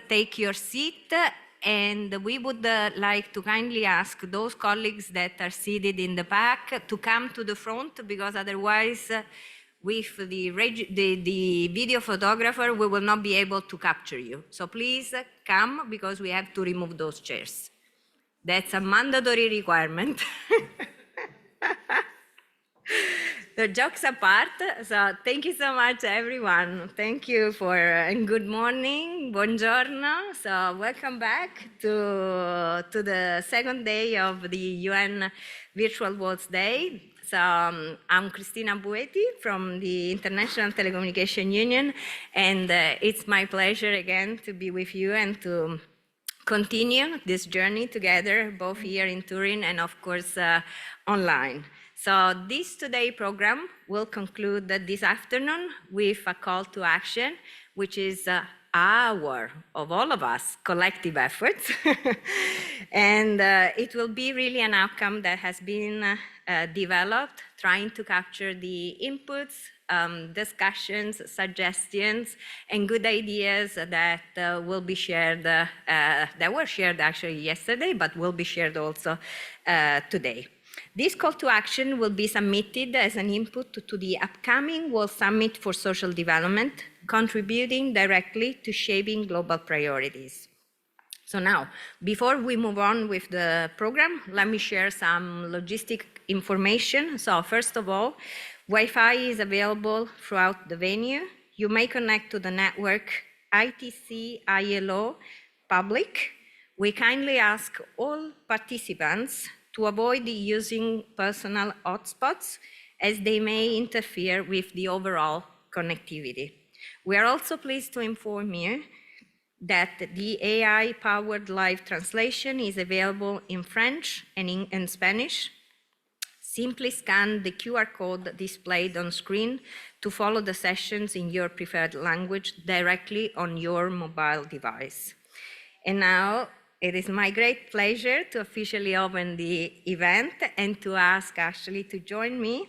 Take your seat, and we would like to kindly ask those colleagues that are seated in the back to come to the front, because otherwise with the video photographer we will not be able to capture you. So please come, because we have to remove those chairs. That's a mandatory requirement. The jokes apart, so thank you so much, everyone. Thank you for, and good morning, buongiorno. So welcome back to the second day of the UN Virtual Worlds Day. So I'm Christina from the International Telecommunication Union, and it's my pleasure again to be with you and to continue this journey together, both here in Turin and of course online. So this today program will conclude this afternoon with a call to action, which is our, of all of us, collective efforts. And it will be really an outcome that has been developed, trying to capture the inputs, discussions, suggestions, and good ideas that will be shared, that were shared actually yesterday, but will be shared also today. This call to action will be submitted as an input to the upcoming World Summit for Social Development, contributing directly to shaping global priorities. So now, before we move on with the program, let me share some logistic information. So first of all, Wi-Fi is available throughout the venue. You may connect to the network ITC ILO public. We kindly ask all participants to avoid using personal hotspots, as they may interfere with the overall connectivity. We are also pleased to inform you that the AI-powered live translation is available in French and in Spanish. Simply scan the QR code displayed on screen to follow the sessions in your preferred language directly on your mobile device. And now, it is my great pleasure to officially open the event and to ask actually to join me,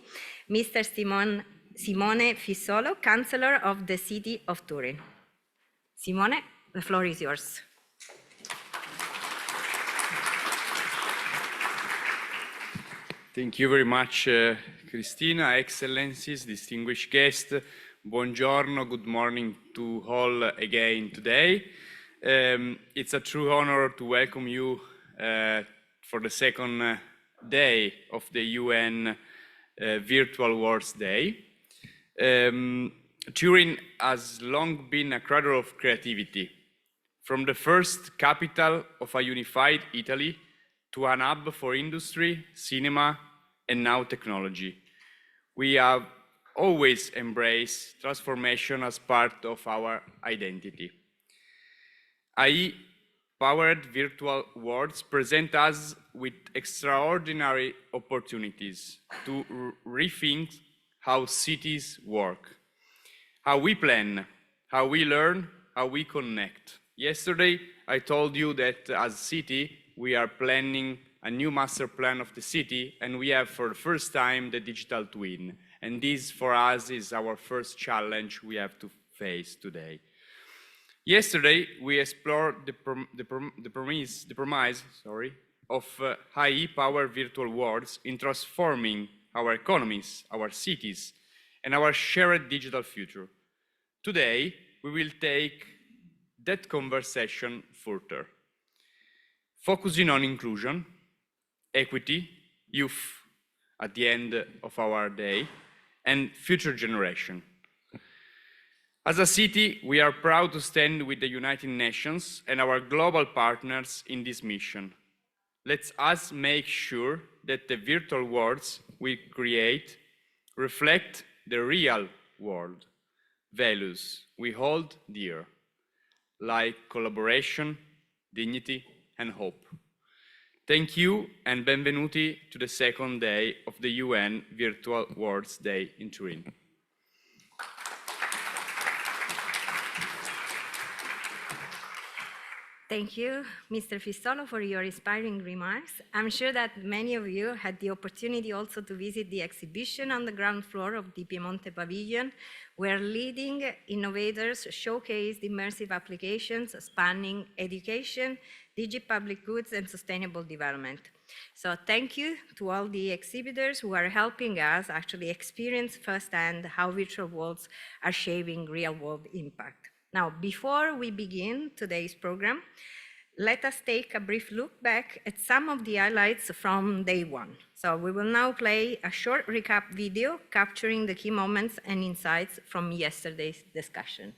Mr. Simone Fissolo, Councillor of the City of Turin. Simone, the floor is yours. Thank you very much, Christina, Excellencies, distinguished guests. Buongiorno, good morning to all again today. It's a true honor to welcome you for the second day of the UN Virtual Worlds Day. Turin has long been a cradle of creativity, from the first capital of a unified Italy to an hub for industry, cinema, and now technology. We have always embraced transformation as part of our identity. AI-powered virtual worlds present us with extraordinary opportunities to rethink how cities work, how we plan, how we learn, how we connect. Yesterday, I told you that as a city, we are planning a new master plan of the city, and we have for the first time the digital twin. And this, for us, is our first challenge we have to face today. Yesterday, we explored the premise of high-power virtual worlds in transforming our economies, our cities, and our shared digital future. Today, we will take that conversation further, focusing on inclusion, equity, youth at the end of our day, and future generation. As a city, we are proud to stand with the United Nations and our global partners in this mission. Let us make sure that the virtual worlds we create reflect the real world values we hold dear, like collaboration, dignity, and hope. Thank you, and benvenuti to the second day of the UN Virtual Worlds Day in Turin. Thank you, Mr. Fissolo, for your inspiring remarks. I'm sure that many of you had the opportunity also to visit the exhibition on the ground floor of the Piemonte Pavilion, where leading innovators showcased immersive applications spanning education, digi-public goods, and sustainable development. So thank you to all the exhibitors who are helping us actually experience firsthand how virtual worlds are shaping real-world impact. Now, before we begin today's program, let us take a brief look back at some of the highlights from day one. So we will now play a short recap video capturing the key moments and insights from yesterday's discussion.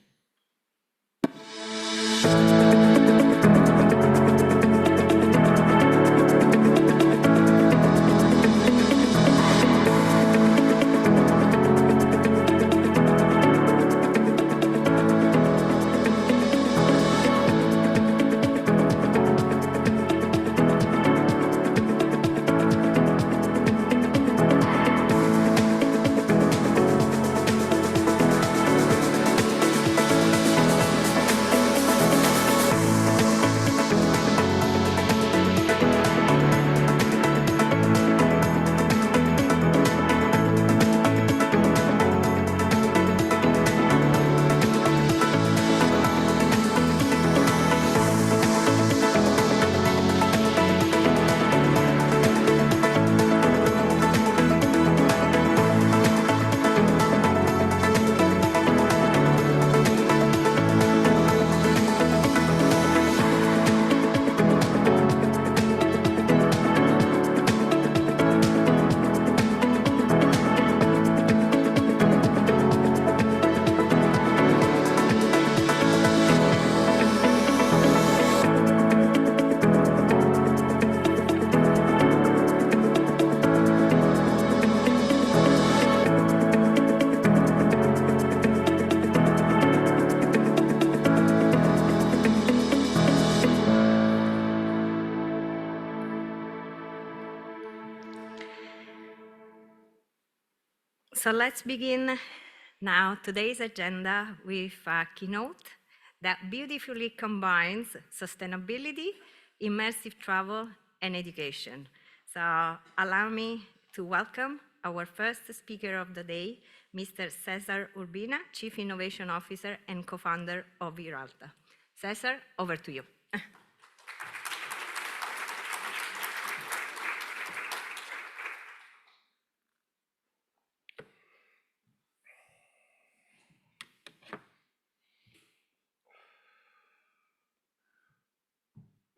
So let's begin now today's agenda with a keynote that beautifully combines sustainability, immersive travel, and education. So allow me to welcome our first speaker of the day, Mr. Cesar Urbina, Chief Innovation Officer and co-founder of IRALTA. Cesar, over to you.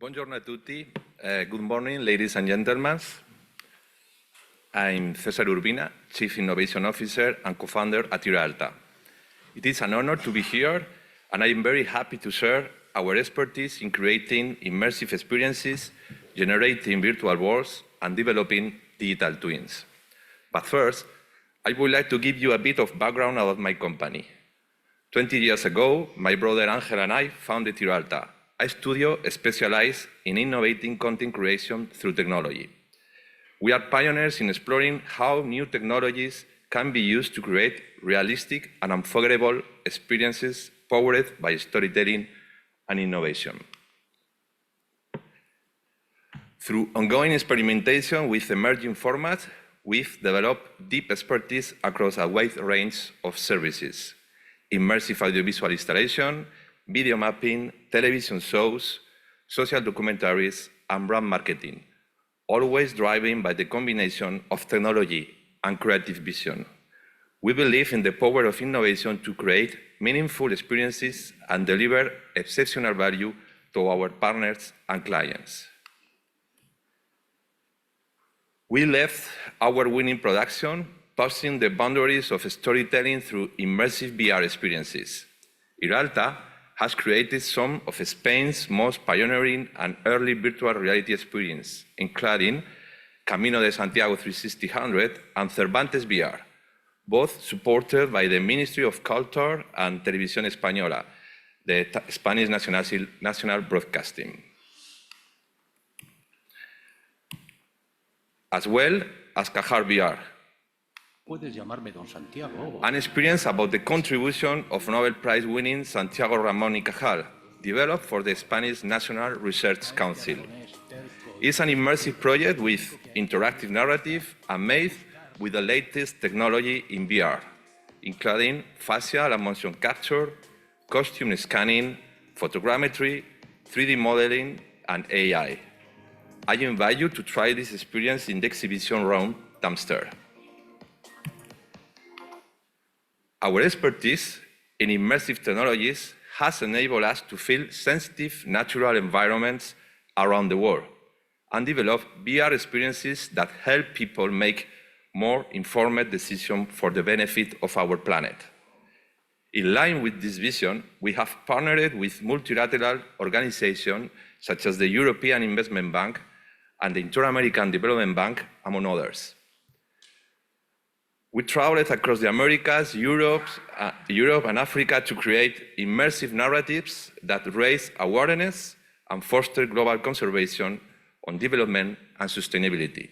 Buongiorno a tutti. Good morning, ladies and gentlemen. I'm Cesar Urbina, Chief Innovation Officer and co-founder at IRALTA. It is an honor to be here, and I am very happy to share our expertise in creating immersive experiences, generating virtual worlds, and developing digital twins. But first, I would like to give you a bit of background about my company. 20 years ago, my brother Angel and I founded IRALTA, a studio specialized in innovating content creation through technology. We are pioneers in exploring how new technologies can be used to create realistic and unforgettable experiences powered by storytelling and innovation. Through ongoing experimentation with emerging formats, we've developed deep expertise across a wide range of services: immersive audiovisual installation, video mapping, television shows, social documentaries, and brand marketing, always driven by the combination of technology and creative vision. We believe in the power of innovation to create meaningful experiences and deliver exceptional value to our partners and clients. We left our winning production, pushing the boundaries of storytelling through immersive VR experiences. IRALTA has created some of Spain's most pioneering and early virtual reality experiences, including Camino de Santiago 360 and Cervantes VR, both supported by the Ministry of Culture and Televisión Española, the Spanish national broadcasting, as well as Cajar VR, Puedes llamarme Don Santiago. an experience about the contribution of Nobel Prize-winning Santiago Ramón y Cajal, developed for the Spanish National Research Council. It's an immersive project with interactive narrative and made with the latest technology in VR, including facial and motion capture, costume scanning, photogrammetry, 3D modeling, and AI. I invite you to try this experience in the exhibition room downstairs. Our expertise in immersive technologies has enabled us to feel sensitive natural environments around the world and develop VR experiences that help people make more informed decisions for the benefit of our planet. In line with this vision, we have partnered with multilateral organizations such as the European Investment Bank and the Inter-American Development Bank, among others. We traveled across the Americas, Europe, and Africa to create immersive narratives that raise awareness and foster global conservation on development and sustainability.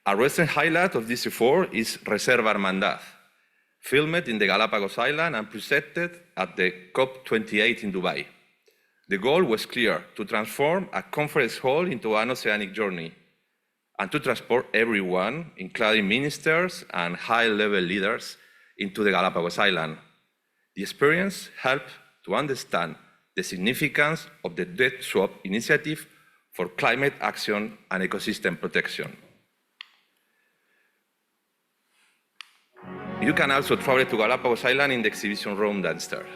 A recent highlight of this effort is Reserva Hermandad, filmed in the Galapagos Island and presented at the COP28 in Dubai. The goal was clear: to transform a conference hall into an oceanic journey and to transport everyone, including ministers and high-level leaders, into the Galapagos Island. The experience helped to understand the significance of the Debt Swap initiative for climate action and ecosystem protection. You can also travel to Galapagos Island in the exhibition room downstairs.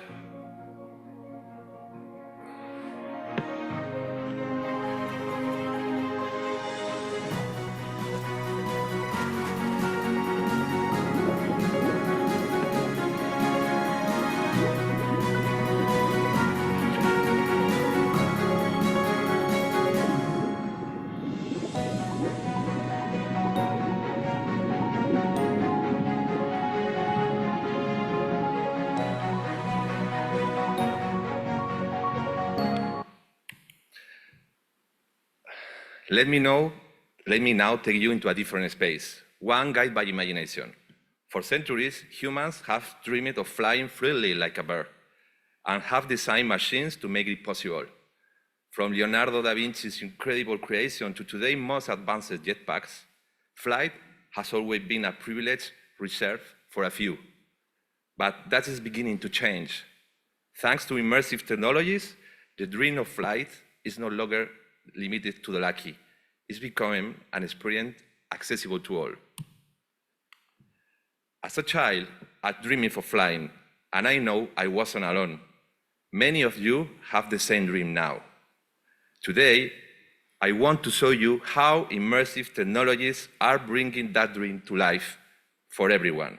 Let me now take you into a different space, one guided by imagination. For centuries, humans have dreamed of flying freely like a bird and have designed machines to make it possible. From Leonardo da Vinci's incredible creation to today's most advanced jetpacks, flight has always been a privilege reserved for a few. But that is beginning to change. Thanks to immersive technologies, the dream of flight is no longer limited to the lucky. It's becoming an experience accessible to all. As a child, I dreamed of flying, and I know I wasn't alone. Many of you have the same dream now. Today, I want to show you how immersive technologies are bringing that dream to life for everyone.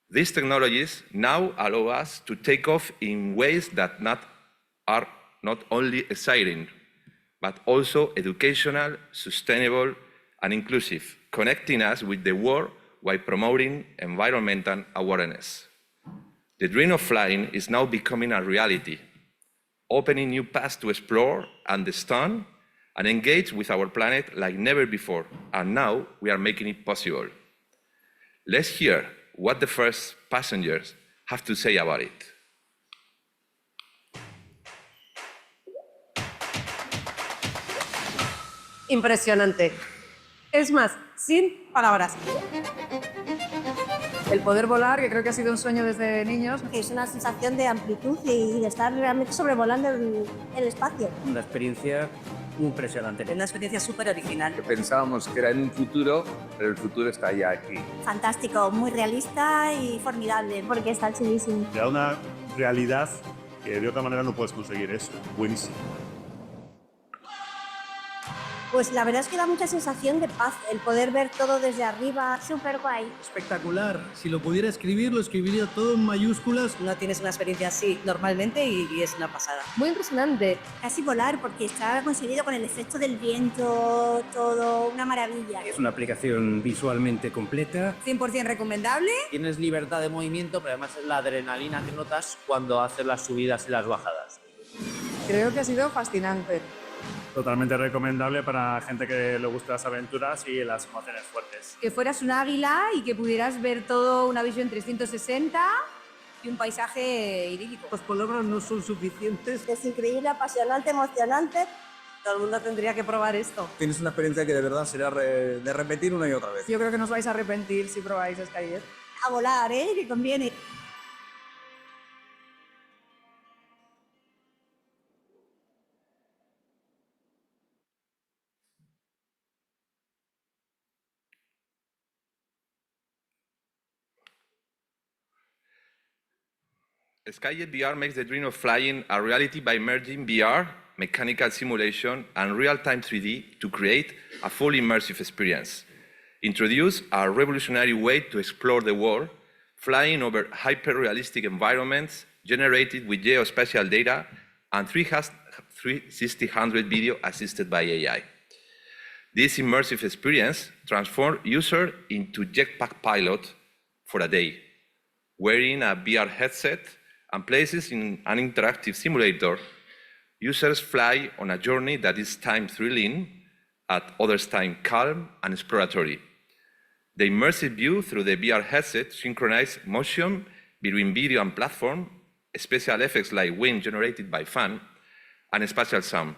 These technologies now allow us to take off in ways that are not only exciting, but also educational, sustainable, and inclusive, connecting us with the world while promoting environmental awareness. The dream of flying is now becoming a reality, opening new paths to explore, understand, and engage with our planet like never before, and now we are making it possible. Let's hear what the first passengers have to say about it. Impresionante. Es más, sin palabras. El poder volar, que creo que ha sido un sueño desde niños. Es una sensación de amplitud y de estar realmente sobrevolando el espacio. Una experiencia impresionante. Una experiencia súper original. Pensábamos que era en un futuro, pero el futuro está ya aquí. Fantástico, muy realista y formidable, porque está chulísimo. Te da una realidad que de otra manera no puedes conseguir eso. Buenísimo. Pues la verdad es que da mucha sensación de paz, el poder ver todo desde arriba, súper guay. Espectacular. Si lo pudiera escribir, lo escribiría todo en mayúsculas. No tienes una experiencia así normalmente y es una pasada. Muy impresionante. Casi volar porque está conseguido con el efecto del viento, todo, una maravilla. Es una aplicación visualmente completa. 100% recomendable. Tienes libertad de movimiento, pero además es la adrenalina que notas cuando haces las subidas y las bajadas. Creo que ha sido fascinante. Totalmente recomendable para gente que le guste las aventuras y las emociones fuertes. Que fueras un águila y que pudieras ver todo, una visión 360 y un paisaje idílico. Las palabras no son suficientes. Es increíble, apasionante, emocionante. Todo el mundo tendría que probar esto. Tienes una experiencia que de verdad será de repetir una y otra vez. Yo creo que no os vais a arrepentir si probáis Skyjet. A volar, ¿eh? Que conviene. Skyjet VR makes the dream of flying a reality by merging VR, mechanical simulation, and real-time 3D to create a fully immersive experience. Introduce a revolutionary way to explore the world, flying over hyper-realistic environments generated with geospatial data and 360 video assisted by AI. This immersive experience transforms users into jetpack pilot for a day, wearing a VR headset and places in an interactive simulator. Users fly on a journey that is time thrilling, at others time calm and exploratory. The immersive view through the VR headset synchronizes motion between video and platform, special effects like wind generated by fan, and spatial sound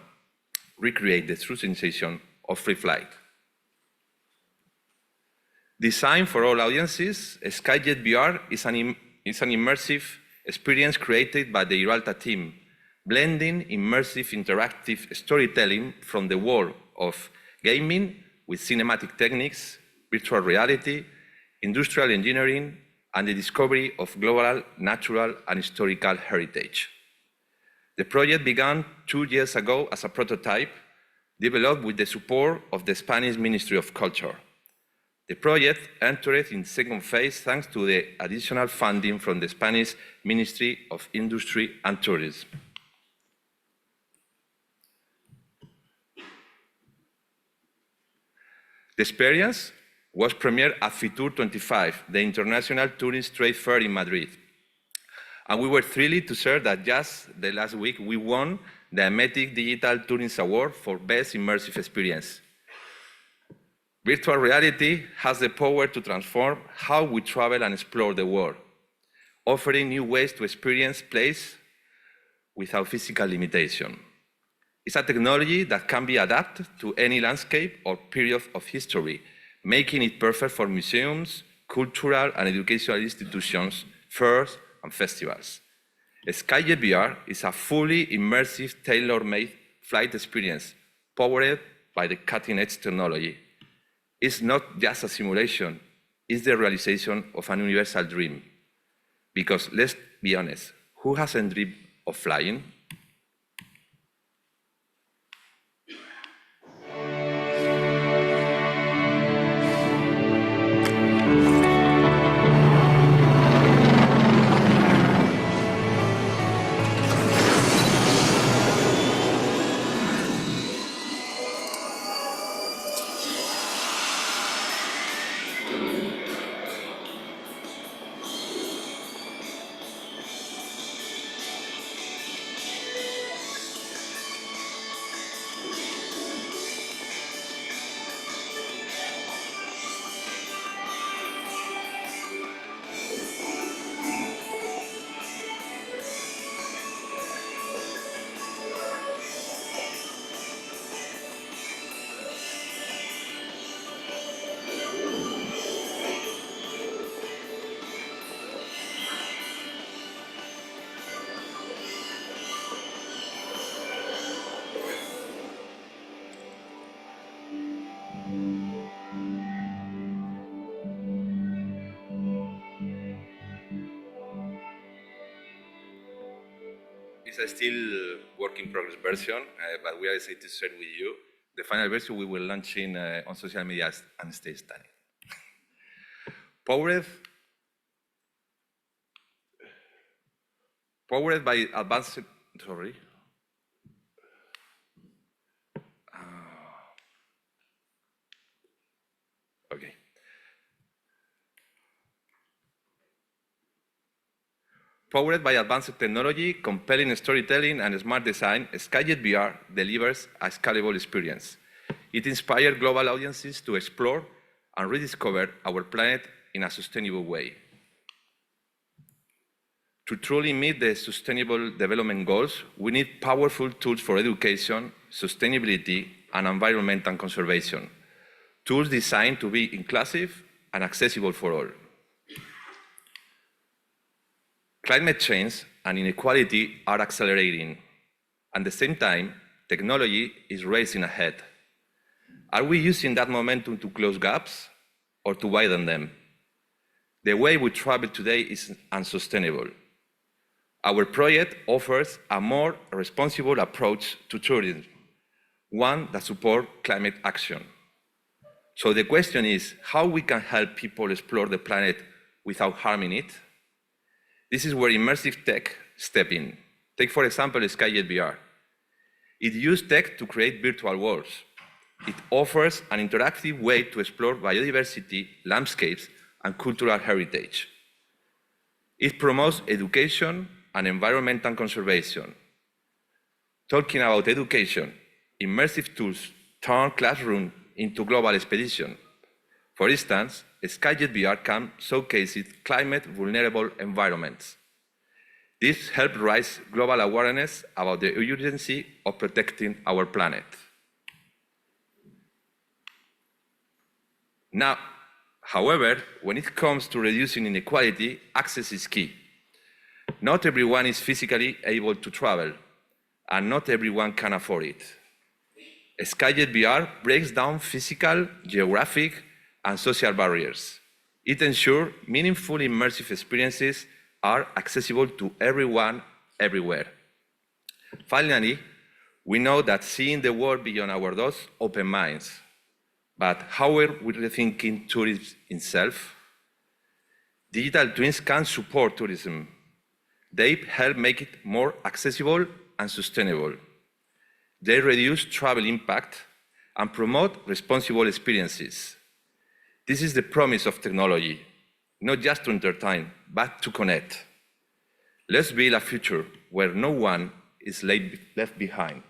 recreate the true sensation of free flight. Designed for all audiences, Skyjet VR is an immersive experience created by the IRALTA team, blending immersive interactive storytelling from the world of gaming with cinematic techniques, virtual reality, industrial engineering, and the discovery of global, natural, and historical heritage. The project began 2 years ago as a prototype, developed with the support of the Spanish Ministry of Culture. The project entered in second phase thanks to the additional funding from the Spanish Ministry of Industry and Tourism. The experience was premiered at Fitur 25, the International Tourist Trade Fair in Madrid. And we were thrilled to share that just the last week we won the Emetic Digital Tourism Award for Best Immersive Experience. Virtual reality has the power to transform how we travel and explore the world, offering new ways to experience place without physical limitation. It's a technology that can be adapted to any landscape or period of history, making it perfect for museums, cultural and educational institutions, fairs, and festivals. Skyjet VR is a fully immersive, tailor-made flight experience powered by the cutting-edge technology. It's not just a simulation, it's the realization of an universal dream. Because let's be honest, who hasn't dreamed of flying? It's a still work in progress version, but we are excited to share with you. The final version we will launch on social media and stay studying. Powered by advanced, sorry. Okay. Powered by advanced technology, compelling storytelling, and smart design, Skyjet VR delivers a scalable experience. It inspires global audiences to explore and rediscover our planet in a sustainable way. To truly meet the Sustainable Development Goals, we need powerful tools for education, sustainability, and environmental conservation. Tools designed to be inclusive and accessible for all. Climate change and inequality are accelerating. At the same time, technology is racing ahead. Are we using that momentum to close gaps or to widen them? The way we travel today is unsustainable. Our project offers a more responsible approach to tourism, one that supports climate action. So the question is how we can help people explore the planet without harming it? This is where immersive tech step in. Take, for example, Skyjet VR. It uses tech to create virtual worlds. It offers an interactive way to explore biodiversity, landscapes, and cultural heritage. It promotes education and environmental conservation. Talking about education, immersive tools turn classrooms into global expedition. For instance, Skyjet VR can showcase climate-vulnerable environments. This helps raise global awareness about the urgency of protecting our planet. Now, however, when it comes to reducing inequality, access is key. Not everyone is physically able to travel, and not everyone can afford it. Skyjet VR breaks down physical, geographic, and social barriers. It ensures meaningful immersive experiences are accessible to everyone, everywhere. Finally, we know that seeing the world beyond our doors opens minds. But how are we rethinking tourism itself? Digital twins can support tourism. They help make it more accessible and sustainable. They reduce travel impact and promote responsible experiences. This is the promise of technology, not just to entertain, but to connect. Let's build a future where no one is left behind.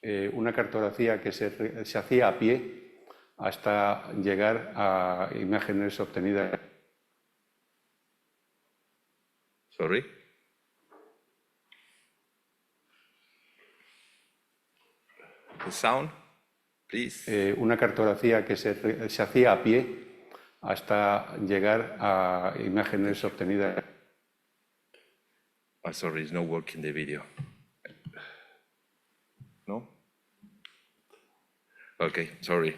Una cartografía que se hacía a pie hasta llegar a imágenes obtenidas. Sorry? The sound, please. Una cartografía que se hacía a pie hasta llegar a imágenes obtenidas. Oh, sorry, it's not working the video. No? Okay, sorry.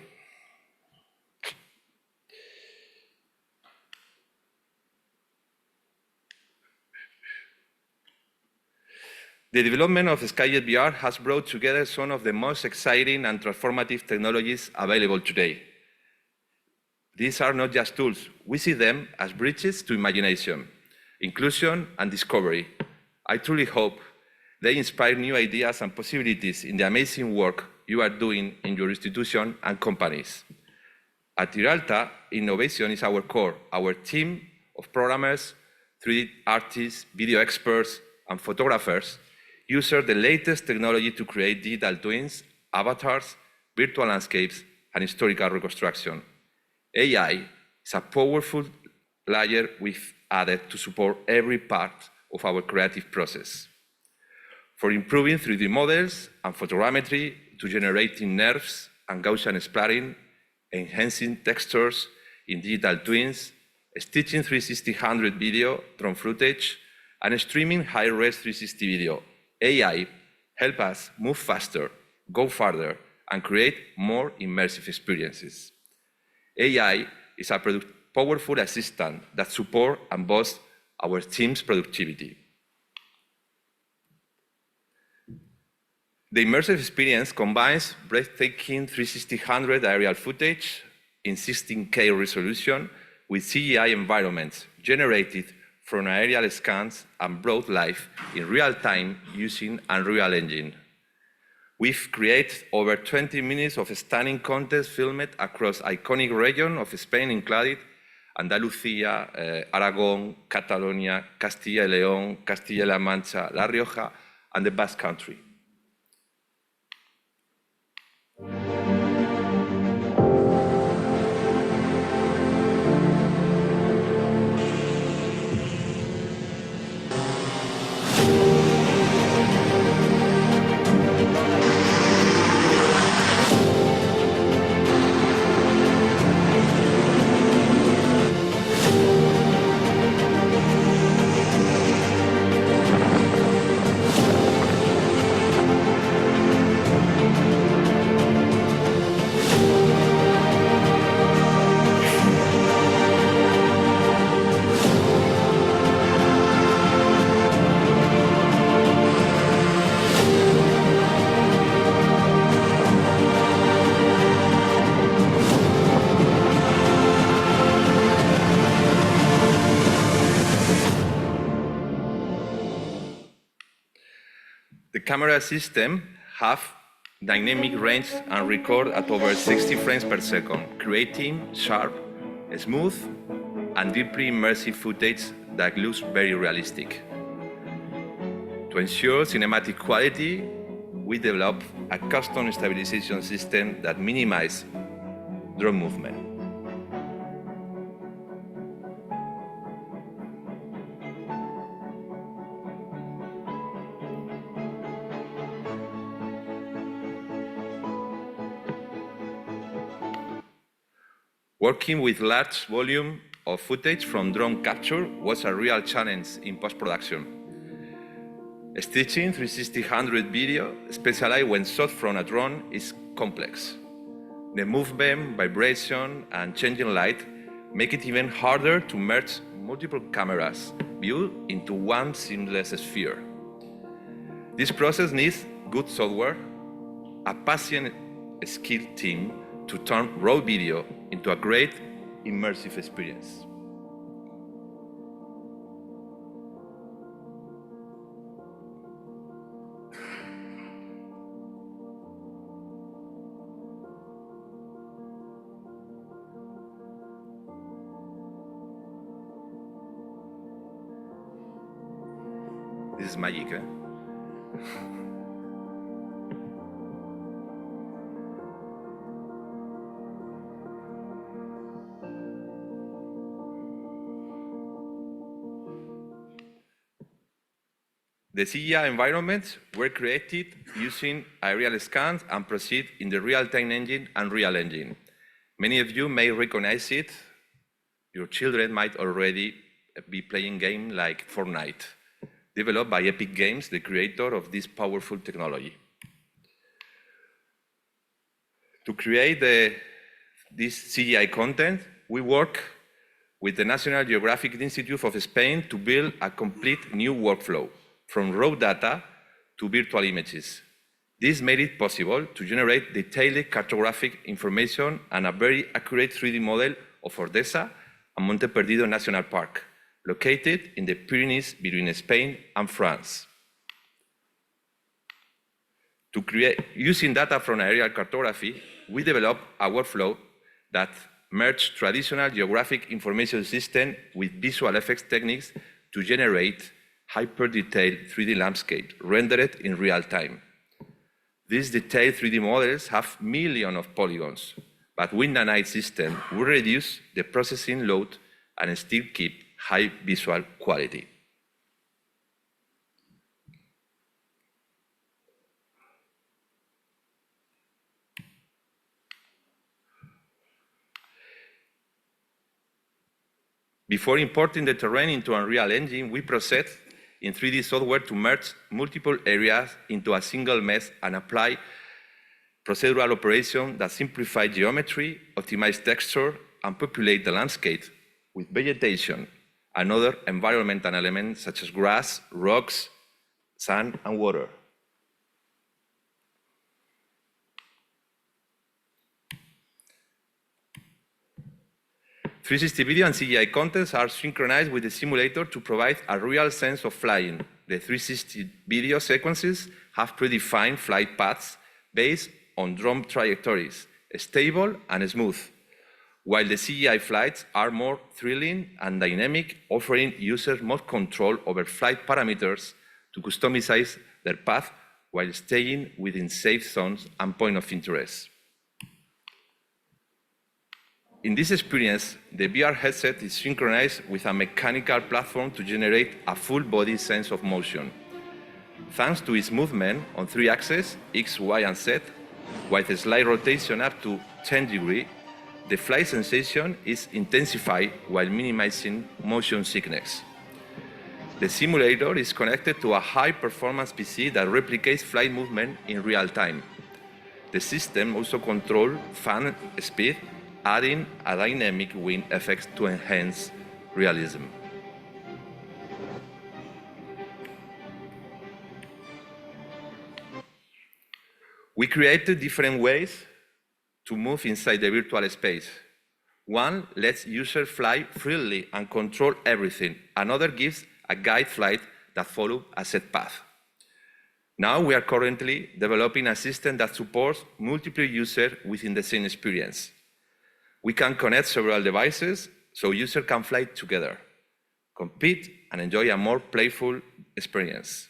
The development of Skyjet VR has brought together some of the most exciting and transformative technologies available today. These are not just tools. We see them as bridges to imagination, inclusion, and discovery. I truly hope they inspire new ideas and possibilities in the amazing work you are doing in your institution and companies. At IRALTA, innovation is our core. Our team of programmers, 3D artists, video experts, and photographers use the latest technology to create digital twins, avatars, virtual landscapes, and historical reconstruction. AI is a powerful layer we've added to support every part of our creative process. For improving 3D models and photogrammetry to generating nerves and Gaussian splattering, enhancing textures in digital twins, stitching 360-100 video from footage, and streaming high-res 360 video. AI help us move faster, go farther, and create more immersive experiences. AI is a powerful assistant that supports and boosts our team's productivity. The immersive experience combines breathtaking 360-100 aerial footage in 16K resolution with CGI environments generated from aerial scans and brought live in real time using Unreal Engine. We've created over 20 minutes of stunning content filmed across iconic regions of Spain included Andalucía, Aragon, Catalonia, Castilla y León, Castilla-La Mancha, La Rioja, and the Basque Country. The camera system have dynamic range and record at over 60 frames per second, creating sharp, smooth, and deeply immersive footage that looks very realistic. To ensure cinematic quality, we developed a custom stabilization system that minimizes drone movement. Working with large volume of footage from drone capture was a real challenge in post-production. Stitching 360-100 video, especially when shot from a drone, is complex. The movement, vibration, and changing light make it even harder to merge multiple cameras viewed into one seamless sphere. This process needs good software, a patient, skilled team to turn raw video into a great immersive experience. This is magic, eh? The CGI environments were created using aerial scans and proceed in the real-time engine and Unreal Engine. Many of you may recognize it. Your children might already be playing games like Fortnite, developed by Epic Games, the creator of this powerful technology. To create this CGI content, we work with the National Geographic Institute of Spain to build a complete new workflow, from raw data to virtual images. This made it possible to generate detailed cartographic information and a very accurate 3D model of Ordesa and Monte Perdido National Park, located in the Pyrenees between Spain and France. To create, using data from aerial cartography, we developed a workflow that merged traditional geographic information system with visual effects techniques to generate hyper-detailed 3D landscape rendered in real time. These detailed 3D models have millions of polygons, but with the night system, we reduce the processing load and still keep high visual quality. Before importing the terrain into Unreal Engine, we process in 3D software to merge multiple areas into a single mesh and apply procedural operations that simplify geometry, optimize texture, and populate the landscape with vegetation and other environmental elements such as grass, rocks, sun, and water. .360 video and CGI contents are synchronized with the simulator to provide a real sense of flying. The 360 video sequences have predefined flight paths based on drone trajectories, stable and smooth, while the CGI flights are more thrilling and dynamic, offering users more control over flight parameters to customize their path while staying within safe zones and point of interest. In this experience, the VR headset is synchronized with a mechanical platform to generate a full body sense of motion. Thanks to its movement on 3 axes, X, Y, and Z, with a slight rotation up to 10 degrees, the flight sensation is intensified while minimizing motion sickness. The simulator is connected to a high-performance PC that replicates flight movement in real time. The system also controls fan speed, adding a dynamic wind effect to enhance realism. We created different ways to move inside the virtual space. One lets users fly freely and control everything. Another gives a guide flight that follows a set path. Now we are currently developing a system that supports multiple users within the same experience. We can connect several devices so users can fly together, compete, and enjoy a more playful experience.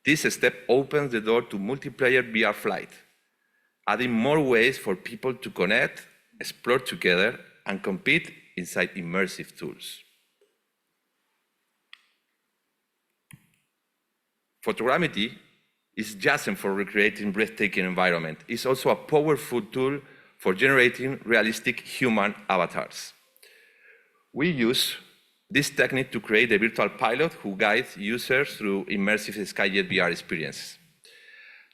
This step opens the door to multiplayer VR flight, adding more ways for people to connect, explore together, and compete inside immersive tools. Photogrammetry is just for recreating breathtaking environment. It's also a powerful tool for generating realistic human avatars. We use this technique to create a virtual pilot who guides users through immersive Skyjet VR experiences.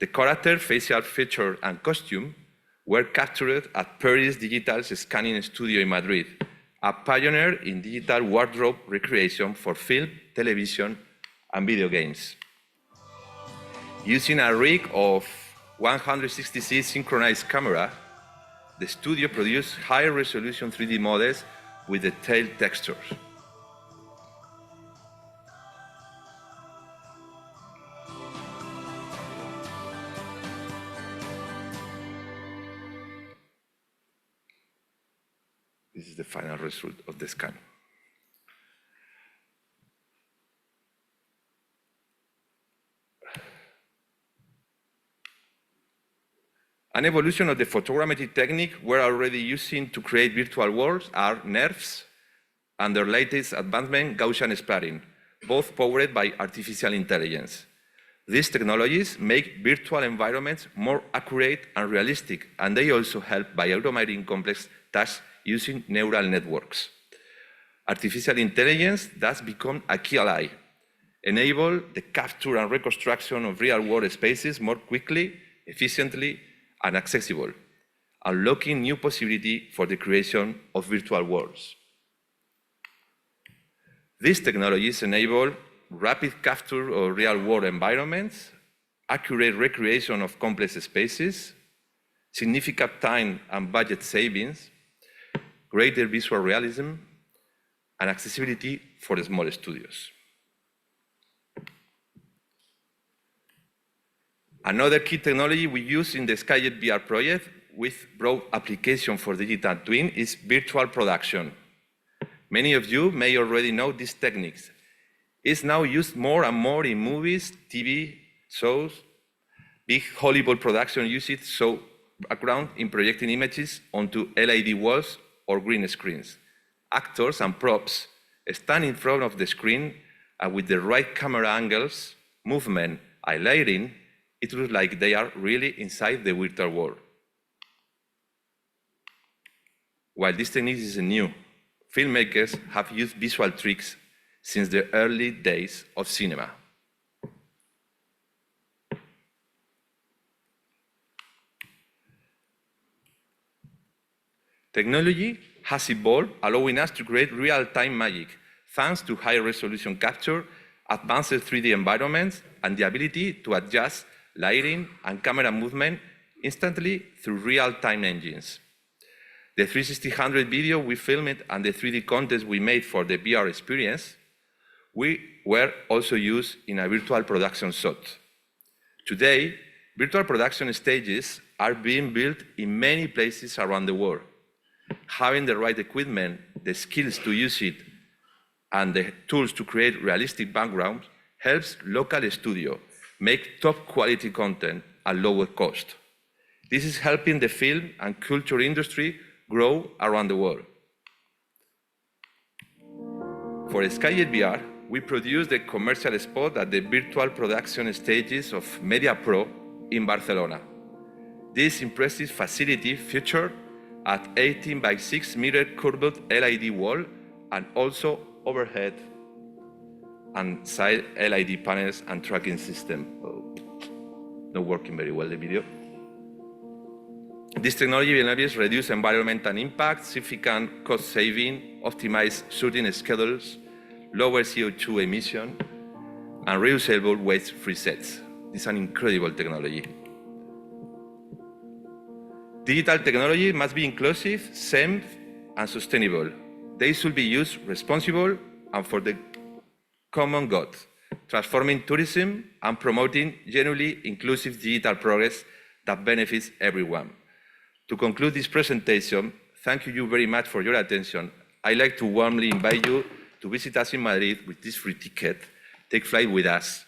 The character, facial feature, and costume were captured at Paris Digital's scanning studio in Madrid, a pioneer in digital wardrobe recreation for film, television, and video games. Using a rig of 166 synchronized camera, the studio produced high-resolution 3D models with detailed textures. This is the final result of the scan. An evolution of the photogrammetry technique we're already using to create virtual worlds are NERFs and their latest advancement, Gaussian splattering, both powered by artificial intelligence. These technologies make virtual environments more accurate and realistic, and they also help by automating complex tasks using neural networks. Artificial intelligence thus become a key ally, enable the capture and reconstruction of real-world spaces more quickly, efficiently, and accessible, unlocking new possibility for the creation of virtual worlds. These technologies enable rapid capture of real-world environments, accurate recreation of complex spaces, significant time and budget savings, greater visual realism, and accessibility for small studios. Another key technology we use in the Skyjet VR project with broad application for digital twin is virtual production. Many of you may already know these techniques. It's now used more and more in movies, TV shows. Big Hollywood production use it so background in projecting images onto LED walls or green screens. Actors and props stand in front of the screen and with the right camera angles, movement, and lighting, it looks like they are really inside the virtual world. While this technique is new, filmmakers have used visual tricks since the early days of cinema. Technology has evolved, allowing us to create real-time magic, thanks to high-resolution capture, advanced 3D environments, and the ability to adjust lighting and camera movement instantly through real-time engines. The 360 video we filmed and the 3D contest we made for the VR experience, we were also used in a virtual production shot. Today, virtual production stages are being built in many places around the world. having the right equipment, the skills to use it, and the tools to create realistic backgrounds helps local studios make top quality content at lower cost. This is helping the film and culture industry grow around the world. For Sky8 VR, we produced the commercial spot at the virtual production stages of Media Pro in Barcelona. This impressive facility featured an 18 by 6 meter curved LED wall and also overhead and side LED panels and tracking system. Oh, not working very well, the video. This technology enables reduce environmental impact, significant cost saving, optimize shooting schedules, lower CO2 emission, and reusable waste-free sets. This is an incredible technology. Digital technology must be inclusive, safe, and sustainable. They should be used responsibly and for the common good, transforming tourism and promoting genuinely inclusive digital progress that benefits everyone. To conclude this presentation, thank you very much for your attention. I'd like to warmly invite you to visit us in Madrid with this free ticket, take flight with us,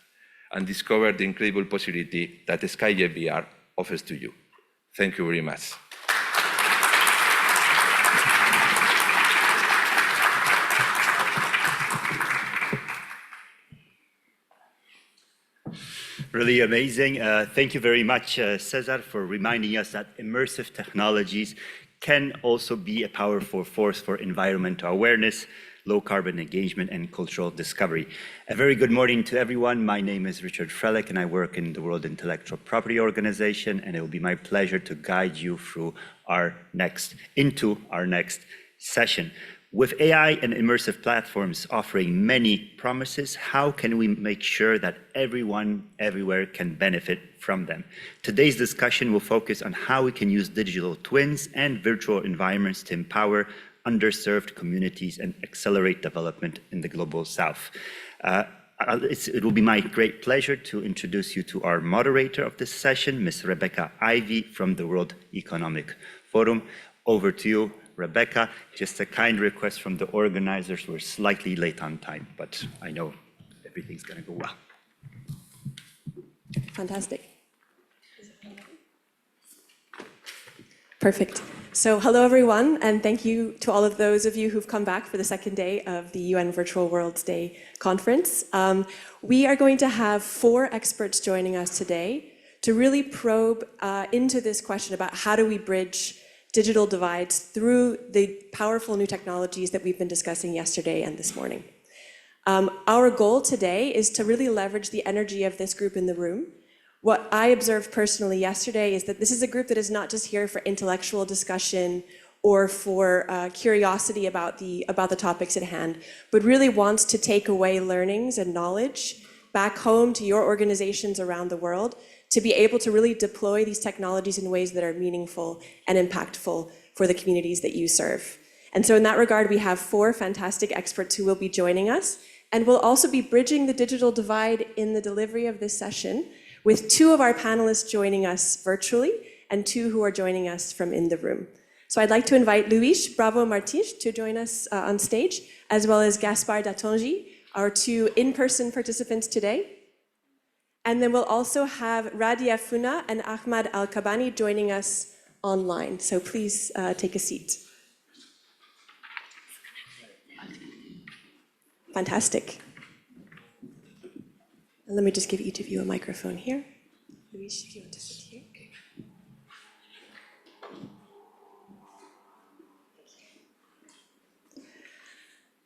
and discover the incredible possibility that Sky8 VR offers to you. Thank you very much. Really amazing. Thank you very much, Cesar, for reminding us that immersive technologies can also be a powerful force for environmental awareness, low carbon engagement, and cultural discovery. A very good morning to everyone. My name is Richard Frelick, and I work in the World Intellectual Property Organization, and it will be my pleasure to guide you through into our next session. With AI and immersive platforms offering many promises, how can we make sure that everyone, everywhere can benefit from them? Today's discussion will focus on how we can use digital twins and virtual environments to empower underserved communities and accelerate development in the global south. It will be my great pleasure to introduce you to our moderator of this session, Ms. Rebecca Ivey from the World Economic Forum. Over to you, Rebecca. Just a kind request from the organizers. We're slightly late on time, but I know everything's going to go well. Fantastic. Perfect. So hello, everyone, and thank you to all of those of you who've come back for the second day of the UN Virtual Worlds Day conference. We are going to have 4 experts joining us today to really probe into this question about how do we bridge digital divides through the powerful new technologies that we've been discussing yesterday and this morning. Our goal today is to really leverage the energy of this group in the room. What I observed personally yesterday is that this is a group that is not just here for intellectual discussion or for curiosity about the topics at hand, but really wants to take away learnings and knowledge back home to your organizations around the world to be able to really deploy these technologies in ways that are meaningful and impactful for the communities that you serve. And so in that regard, we have 4 fantastic experts who will be joining us, and we'll also be bridging the digital divide in the delivery of this session with 2 of our panelists joining us virtually and 2 who are joining us from in the room. So I'd like to invite Luis Bravo Martins to join us on stage, as well as Gaspard Datondji, our 2 in-person participants today. And then we'll also have Radia Funna and Ahmad Al-Kabbany joining us online. So please take a seat. Fantastic. And let me just give each of you a microphone here. Luis, if you want to sit here.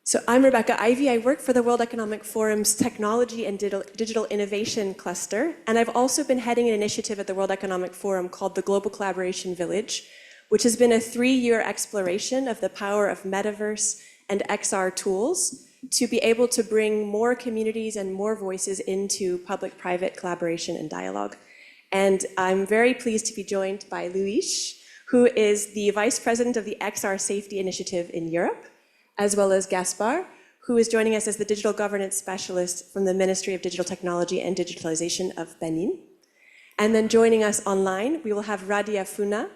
So I'm Rebecca Ivey. I work for the World Economic Forum's Technology and Digital Innovation Cluster, and I've also been heading an initiative at the World Economic Forum called the Global Collaboration Village, which has been a 3-year exploration of the power of metaverse and XR tools to be able to bring more communities and more voices into public-private collaboration and dialogue. And I'm very pleased to be joined by Luis, who is the Vice President of the XR Safety Initiative in Europe, as well as Gaspard, who is joining us as the Digital Governance Specialist from the Ministry of Digital Technology and Digitalization of Benin. And then joining us online, we will have Radia Funna,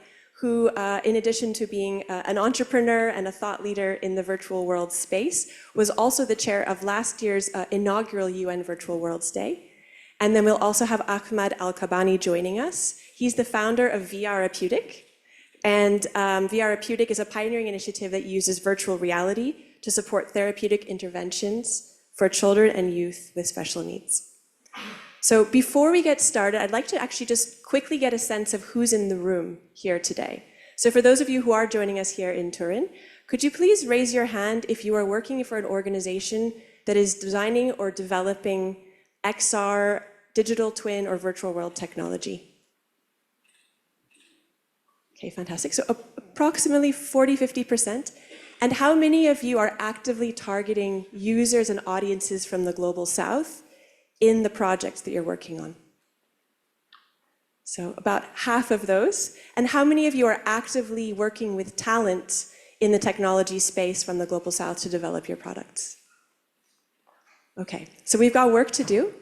who, in addition to being an entrepreneur and a thought leader in the virtual world space, was also the chair of last year's inaugural UN Virtual Worlds Day. And then we'll also have Ahmad Al-Kabbany joining us. He's the founder of VRapeutic. And VRapeutic is a pioneering initiative that uses virtual reality to support therapeutic interventions for children and youth with special needs. So before we get started, I'd like to actually just quickly get a sense of who's in the room here today. So for those of you who are joining us here in Turin, could you please raise your hand if you are working for an organization that is designing or developing XR, digital twin, or virtual world technology? Okay, fantastic. So approximately 40–50%. And how many of you are actively targeting users and audiences from the Global South in the projects that you're working on? So about half of those. And how many of you are actively working with talent in the technology space from the Global South to develop your products? Okay, so we've got work to do.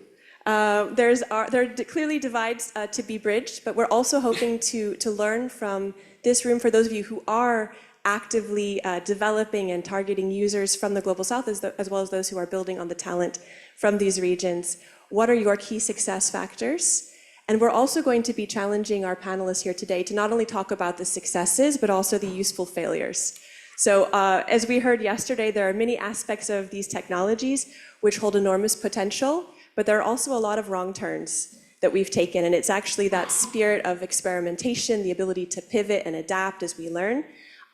There are clearly divides to be bridged, but we're also hoping to learn from this room for those of you who are actively developing and targeting users from the Global South, as well as those who are building on the talent from these regions. What are your key success factors? And we're also going to be challenging our panelists here today to not only talk about the successes, but also the useful failures. So as we heard yesterday, there are many aspects of these technologies which hold enormous potential, but there are also a lot of wrong turns that we've taken. And it's actually that spirit of experimentation, the ability to pivot and adapt as we learn,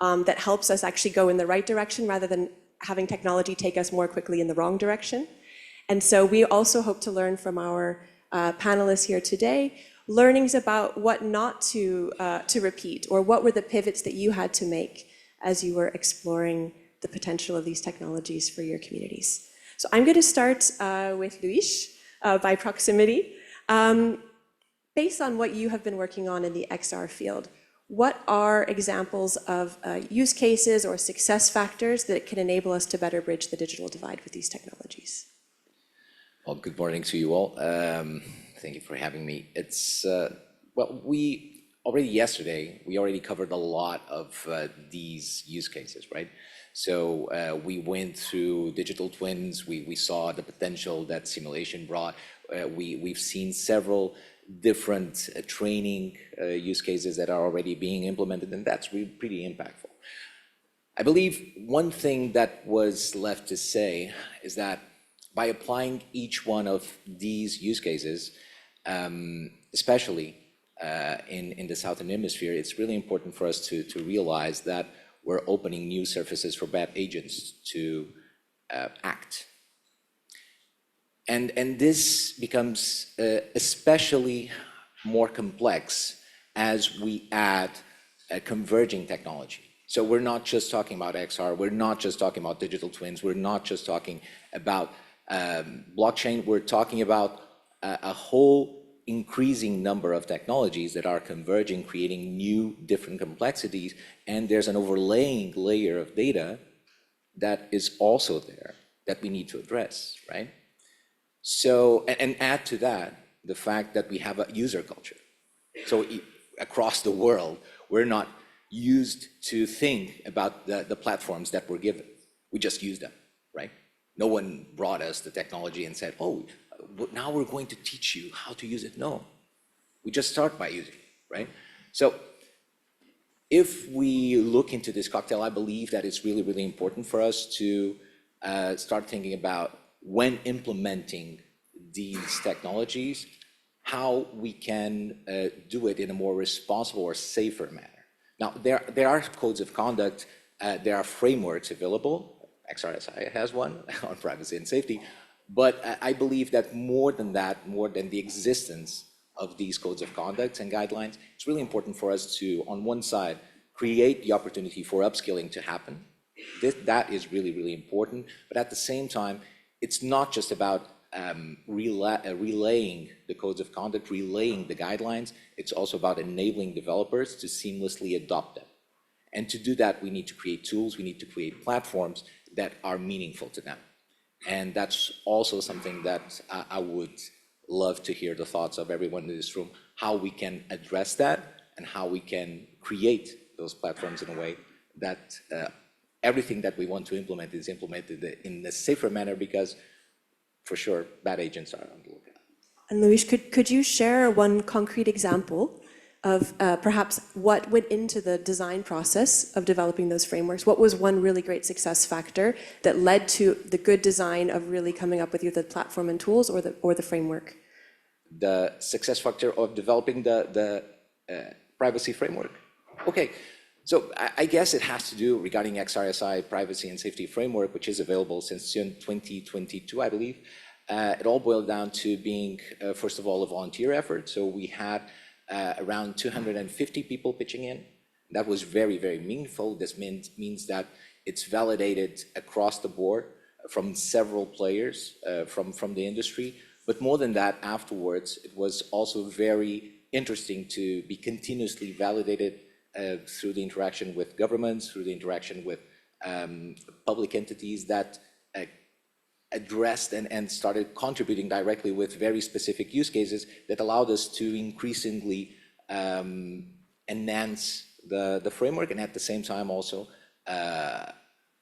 that helps us actually go in the right direction rather than having technology take us more quickly in the wrong direction. And so we also hope to learn from our panelists here today, learnings about what not to repeat, or what were the pivots that you had to make as you were exploring the potential of these technologies for your communities. So I'm going to start with Luis by proximity. Based on what you have been working on in the XR field, what are examples of use cases or success factors that can enable us to better bridge the digital divide with these technologies? Well, good morning to you all. Thank you for having me. It's, well, we already covered a lot of these use cases, right? So we went through digital twins, we saw the potential that simulation brought. We've seen several different training use cases that are already being implemented, and that's really pretty impactful. I believe one thing that was left to say is that by applying each one of these use cases, especially in the Southern Hemisphere, it's really important for us to realize that we're opening new surfaces for bad agents to act. And this becomes especially more complex as we add converging technology. So we're not just talking about XR, we're not just talking about digital twins, we're not just talking about blockchain, we're talking about a whole increasing number of technologies that are converging, creating new different complexities, and there's an overlaying layer of data that is also there that we need to address, right? So, and add to that the fact that we have a user culture. So across the world, we're not used to think about the platforms that we're given. We just use them, right? No one brought us the technology and said, oh, now we're going to teach you how to use it. No, we just start by using it, right? So if we look into this cocktail, I believe that it's really, really important for us to start thinking about when implementing these technologies, how we can do it in a more responsible or safer manner. Now, there are codes of conduct, there are frameworks available. XRSI has one on privacy and safety, but I believe that more than the existence of these codes of conduct and guidelines, it's really important for us to, on one side, create the opportunity for upskilling to happen. That is really, really important, but at the same time, it's not just about relaying the codes of conduct, relaying the guidelines, it's also about enabling developers to seamlessly adopt them. And to do that, we need to create tools, we need to create platforms that are meaningful to them. And that's also something that I would love to hear the thoughts of everyone in this room, how we can address that and how we can create those platforms in a way that everything that we want to implement is implemented in a safer manner, because for sure bad agents are on the lookout. And Luis, could you share one concrete example of perhaps what went into the design process of developing those frameworks? What was one really great success factor that led to the good design of really coming up with either the platform and tools or the framework? The success factor of developing the privacy framework? Okay, so I guess it has to do regarding XRSI privacy and safety framework, which is available since June 2022, I believe. It all boiled down to being, first of all, a volunteer effort. So we had around 250 people pitching in. That was very, very meaningful. This means that it's validated across the board from several players from the industry. But more than that, afterwards, it was also very interesting to be continuously validated through the interaction with governments, through the interaction with public entities that addressed and started contributing directly with very specific use cases that allowed us to increasingly enhance the framework, and at the same time also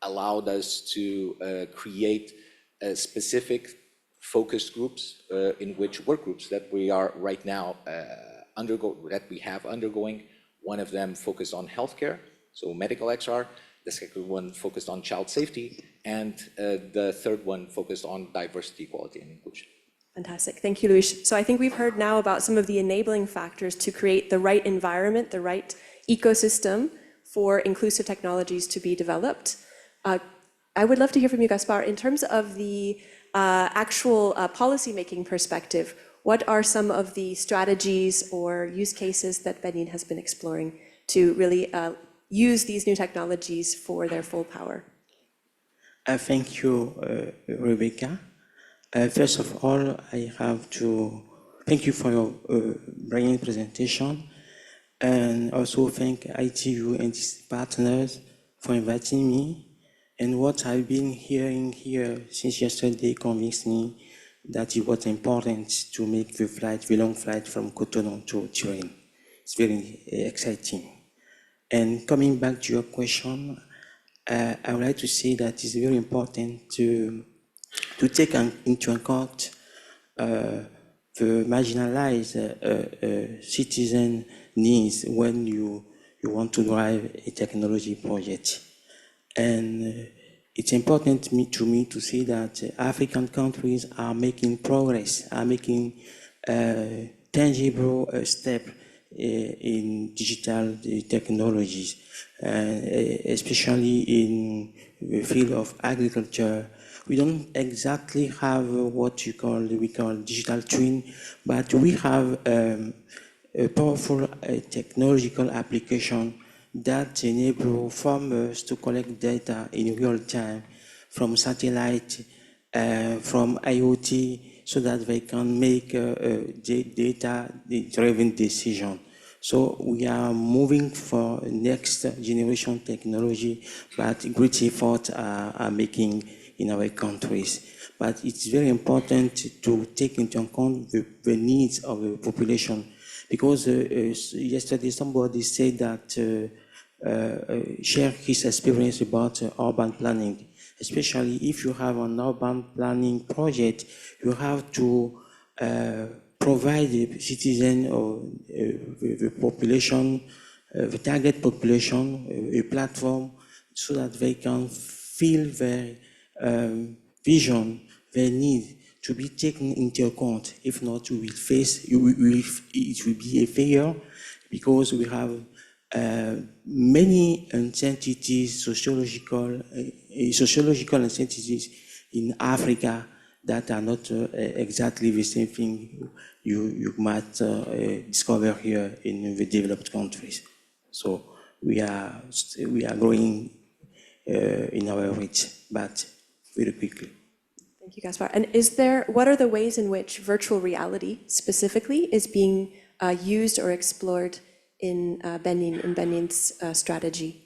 allowed us to create specific focus groups in which work groups that we are right now undergoing. One of them focused on healthcare, so medical XR. The second one focused on child safety, and the third one focused on diversity, equality, and inclusion. Fantastic. Thank you, Luis. So I think we've heard now about some of the enabling factors to create the right environment, the right ecosystem for inclusive technologies to be developed. I would love to hear from you, Gaspard, in terms of the actual policy-making perspective. What are some of the strategies or use cases that Benin has been exploring to really use these new technologies for their full power? Thank you, Rebecca. First of all, I have to thank you for your brilliant presentation, and also thank ITU and its partners for inviting me. And what I've been hearing here since yesterday convinced me that it was important to make the long flight from Cotonou to Turin. It's very exciting. And coming back to your question, I would like to say that it's very important to take into account the marginalized citizen needs when you want to drive a technology project. And it's important to me to see that African countries are making progress, are making tangible steps in digital technologies, especially in the field of agriculture. We don't exactly have what we call digital twin, but we have a powerful technological application that enable farmers to collect data in real time from satellite, from IoT, so that they can make data-driven decision. So we are moving for next generation technology, but great efforts are making in our countries. But it's very important to take into account the needs of the population, because yesterday somebody said that share his experience about urban planning. Especially if you have an urban planning project, you have to provide the citizen or the population, the target population, a platform so that they can feel their vision, their need to be taken into account. If not, it will be a failure, because we have many uncertainties, sociological uncertainties in Africa that are not exactly the same thing you might discover here in the developed countries. So we are growing in our reach, but very quickly. Thank you, Gaspard. And what are the ways in which virtual reality specifically is being used or explored in Benin's strategy?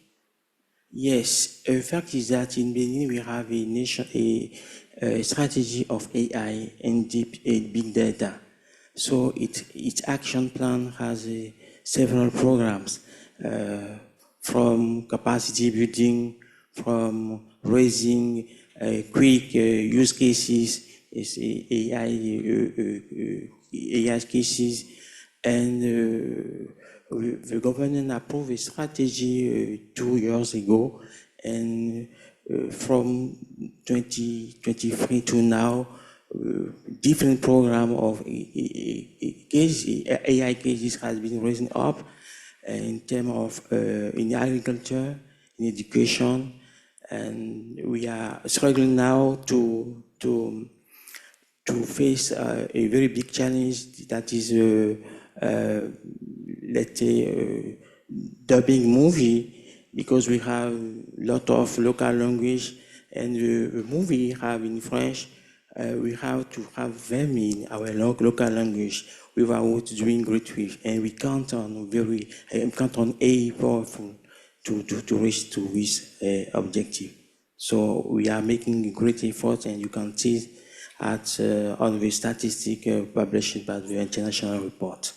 Yes, the fact is that in Benin we have a strategy of AI and big data. So its action plan has several programs from capacity building, from raising quick use cases, AI cases, and the government approved a strategy 2 years ago, and from 2023 to now, different program of AI cases has been raised up in terms of in agriculture, in education, and we are struggling now to face a very big challenge that is, let's say, dubbing movie, because we have a lot of local language, and the movie we have in French, we have to have them in our local language without doing great with, and we count on AI powerful to reach to this objective. So we are making great efforts, and you can see at on the statistic published by the international report.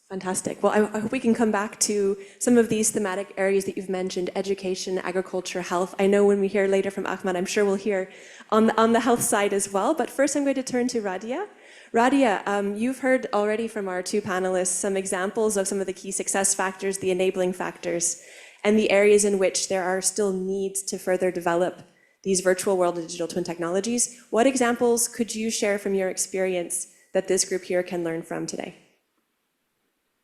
Fantastic. Well, I hope we can come back to some of these thematic areas that you've mentioned: education, agriculture, health. I know when we hear later from Ahmad, I'm sure we'll hear on the health side as well. But first, I'm going to turn to Radia. Radia, you've heard already from our two panelists some examples of some of the key success factors, the enabling factors, and the areas in which there are still needs to further develop these virtual world and digital twin technologies. What examples could you share from your experience that this group here can learn from today?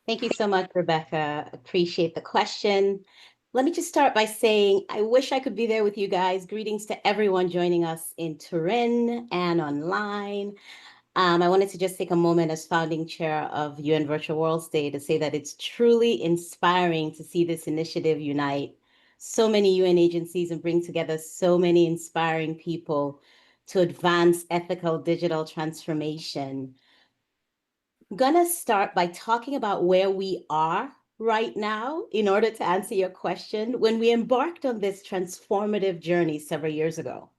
Thank you so much, Rebecca. Appreciate the question. Let me just start by saying, I wish I could be there with you guys. Greetings to everyone joining us in Turin and online. I wanted to just take a moment as founding chair of UN Virtual Worlds Day to say that it's truly inspiring to see this initiative unite so many UN agencies and bring together so many inspiring people to advance ethical digital transformation. I'm gonna start by talking about where we are right now in order to answer your question. When we embarked on this transformative journey several years ago,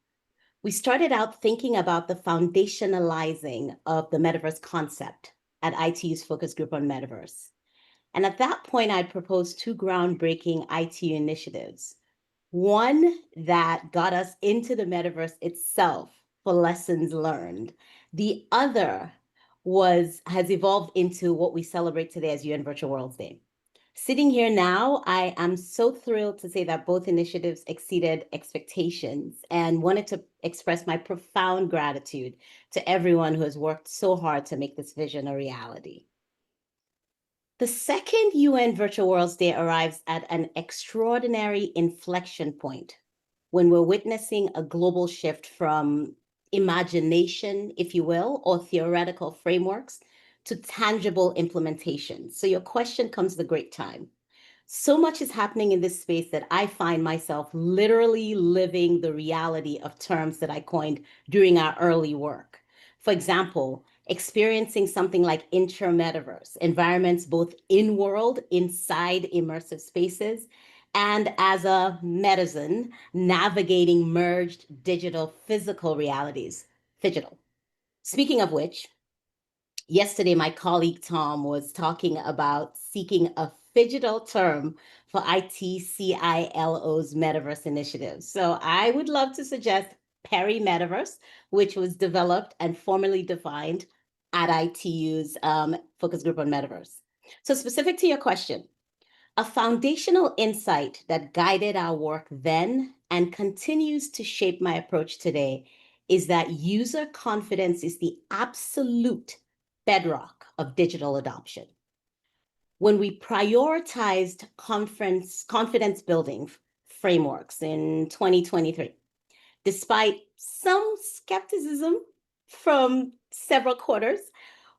we started out thinking about the foundationalizing of the metaverse concept at ITU's focus group on metaverse. And at that point, I proposed two groundbreaking ITU initiatives. One that got us into the metaverse itself for lessons learned. The other has evolved into what we celebrate today as UN Virtual Worlds Day. Sitting here now, I am so thrilled to say that both initiatives exceeded expectations, and wanted to express my profound gratitude to everyone who has worked so hard to make this vision a reality. The second UN Virtual Worlds Day arrives at an extraordinary inflection point when we're witnessing a global shift from imagination, if you will, or theoretical frameworks to tangible implementation. So your question comes at a great time. So much is happening in this space that I find myself literally living the reality of terms that I coined during our early work. For example, experiencing something like intra-metaverse, environments both in-world, inside immersive spaces, and as a metazen, navigating merged digital physical realities, phygital. Speaking of which, yesterday my colleague Tom was talking about seeking a phygital term for ITCILO's metaverse initiative. So I would love to suggest peri-metaverse, which was developed and formally defined at ITU's focus group on metaverse. So specific to your question, a foundational insight that guided our work then and continues to shape my approach today is that user confidence is the absolute bedrock of digital adoption. When we prioritized confidence building frameworks in 2023, despite some skepticism from several quarters,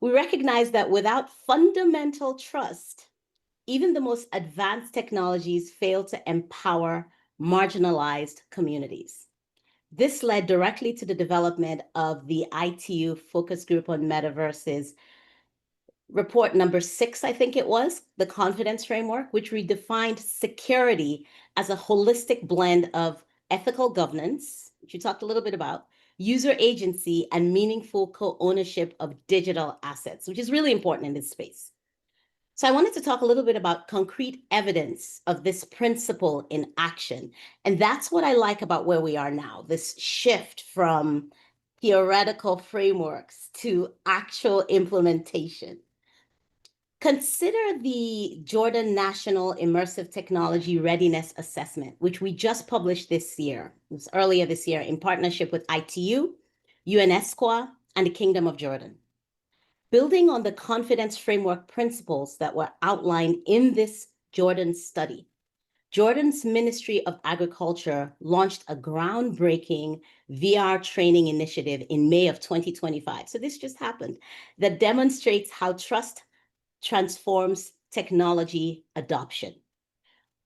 we recognized that without fundamental trust, even the most advanced technologies fail to empower marginalized communities. This led directly to the development of the ITU Focus Group on Metaverse's report number 6, I think it was, the confidence framework, which redefined security as a holistic blend of ethical governance, which you talked a little bit about, user agency, and meaningful co-ownership of digital assets, which is really important in this space. So I wanted to talk a little bit about concrete evidence of this principle in action. And that's what I like about where we are now, this shift from theoretical frameworks to actual implementation. Consider the Jordan National Immersive Technology Readiness Assessment, which we just published this year. It was earlier this year in partnership with ITU, UNESCO, and the Kingdom of Jordan. Building on the confidence framework principles that were outlined in this Jordan study, Jordan's Ministry of Agriculture launched a groundbreaking VR training initiative in May of 2025. So this just happened, that demonstrates how trust transforms technology adoption.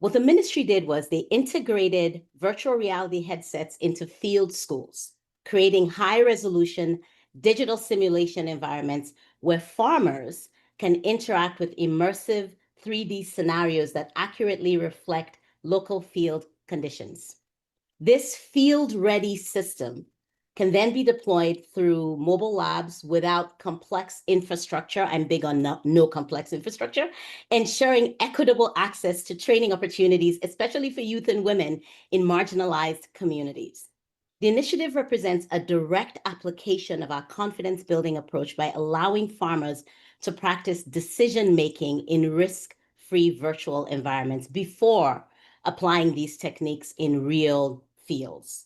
What the ministry did was they integrated virtual reality headsets into field schools, creating high-resolution digital simulation environments where farmers can interact with immersive 3D scenarios that accurately reflect local field conditions. This field-ready system can then be deployed through mobile labs without complex infrastructure. I'm big on no complex infrastructure, ensuring equitable access to training opportunities, especially for youth and women in marginalized communities. The initiative represents a direct application of our confidence-building approach by allowing farmers to practice decision-making in risk-free virtual environments before applying these techniques in real fields.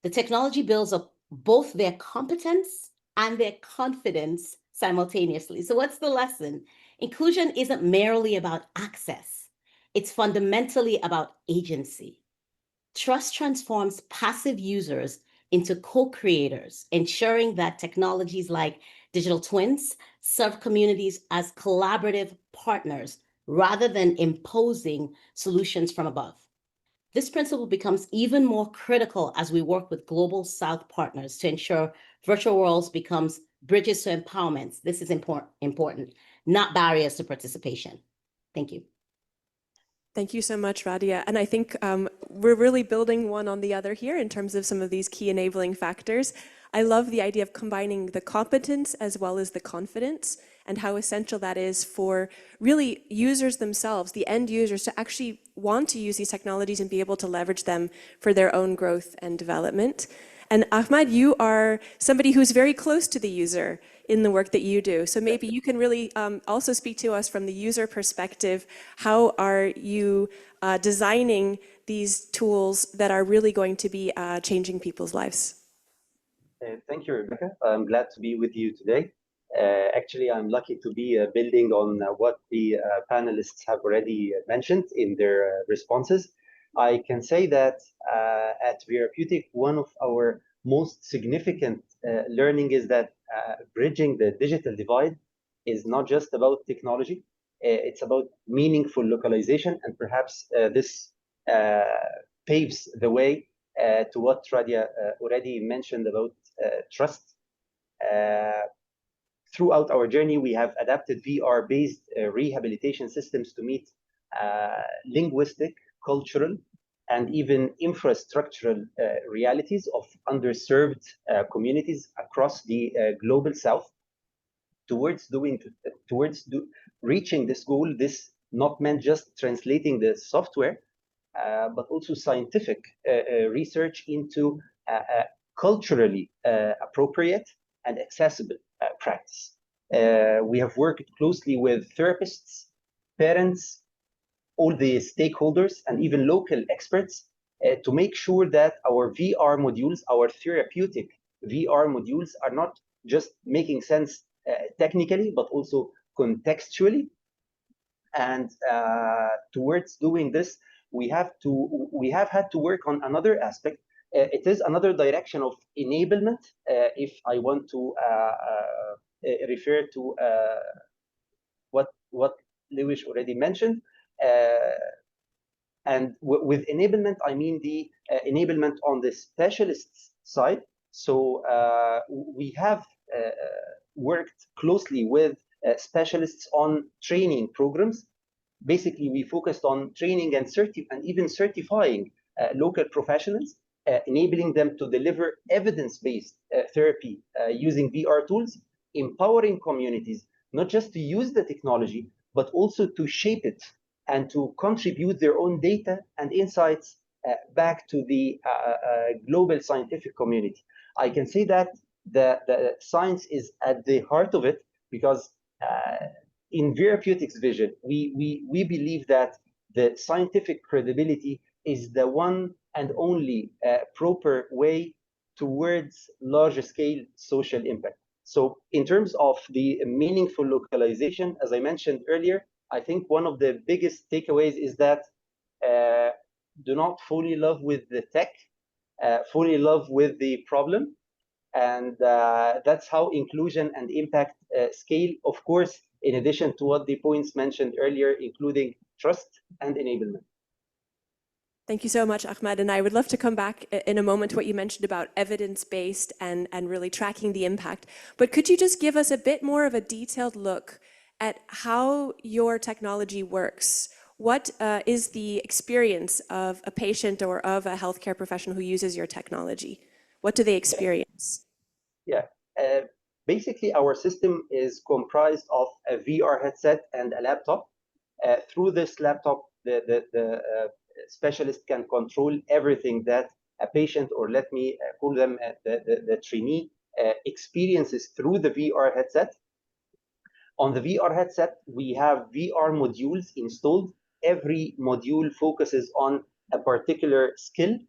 The technology builds up both their competence and their confidence simultaneously. So what's the lesson? Inclusion isn't merely about access. It's fundamentally about agency. Trust transforms passive users into co-creators, ensuring that technologies like digital twins serve communities as collaborative partners rather than imposing solutions from above. This principle becomes even more critical as we work with Global South partners to ensure virtual worlds becomes bridges to empowerment. This is important, not barriers to participation. Thank you. Thank you so much, Radia. And I think we're really building one on the other here in terms of some of these key enabling factors. I love the idea of combining the competence as well as the confidence, and how essential that is for really users themselves, the end users, to actually want to use these technologies and be able to leverage them for their own growth and development. And Ahmad, you are somebody who's very close to the user in the work that you do. So maybe you can really also speak to us from the user perspective. How are you designing these tools that are really going to be changing people's lives? Thank you, Rebecca. I'm glad to be with you today. Actually, I'm lucky to be building on what the panelists have already mentioned in their responses. I can say that at Therapeutic, one of our most significant learning is that bridging the digital divide is not just about technology. It's about meaningful localization, and perhaps this paves the way to what Radia already mentioned about trust. Throughout our journey, we have adapted VR-based rehabilitation systems to meet linguistic, cultural, and even infrastructural realities of underserved communities across the global south. Towards reaching this goal, this not meant just translating the software, but also scientific research into culturally appropriate and accessible practice. We have worked closely with therapists, parents, all the stakeholders, and even local experts to make sure that our VR modules, our therapeutic VR modules, are not just making sense technically, but also contextually. And towards doing this, we have had to work on another aspect. It is another direction of enablement. If I want to refer to what Lewis already mentioned. And with enablement, I mean the enablement on the specialists side. So we have worked closely with specialists on training programs. Basically, we focused on training and even certifying local professionals, enabling them to deliver evidence-based therapy using VR tools, empowering communities not just to use the technology, but also to shape it and to contribute their own data and insights back to the global scientific community. I can say that the science is at the heart of it, because in therapeutics vision, we believe that the scientific credibility is the one and only proper way towards large scale social impact. So in terms of the meaningful localization, as I mentioned earlier, I think one of the biggest takeaways is that do not fall in love with the tech, fall in love with the problem. And that's how inclusion and impact scale, of course, in addition to what the points mentioned earlier, including trust and enablement. Thank you so much, Ahmad. And I would love to come back in a moment to what you mentioned about evidence-based and really tracking the impact. But could you just give us a bit more of a detailed look at how your technology works? What is the experience of a patient or of a healthcare professional who uses your technology? What do they experience? Yeah, basically our system is comprised of a VR headset and a laptop. Through this laptop, the specialist can control everything that a patient, or let me call them the trainee, experiences through the VR headset. On the VR headset, we have VR modules installed. Every module focuses on a particular skill.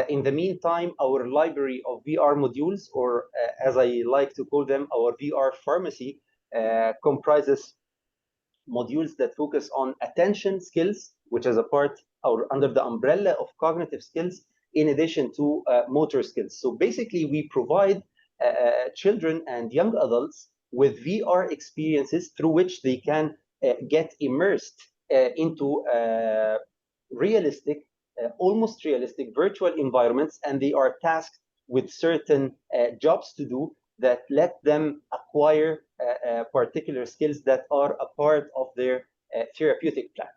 In the meantime, our library of VR modules, or as I like to call them, our VR pharmacy, comprises modules that focus on attention skills, which is a part or under the umbrella of cognitive skills, in addition to motor skills. So basically, we provide children and young adults with VR experiences through which they can get immersed into realistic, almost realistic virtual environments, and they are tasked with certain jobs to do that let them acquire particular skills that are a part of their therapeutic plan.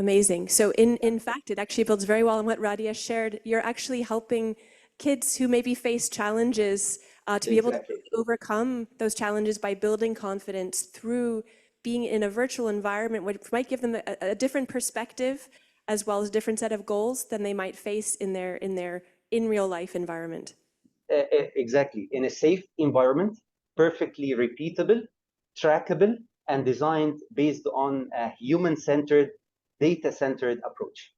Amazing. So in fact, it actually builds very well on what Radia shared. You're actually helping kids who maybe face challenges to be able to overcome those challenges by building confidence through being in a virtual environment, which might give them a different perspective as well as a different set of goals than they might face in their in real life environment. Exactly. In a safe environment, perfectly repeatable, trackable, and designed based on a human-centered, data-centered approach.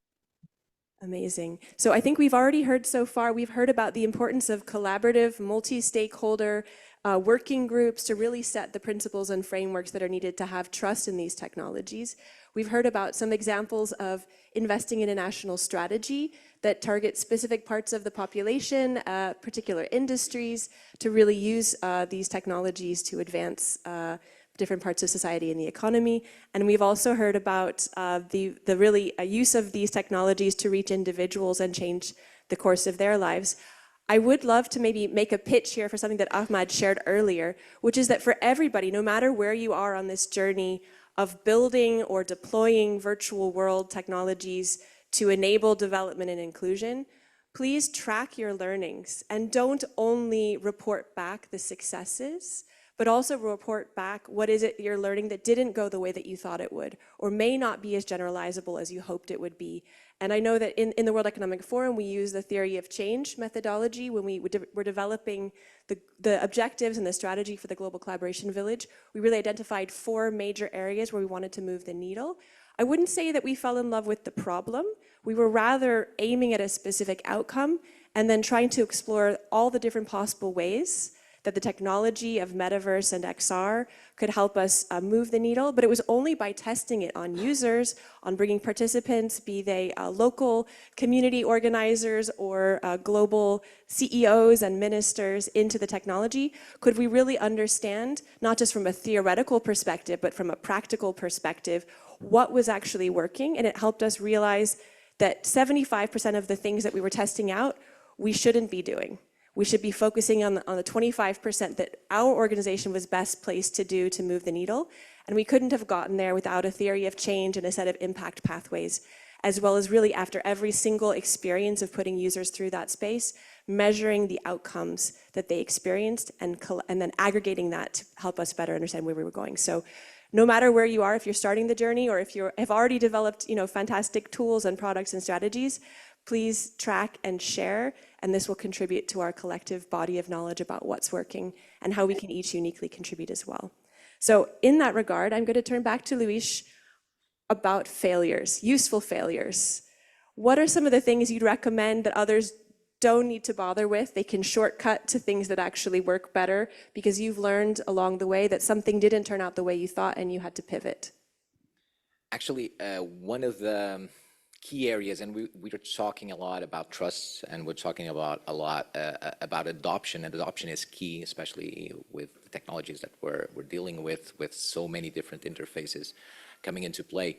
Amazing. So I think we've already heard so far, we've heard about the importance of collaborative, multi-stakeholder working groups to really set the principles and frameworks that are needed to have trust in these technologies. We've heard about some examples of investing in a national strategy that targets specific parts of the population, particular industries, to really use these technologies to advance different parts of society and the economy. And we've also heard about the really use of these technologies to reach individuals and change the course of their lives. I would love to maybe make a pitch here for something that Ahmad shared earlier, which is that for everybody, no matter where you are on this journey of building or deploying virtual world technologies to enable development and inclusion, please track your learnings and don't only report back the successes, but also report back what is it you're learning that didn't go the way that you thought it would, or may not be as generalizable as you hoped it would be. And I know that in the World Economic Forum, we use the theory of change methodology when we were developing the objectives and the strategy for the Global Collaboration Village. We really identified 4 major areas where we wanted to move the needle. I wouldn't say that we fell in love with the problem. We were rather aiming at a specific outcome and then trying to explore all the different possible ways that the technology of metaverse and XR could help us move the needle, but it was only by testing it on users, on bringing participants, be they local community organizers or global CEOs and ministers into the technology, could we really understand, not just from a theoretical perspective, but from a practical perspective, what was actually working. And it helped us realize that 75% of the things that we were testing out, we shouldn't be doing. We should be focusing on the 25% that our organization was best placed to do to move the needle. And we couldn't have gotten there without a theory of change and a set of impact pathways, as well as really after every single experience of putting users through that space, measuring the outcomes that they experienced and then aggregating that to help us better understand where we were going. So no matter where you are, if you're starting the journey or if you have already developed, fantastic tools and products and strategies, please track and share, and this will contribute to our collective body of knowledge about what's working and how we can each uniquely contribute as well. So in that regard, I'm going to turn back to Luis about failures, useful failures. What are some of the things you'd recommend that others don't need to bother with? They can shortcut to things that actually work better because you've learned along the way that something didn't turn out the way you thought and you had to pivot. Actually, one of the key areas, and we are talking a lot about trust, and we're talking about a lot about adoption, and adoption is key, especially with the technologies that we're dealing with so many different interfaces coming into play.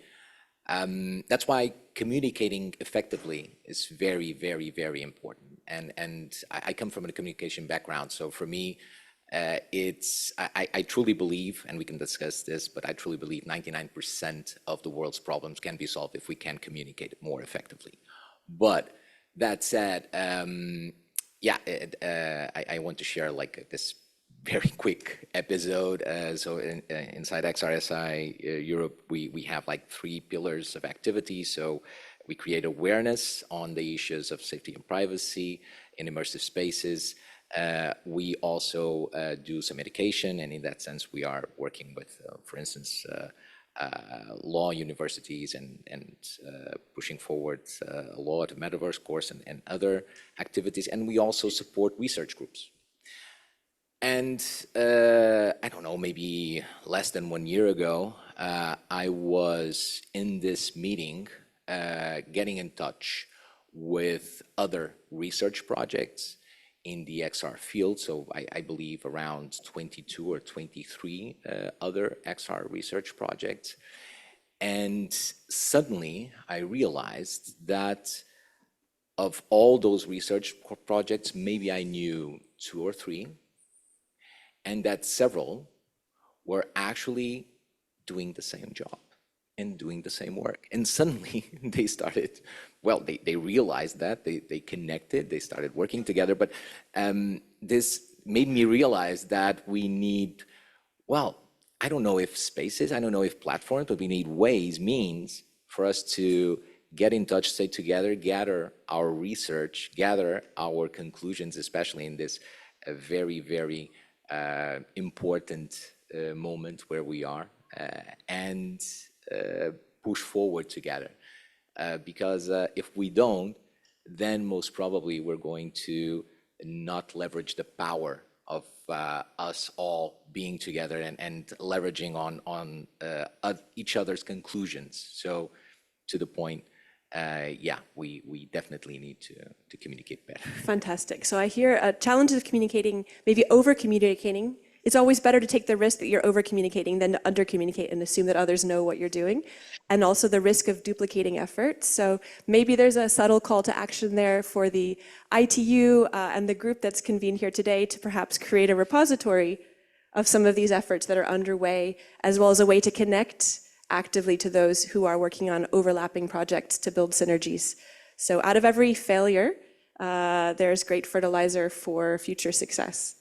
That's why communicating effectively is very, very, very important. And I come from a communication background, so for me, I truly believe, and we can discuss this, but I truly believe 99% of the world's problems can be solved if we can communicate it more effectively. But that said, I want to share like this very quick episode. So inside XRSI Europe, we have like 3 pillars of activity. So we create awareness on the issues of safety and privacy in immersive spaces. We also do some education, and in that sense, we are working with, for instance, law universities and pushing forward a law to metaverse course and other activities. And we also support research groups. And I don't know, maybe less than 1 year ago, I was in this meeting getting in touch with other research projects in the XR field. So I believe around 22 or 23 other XR research projects. And suddenly I realized that of all those research projects, maybe I knew 2 or 3, and that several were actually doing the same job and doing the same work. And suddenly they started, well, they realized that, they connected, they started working together. But this made me realize that we need, well, I don't know if spaces, I don't know if platforms, but we need ways, means for us to get in touch, stay together, gather our research, gather our conclusions, especially in this very, very important moment where we are, and push forward together. Because if we don't, then most probably we're going to not leverage the power of us all being together and leveraging on each other's conclusions. So to the point, we definitely need to communicate better. Fantastic. So I hear challenges of communicating, maybe over-communicating. It's always better to take the risk that you're over-communicating than to under-communicate and assume that others know what you're doing. And also the risk of duplicating efforts. So maybe there's a subtle call to action there for the ITU and the group that's convened here today to perhaps create a repository of some of these efforts that are underway, as well as a way to connect actively to those who are working on overlapping projects to build synergies. So out of every failure, there's great fertilizer for future success.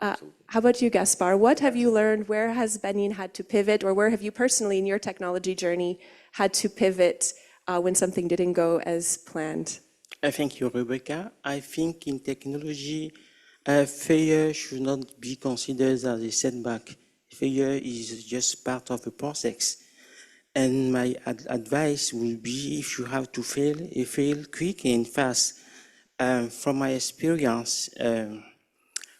How about you, Gaspard? What have you learned? Where has Benin had to pivot, or where have you personally in your technology journey had to pivot when something didn't go as planned? Thank you, Rebecca. I think in technology, failure should not be considered as a setback. Failure is just part of the process. And my advice would be, if you have to fail quick and fast. From my experience,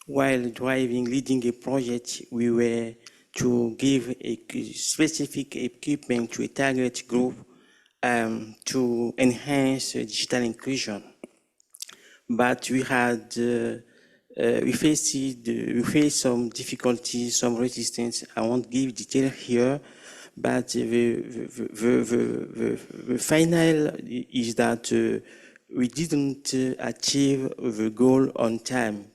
while leading a project, we were to give a specific equipment to a target group to enhance digital inclusion. But we had we faced some difficulties, some resistance. I won't give detail here, but the final is that we didn't achieve the goal on time,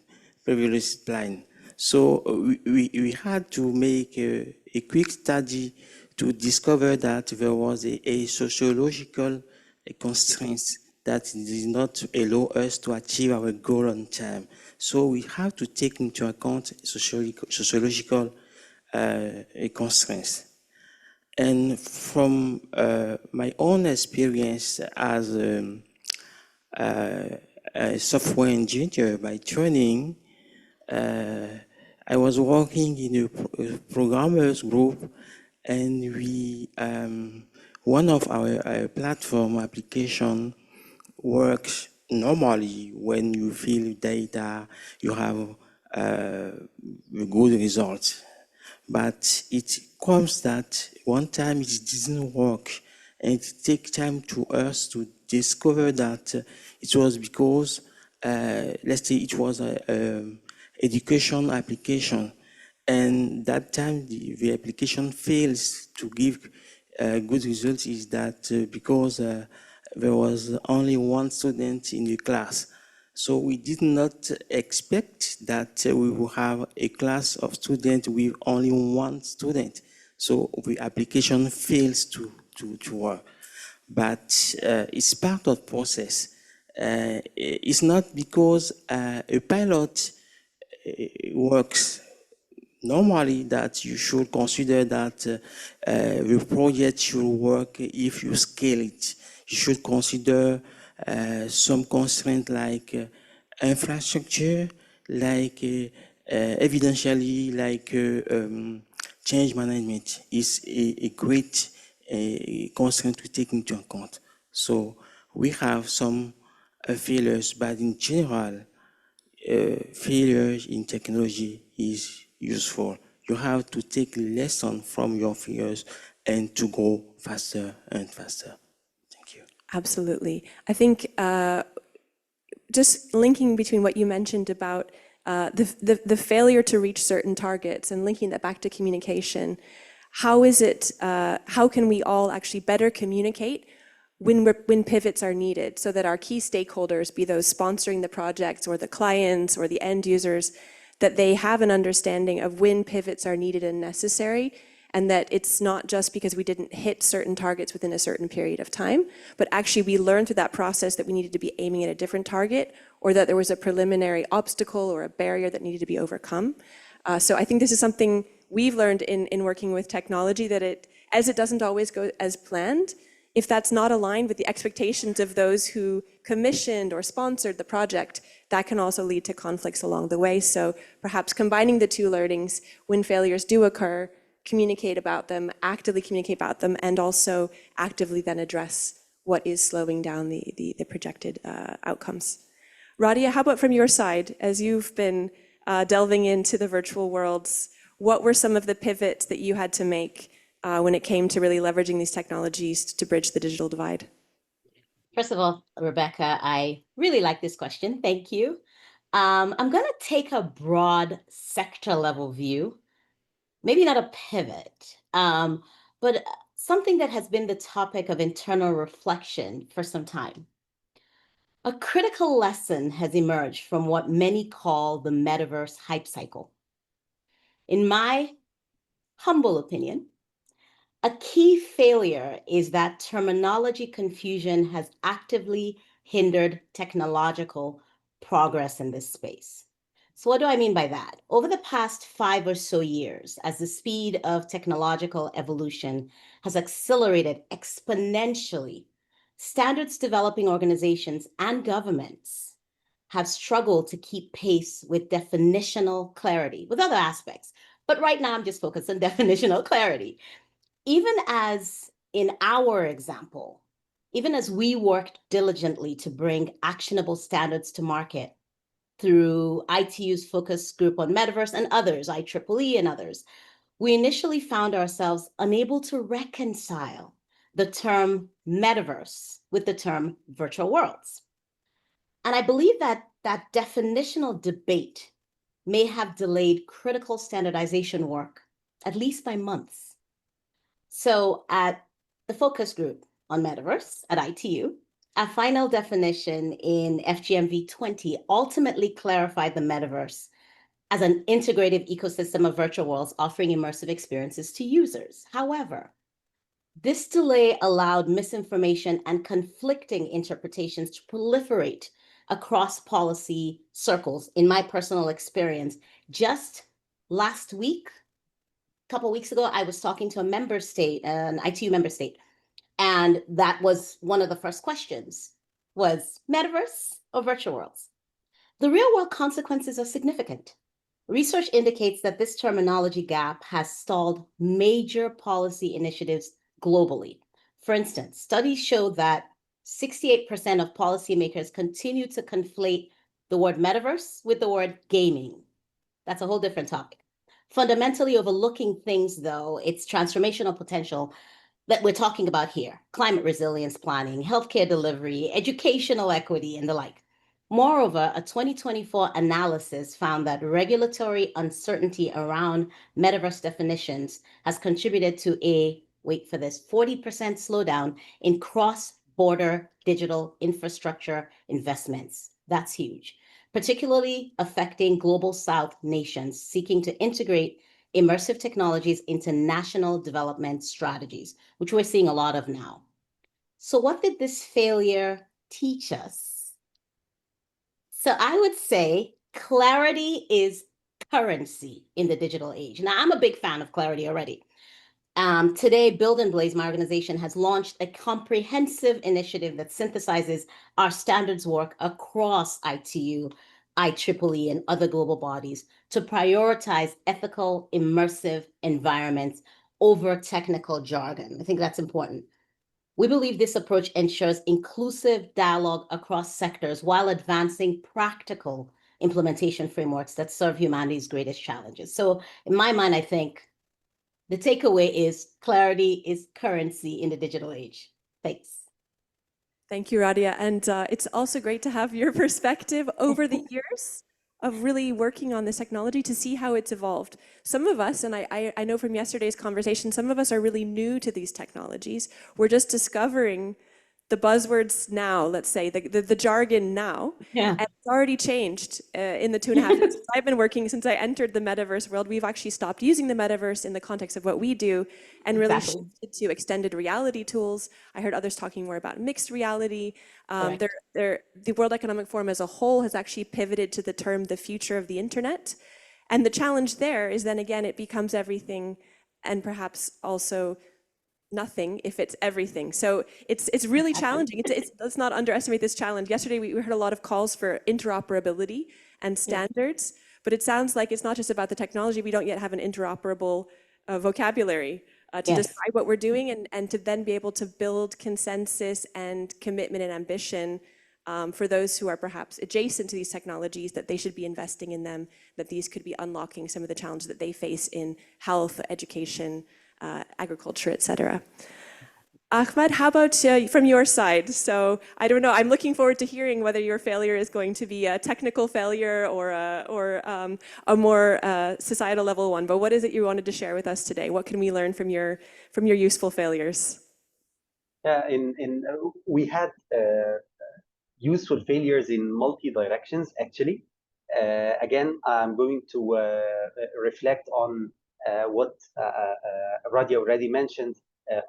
previous plan. So we had to make a quick study to discover that there was a sociological constraint that did not allow us to achieve our goal on time. So we have to take into account sociological constraints. And from my own experience as a software engineer by training, I was working in a programmers group, and we one of our platform application works normally when you fill data, you have good results. But it comes that one time it didn't work, and it takes time to us to discover that it was because, let's say it was a education application, and that time the application fails to give good results is that because there was only one student in the class. So we did not expect that we will have a class of students with only one student. So the application fails to work. But it's part of the process. It's not because a pilot works normally that you should consider that the project should work if you scale it. You should consider some constraint like infrastructure, like evidentially, like change management is a great constraint to take into account. So we have some failures, but in general, failures in technology is useful. You have to take lesson from your failures and to go faster and faster. Absolutely. I think just linking between what you mentioned about the failure to reach certain targets and linking that back to communication, how can we all actually better communicate when pivots are needed so that our key stakeholders, be those sponsoring the projects or the clients or the end users, that they have an understanding of when pivots are needed and necessary, and that it's not just because we didn't hit certain targets within a certain period of time, but actually we learned through that process that we needed to be aiming at a different target, or that there was a preliminary obstacle or a barrier that needed to be overcome. So I think this is something we've learned in working with technology, that as it doesn't always go as planned, if that's not aligned with the expectations of those who commissioned or sponsored the project, that can also lead to conflicts along the way. So perhaps combining the two learnings, when failures do occur, communicate about them, actively communicate about them, and also actively then address what is slowing down the projected outcomes. Radia, how about from your side, as you've been delving into the virtual worlds, what were some of the pivots that you had to make when it came to really leveraging these technologies to bridge the digital divide? First of all, Rebecca, I really like this question. Thank you. I'm going to take a broad sector level view, maybe not a pivot, but something that has been the topic of internal reflection for some time. A critical lesson has emerged from what many call the metaverse hype cycle. In my humble opinion, a key failure is that terminology confusion has actively hindered technological progress in this space. So what do I mean by that? Over the past 5 or so years, as the speed of technological evolution has accelerated exponentially, standards developing organizations and governments have struggled to keep pace with definitional clarity, with other aspects. But right now, I'm just focused on definitional clarity. Even as in our example, even as we worked diligently to bring actionable standards to market through ITU's focus group on metaverse and others, IEEE and others, we initially found ourselves unable to reconcile the term metaverse with the term virtual worlds. And I believe that that definitional debate may have delayed critical standardization work, at least by months. So at the focus group on metaverse at ITU, a final definition in FGMV 20 ultimately clarified the metaverse as an integrative ecosystem of virtual worlds offering immersive experiences to users. However, this delay allowed misinformation and conflicting interpretations to proliferate across policy circles. In my personal experience, just last week, couple of weeks ago, I was talking to a member state, an ITU member state, and that was one of the first questions was metaverse or virtual worlds? The real world consequences are significant. Research indicates that this terminology gap has stalled major policy initiatives globally. For instance, studies show that 68% of policymakers continue to conflate the word metaverse with the word gaming. That's a whole different topic. Fundamentally overlooking things, though, its transformational potential that we're talking about here: climate resilience planning, healthcare delivery, educational equity, and the like. Moreover, a 2024 analysis found that regulatory uncertainty around metaverse definitions has contributed to a, wait for this, 40% slowdown in cross-border digital infrastructure investments. That's huge, particularly affecting global South nations seeking to integrate immersive technologies into national development strategies, which we're seeing a lot of now. So what did this failure teach us? So I would say clarity is currency in the digital age. Now, I'm a big fan of clarity already. Today, Build and Blaze, my organization, has launched a comprehensive initiative that synthesizes our standards work across ITU, IEEE, and other global bodies to prioritize ethical, immersive environments over technical jargon. I think that's important. We believe this approach ensures inclusive dialogue across sectors while advancing practical implementation frameworks that serve humanity's greatest challenges. So in my mind, I think the takeaway is clarity is currency in the digital age. Thanks. Thank you, Radia. And it's also great to have your perspective over the years of really working on this technology to see how it's evolved. Some of us, and I know from yesterday's conversation, some of us are really new to these technologies. We're just discovering the buzzwords now, let's say, the jargon now. Yeah. And it's already changed in the 2.5 years since I've been working, since I entered the metaverse world. We've actually stopped using the metaverse in the context of what we do and really shifted to extended reality tools. I heard others talking more about mixed reality. The World Economic Forum as a whole has actually pivoted to the term the future of the internet. And the challenge there is then again, it becomes everything and perhaps also nothing if it's everything. So it's really challenging. Let's not underestimate this challenge. Yesterday, we heard a lot of calls for interoperability and standards, but it sounds like it's not just about the technology. We don't yet have an interoperable vocabulary to describe what we're doing and to then be able to build consensus and commitment and ambition for those who are perhaps adjacent to these technologies, that they should be investing in them, that these could be unlocking some of the challenges that they face in health, education, agriculture, etc. Ahmad, how about from your side? So I don't know, I'm looking forward to hearing whether your failure is going to be a technical failure or a more societal level one, but what is it you wanted to share with us today? What can we learn from your useful failures? Yeah, we had useful failures in multi-directions, actually. Again, I'm going to reflect on what Radia already mentioned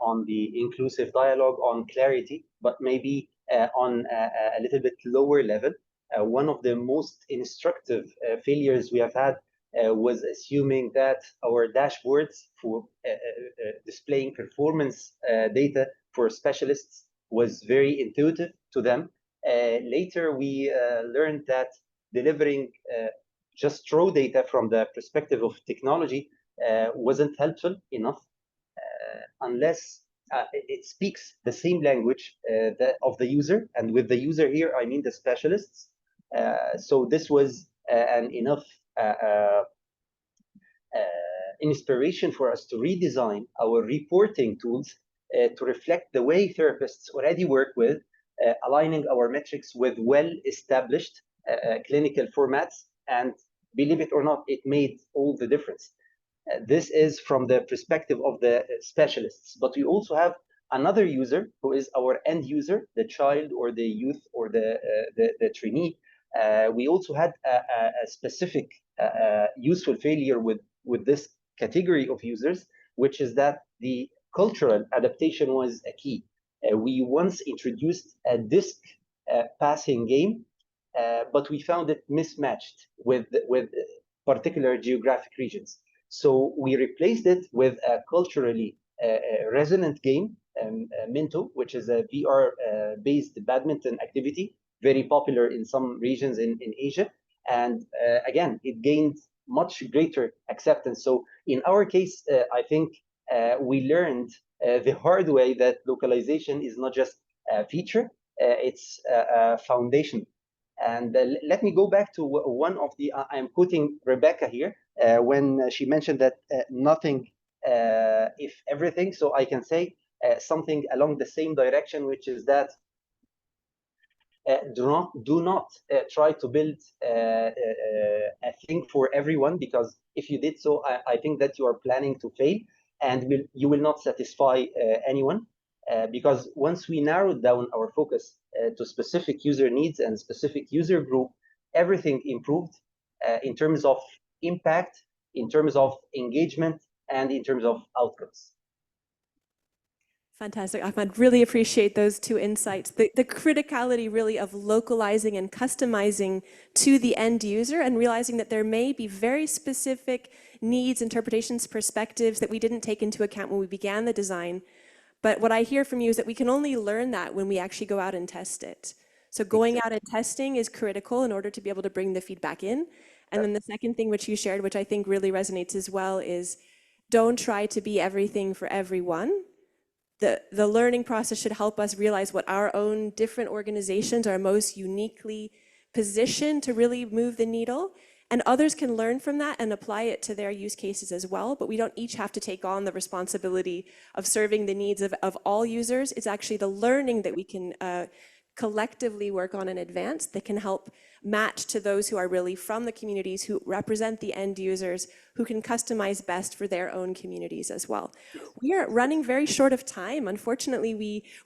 on the inclusive dialogue, on clarity, but maybe on a little bit lower level. One of the most instructive failures we have had was assuming that our dashboards for displaying performance data for specialists was very intuitive to them. Later, we learned that delivering just raw data from the perspective of technology wasn't helpful enough unless it speaks the same language of the user. And with the user here, I mean the specialists. So this was an enough inspiration for us to redesign our reporting tools to reflect the way therapists already work with, aligning our metrics with well-established clinical formats. And believe it or not, it made all the difference. This is from the perspective of the specialists, but we also have another user who is our end user, the child or the youth or the trainee. We also had a specific useful failure with this category of users, which is that the cultural adaptation was a key. We once introduced a disc passing game, but we found it mismatched with particular geographic regions. So we replaced it with a culturally resonant game, Minto, which is a VR-based badminton activity, very popular in some regions in Asia. And again, it gained much greater acceptance. So in our case, I think we learned the hard way that localization is not just a feature, it's a foundation. And let me go back to one of the, I'm quoting Rebecca here, when she mentioned that nothing if everything. So I can say something along the same direction, which is that do not try to build a thing for everyone, because if you did so, I think that you are planning to fail, and you will not satisfy anyone. Because once we narrowed down our focus to specific user needs and specific user group, everything improved in terms of impact, in terms of engagement, and in terms of outcomes. Fantastic, Ahmad. Really appreciate those two insights. The criticality really of localizing and customizing to the end user, and realizing that there may be very specific needs, interpretations, perspectives that we didn't take into account when we began the design. But what I hear from you is that we can only learn that when we actually go out and test it. So going out and testing is critical in order to be able to bring the feedback in. And then the second thing which you shared, which I think really resonates as well, is don't try to be everything for everyone. The learning process should help us realize what our own different organizations are most uniquely positioned to really move the needle. And others can learn from that and apply it to their use cases as well. But we don't each have to take on the responsibility of serving the needs of all users. It's actually the learning that we can collectively work on in advance that can help match to those who are really from the communities, who represent the end users, who can customize best for their own communities as well. We are running very short of time. Unfortunately,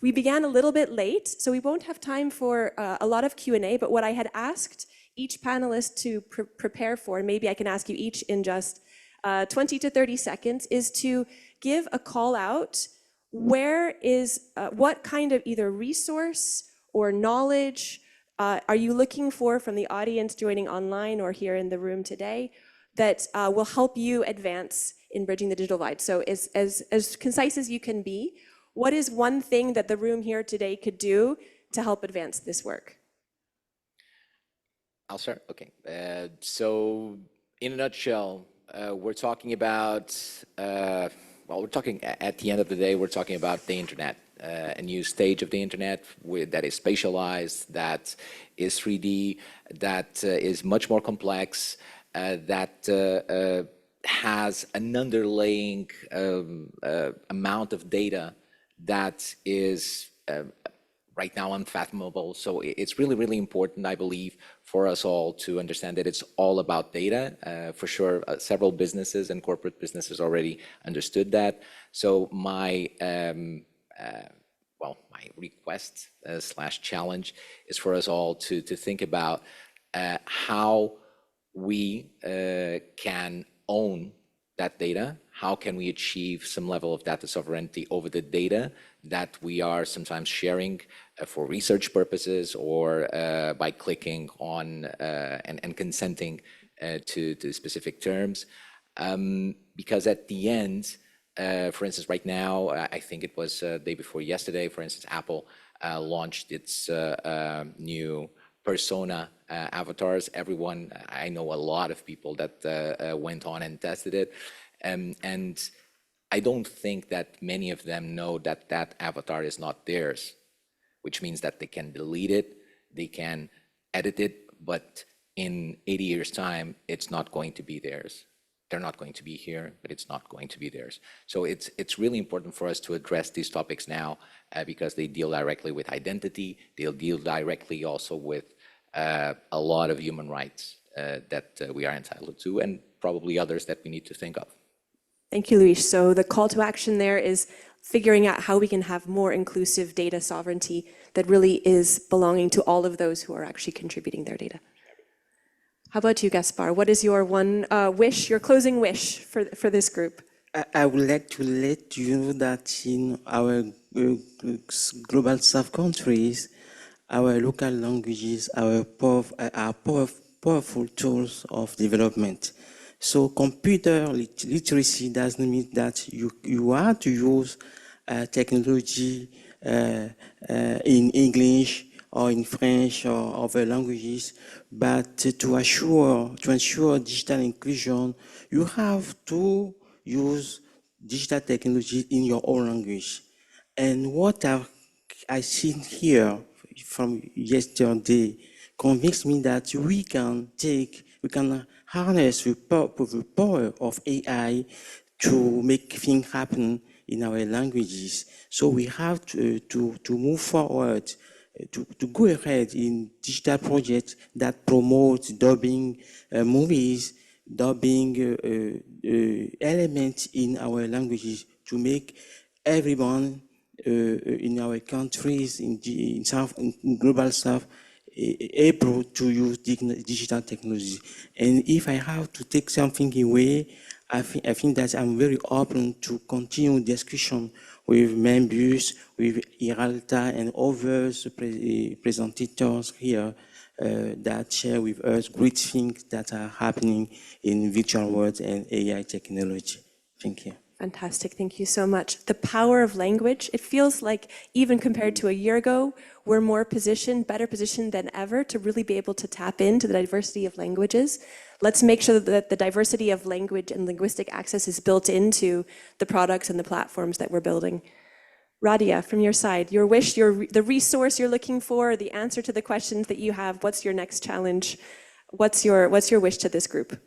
we began a little bit late, so we won't have time for a lot of Q&A, but what I had asked each panelist to prepare for, and maybe I can ask you each in just 20 to 30 seconds, is to give a call out. Where is, what kind of either resource or knowledge are you looking for from the audience joining online or here in the room today that will help you advance in bridging the digital divide? So as concise as you can be, what is one thing that the room here today could do to help advance this work? I'll start. Okay. So in a nutshell, we're talking about, well, we're talking at the end of the day, we're talking about the internet, a new stage of the internet that is spatialized, that is 3D, that is much more complex, that has an underlying amount of data that is right now unfathomable. So it's really, really important, I believe, for us all to understand that it's all about data. For sure, several businesses and corporate businesses already understood that. So my my request slash challenge is for us all to think about how we can own that data. How can we achieve some level of data sovereignty over the data that we are sometimes sharing for research purposes, or by clicking on and consenting to specific terms? Because at the end, for instance, right now, I think it was day before yesterday, for instance, Apple launched its new persona avatars. Everyone, I know a lot of people that went on and tested it. And I don't think that many of them know that that avatar is not theirs, which means that they can delete it, they can edit it, but in 80 years' time, it's not going to be theirs. They're not going to be here, but it's not going to be theirs. So it's really important for us to address these topics now because they deal directly with identity. They'll deal directly also with a lot of human rights that we are entitled to, and probably others that we need to think of. Thank you, Luis. So the call to action there is figuring out how we can have more inclusive data sovereignty that really is belonging to all of those who are actually contributing their data. How about you, Gaspard? What is your one wish, your closing wish for this group? I would like to let you know that in our global South countries, our local languages are powerful tools of development. So computer literacy doesn't mean that you have to use technology in English or in French or other languages, but to ensure digital inclusion, you have to use digital technology in your own language. And what I seen here from yesterday convinced me that we can harness the power of AI to make things happen in our languages. So we have to move forward, to go ahead in digital projects that promote dubbing movies, dubbing elements in our languages to make everyone in our countries, in global South, able to use digital technology. And if I have to take something away, I think that I'm very open to continue discussion with members, with IRALTA and others presenters here that share with us great things that are happening in virtual world and AI technology. Thank you. Fantastic, thank you so much. The power of language, it feels like even compared to a year ago, we're better positioned than ever to really be able to tap into the diversity of languages. Let's make sure that the diversity of language and linguistic access is built into the products and the platforms that we're building. Radia, from your side, your wish, the resource you're looking for, the answer to the questions that you have, what's your next challenge? What's your wish to this group?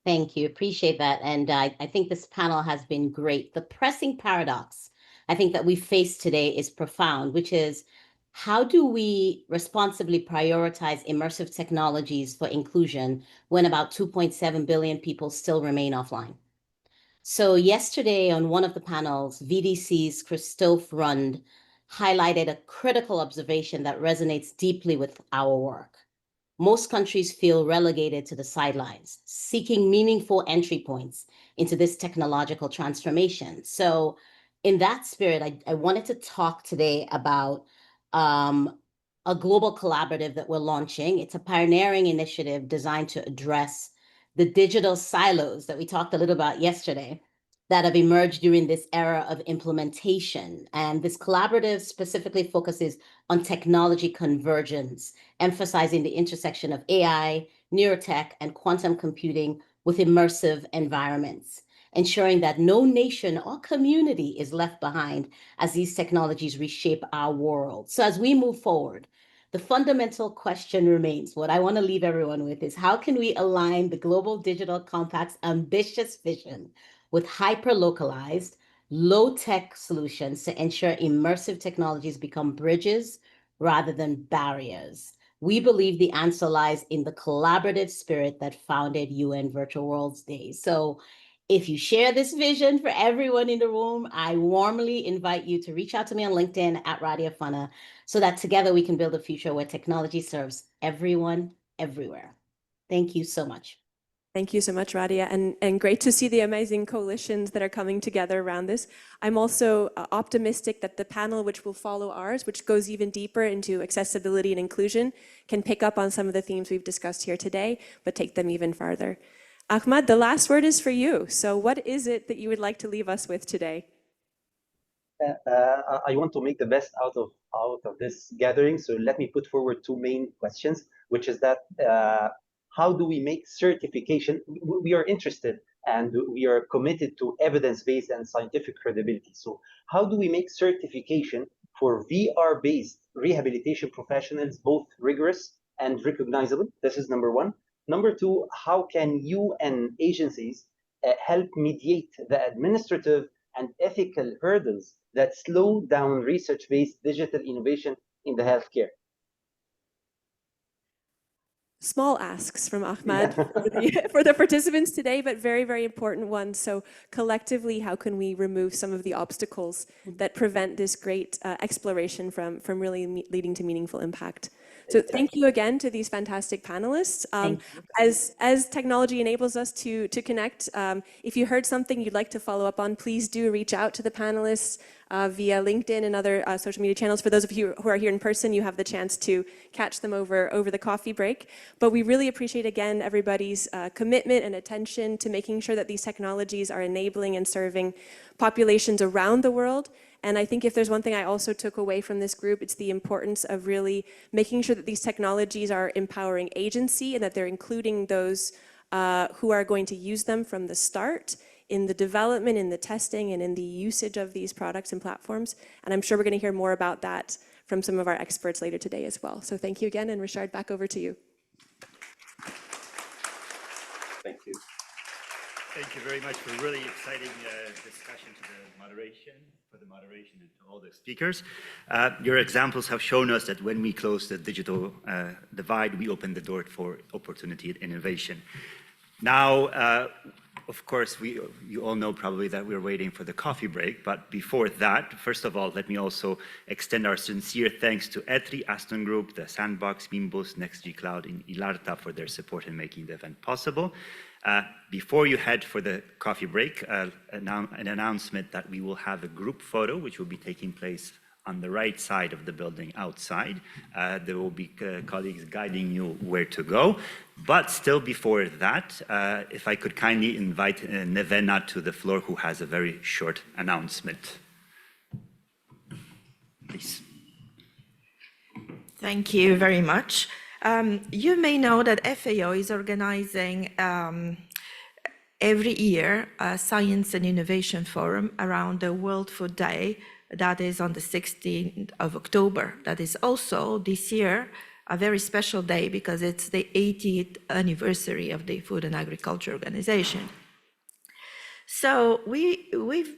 Thank you, appreciate that. And I think this panel has been great. The pressing paradox I think that we face today is profound, which is how do we responsibly prioritize immersive technologies for inclusion when about 2.7 billion people still remain offline? So yesterday on one of the panels, VDC's Christophe Rund highlighted a critical observation that resonates deeply with our work. Most countries feel relegated to the sidelines, seeking meaningful entry points into this technological transformation. So in that spirit, I wanted to talk today about a global collaborative that we're launching. It's a pioneering initiative designed to address the digital silos that we talked a little about yesterday that have emerged during this era of implementation. And this collaborative specifically focuses on technology convergence, emphasizing the intersection of AI, neurotech, and quantum computing with immersive environments, ensuring that no nation or community is left behind as these technologies reshape our world. So as we move forward, the fundamental question remains, what I want to leave everyone with is how can we align the Global Digital Compact's ambitious vision with hyper-localized, low-tech solutions to ensure immersive technologies become bridges rather than barriers? We believe the answer lies in the collaborative spirit that founded UN Virtual Worlds Day. So if you share this vision for everyone in the room, I warmly invite you to reach out to me on LinkedIn at Radia Funna so that together we can build a future where technology serves everyone, everywhere. Thank you so much. Thank you so much, Radia, and great to see the amazing coalitions that are coming together around this. I'm also optimistic that the panel, which will follow ours, which goes even deeper into accessibility and inclusion, can pick up on some of the themes we've discussed here today, but take them even farther. Ahmad, the last word is for you. So what is it that you would like to leave us with today? I want to make the best out of this gathering. So let me put forward two main questions, which is that how do we make certification? We are interested and we are committed to evidence-based and scientific credibility. So how do we make certification for VR-based rehabilitation professionals both rigorous and recognizable? This is number one. Number two, how can UN agencies help mediate the administrative and ethical hurdles that slow down research-based digital innovation in the healthcare? Small asks from Ahmad for the participants today, but very, very important ones. So collectively, how can we remove some of the obstacles that prevent this great exploration from really leading to meaningful impact? So thank you again to these fantastic panelists. As technology enables us to connect, if you heard something you'd like to follow up on, please do reach out to the panelists via LinkedIn and other social media channels. For those of you who are here in person, you have the chance to catch them over the coffee break. But we really appreciate, again, everybody's commitment and attention to making sure that these technologies are enabling and serving populations around the world. And I think if there's one thing I also took away from this group, it's the importance of really making sure that these technologies are empowering agency and that they're including those who are going to use them from the start in the development, in the testing, and in the usage of these products and platforms. And I'm sure we're going to hear more about that from some of our experts later today as well. So thank you again, and Richard, back over to you. Thank you. Thank you very much for a really exciting discussion for the moderation and to all the speakers. Your examples have shown us that when we close the digital divide, we open the door for opportunity and innovation. Now, of course, you all know probably that we're waiting for the coffee break, but before that, first of all, let me also extend our sincere thanks to ETRI, Aston Group, the Sandbox, Mimbus, NextG Cloud, and IRALTA for their support in making the event possible. Before you head for the coffee break, an announcement that we will have a group photo, which will be taking place on the right side of the building outside. There will be colleagues guiding you where to go. But still before that, if I could kindly invite Nevena to the floor, who has a very short announcement. Please. Thank you very much. You may know that FAO is organizing every year a Science and Innovation Forum around the World Food Day. That is on the 16th of October. That is also this year a very special day because it's the 80th anniversary of the Food and Agriculture Organization. So we've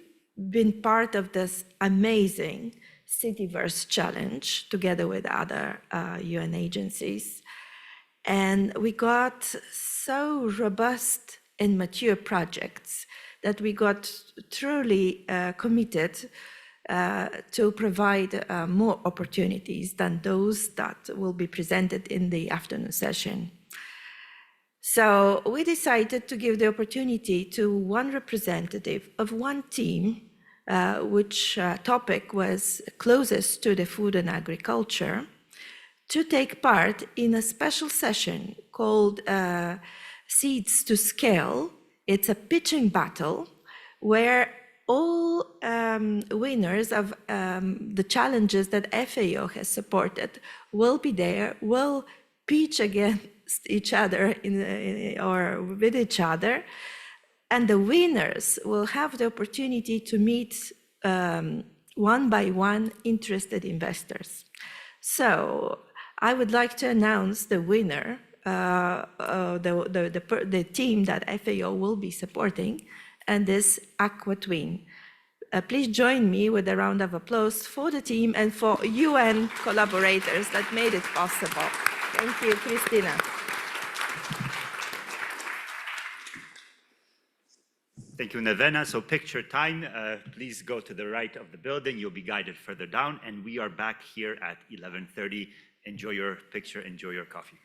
been part of this amazing Citiverse challenge together with other UN agencies. And we got so robust and mature projects that we got truly committed to provide more opportunities than those that will be presented in the afternoon session. So we decided to give the opportunity to one representative of one team, which topic was closest to the food and agriculture, to take part in a special session called Seeds to Scale. It's a pitching battle where all winners of the challenges that FAO has supported will be there, will pitch against each other or with each other, and the winners will have the opportunity to meet one by one interested investors. So I would like to announce the winner, the team that FAO will be supporting, and this AquaTwin. Please join me with a round of applause for the team and for UN collaborators that made it possible. Thank you, Christina. Thank you, Nevena. So picture time, please go to the right of the building. You'll be guided further down, and we are back here at 11:30. Enjoy your picture, enjoy your coffee.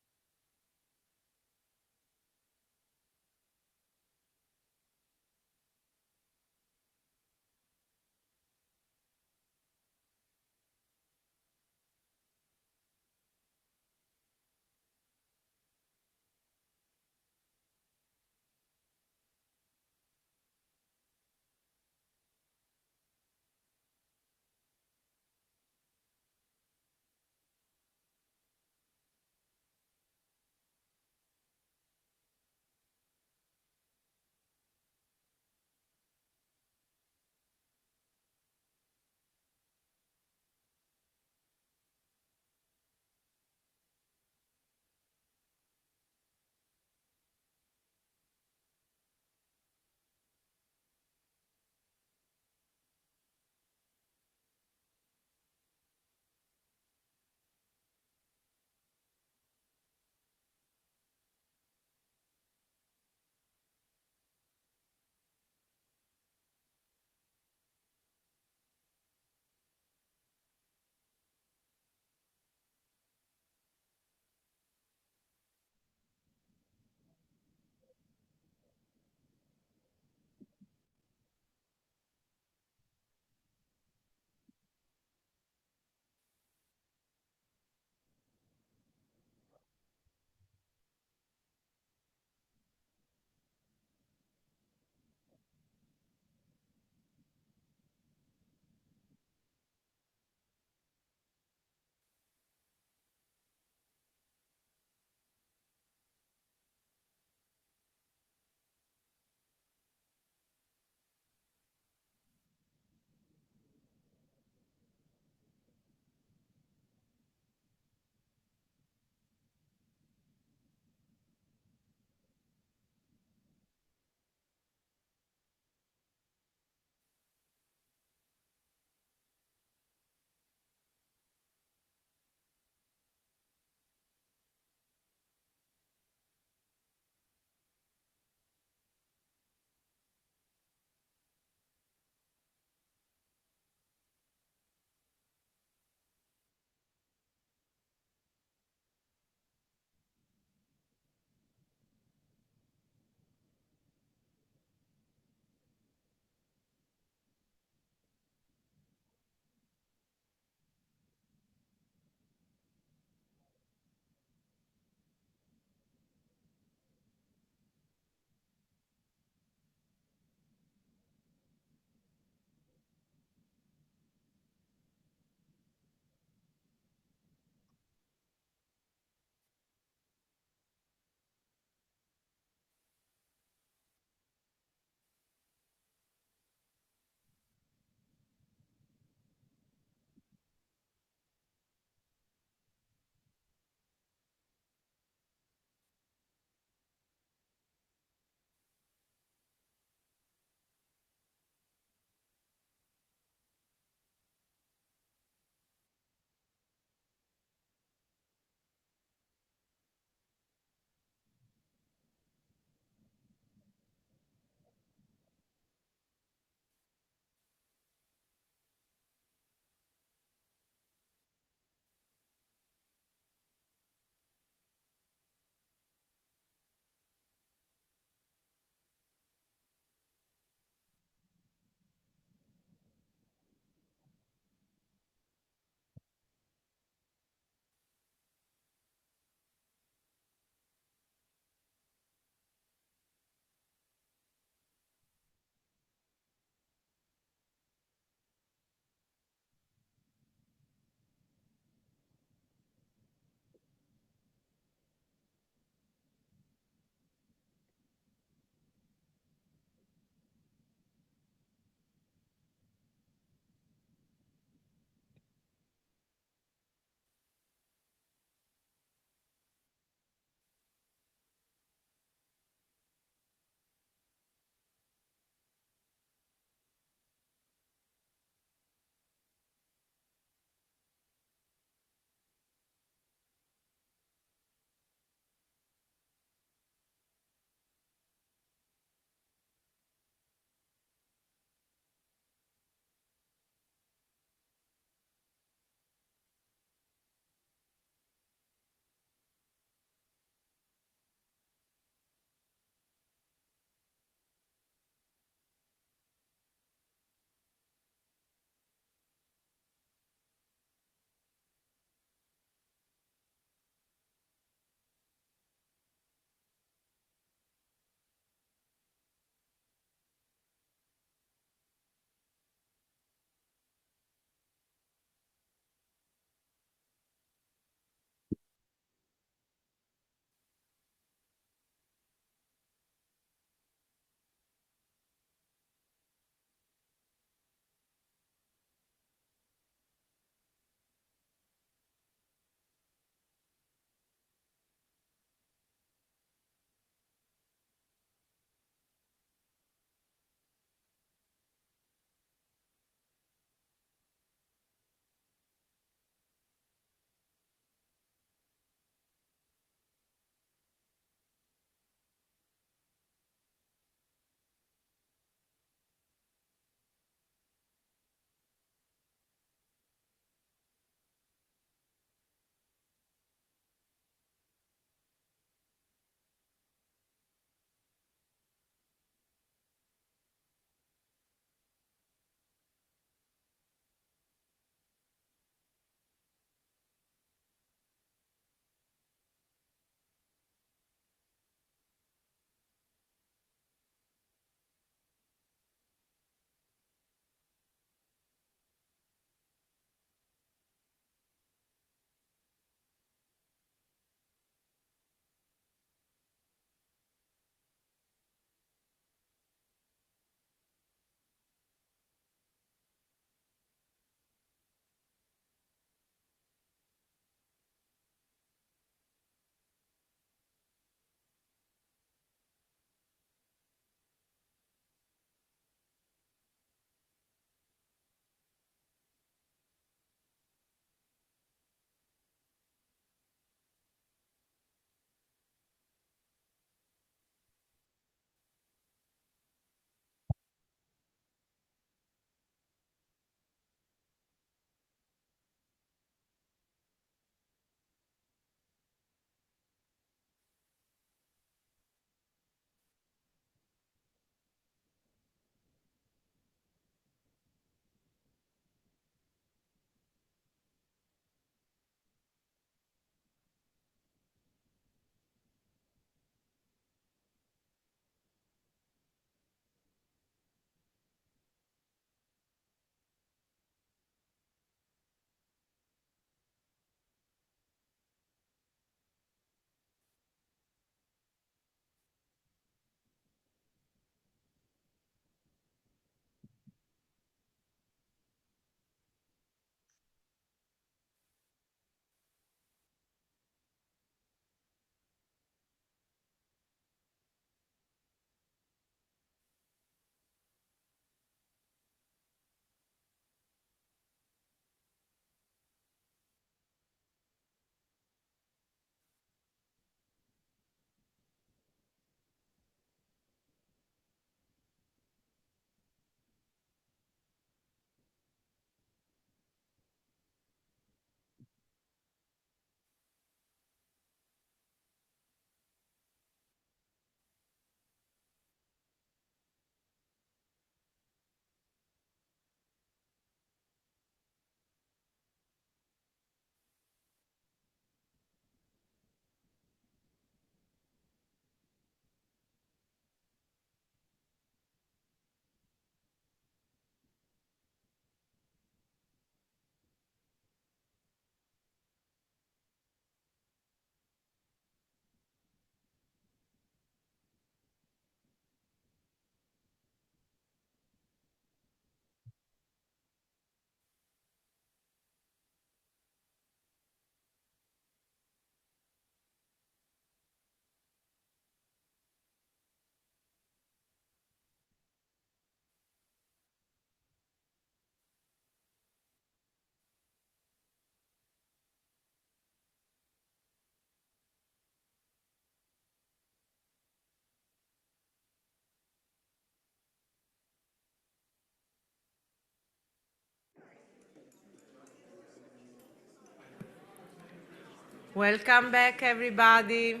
Welcome back, everybody.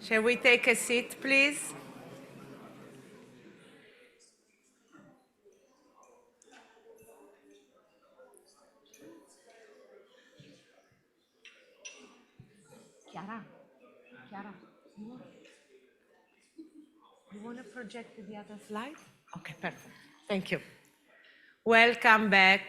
Shall we take a seat, please? Chiara, you want to project the other slide? Okay, perfect. Thank you. Welcome back.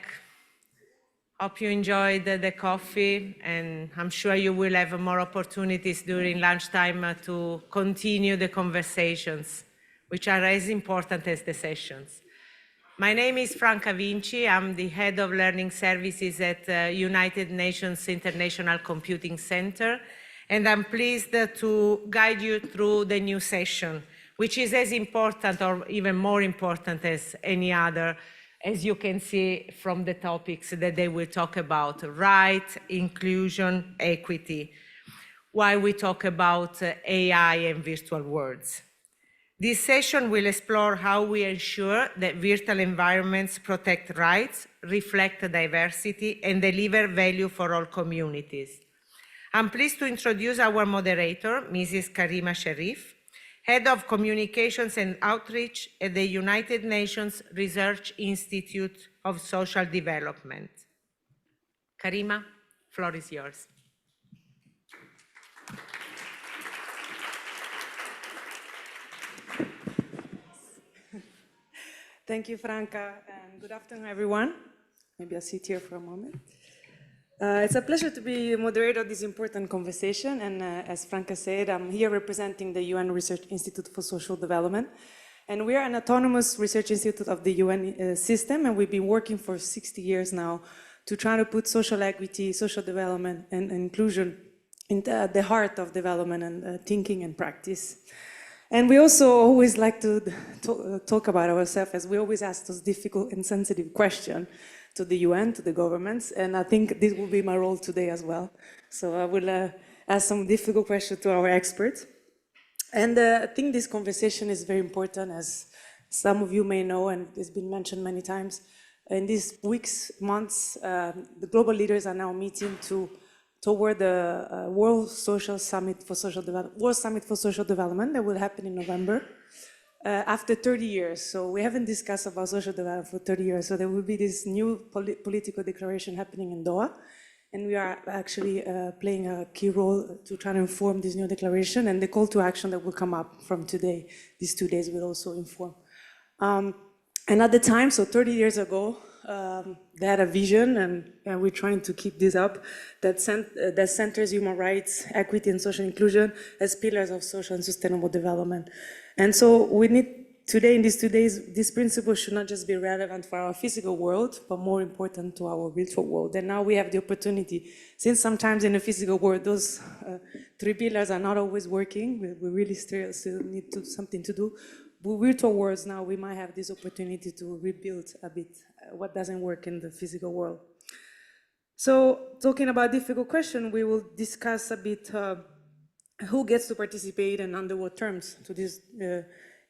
Hope you enjoyed the coffee, and I'm sure you will have more opportunities during lunchtime to continue the conversations, which are as important as the sessions. My name is Franca Vinci. I'm the head of learning services at United Nations International Computing Center, and I'm pleased to guide you through the new session, which is as important or even more important as any other, as you can see from the topics that they will talk about: right, inclusion, equity, while we talk about AI and virtual worlds. This session will explore how we ensure that virtual environments protect rights, reflect diversity, and deliver value for all communities. I'm pleased to introduce our moderator, Mrs. Karima Cherif, Head of Communications and Outreach at the United Nations Research Institute of Social Development. Karima, floor is yours. Thank you, Franca, and good afternoon, everyone. Maybe I'll sit here for a moment. It's a pleasure to be moderator of this important conversation, and as Franca said, I'm here representing the UN Research Institute for Social Development, and we are an autonomous research institute of the UN system, and we've been working for 60 years now to try to put social equity, social development, and inclusion in the heart of development and thinking and practice. And we also always like to talk about ourselves, as we always ask those difficult and sensitive questions to the UN, to the governments, and I think this will be my role today as well. So I will ask some difficult questions to our experts. And I think this conversation is very important, as some of you may know, and it's been mentioned many times. In these weeks, months, the global leaders are now meeting toward the World Summit for Social Development that will happen in November. After 30 years, so we haven't discussed about social development for 30 years, so there will be this new political declaration happening in Doha, and we are actually playing a key role to try to inform this new declaration, and the call to action that will come up from today, these 2 days, will also inform. And at the time, so 30 years ago, they had a vision, and we're trying to keep this up, that centers human rights, equity, and social inclusion as pillars of social and sustainable development. And so we need, today, in these 2 days, this principle should not just be relevant for our physical world, but more important to our virtual world. And now we have the opportunity, since sometimes in the physical world, those 3 pillars are not always working, we really still need something to do. With virtual worlds now, we might have this opportunity to rebuild a bit what doesn't work in the physical world. So, talking about difficult question, we will discuss a bit who gets to participate and under what terms to these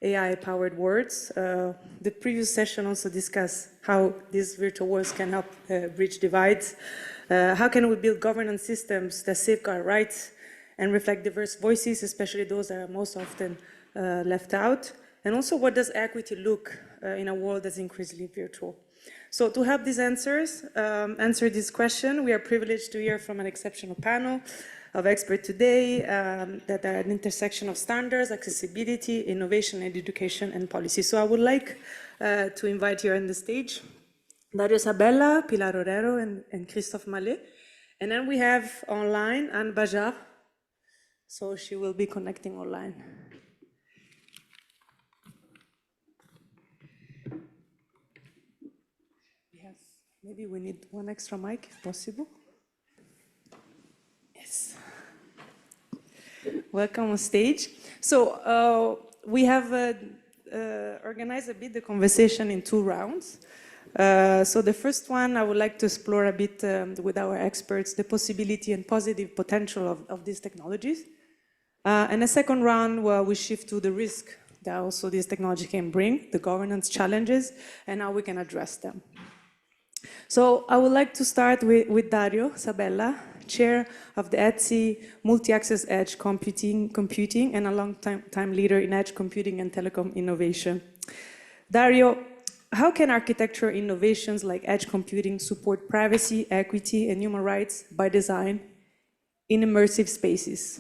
AI-powered worlds. The previous session also discussed how these virtual worlds can help bridge divides. How can we build governance systems that safeguard rights and reflect diverse voices, especially those that are most often left out? And also, what does equity look in a world that's increasingly virtual? So to help these answer this question, we are privileged to hear from an exceptional panel of experts today that are an intersection of standards, accessibility, innovation, and education and policy. So I would like to invite here on the stage Dario Sabella, Pilar Orero, and Christophe Mallet. And then we have online Bajart, so she will be connecting online. Maybe we need one extra mic, if possible. Yes. Welcome on stage. So we have organized a bit the conversation in 2 rounds. So the first one, I would like to explore a bit with our experts the possibility and positive potential of these technologies. And the second round, where we shift to the risk that also this technology can bring, the governance challenges, and how we can address them. So I would like to start with Dario Sabella, chair of the ETSI Multi-Access Edge Computing and a long-time leader in edge computing and telecom innovation. Dario, how can architecture innovations like edge computing support privacy, equity, and human rights by design in immersive spaces?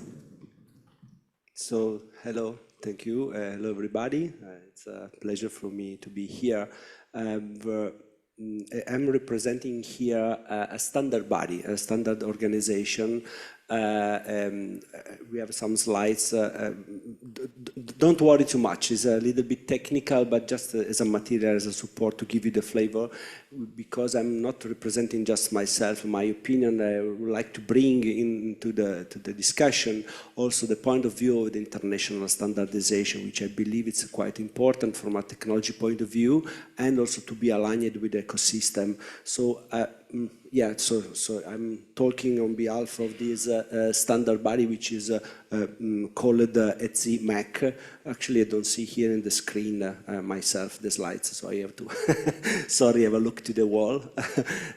So, hello, thank you. Hello, everybody. It's a pleasure for me to be here. I'm representing here a standard body, a standard organization. We have some slides. Don't worry too much. It's a little bit technical, but just as a material, as a support to give you the flavor. Because I'm not representing just myself, my opinion, I would like to bring into the discussion also the point of view of the international standardization, which I believe is quite important from a technology point of view, and also to be aligned with the ecosystem. So yeah, so I'm talking on behalf of this standard body, which is called ETSI MAC. Actually, I don't see here in the screen myself the slides, so I have to, sorry, have a look to the wall.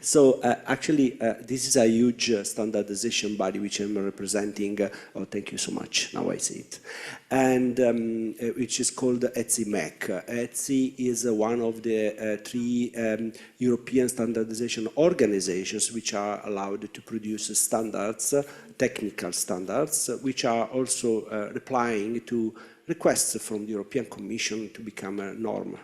So actually, this is a huge standardization body which I'm representing. Oh, thank you so much. Now I see it. And which is called ETSI MAC. ETSI is one of the three European standardization organizations which are allowed to produce standards, technical standards, which are also replying to requests from the European Commission to become a norm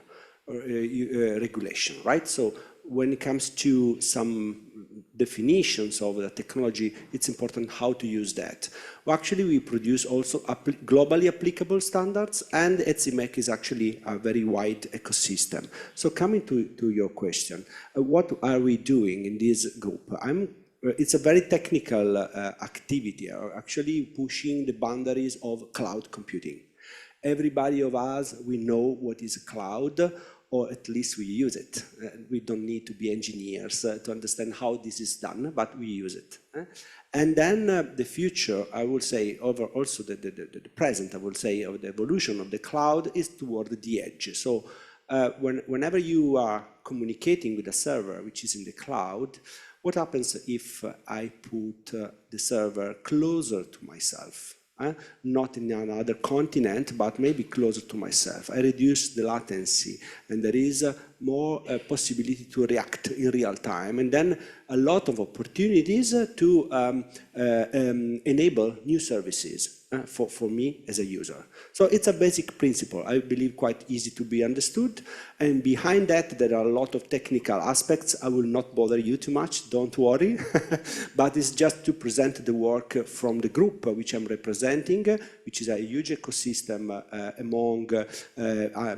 regulation, right? So when it comes to some definitions of the technology, it's important how to use that. Well, actually, we produce also globally applicable standards, and ETSI MAC is actually a very wide ecosystem. So coming to your question, what are we doing in this group? It's a very technical activity, actually pushing the boundaries of cloud computing. Everybody of us, we know what is cloud, or at least we use it. We don't need to be engineers to understand how this is done, but we use it. And then the future, I would say, over also the present, I would say, of the evolution of the cloud is toward the edge. So whenever you are communicating with a server which is in the cloud, what happens if I put the server closer to myself? Not in another continent, but maybe closer to myself. I reduce the latency, and there is more possibility to react in real time, and then a lot of opportunities to enable new services for me as a user. So it's a basic principle, I believe quite easy to be understood, and behind that there are a lot of technical aspects. I will not bother you too much, don't worry, but it's just to present the work from the group which I'm representing, which is a huge ecosystem among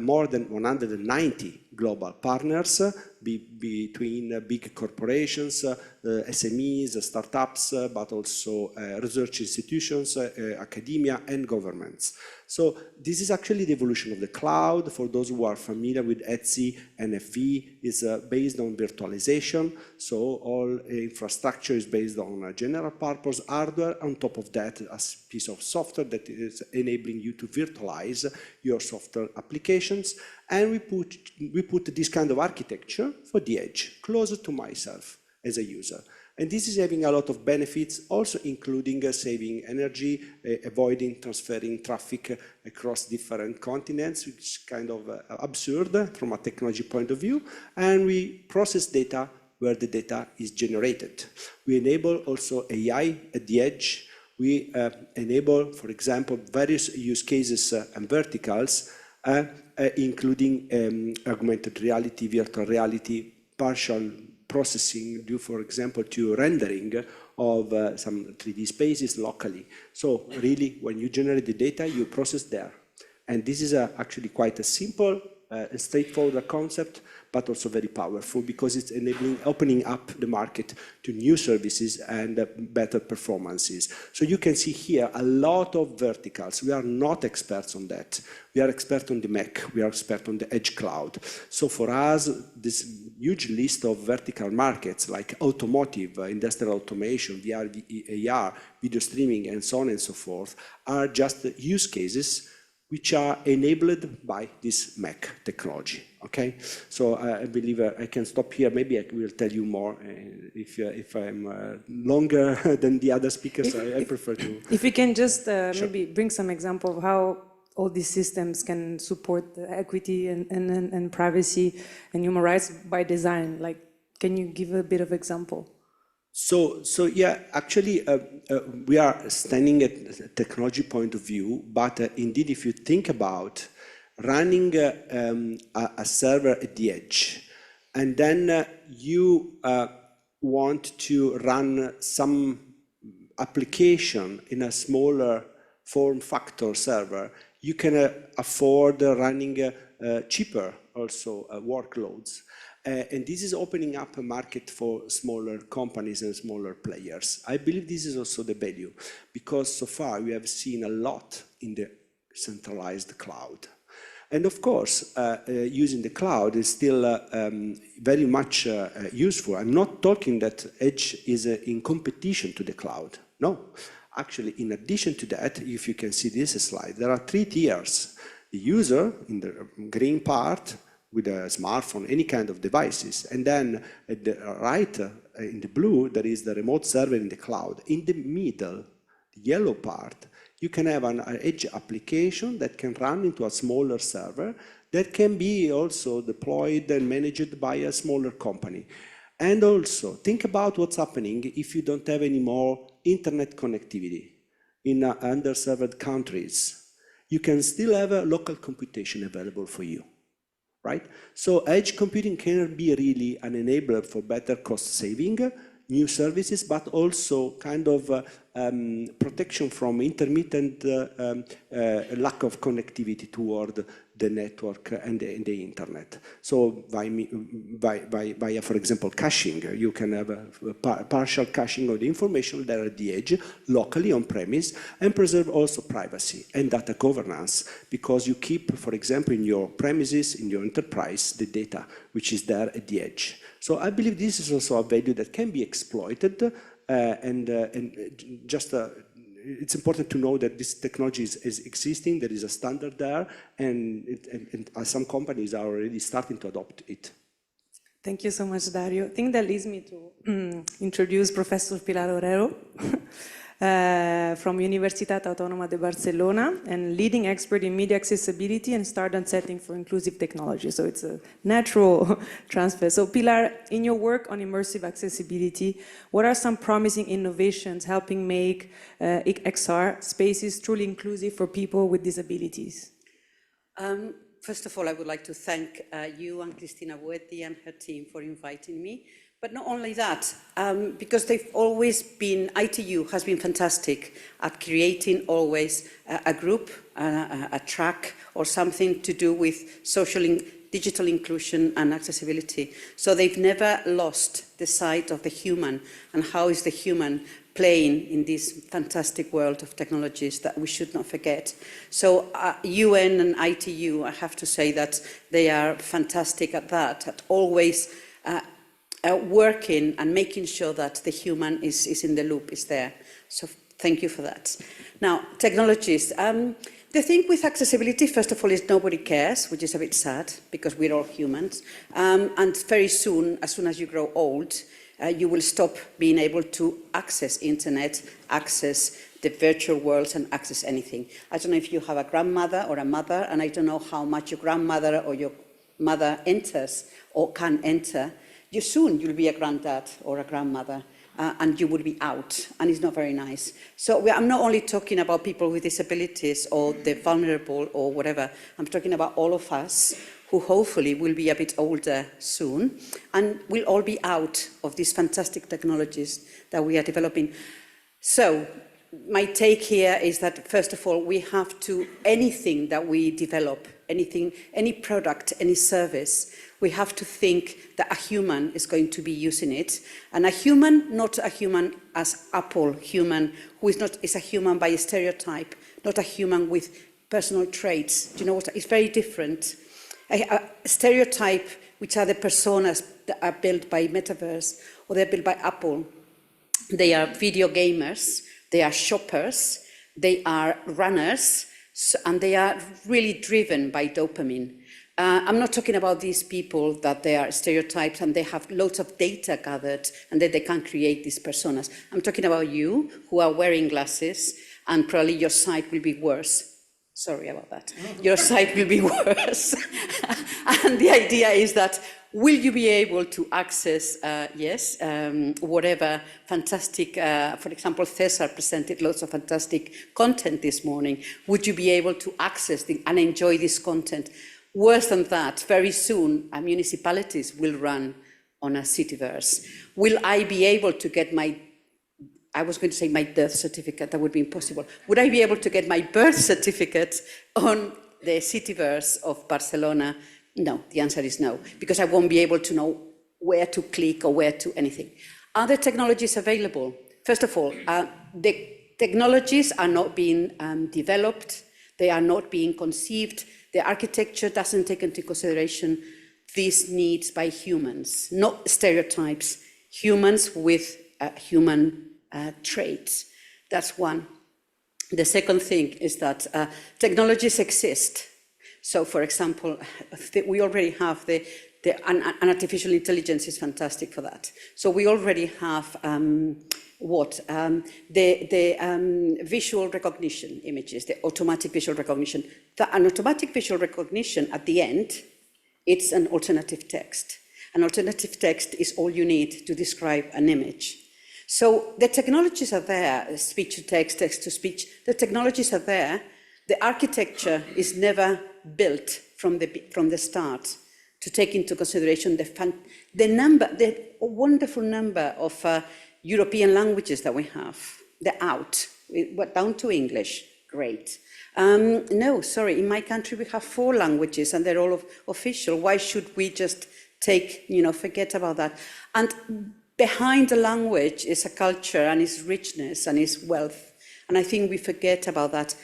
more than 190 global partners, between big corporations, SMEs, startups, but also research institutions, academia, and governments. So this is actually the evolution of the cloud. For those who are familiar with ETSI, NFV is based on virtualization. So all infrastructure is based on general purpose hardware. On top of that, a piece of software that is enabling you to virtualize your software applications. And we put this kind of architecture for the edge, closer to myself as a user. And this is having a lot of benefits, also including saving energy, avoiding transferring traffic across different continents, which is kind of absurd from a technology point of view. And we process data where the data is generated. We enable also AI at the edge. We enable, for example, various use cases and verticals, including augmented reality, virtual reality, partial processing due, for example, to rendering of some 3D spaces locally. So really, when you generate the data, you process there. And this is actually quite a simple, straightforward concept, but also very powerful because it's enabling, opening up the market to new services and better performances. So you can see here a lot of verticals. We are not experts on that. We are experts on the Mac. We are experts on the edge cloud. So for us, this huge list of vertical markets like automotive, industrial automation, VR, AR, video streaming, and so on and so forth, are just use cases which are enabled by this MEC technology, okay? So I believe I can stop here. Maybe I will tell you more if I'm longer than the other speakers. I prefer to. If you can just Sure. maybe bring some example of how all these systems can support the equity and privacy and human rights by design. Like, can you give a bit of example? So yeah, actually, we are standing at a technology point of view, but indeed, if you think about running a server at the edge, and then you want to run some application in a smaller form factor server, you can afford running cheaper also workloads. And this is opening up a market for smaller companies and smaller players. I believe this is also the value, because so far we have seen a lot in the centralized cloud. And of course, using the cloud is still very much useful. I'm not talking that edge is in competition to the cloud. No, actually, in addition to that, if you can see this slide, there are 3 tiers. The user in the green part, with a smartphone, any kind of devices. And then at the right, in the blue, there is the remote server in the cloud. In the middle, the yellow part, you can have an edge application that can run into a smaller server that can be also deployed and managed by a smaller company. And also, think about what's happening if you don't have any more internet connectivity in underserved countries. You can still have a local computation available for you. Right? So edge computing can be really an enabler for better cost saving, new services, but also kind of protection from intermittent lack of connectivity toward the network and the internet. So via, for example, caching, you can have a partial caching of the information there at the edge, locally on premise, and preserve also privacy and data governance, because you keep, for example, in your premises, in your enterprise, the data which is there at the edge. So I believe this is also a value that can be exploited, it's important to know that this technology is existing, there is a standard there, and some companies are already starting to adopt it. Thank you so much, Dario. I think that leads me to introduce Professor Pilar Orero from Universitat Autònoma de Barcelona, and leading expert in media accessibility and standard setting for inclusive technology. So it's a natural transfer. So Pilar, in your work on immersive accessibility, what are some promising innovations helping make XR spaces truly inclusive for people with disabilities? First of all, I would like to thank you and Christina and her team for inviting me. But not only that, because they've always been, ITU has been fantastic at creating always a group, a track, or something to do with digital inclusion and accessibility. So they've never lost the sight of the human and how is the human playing in this fantastic world of technologies that we should not forget. So UN and ITU, I have to say that they are fantastic at that, at always working and making sure that the human is in the loop, is there. So thank you for that. Now, technologies. The thing with accessibility, first of all, is nobody cares, which is a bit sad, because we're all humans. And very soon, as you grow old, you will stop being able to access internet, access the virtual worlds, and access anything. I don't know if you have a grandmother or a mother, and I don't know how much your grandmother or your mother enters or can enter. Soon you'll be a granddad or a grandmother, and you will be out, and it's not very nice. So I'm not only talking about people with disabilities or the vulnerable or whatever, I'm talking about all of us who hopefully will be a bit older soon, and will all be out of these fantastic technologies that we are developing. So my take here is that, first of all, we have to, anything that we develop, anything, any product, any service, we have to think that a human is going to be using it. And a human, not a human as Apple human, who is a human by a stereotype, not a human with personal traits. Do you know what? It's very different. A stereotype, which are the personas that are built by Metaverse, or they're built by Apple. They are video gamers, they are shoppers, they are runners, So, and they are really driven by dopamine. I'm not talking about these people that they are stereotypes and they have loads of data gathered and that they can create these personas. I'm talking about you who are wearing glasses and probably your sight will be worse. Sorry about that. Your sight will be worse. And the idea is that will you be able to access, whatever fantastic, for example, Cesar presented lots of fantastic content this morning. Would you be able to access and enjoy this content? Worse than that, very soon, municipalities will run on a Citiverse. Will I be able to get I was going to say my death certificate, that would be impossible. Would I be able to get my birth certificate on the Citiverse of Barcelona? No, the answer is no, because I won't be able to know where to click or where to anything. Are there technologies available? First of all, the technologies are not being developed, they are not being conceived. The architecture doesn't take into consideration these needs by humans, not stereotypes, humans with human traits. That's one. The second thing is that technologies exist. So, for example, we already have and artificial intelligence is fantastic for that. So we already have visual recognition images, the automatic visual recognition. An automatic visual recognition at the end, it's an alternative text. An alternative text is all you need to describe an image. So the technologies are there, speech to text, text to speech, the technologies are there. The architecture is never built from the start to take into consideration the wonderful number of European languages that we have. They're out. We're down to English. Great. No, sorry, in my country we have 4 languages and they're all official. Why should we just forget about that? And behind the language is a culture and its richness and its wealth. And I think we forget about that.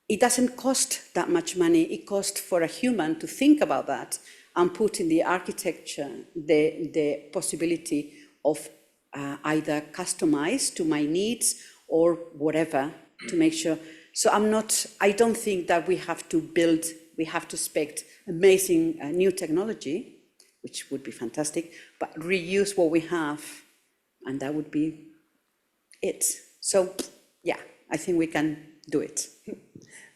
It doesn't cost that much money. It costs for a human to think about that and put in the architecture the possibility of either customized to my needs or whatever to make sure. So I don't think that we have to expect amazing new technology, which would be fantastic, but reuse what we have, and that would be it. So, yeah, I think we can do it.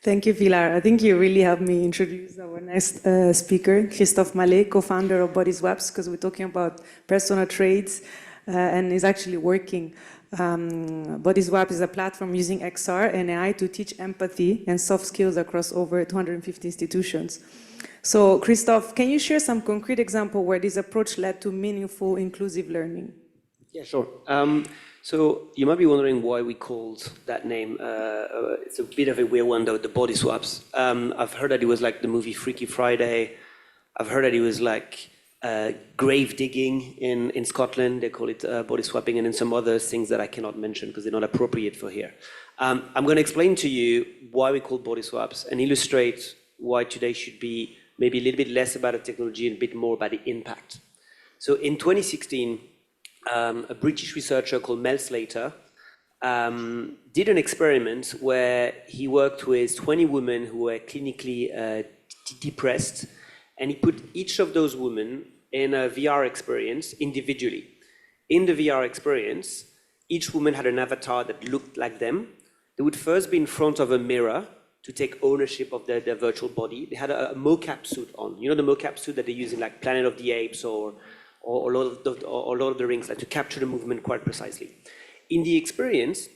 Thank you, Pilar. I think you really helped me introduce our next speaker, Christophe Mallet, co-founder of Body Swaps, because we're talking about personal traits, and is actually working. Body Swap is a platform using XR and AI to teach empathy and soft skills across over 250 institutions. So, Christophe, can you share some concrete example where this approach led to meaningful, inclusive learning? Yeah, sure. So you might be wondering why we called that name. It's a bit of a weird one, though, the Body Swaps. I've heard that it was like the movie Freaky Friday. I've heard that it was like grave digging in Scotland. They call it body swapping, and then some other things that I cannot mention because they're not appropriate for here. I'm going to explain to you why we call body swaps and illustrate why today should be maybe a little bit less about the technology and a bit more about the impact. So in 2016, a British researcher called Mel Slater did an experiment where he worked with 20 women who were clinically depressed, and he put each of those women in a VR experience individually. In the VR experience, each woman had an avatar that looked like them. They would first be in front of a mirror to take ownership of their virtual body. They had a mocap suit on. You know the mocap suit that they use in like Planet of the Apes or Lord of the Rings, like to capture the movement quite precisely. In the experience,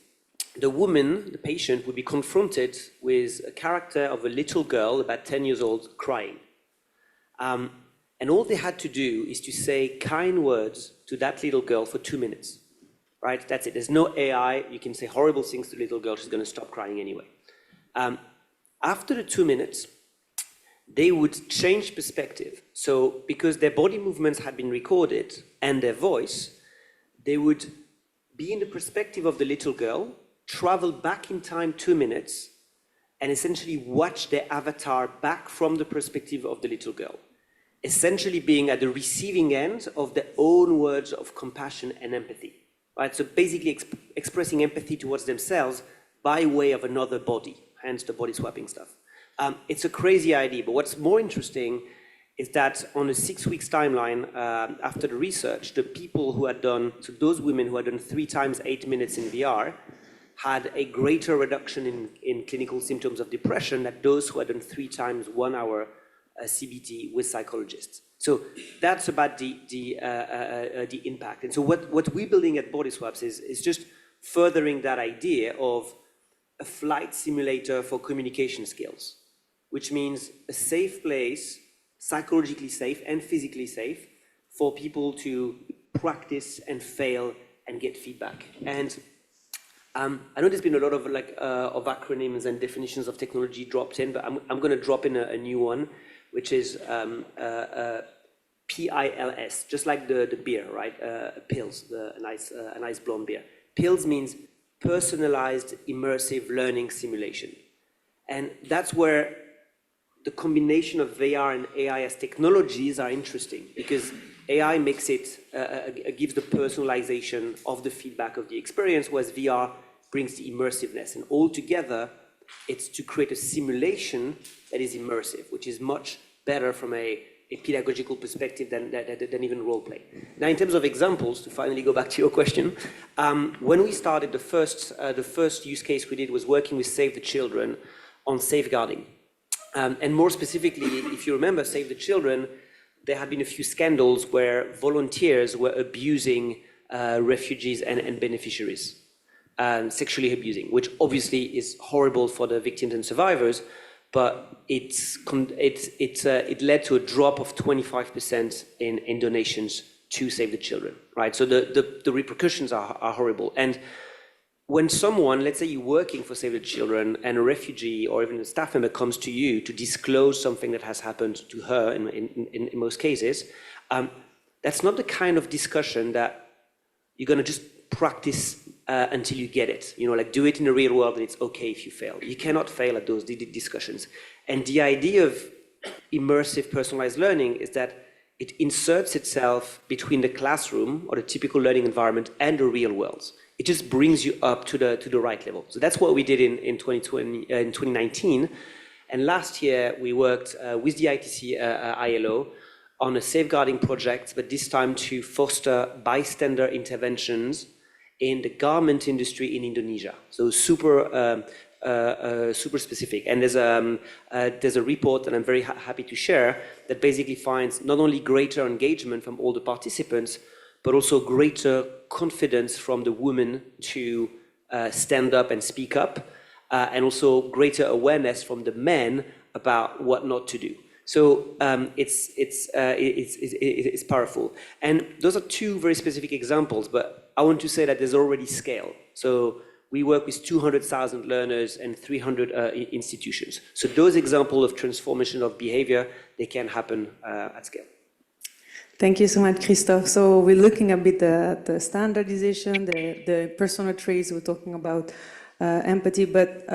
the woman, the patient, would be confronted with a character of a little girl, about 10 years old, crying. And all they had to do is to say kind words to that little girl for 2 minutes, right? That's it. There's no AI. You can say horrible things to the little girl. She's going to stop crying anyway. After the 2 minutes, they would change perspective. So because their body movements had been recorded and their voice, they would be in the perspective of the little girl, travel back in time 2 minutes, and essentially watch their avatar back from the perspective of the little girl, essentially being at the receiving end of their own words of compassion and empathy, right? So basically expressing empathy towards themselves by way of another body. hence the body swapping stuff. It's a crazy idea, but what's more interesting is that on a 6 weeks timeline, after the research, the people who had done, so those women who had done 3 times 8 minutes in VR, had a greater reduction in clinical symptoms of depression than those who had done 3 times 1 hour CBT with psychologists. So that's about the impact. And so what we're building at Body Swaps is just furthering that idea of a flight simulator for communication skills, which means a safe place, psychologically safe and physically safe, for people to practice and fail and get feedback. And I know there's been a lot of of acronyms and definitions of technology dropped in, but I'm going to drop in a new one, which is PILS, just like the beer, right? Pills, a nice blonde beer. PILS means personalized immersive learning simulation. And that's where the combination of VR and AI as technologies are interesting, because AI makes it, gives the personalization of the feedback of the experience, whereas VR brings the immersiveness. And all together, it's to create a simulation that is immersive, which is much better from a pedagogical perspective than even role play. Now, in terms of examples, to finally go back to your question, when we started, the first use case we did was working with Save the Children on safeguarding. And more specifically, if you remember Save the Children, there had been a few scandals where volunteers were abusing refugees and beneficiaries, sexually abusing, which obviously is horrible for the victims and survivors, but it led to a drop of 25% in donations to Save the Children, right? So the repercussions are horrible. And when someone, let's say you're working for Save the Children, and a refugee or even a staff member comes to you to disclose something that has happened to her in most cases, that's not the kind of discussion that you're going to just practice until you get it. You know, like do it in the real world and it's okay if you fail. You cannot fail at those discussions. And the idea of immersive personalized learning is that it inserts itself between the classroom or the typical learning environment and the real world. It just brings you up to the right level. So that's what we did in 2019. And last year we worked with the ITC ILO on a safeguarding project, but this time to foster bystander interventions in the garment industry in Indonesia. So super specific. And there's a report that I'm very happy to share that basically finds not only greater engagement from all the participants, but also greater confidence from the women to stand up and speak up, and also greater awareness from the men about what not to do. So it's powerful. And those are 2 very specific examples, but I want to say that there's already scale. So we work with 200,000 learners and 300 institutions. So those examples of transformation of behavior, they can happen at scale. Thank you so much, Christophe. So we're looking a bit at the standardization, the personal traits. We're talking about empathy, but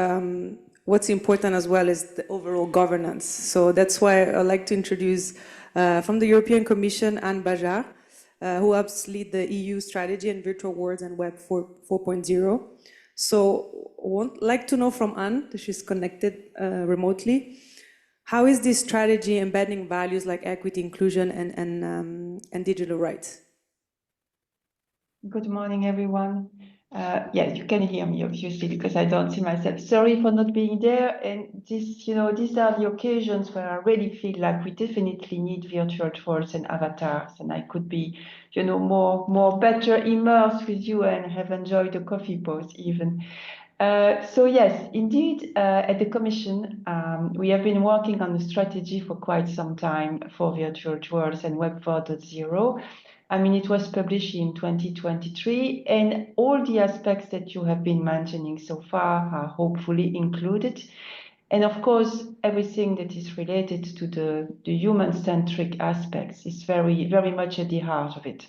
what's important as well is the overall governance. So that's why I'd like to introduce from the European Commission, Anne Bajart, who helps lead the EU strategy in virtual worlds and Web 4.0. So I would like to know from Anne, she's connected remotely, how is this strategy embedding values like equity, inclusion, and digital rights? Good morning, everyone. Yeah, you can hear me, obviously, because I don't see myself. Sorry for not being there. And this, these are the occasions where I really feel like we definitely need virtual tours and avatars, and I could be, more better immersed with you and have enjoyed the coffee pause even. So yes, indeed, at the Commission, we have been working on a strategy for quite some time for virtual tours and Web 4.0. I mean, it was published in 2023, and all the aspects that you have been mentioning so far are hopefully included. And of course, everything that is related to the human-centric aspects is very, very much at the heart of it.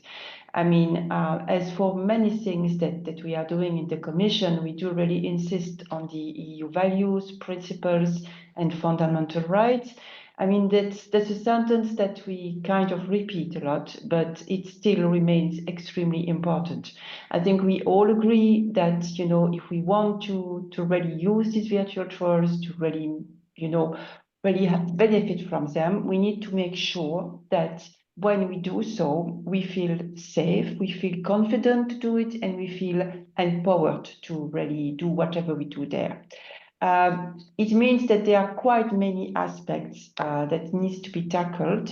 I mean, as for many things that we are doing in the Commission, we do really insist on the EU values, principles, and fundamental rights. I mean, that's a sentence that we kind of repeat a lot, but it still remains extremely important. I think we all agree that, you know, if we want to really use these virtual tours, to really, you know, really benefit from them, we need to make sure that when we do so, we feel safe, we feel confident to do it, and we feel empowered to really do whatever we do there. It means that there are quite many aspects that needs to be tackled.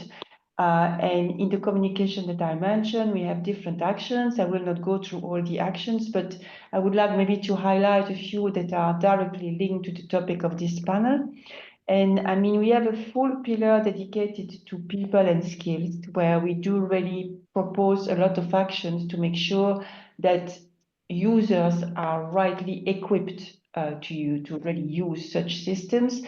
And in the communication that I mentioned, we have different actions. I will not go through all the actions, but I would like maybe to highlight a few that are directly linked to the topic of this panel. And I mean, we have a full pillar dedicated to people and skills, where we do really propose a lot of actions to make sure that users are rightly equipped to really use such systems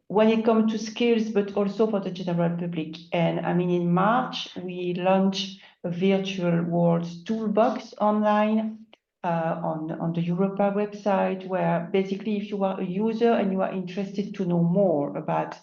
when it comes to skills, but also for the general public. And I mean, in March, we launched a virtual worlds toolbox online on the Europa website, where basically if you are a user and you are interested to know more about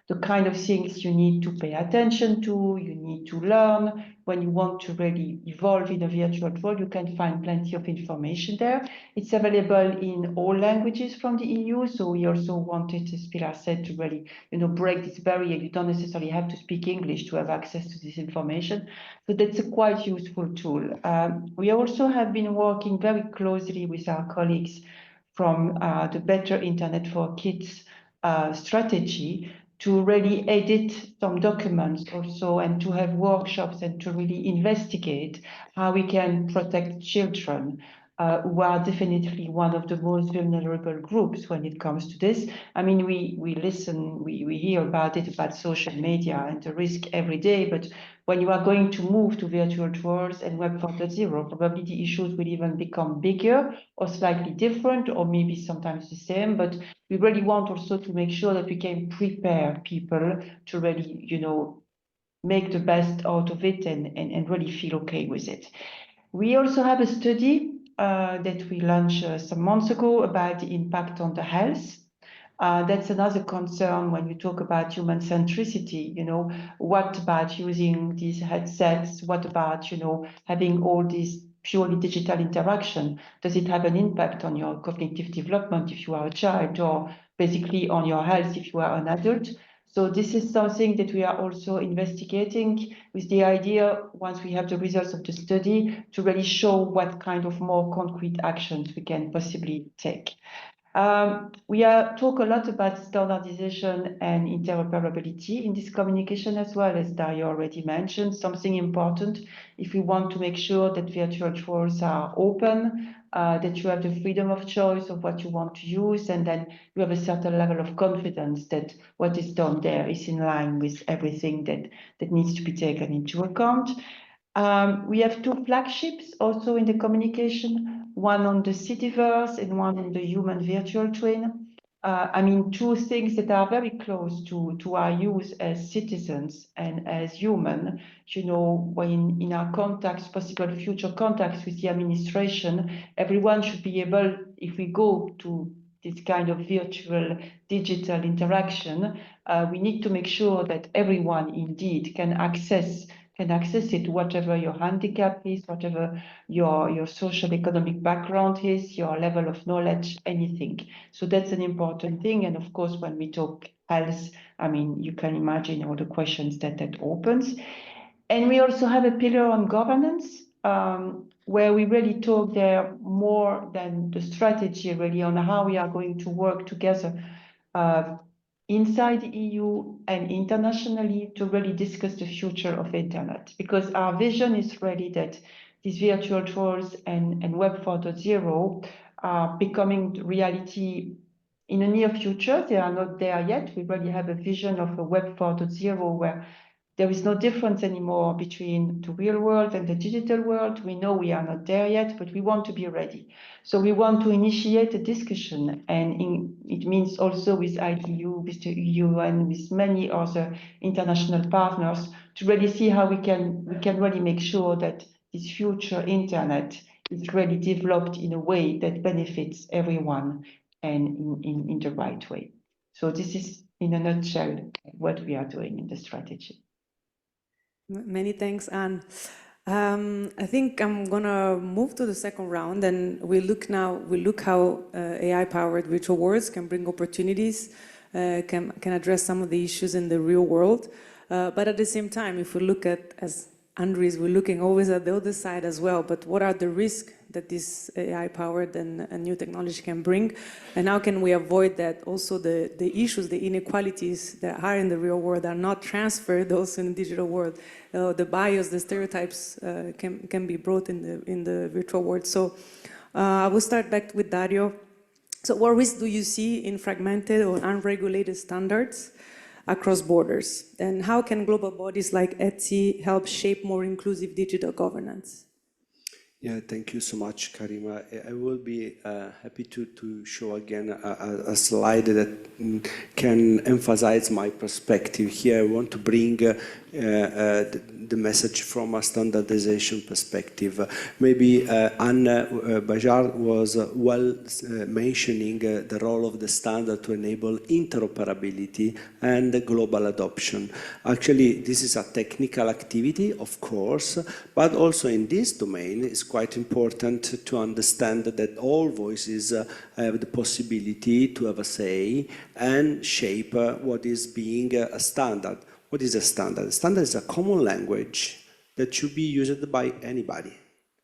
the kind of things you need to pay attention to, you need to learn, when you want to really evolve in a virtual world, you can find plenty of information there. It's available in all languages from the EU, so we also wanted, as Pilar said, to really, you know, break this barrier. You don't necessarily have to speak English to have access to this information. So that's a quite useful tool. We also have been working very closely with our colleagues from the Better Internet for Kids strategy to really edit some documents also, and to have workshops and to really investigate how we can protect children who are definitely one of the most vulnerable groups when it comes to this. I mean, we listen, we hear about it, about social media and the risk every day, but when you are going to move to virtual tours and Web 4.0, probably the issues will even become bigger or slightly different, or maybe sometimes the same, but we really want also to make sure that we can prepare people to really, you know, make the best out of it and really feel okay with it. We also have a study that we launched some months ago about the impact on the health. That's another concern when you talk about human centricity. You know, what about using these headsets? What about, you know, having all these purely digital interaction? Does it have an impact on your cognitive development if you are a child, or basically on your health if you are an adult? So this is something that we are also investigating, with the idea, once we have the results of the study, to really show what kind of more concrete actions we can possibly take. We talk a lot about standardization and interoperability in this communication as well, as Dario already mentioned. Something important if we want to make sure that virtual tours are open, that you have the freedom of choice of what you want to use, and then you have a certain level of confidence that what is done there is in line with everything that needs to be taken into account. We have two flagships also in the communication, one on the Citiverse and one on the human virtual twin. I mean, two things that are very close to our use as citizens and as human. You know, when in our contacts, possible future contacts with the administration, everyone should be able, if we go to this kind of virtual digital interaction, we need to make sure that everyone indeed can access it, whatever your handicap is, whatever your social economic background is, your level of knowledge, anything. So that's an important thing. And of course, when we talk health, I mean, you can imagine all the questions that opens. And we also have a pillar on governance, where we really talk there more than the strategy, really, on how we are going to work together inside the EU and internationally to really discuss the future of internet, because our vision is really that these virtual tours and Web 4.0 are becoming reality in the near future. They are not there yet. We really have a vision of a Web 4.0 where there is no difference anymore between the real world and the digital world. We know we are not there yet, but we want to be ready. So we want to initiate a discussion, and it means also with ITU, with the EU, and with many other international partners to really see how we can really make sure that this future internet is really developed in a way that benefits everyone and in the right way. So this is in a nutshell what we are doing in the strategy. Many thanks, Anne. I think I'm gonna move to the second round, and we look how AI-powered virtual worlds can bring opportunities, can address some of the issues in the real world. But at the same time, if we look at, as Andres, we're looking always at the other side as well, but what are the risks that this AI-powered and new technology can bring? And how can we avoid that also the issues, the inequalities that are in the real world are not transferred also in the digital world? The bias, the stereotypes can be brought in the virtual world. So I will start back with Dario. So what risks do you see in fragmented or unregulated standards across borders? And how can global bodies like ETSI help shape more inclusive digital governance? Yeah, thank you so much, Karima. I will be happy to show again a slide that can emphasize my perspective here. I want to bring the message from a standardization perspective. Maybe Bajart was well mentioning the role of the standard to enable interoperability and global adoption. Actually, this is a technical activity, of course, but also in this domain, it's quite important to understand that all voices have the possibility to have a say and shape what is being a standard. What is a standard? A standard is a common language that should be used by anybody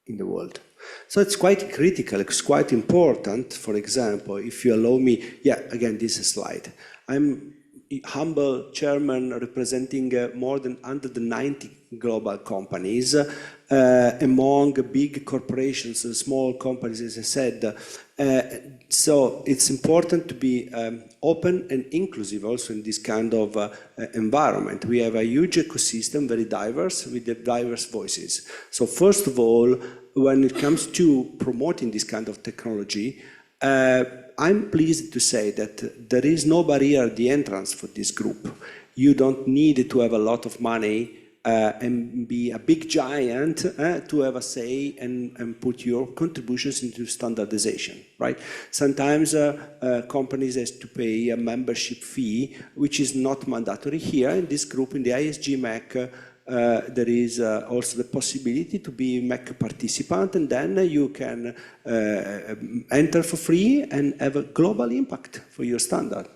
in the world. So it's quite critical, it's quite important. For example, if you allow me, yeah, again, this slide. I'm humble chairman representing more than 190 global companies, among big corporations and small companies, as I said. So it's important to be open and inclusive also in this kind of environment. We have a huge ecosystem, very diverse, with the diverse voices. So first of all, when it comes to promoting this kind of technology, I'm pleased to say that there is no barrier at the entrance for this group. You don't need to have a lot of money and be a big giant to have a say and put your contributions into standardization, right? Sometimes companies have to pay a membership fee, which is not mandatory. Here in this group, in the ISG MEC, there is also the possibility to be MEC participant, and then you can enter for free and have a global impact for your standard.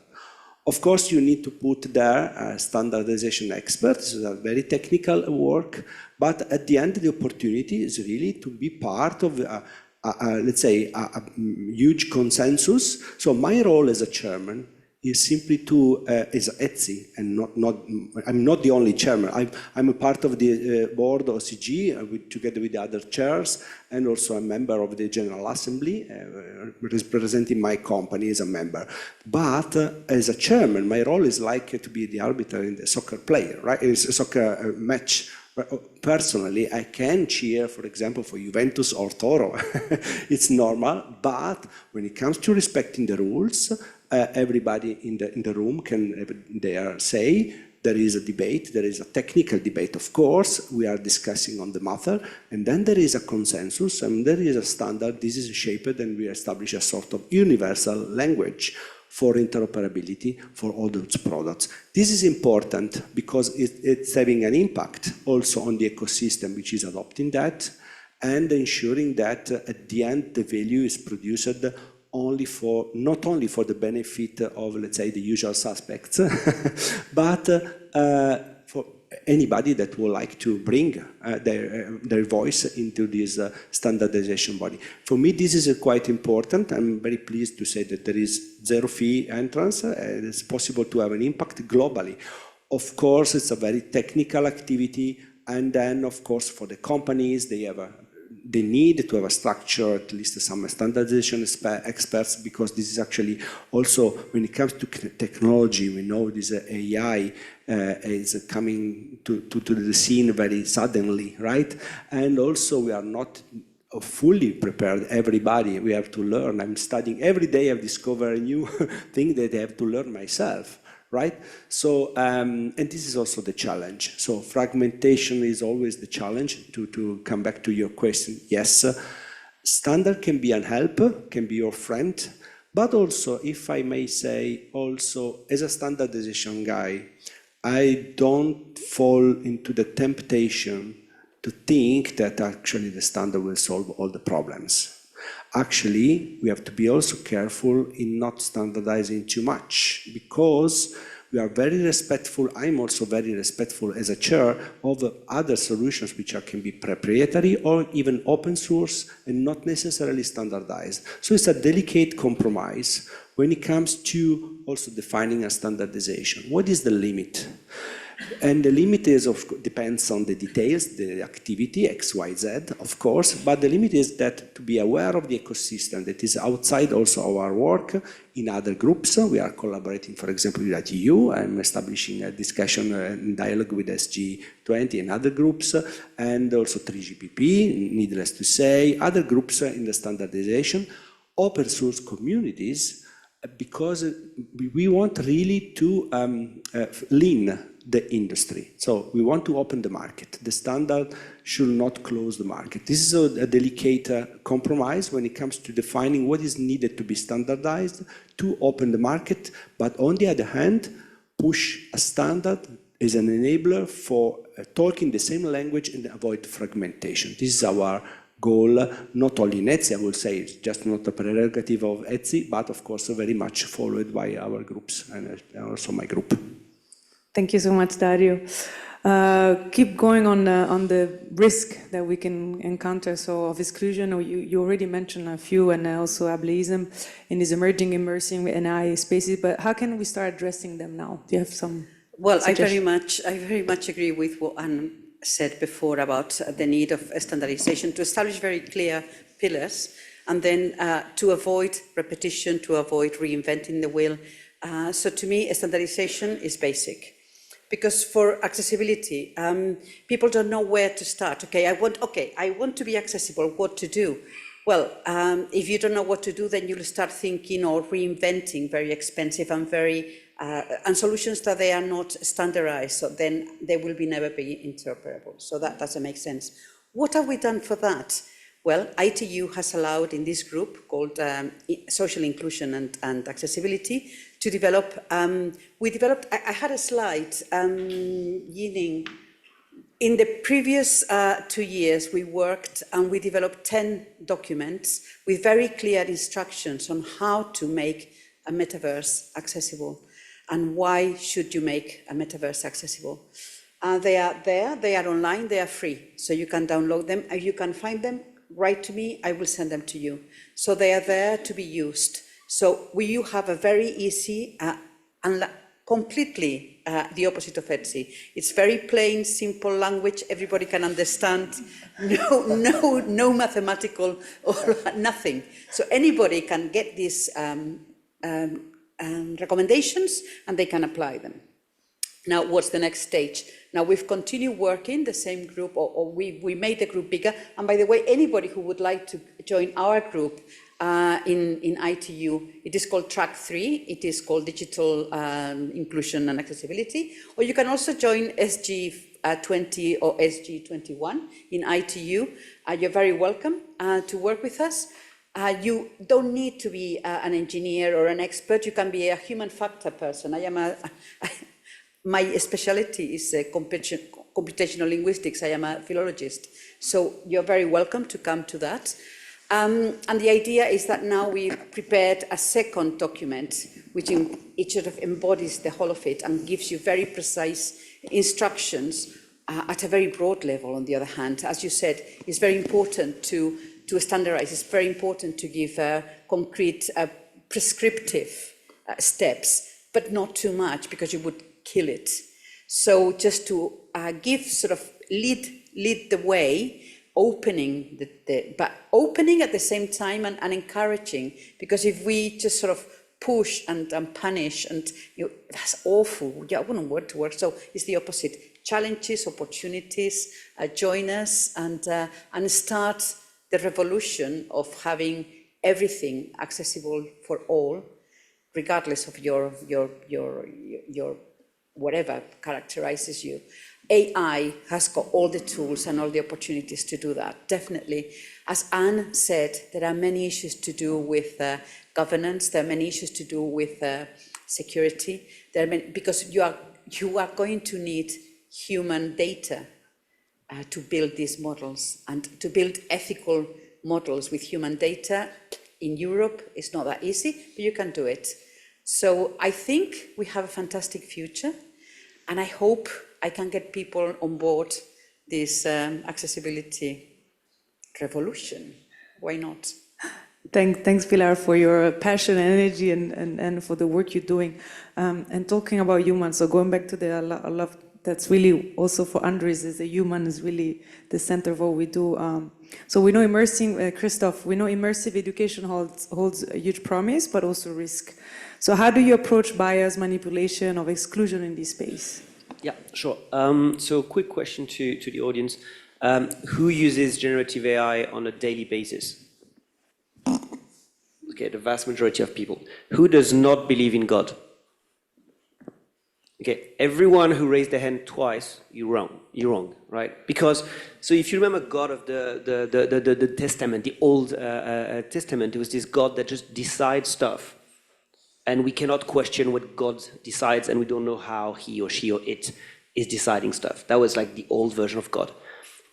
Of course, you need to put there standardization experts, so that very technical work, but at the end, the opportunity is really to be part of, let's say, a huge consensus. So my role as a chairman is simply to, is ETSI, and I'm not the only chairman. I'm a part of the board of OCG, together with the other chairs, and also a member of the General Assembly, representing my company as a member. But as a chairman, my role is like to be the arbiter in the soccer player, right? It's a soccer match. Personally, I can cheer, for example, for Juventus or Toro. It's normal, but when it comes to respecting the rules, everybody in the room can have their say. There is a debate, there is a technical debate, of course, we are discussing on the matter, and then there is a consensus, and there is a standard. This is shaped, and we establish a sort of universal language for interoperability for all those products. This is important because it's having an impact also on the ecosystem which is adopting that, and ensuring that at the end the value is produced not only for the benefit of, let's say, the usual suspects, but for anybody that would like to bring their voice into this standardization body. For me, this is quite important. I'm very pleased to say that there is zero fee entrance. It's possible to have an impact globally. Of course, it's a very technical activity. And then, of course, for the companies, they need to have a structure, at least some standardization experts, because this is actually also, when it comes to technology, we know this AI is coming to the scene very suddenly, right? And also we are not fully prepared, everybody. We have to learn. I'm studying every day. I discover a new thing that I have to learn myself. Right? So, and this is also the challenge. So fragmentation is always the challenge. To come back to your question, yes, standard can be a help, can be your friend, But also, if I may say, also as a standardization guy, I don't fall into the temptation to think that actually the standard will solve all the problems. Actually, we have to be also careful in not standardizing too much, because we are very respectful, I'm also very respectful as a chair of other solutions which can be proprietary or even open source and not necessarily standardized. So it's a delicate compromise when it comes to also defining a standardization. What is the limit? And the limit is, depends on the details, the activity, X, Y, Z, of course, but the limit is that to be aware of the ecosystem that is outside also our work in other groups. We are collaborating, for example, with ITU. I'm establishing a discussion and dialogue with SG20 and other groups, and also 3GPP, needless to say, other groups in the standardization, open source communities, because we want really to lean the industry. So we want to open the market. The standard should not close the market. This is a delicate compromise when it comes to defining what is needed to be standardized to open the market, but on the other hand, push a standard as an enabler for talking the same language and avoid fragmentation. This is our goal, not only in Etsy, I will say, it's just not a prerogative of Etsy, but of course very much followed by our groups and also my group. Thank you so much, Dario. Keep going on the risk that we can encounter, so of exclusion, or you already mentioned a few, and also ableism in these emerging immersive and AI spaces, but how can we start addressing them now? Do you have some Well, I suggestions? very much agree with what Anne said before about the need of standardization to establish very clear pillars, and then to avoid repetition, to avoid reinventing the wheel. So to me, standardization is basic. Because for accessibility, people don't know where to start. I want to be accessible, what to do? Well, if you don't know what to do, then you'll start thinking or reinventing very expensive and and solutions that they are not standardized, so then they will never be interoperable. So that doesn't make sense. What have we done for that? Well, ITU has allowed in this group called Social Inclusion and Accessibility to develop, I had a slide, Yining. In the previous 2 years, we worked and we developed 10 documents with very clear instructions on how to make a metaverse accessible and why should you make a metaverse accessible. They are there, they are online, they are free, so you can download them. If you can find them, write to me, I will send them to you. So they are there to be used. So you have a very easy and completely the opposite of Etsy. It's very plain, simple language, everybody can understand, no mathematical or nothing. So anybody can get these recommendations and they can apply them. Now, what's the next stage? Now, we've continued working, the same group, or we made the group bigger. And by the way, anybody who would like to join our group in ITU, it is called Track 3. It is called Digital Inclusion and Accessibility. Or you can also join SG20 or SG21 in ITU. You're very welcome to work with us. You don't need to be an engineer or an expert. You can be a human factor person. My specialty is computational linguistics. I am a philologist. So you're very welcome to come to that. And the idea is that now we've prepared a second document, which it sort of embodies the whole of it and gives you very precise instructions at a very broad level, on the other hand. As you said, it's very important to standardize. It's very important to give concrete prescriptive steps, but not too much, because you would kill it. So just to give sort of lead the way, opening but opening at the same time and encouraging, because if we just sort of push and punish and that's awful, I wouldn't want to work. So it's the opposite: challenges, opportunities, join us and start the revolution of having everything accessible for all, regardless of your whatever characterizes you. AI has got all the tools and all the opportunities to do that, definitely. As Anne said, there are many issues to do with governance. There are many issues to do with security. There are many, because you are going to need human data to build these models, and to build ethical models with human data in Europe is not that easy, but you can do it. So I think we have a fantastic future, and I hope I can get people on board this accessibility revolution. Why not? Thanks, Pilar, for your passion and energy and for the work you're doing. And talking about humans, so going back to the, I love that's really also for UNRISD, the human is really the center of what we do. So we know Christophe, we know immersive education holds a huge promise, but also risk. So how do you approach bias, manipulation, or exclusion in this space? Yeah, sure. So quick question to the audience. Who uses generative AI on a daily basis? Okay, the vast majority of people. Who does not believe in God? Okay, everyone who raised their hand twice, you're wrong, right? Because, so if you remember God of the Testament, the Old Testament, it was this God that just decides stuff. And we cannot question what God decides, and we don't know how he or she or it is deciding stuff. That was like the old version of God.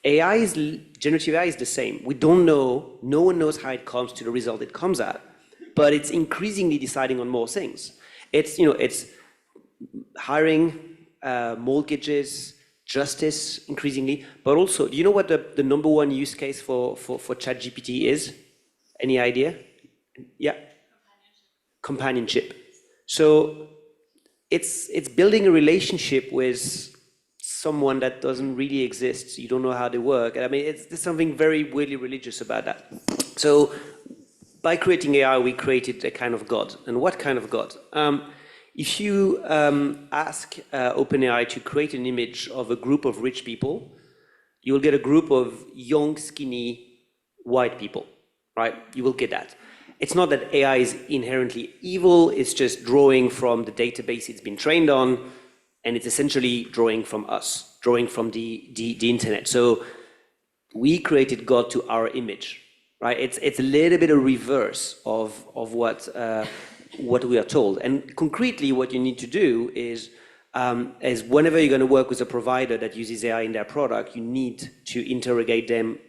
Generative AI is the same. We don't know, no one knows how it comes to the result it comes at, but it's increasingly deciding on more things. It's hiring, mortgages, justice increasingly, but also, do you know what the number one use case for ChatGPT is? Any idea? Yeah. Companionship. So it's building a relationship with someone that doesn't really exist. You don't know how they work. And I mean, there's something very weirdly religious about that. So by creating AI, we created a kind of God. And what kind of God? If you ask OpenAI to create an image of a group of rich people, you'll get a group of young, skinny, white people, right? You will get that. It's not that AI is inherently evil, it's just drawing from the database it's been trained on, and it's essentially drawing from us, drawing from the internet. So we created God to our image, right? It's a little bit a reverse of what we are told. And concretely, what you need to do is whenever you're going to work with a provider that uses AI in their product, you need to interrogate them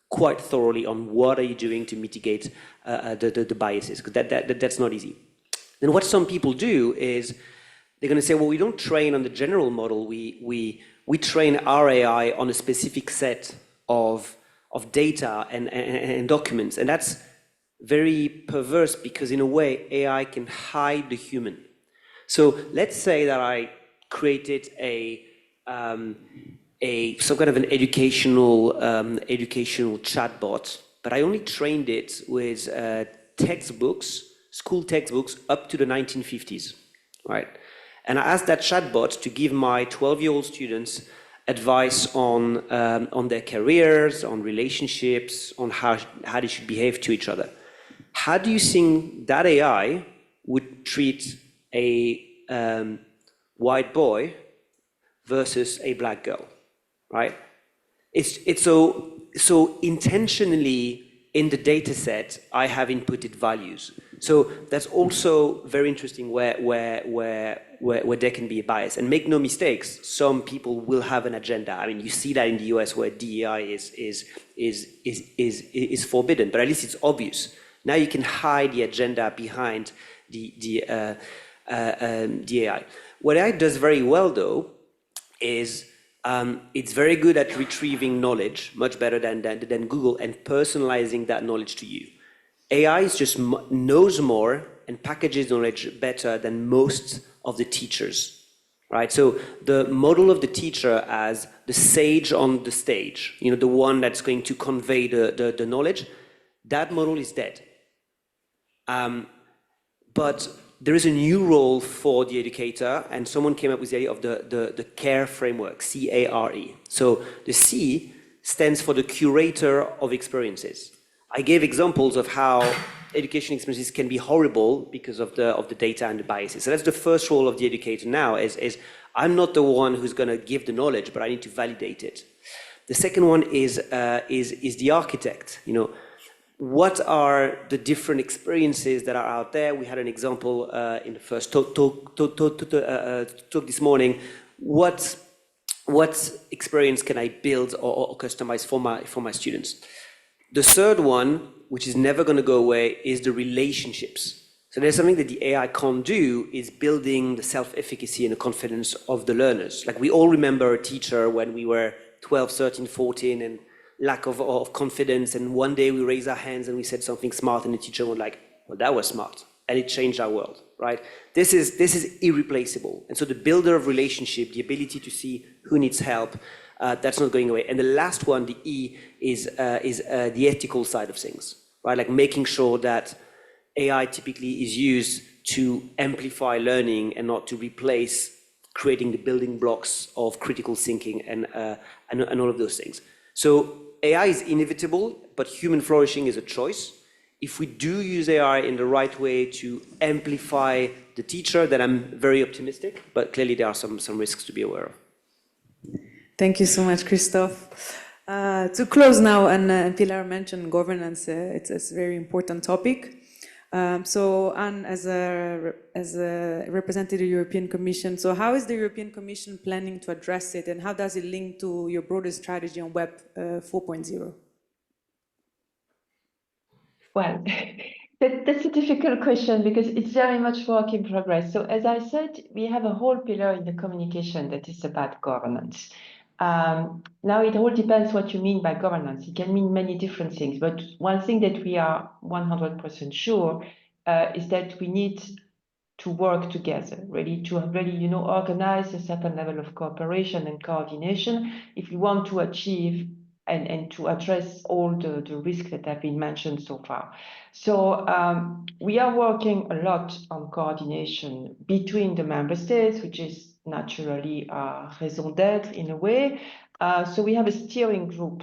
quite thoroughly on what are you doing to mitigate the biases, because that's not easy. Then what some people do is they're going to say, well, we don't train on the general model, we train our AI on a specific set of data and documents, and that's very perverse because in a way AI can hide the human. So let's say that I created some kind of an educational chatbot, but I only trained it with textbooks, school textbooks up to the 1950s, right? And I asked that chatbot to give my 12-year-old students advice on their careers, on relationships, on how they should behave to each other. How do you think that AI would treat a white boy versus a black girl? Right? It's so intentionally in the data set, I have inputted values. So that's also very interesting where there can be a bias. And make no mistakes, some people will have an agenda. I mean, you see that in the US where DEI is forbidden, but at least it's obvious. Now you can hide the agenda behind the AI. What AI does very well, though, is it's very good at retrieving knowledge, much better than Google, and personalizing that knowledge to you. AI is just knows more and packages knowledge better than most of the teachers, right? So the model of the teacher as the sage on the stage, the one that's going to convey the knowledge, that model is dead. But there is a new role for the educator, and someone came up with the idea of the CARE framework, C-A-R-E. So the C stands for the curator of experiences. I gave examples of how education experiences can be horrible because of the data and the biases. So that's the first role of the educator now, is I'm not the one who's going to give the knowledge, but I need to validate it. The second one is the architect. what are the different experiences that are out there? We had an example in the first talk this morning. What experience can I build or customize for my students? The third one, which is never going to go away, is the relationships. So there's something that the AI can't do, is building the self-efficacy and the confidence of the learners. Like we all remember a teacher when we were 12, 13, 14, and lack of confidence, and one day we raised our hands and we said something smart, and the teacher was like, well, that was smart, and it changed our world, right? This is irreplaceable. And so the builder of relationship, the ability to see who needs help, that's not going away. And the last one, the E, is the ethical side of things, right? Like making sure that AI typically is used to amplify learning and not to replace creating the building blocks of critical thinking and all of those things. So AI is inevitable, but human flourishing is a choice. If we do use AI in the right way to amplify the teacher, then I'm very optimistic, but clearly there are some risks to be aware of. Thank you so much, Christophe. To close now, and Pilar mentioned governance, it's a very important topic. So Anne, as a representative of the European Commission, so how is the European Commission planning to address it, and how does it link to your broader strategy on Web 4.0? Well, that's a difficult question because it's very much work in progress. So as I said, we have a whole pillar in the communication that is about governance. Now it all depends what you mean by governance. It can mean many different things, but one thing that we are 100% sure is that we need to work together, really organize a certain level of cooperation and coordination if we want to achieve and to address all the risks that have been mentioned so far. So we are working a lot on coordination between the member states, which is naturally raison d'être in a way. So we have a steering group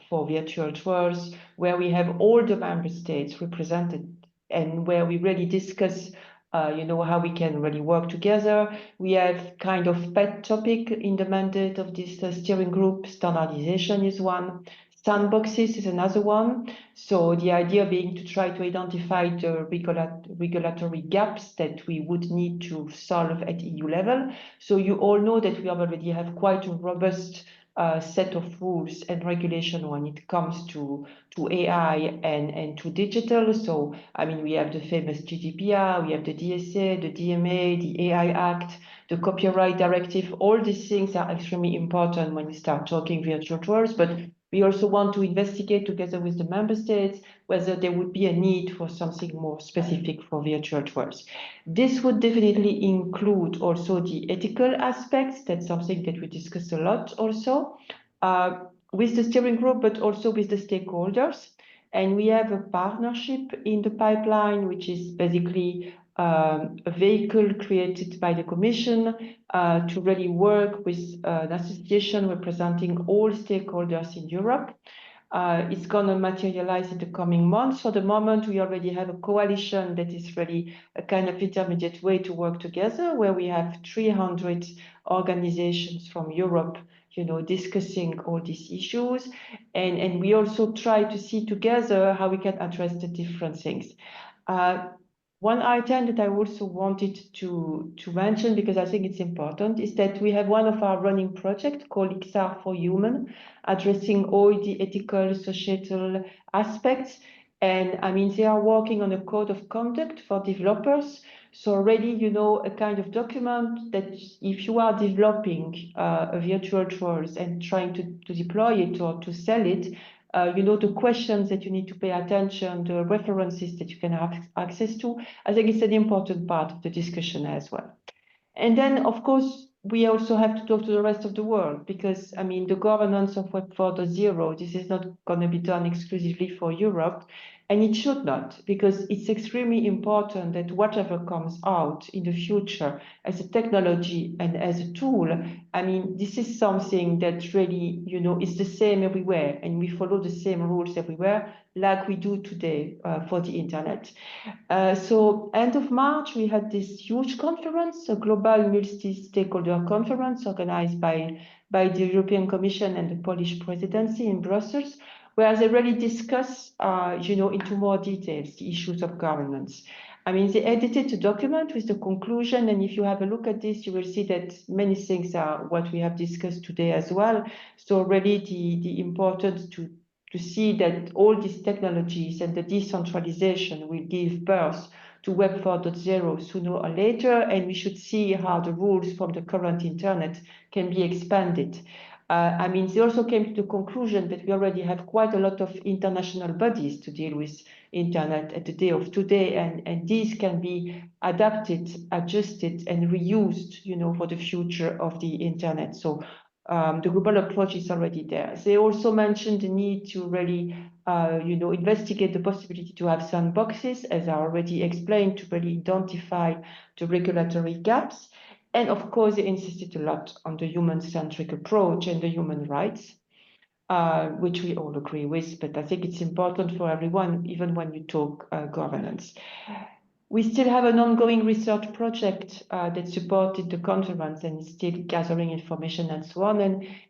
for virtual tours where we have all the member states represented and where we really discuss how we can really work together. We have kind of pet topic in the mandate of this steering group. Standardization is one. Sandboxes is another one. So the idea being to try to identify the regulatory gaps that we would need to solve at EU level. So you all know that we already have quite a robust set of rules and regulation when it comes to AI and to digital. So, I mean, we have the famous GDPR, we have the DSA, the DMA, the AI Act, the Copyright Directive. All these things are extremely important when we start talking virtual tours, but we also want to investigate together with the member states whether there would be a need for something more specific for virtual tours. This would definitely include also the ethical aspects. That's something that we discuss a lot also with the steering group, but also with the stakeholders. And we have a partnership in the pipeline, which is basically a vehicle created by the Commission to really work with an association representing all stakeholders in Europe. It's going to materialize in the coming months. For the moment, we already have a coalition that is really a kind of intermediate way to work together, where we have 300 organizations from Europe discussing all these issues. And we also try to see together how we can address the different things. One item that I also wanted to mention, because I think it's important, is that we have one of our running projects called XR for Human, addressing all the ethical, societal aspects. And I mean, they are working on a code of conduct for developers. So already, a kind of document that if you are developing a virtual tours and trying to deploy it or to sell it, the questions that you need to pay attention, the references that you can have access to, I think it's an important part of the discussion as well. And then, of course, we also have to talk to the rest of the world because, I mean, the governance of Web 4.0, this is not going to be done exclusively for Europe. And it should not, because it's extremely important that whatever comes out in the future as a technology and as a tool, I mean, this is something that really, is the same everywhere. And we follow the same rules everywhere, like we do today for the internet. So end of March, we had this huge conference, a global multi-stakeholder conference organized by the European Commission and the Polish presidency in Brussels, where they really discuss, into more details, the issues of governance. I mean, they edited the document with the conclusion, and if you have a look at this, you will see that many things are what we have discussed today as well. So really the importance to see that all these technologies and the decentralization will give birth to Web 4.0 sooner or later, and we should see how the rules from the current internet can be expanded. I mean, they also came to the conclusion that we already have quite a lot of international bodies to deal with internet at the day of today, and these can be adapted, adjusted, and reused, for the future of the internet. So the global approach is already there. They also mentioned the need to really, investigate the possibility to have sandboxes, as I already explained, to really identify the regulatory gaps. And of course, they insisted a lot on the human-centric approach and the human rights, which we all agree with, but I think it's important for everyone, even when you talk governance. We still have an ongoing research project that supported the conference and is still gathering information and so on.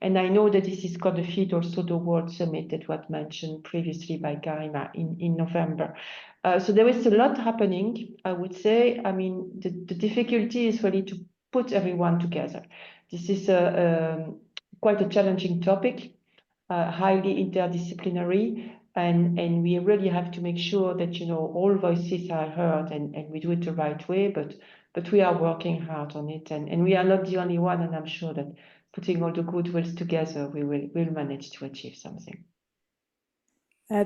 And I know that this is going to feed also the World Summit that was mentioned previously by Karima in November. So there is a lot happening, I would say. I mean, the difficulty is really to put everyone together. This is quite a challenging topic, highly interdisciplinary, and we really have to make sure that all voices are heard and we do it the right way, but we are working hard on it, and we are not the only one, and I'm sure that putting all the goodwills together, we'll manage to achieve something.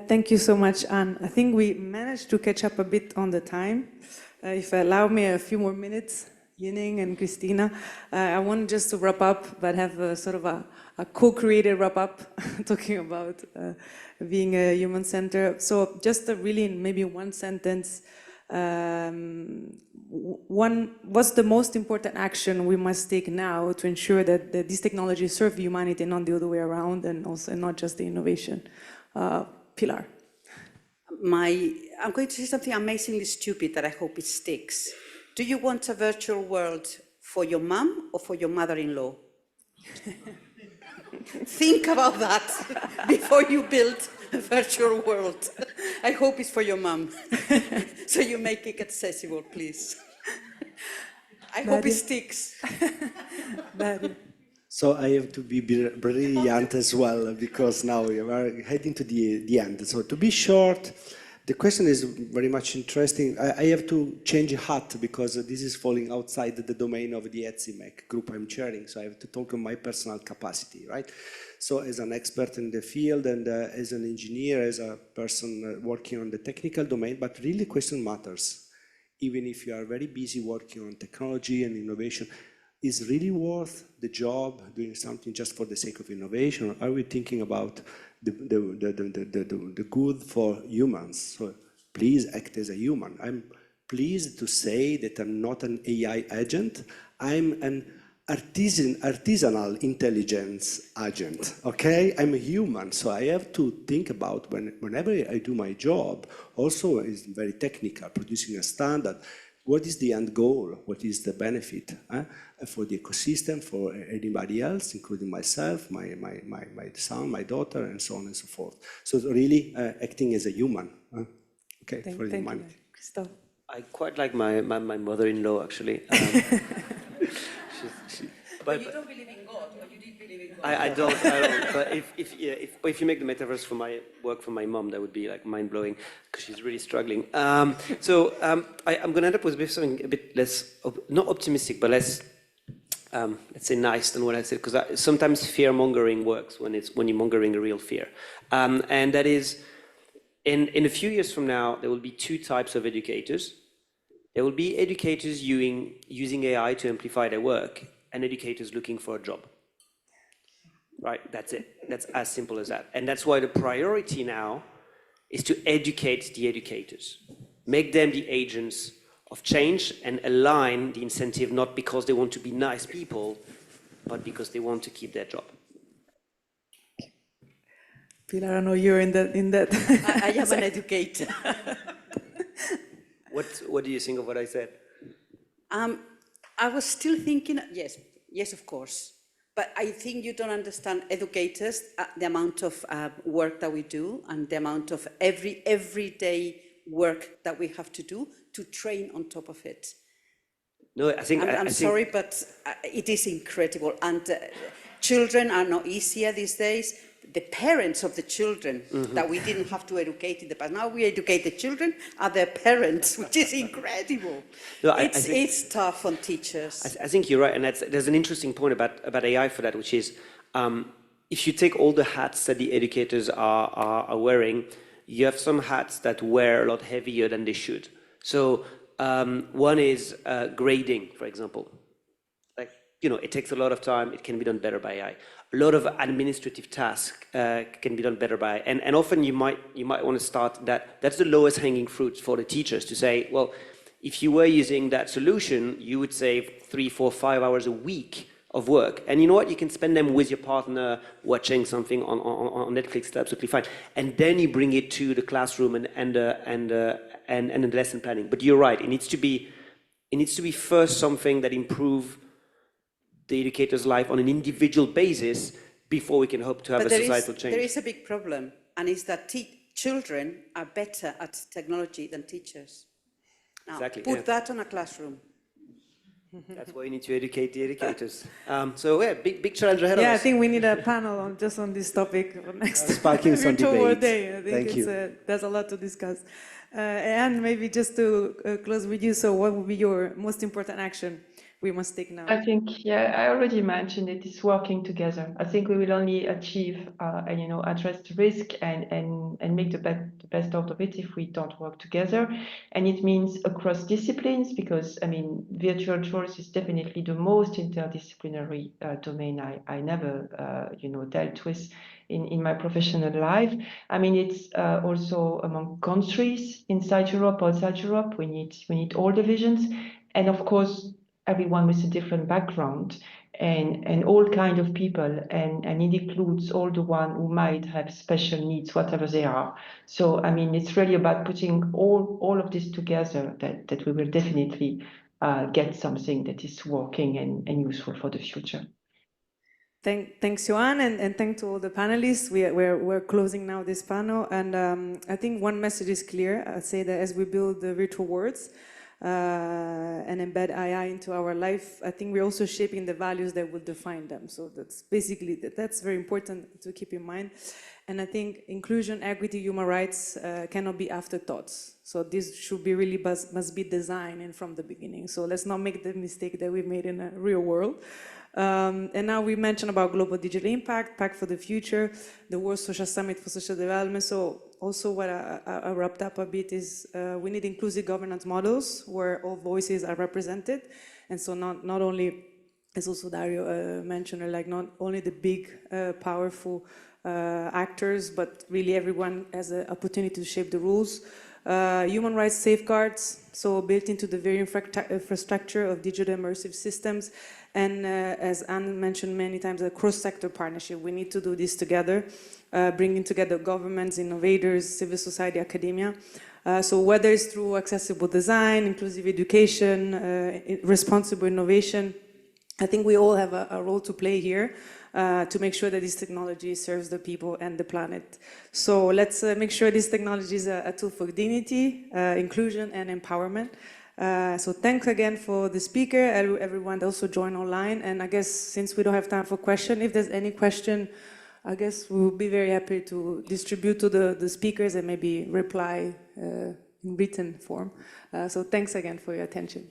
Thank you so much, Anne. I think we managed to catch up a bit on the time. If you allow me a few more minutes, Yining and Christina, I want just to wrap up, but have a sort of a co-created wrap-up talking about being a human center. So just really maybe one sentence, what's the most important action we must take now to ensure that these technologies serve humanity, not the other way around, and also not just the innovation? Pilar. I'm going to say something amazingly stupid that I hope it sticks. Do you want a virtual world for your mom or for your mother-in-law? Think about that before you build a virtual world. I hope it's for your mom. So you make it accessible, please. I hope it sticks. So I have to be brilliant as well, because now we are heading to the end. So to be short, the question is very much interesting. I have to change hat because this is falling outside the domain of the ETSIMEC group I'm chairing. So I have to talk on my personal capacity, right? So as an expert in the field and as an engineer, as a person working on the technical domain, but really question matters. Even if you are very busy working on technology and innovation, is really worth the job doing something just for the sake of innovation? Or are we thinking about the good for humans? So please act as a human. I'm pleased to say that I'm not an AI agent. I'm an artisanal intelligence agent, okay? I'm a human, so I have to think about whenever I do my job, also is very technical, producing a standard. What is the end goal? What is the benefit for the ecosystem, for anybody else, including myself, my son, my daughter, and so on and so forth. So really acting as a human, okay, for humanity. Christophe. I quite like my mother-in-law, actually. But you don't believe in God, or you did believe in God? I don't. But if you make the metaverse for my work for my mom, that would be like mind-blowing, because she's really struggling. I'm going to end up with something a bit less, not optimistic, but less, let's say, nice than what I said, because sometimes fear-mongering works when you're mongering a real fear. And that is, in a few years from now, there will be two types of educators. There will be educators using AI to amplify their work, and educators looking for a job. Right, that's it. That's as simple as that. And that's why the priority now is to educate the educators. Make them the agents of change and align the incentive, not because they want to be nice people, but because they want to keep their job. Pilar, I know you're in that. I am an educator. What do you think of what I said? I was still thinking, yes, of course. But I think you don't understand, educators, the amount of work that we do and the amount of everyday work that we have to do to train on top of it. No, I think I'm sorry, but it is incredible. And children are not easier these days. The parents of the children that we didn't have to educate in the past. Now we educate the children are their parents, which is incredible. No, it's tough on teachers. I think you're right, and there's an interesting point about AI for that, which is if you take all the hats that the educators are wearing, you have some hats that wear a lot heavier than they should. So one is grading, for example. Like, it takes a lot of time. It can be done better by AI. A lot of administrative tasks can be done better by, and often you might want to start that. That's the lowest hanging fruit for the teachers to say, well, if you were using that solution, you would save 3, 4, 5 hours a week of work. And you know what? You can spend them with your partner watching something on Netflix. It's absolutely fine. And then you bring it to the classroom and the lesson planning. But you're right. It needs to be first something that improves the educator's life on an individual basis before we can hope to have a societal change. There is a big problem, and it's that children are better at technology than teachers. Now, put that on a classroom. That's why you need to educate the educators. So yeah, big challenge ahead of us. Yeah, I think we need a panel just on this topic for next sparking some debate. Day. I think there's a lot to discuss. And maybe just to close with you, so what would be your most important action we must take now? I think, I already mentioned it is working together. I think we will only achieve address the risk and make the best out of it if we don't work together. And it means across disciplines, because virtual tours is definitely the most interdisciplinary domain I never dealt with in my professional life. It's also among countries inside Europe, outside Europe. We need all the visions, and of course everyone with a different background and all kind of people, and it includes all the one who might have special needs, whatever they are. So it's really about putting all of this together that we will definitely get something that is working and useful for the future. Thanks, Joanne, and thanks to all the panelists. We're closing now this panel, and I think one message is clear. I'd say that as we build the virtual worlds and embed AI into our life, I think we're also shaping the values that will define them. So that's very important to keep in mind. And I think inclusion, equity, human rights cannot be afterthoughts. So this should be really must be designed in from the beginning. So let's not make the mistake that we made in a real world. And now we mentioned about global digital impact, Pact for the Future, the World Social Summit for Social Development. So also what I wrapped up a bit is we need inclusive governance models where all voices are represented. And so not only, as also Dario mentioned, like not only the big, powerful actors, but really everyone has an opportunity to shape the rules. Human rights safeguards, so built into the very infrastructure of digital immersive systems. And as Anne mentioned many times, a cross-sector partnership. We need to do this together, bringing together governments, innovators, civil society, academia. So whether it's through accessible design, inclusive education, responsible innovation, I think we all have a role to play here to make sure that this technology serves the people and the planet. So let's make sure this technology is a tool for dignity, inclusion, and empowerment. So thanks again for the speaker, everyone that also joined online. And I guess since we don't have time for questions, if there's any question, I guess we will be very happy to distribute to the speakers and maybe reply in written form. So thanks again for your attention.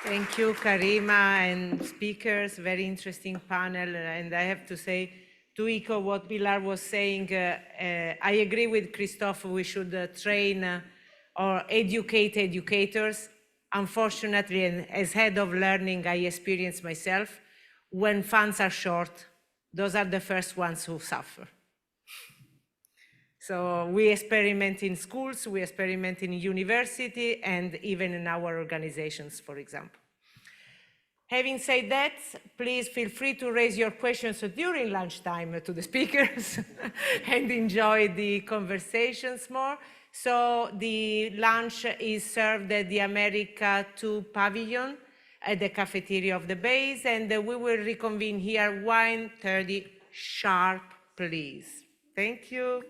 Thank you, Karima, and speakers. Very interesting panel. And I have to say, to echo what Pilar was saying, I agree with Christophe. We should train or educate educators. Unfortunately, and as head of learning, I experience myself, when funds are short, those are the first ones who suffer. So we experiment in schools, we experiment in university, and even in our organizations, for example. Having said that, please feel free to raise your questions during lunchtime to the speakers and enjoy the conversations more. So the lunch is served at the America 2 pavilion at the cafeteria of the base, and we will reconvene here 1:30 sharp, please. Thank you.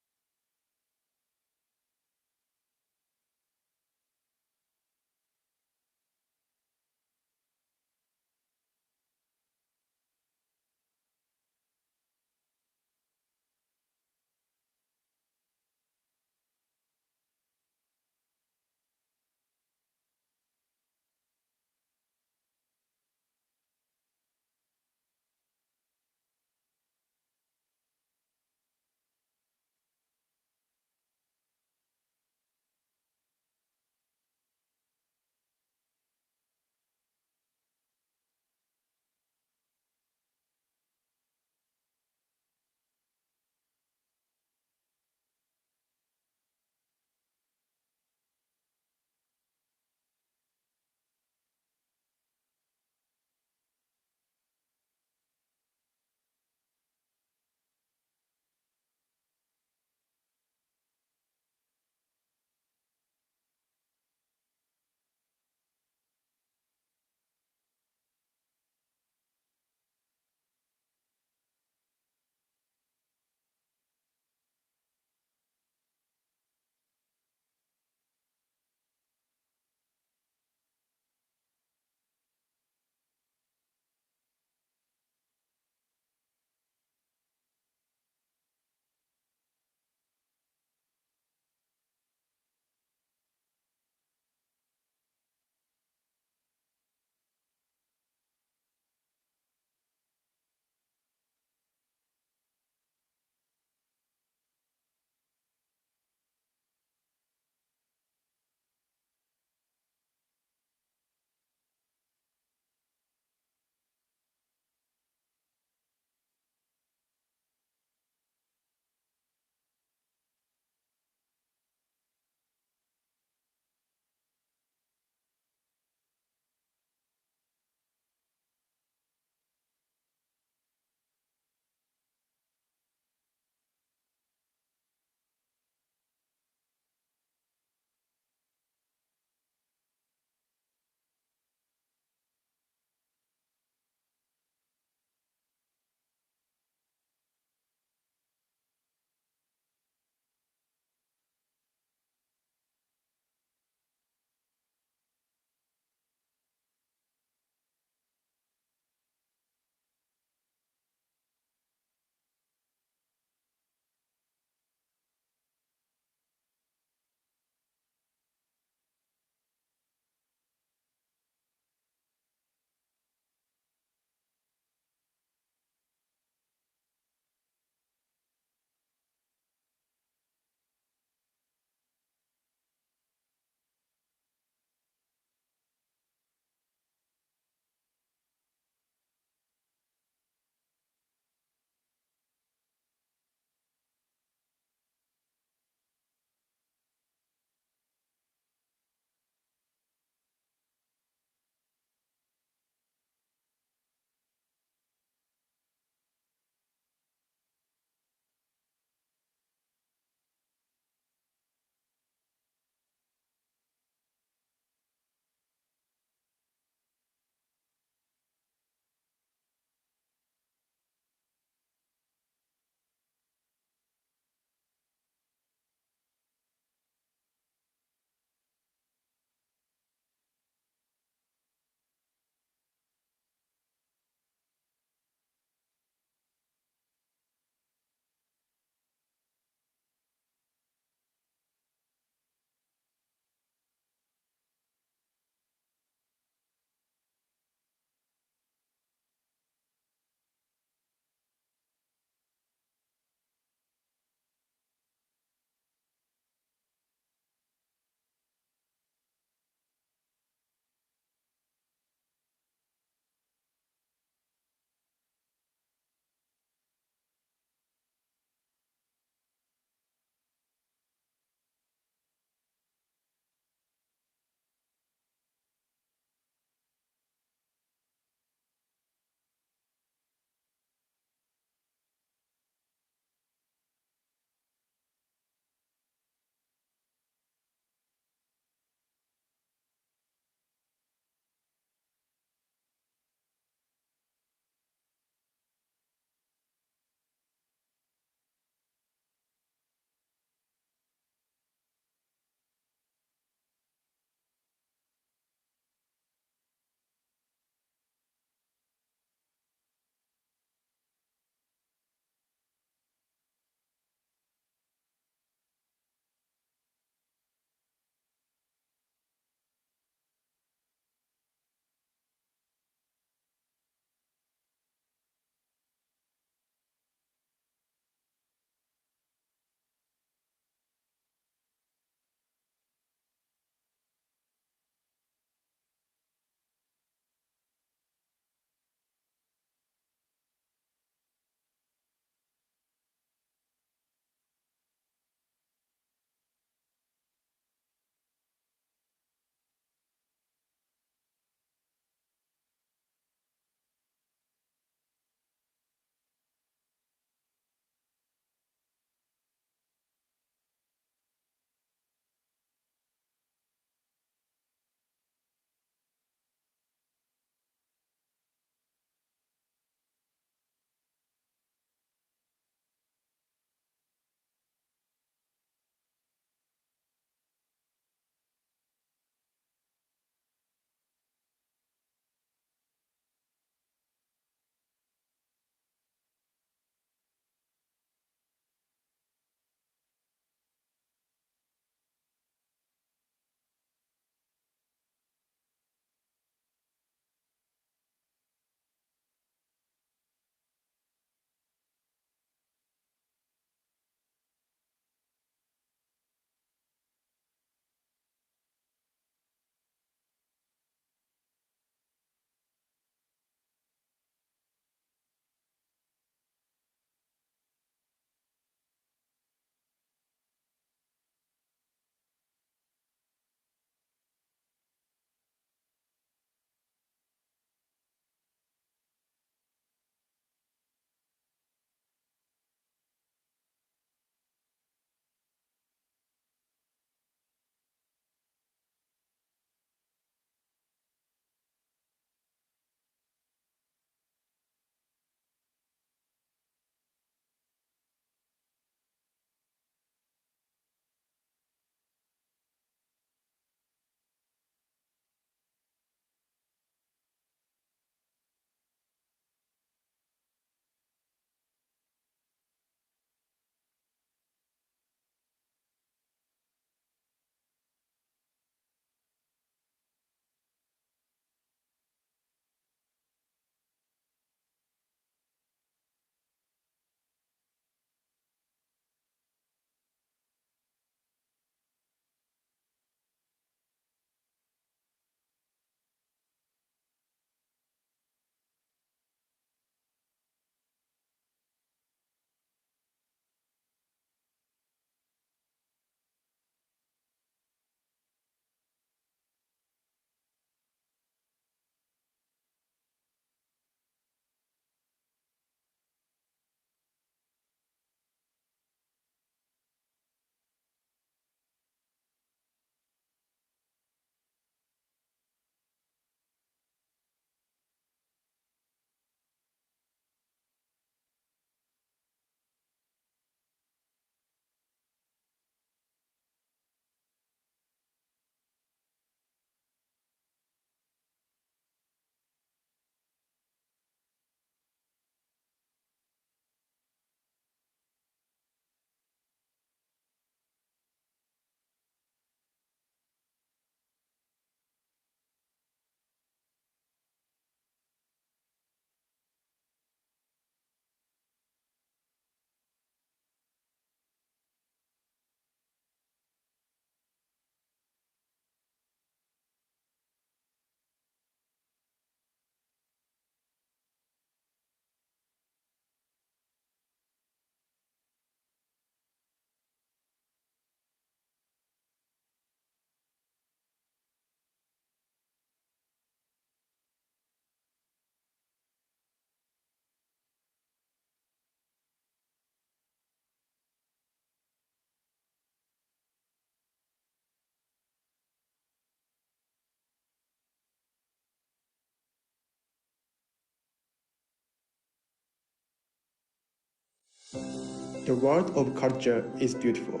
The world of culture is beautiful.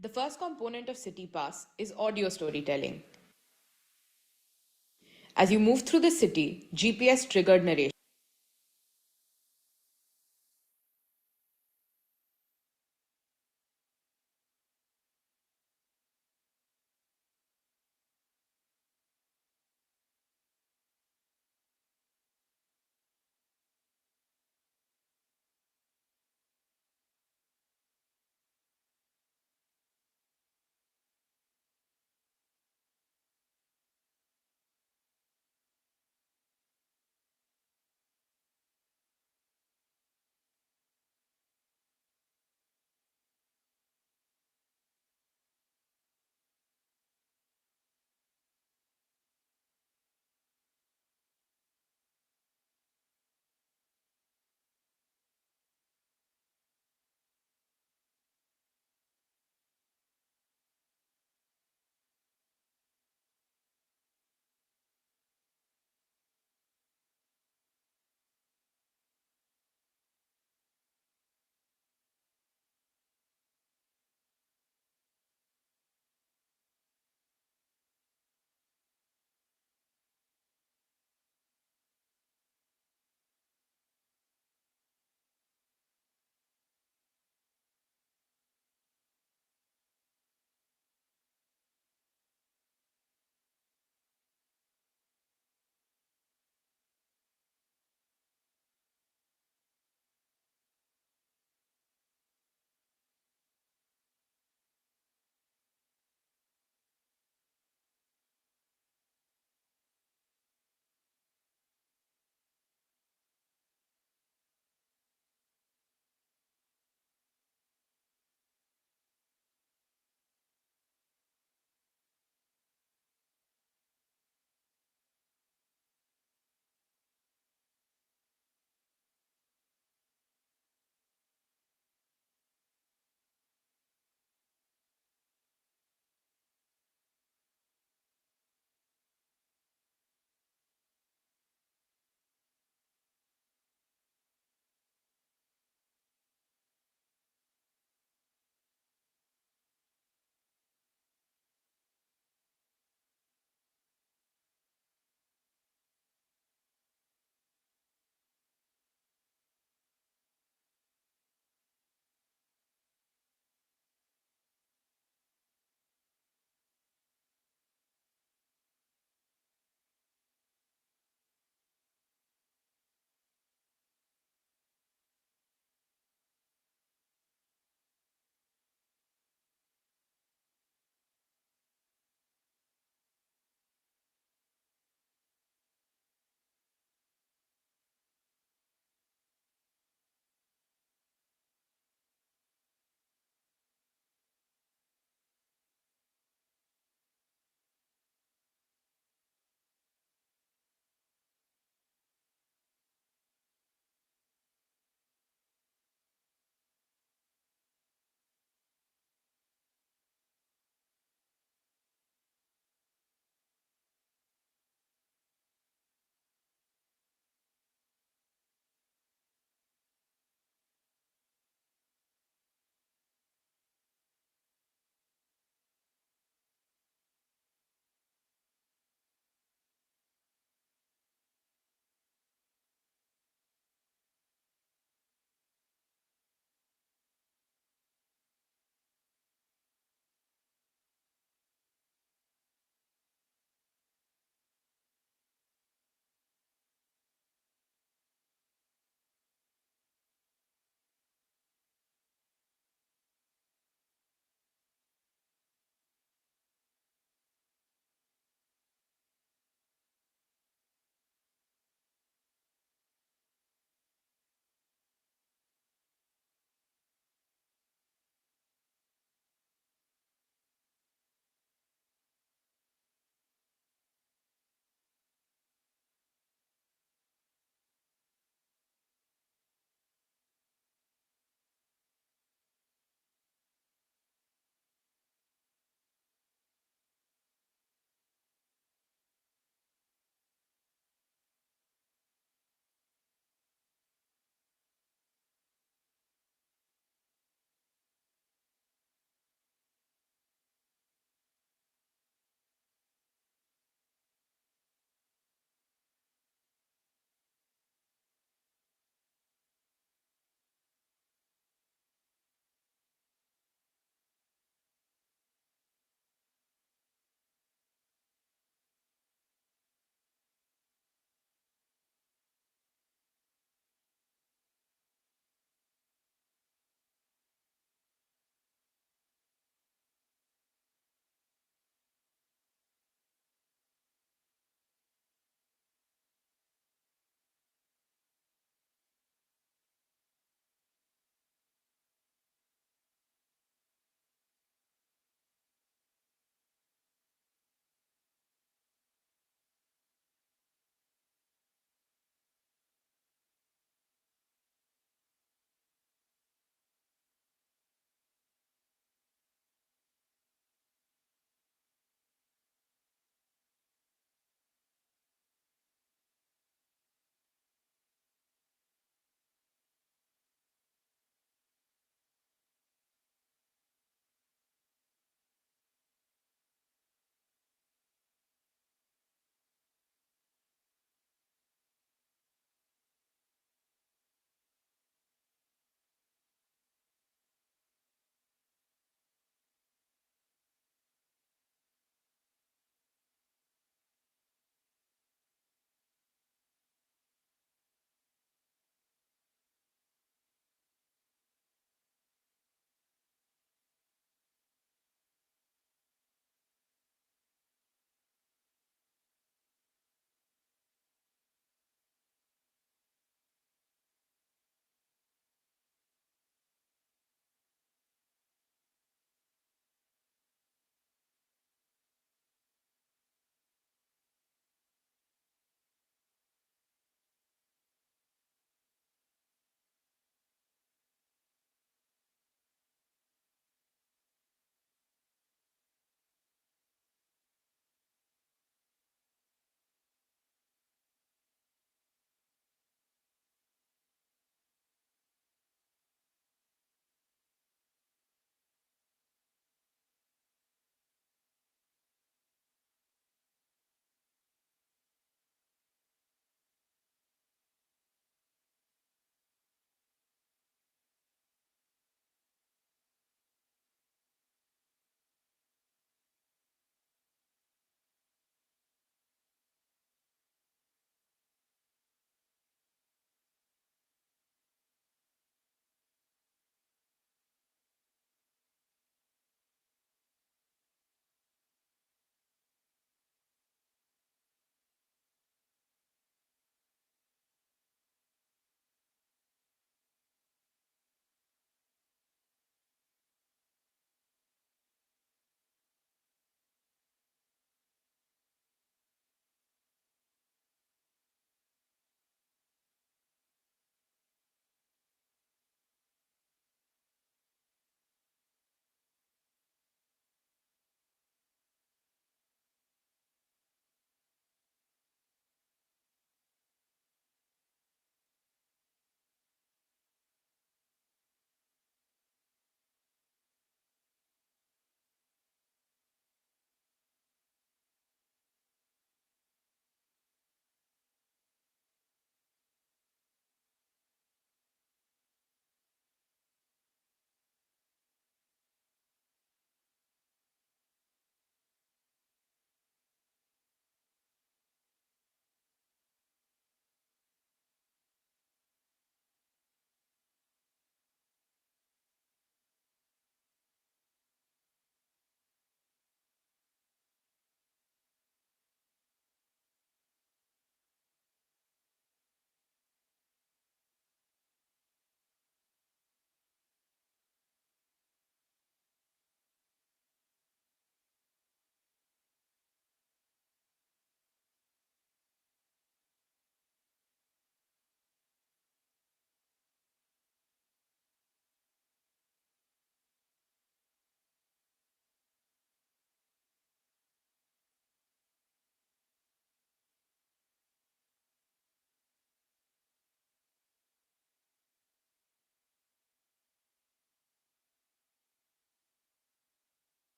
The first component of CityPass is audio storytelling. As you move through the city, GPS-triggered narration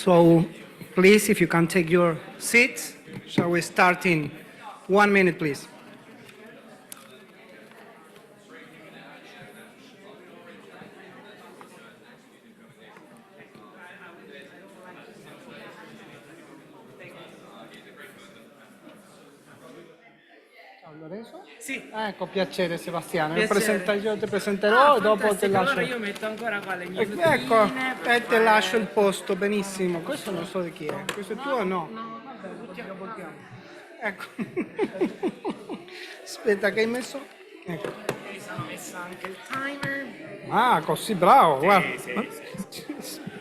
So please, if you can take your seats, shall we start in 1 minute, please? Ciao Lorenzo? Sì. Ecco, piacere Sebastiano. Io ti presenterò e dopo ti lascio. Allora io metto ancora qua le mie bottiglie. Ecco, e ti lascio il posto, benissimo. Questo non so di chi è. Questo è tuo o no? No, vabbè, buttiamo. Ecco. Aspetta, che hai messo? Ecco. Mi sono messo anche il timer. Ah, così bravo, guarda. Sì.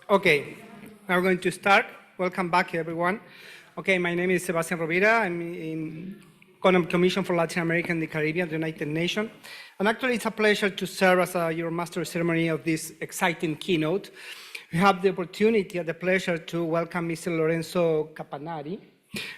Okay, now we're going to start. Welcome back, everyone. Okay, my name is Sebastian Rovira. I'm in Economic Commission for Latin America and the Caribbean, the United Nations. And actually, it's a pleasure to serve as your master ceremony of this exciting keynote. We have the opportunity and the pleasure to welcome Mr. Lorenzo Cappannari,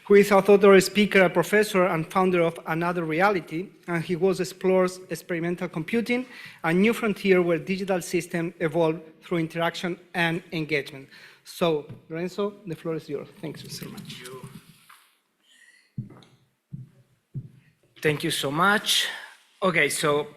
who is a thought speaker, a professor, and founder of AnotheReality, and he was explores experimental computing, a new frontier where digital systems evolve through interaction and engagement. So, Lorenzo, the floor is yours. Thanks so much. Thank you so much. Okay, so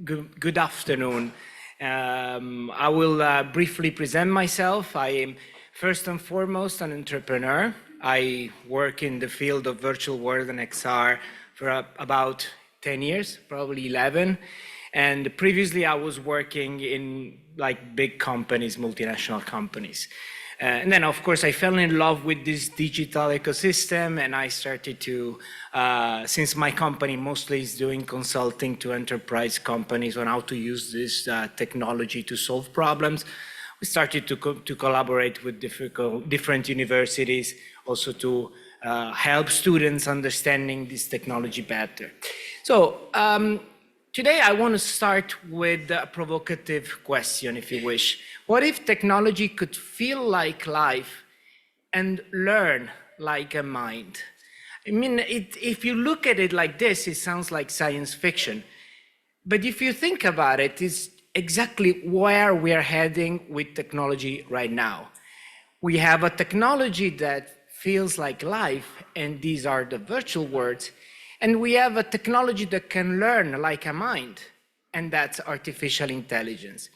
good afternoon. I will briefly present myself. I am first and foremost an entrepreneur. I work in the field of virtual world and XR for about 10 years, probably 11. And previously I was working in like big companies, multinational companies. And then of course I fell in love with this digital ecosystem, and I started to, since my company mostly is doing consulting to enterprise companies on how to use this technology to solve problems, we started to collaborate with different universities, also to help students understanding this technology better. So today I want to start with a provocative question, if you wish. What if technology could feel like life and learn like a mind? I mean, if you look at it like this, it sounds like science fiction. But if you think about it, it's exactly where we are heading with technology right now. We have a technology that feels like life, and these are the virtual words, and we have a technology that can learn like a mind, and that's artificial intelligence.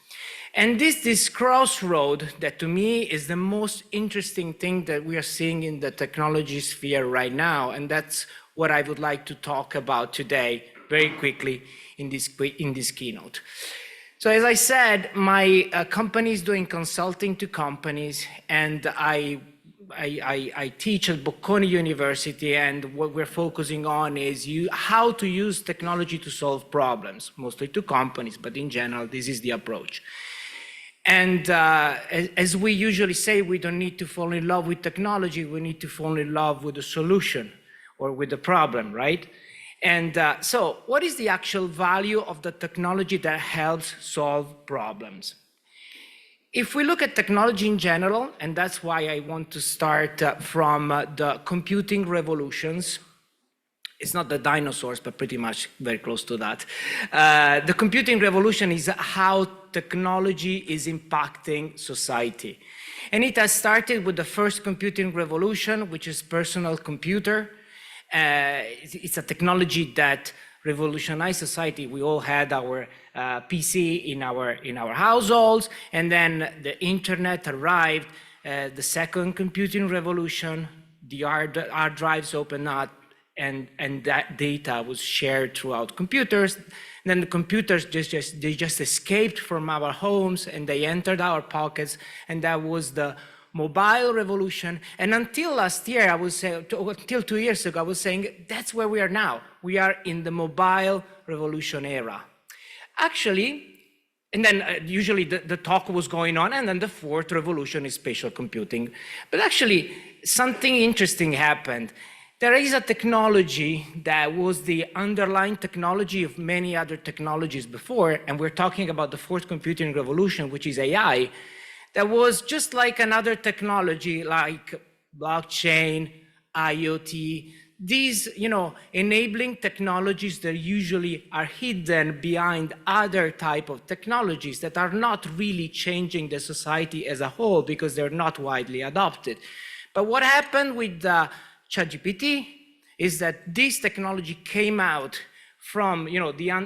And this crossroad that to me is the most interesting thing that we are seeing in the technology sphere right now, and that's what I would like to talk about today very quickly in this keynote. So as I said, my company is doing consulting to companies, and I teach at Bocconi University, and what we're focusing on is how to use technology to solve problems, mostly to companies, but in general, this is the approach. And as we usually say, we don't need to fall in love with technology, we need to fall in love with the solution or with the problem, right? And so what is the actual value of the technology that helps solve problems? If we look at technology in general, and that's why I want to start from the computing revolutions, it's not the dinosaurs, but pretty much very close to that. The computing revolution is how technology is impacting society. And it has started with the first computing revolution, which is personal computer. It's a technology that revolutionized society. We all had our PC in our households, and then the internet arrived. The second computing revolution, the hard drives opened up, and that data was shared throughout computers. And then the computers just escaped from our homes and they entered our pockets, and that was the mobile revolution. And until last year, I would say, until 2 years ago, I was saying that's where we are now. We are in the mobile revolution era. Actually, and then usually the talk was going on, and then the fourth revolution is spatial computing. But actually, something interesting happened. There is a technology that was the underlying technology of many other technologies before, and we're talking about the fourth computing revolution, which is AI, that was just like another technology like blockchain, IoT, these, enabling technologies that usually are hidden behind other type of technologies that are not really changing the society as a whole because they're not widely adopted. But what happened with ChatGPT is that this technology came out from,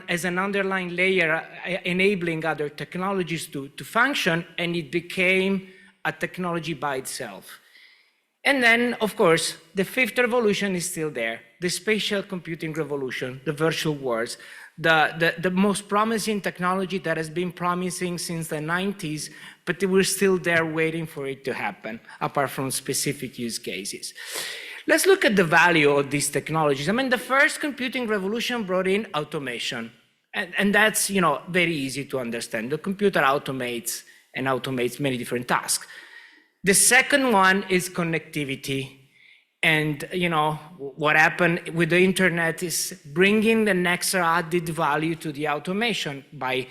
as an underlying layer, enabling other technologies to function, and it became a technology by itself. And then, of course, the fifth revolution is still there, the spatial computing revolution, the virtual worlds, the most promising technology that has been promising since the 90s, but we're still there waiting for it to happen, apart from specific use cases. Let's look at the value of these technologies. I mean, the first computing revolution brought in automation, and that's, very easy to understand. The computer automates many different tasks. The second one is connectivity. And, what happened with the internet is bringing the next added value to the automation by,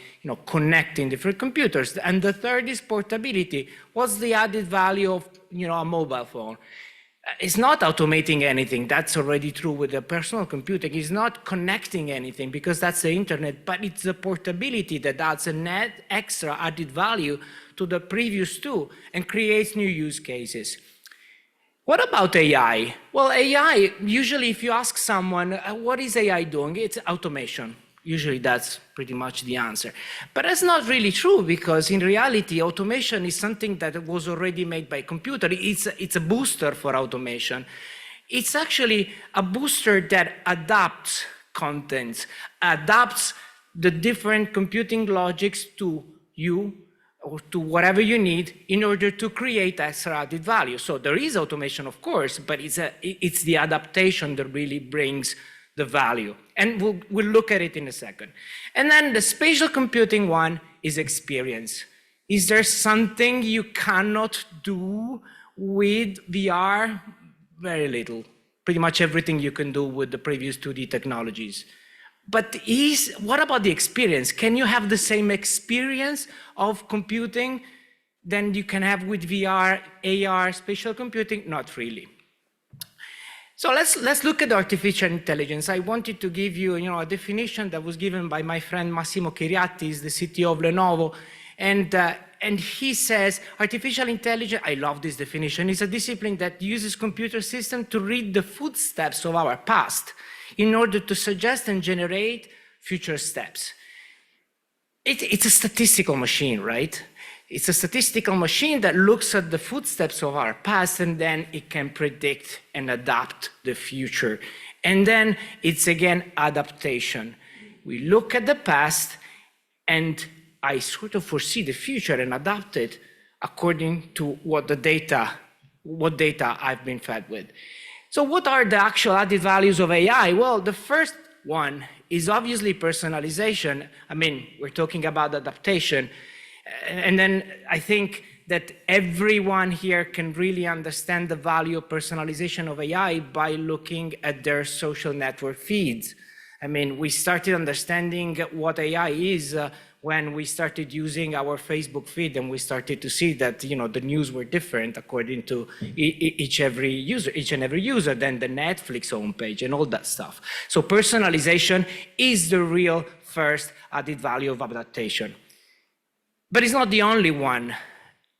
connecting different computers. And the third is portability. What's the added value of, a mobile phone? It's not automating anything. That's already true with the personal computing. It's not connecting anything because that's the internet, but it's the portability that adds a net extra added value to the previous two and creates new use cases. What about AI? Well, AI, usually if you ask someone, what is AI doing? It's automation. Usually that's pretty much the answer. But that's not really true because in reality, automation is something that was already made by computer. It's a booster for automation. It's actually a booster that adapts contents, adapts the different computing logics to you or to whatever you need in order to create extra added value. So there is automation, of course, but it's the adaptation that really brings the value. And we'll look at it in a second. And then the spatial computing one is experience. Is there something you cannot do with VR? Very little. Pretty much everything you can do with the previous 2D technologies. But what about the experience? Can you have the same experience of computing than you can have with VR, AR, spatial computing? Not really. So let's look at artificial intelligence. I wanted to give you, a definition that was given by my friend Massimo Chiriatti, the CTO of Lenovo, and he says artificial intelligence. I love this definition. Is a discipline that uses computer systems to read the footsteps of our past in order to suggest and generate future steps. It's a statistical machine, right? It's a statistical machine that looks at the footsteps of our past and then it can predict and adapt the future. And then it's again adaptation. We look at the past and I sort of foresee the future and adapt it according to what data I've been fed with. So what are the actual added values of AI? Well, the first one is obviously personalization. I mean, we're talking about adaptation. And then I think that everyone here can really understand the value of personalization of AI by looking at their social network feeds. I mean, we started understanding what AI is when we started using our Facebook feed, and we started to see that, you know, the news were different according to each and every user than the Netflix homepage and all that stuff. So personalization is the real first added value of adaptation. But it's not the only one.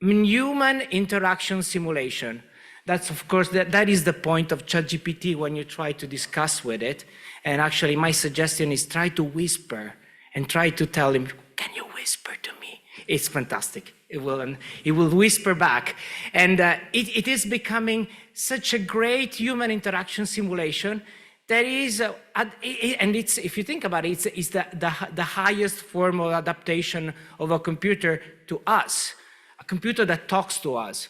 I mean, human interaction simulation. That's, of course, that is the point of ChatGPT when you try to discuss with it. And actually, my suggestion is try to whisper and try to tell him, can you whisper to me? It's fantastic. It will whisper back. And it is becoming such a great human interaction simulation that is, and it's, if you think about it, it's the highest form of adaptation of a computer to us, a computer that talks to us.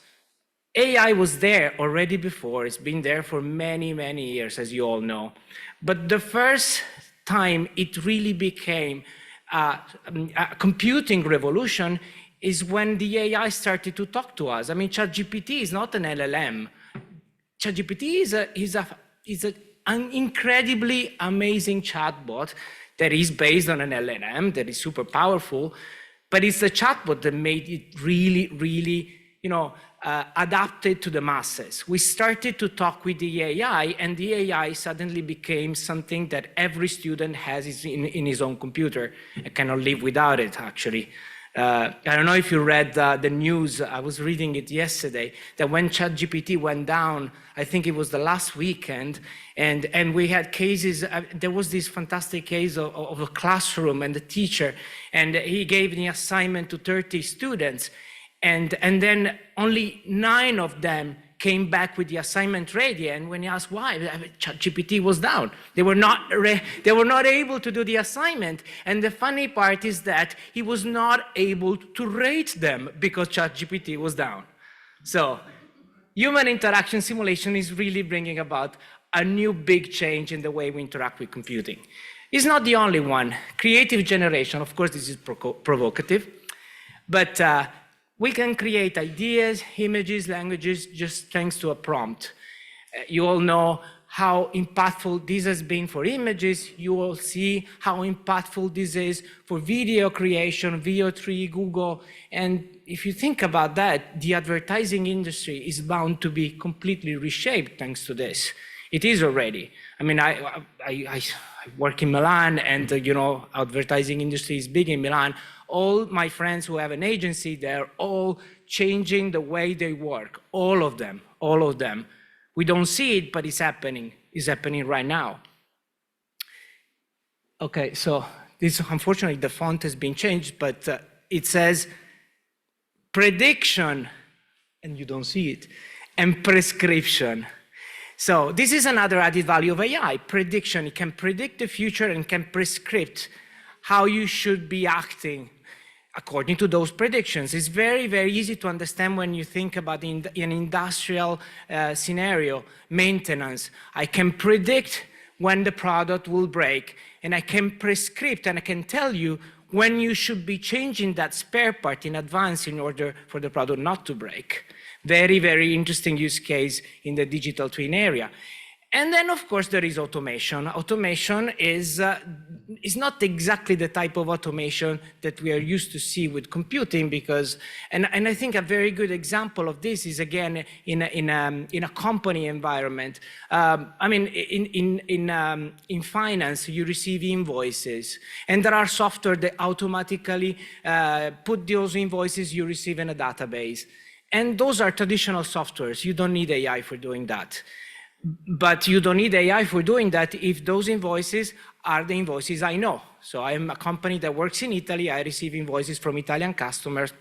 AI was there already before. It's been there for many, many years, as you all know. But the first time it really became a computing revolution is when the AI started to talk to us. I mean, ChatGPT is not an LLM. ChatGPT is an incredibly amazing chatbot that is based on an LLM, that is super powerful, but it's the chatbot that made it really, really, you know, adapted to the masses. We started to talk with the AI, and the AI suddenly became something that every student has in his own computer and cannot live without it, actually. I don't know if you read the news. I was reading it yesterday, that when ChatGPT went down, I think it was the last weekend, and we had cases. There was this fantastic case of a classroom and the teacher, and he gave the assignment to 30 students, and then only 9 of them came back with the assignment ready. And when he asked why, ChatGPT was down. They were not able to do the assignment. And the funny part is that he was not able to rate them because ChatGPT was down. So human interaction simulation is really bringing about a new big change in the way we interact with computing. It's not the only one. Creative generation, of course, this is provocative, but we can create ideas, images, languages, just thanks to a prompt. You all know how impactful this has been for images. You will see how impactful this is for video creation, VO3, Google. And if you think about that, the advertising industry is bound to be completely reshaped thanks to this. It is already. I mean, I work in Milan, and you know, advertising industry is big in Milan. All my friends who have an agency, they're all changing the way they work. All of them, all of them. We don't see it, but it's happening. It's happening right now. Okay, so this, unfortunately, the font has been changed, but it says prediction, and you don't see it, and prescription. So this is another added value of AI, prediction. It can predict the future and can prescript how you should be acting according to those predictions. It's very, very easy to understand when you think about an industrial scenario, maintenance. I can predict when the product will break, and I can prescript, and I can tell you when you should be changing that spare part in advance in order for the product not to break. Very, very interesting use case in the digital twin area. And then, of course, there is automation. Automation is not exactly the type of automation that we are used to see with computing, because, and I think a very good example of this is, again, in a company environment. I mean, in finance, you receive invoices, and there are software that automatically put those invoices you receive in a database. And those are traditional softwares. You don't need AI for doing that. But you don't need AI for doing that if those invoices are the invoices I know. So I'm a company that works in Italy. I receive invoices from Italian customers.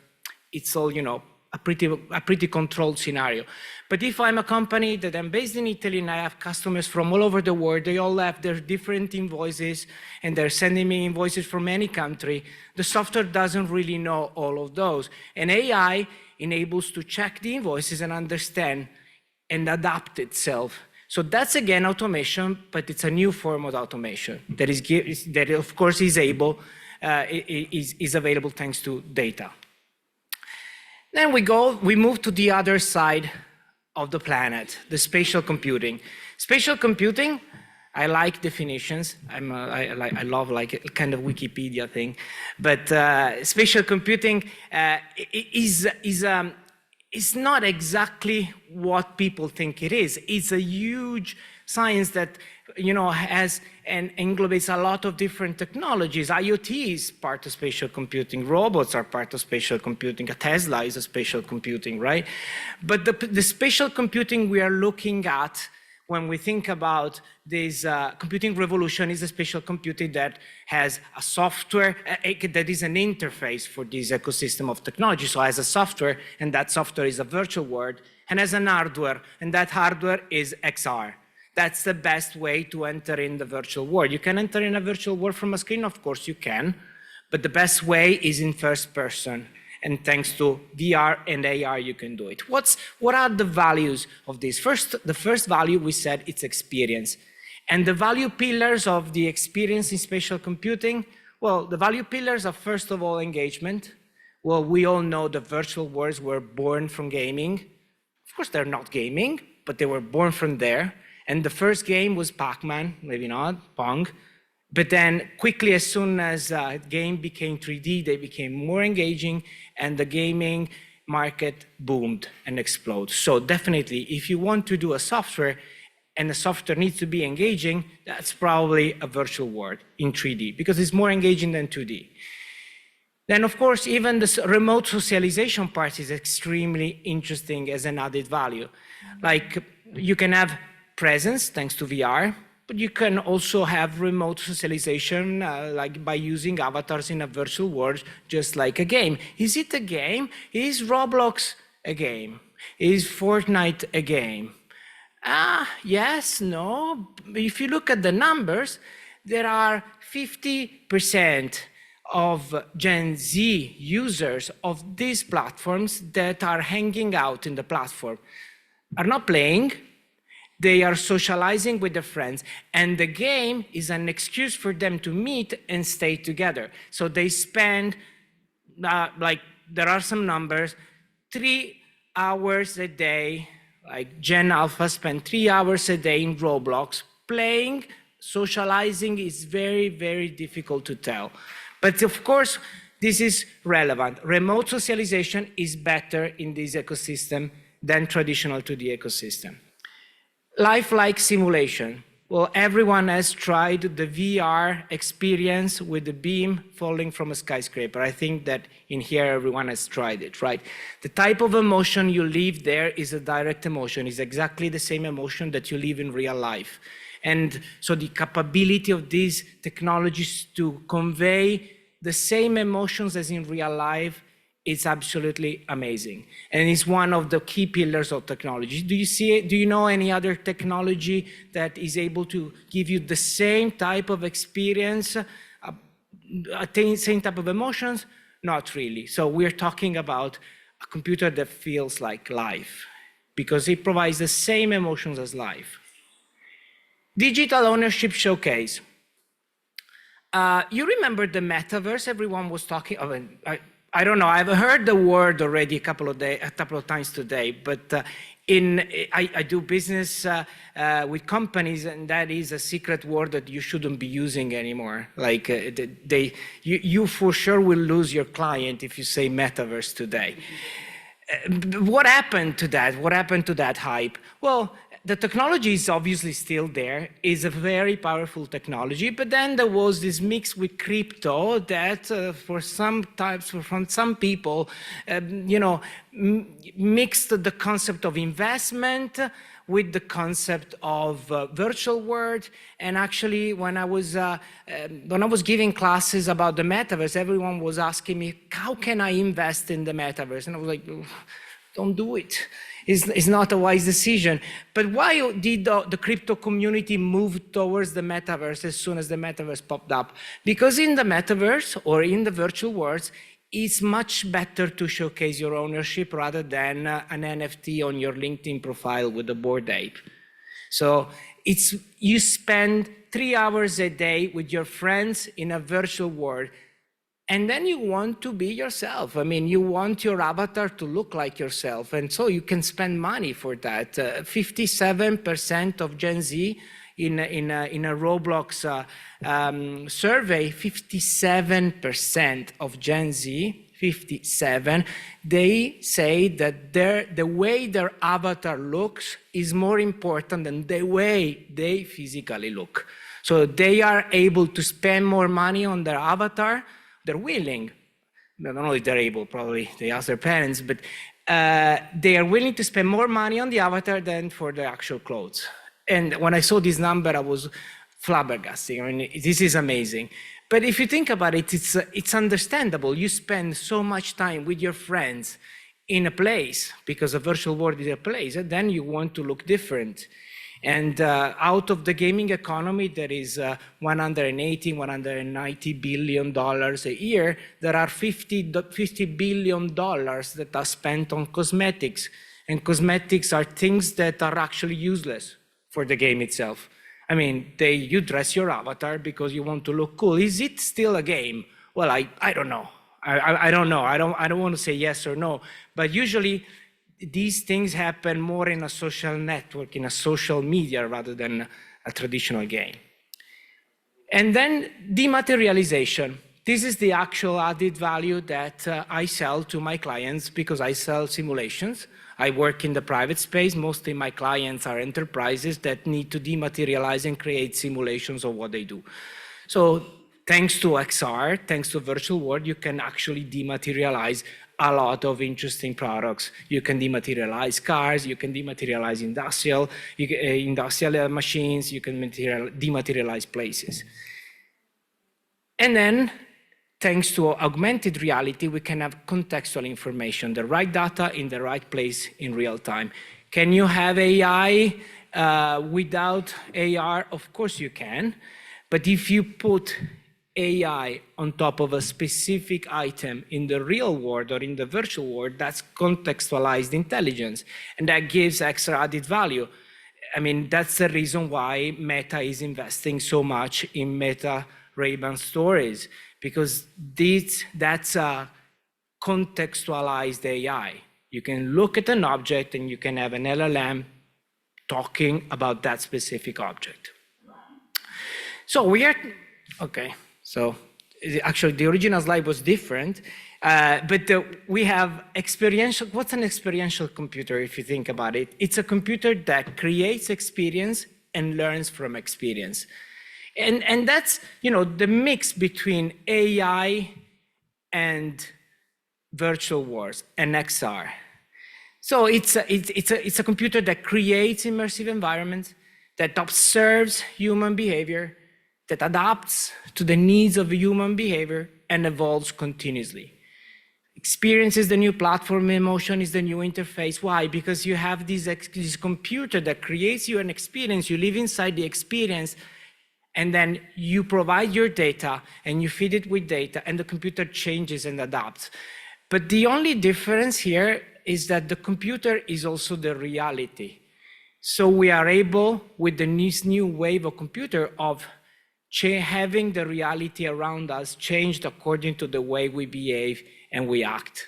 It's all, you know, a pretty controlled scenario. But if I'm a company that I'm based in Italy and I have customers from all over the world, they all have their different invoices, and they're sending me invoices from any country, the software doesn't really know all of those. And AI enables to check the invoices and understand and adapt itself. So that's, again, automation, but it's a new form of automation that that of course is available thanks to data. Then we move to the other side of the planet, the spatial computing. Spatial computing, I like definitions. I love like a kind of Wikipedia thing, but spatial computing is not exactly what people think it is. It's a huge science that has and englobates a lot of different technologies. IoT is part of spatial computing. Robots are part of spatial computing. A Tesla is a spatial computing, right? But the spatial computing we are looking at when we think about this computing revolution is a spatial computing that has a software that is an interface for this ecosystem of technology. So has a software, and that software is a virtual world, and has an hardware, and that hardware is XR. That's the best way to enter in the virtual world. You can enter in a virtual world from a screen, of course you can, but the best way is in first person. And thanks to VR and AR, you can do it. What are the values of this? The first value we said it's experience. And the value pillars of the experience in spatial computing, well, the value pillars are first of all engagement. Well, we all know the virtual worlds were born from gaming. Of course, they're not gaming, but they were born from there. And the first game was Pac-Man, maybe not, Pong. But then quickly, as soon as game became 3D, they became more engaging, and the gaming market boomed and exploded. So definitely, if you want to do a software, and the software needs to be engaging, that's probably a virtual world in 3D, because it's more engaging than 2D. Then, of course, even the remote socialization part is extremely interesting as an added value. Like, you can have presence thanks to VR, but you can also have remote socialization like by using avatars in a virtual world, just like a game. Is it a game? Is Roblox a game? Is Fortnite a game? Yes, no. If you look at the numbers, there are 50% of Gen Z users of these platforms that are hanging out in the platform, are not playing, they are socializing with their friends, and the game is an excuse for them to meet and stay together. So they spend, like, there are some numbers, 3 hours a day, like Gen Alpha spend 3 hours a day in Roblox playing. Socializing is very, very difficult to tell. But of course, this is relevant. Remote socialization is better in this ecosystem than traditional 2D ecosystem. Lifelike simulation. Well, everyone has tried the VR experience with the beam falling from a skyscraper. I think that in here, everyone has tried it, right? The type of emotion you live there is a direct emotion. It's exactly the same emotion that you live in real life. And so the capability of these technologies to convey the same emotions as in real life is absolutely amazing. And it's one of the key pillars of technology. Do you see it? Do you know any other technology that is able to give you the same type of experience, same type of emotions? Not really. So we're talking about a computer that feels like life because it provides the same emotions as life. Digital ownership showcase. You remember the metaverse? Everyone was talking of. I don't know. I've heard the word already a couple of times today. But I do business with companies, and that is a secret word that you shouldn't be using anymore. Like you for sure will lose your client if you say metaverse today. What happened to that? What happened to that hype? Well, the technology is obviously still there, is a very powerful technology, but then there was this mix with crypto that for some people, mixed the concept of investment with the concept of virtual world. And actually, when I was giving classes about the metaverse, everyone was asking me, how can I invest in the metaverse? And I was like, don't do it. It's not a wise decision. But why did the crypto community move towards the metaverse as soon as the metaverse popped up? Because in the metaverse or in the virtual worlds, it's much better to showcase your ownership rather than an NFT on your LinkedIn profile with a Bored Ape. So you spend 3 hours a day with your friends in a virtual world. And then you want to be yourself. I mean, you want your avatar to look like yourself. And so you can spend money for that. 57% of Gen Z in a Roblox survey, 57% of Gen Z, 57, they say that the way their avatar looks is more important than the way they physically look. So they are able to spend more money on their avatar. They're willing. I don't know if they're able, probably they ask their parents, but they are willing to spend more money on the avatar than for the actual clothes. And when I saw this number, I was flabbergasted. I mean, this is amazing. But if you think about it, it's understandable. You spend so much time with your friends in a place, because a virtual world is a place, and then you want to look different. And out of the gaming economy, there is 180, 190 billion dollars a year. There are $50 billion that are spent on cosmetics. And cosmetics are things that are actually useless for the game itself. I mean, you dress your avatar because you want to look cool. Is it still a game? Well, I don't know. I don't know. I don't want to say yes or no. But usually, these things happen more in a social network, in a social media, rather than a traditional game. And then dematerialization. This is the actual added value that I sell to my clients, because I sell simulations. I work in the private space. Mostly my clients are enterprises that need to dematerialize and create simulations of what they do. So thanks to XR, thanks to virtual world, you can actually dematerialize a lot of interesting products. You can dematerialize cars, you can dematerialize industrial machines, you can dematerialize places. And then, thanks to augmented reality, we can have contextual information, the right data in the right place in real time. Can you have AI without AR? Of course you can. But if you put AI on top of a specific item in the real world or in the virtual world, that's contextualized intelligence. And that gives extra added value. I mean, that's the reason why Meta is investing so much in Meta Ray-Ban stories, because that's a contextualized AI. You can look at an object and you can have an LLM talking about that specific object. So okay. So actually the original slide was different, but we have experiential. What's an experiential computer if you think about it? It's a computer that creates experience and learns from experience. And that's, the mix between AI and virtual worlds and XR. So it's a computer that creates immersive environments, that observes human behavior, that adapts to the needs of human behavior and evolves continuously. Experience is the new platform, emotion is the new interface. Why? Because you have this computer that creates you an experience, you live inside the experience, and then you provide your data and you feed it with data, and the computer changes and adapts. But the only difference here is that the computer is also the reality. So we are able, with this new wave of computer, of having the reality around us changed according to the way we behave and we act.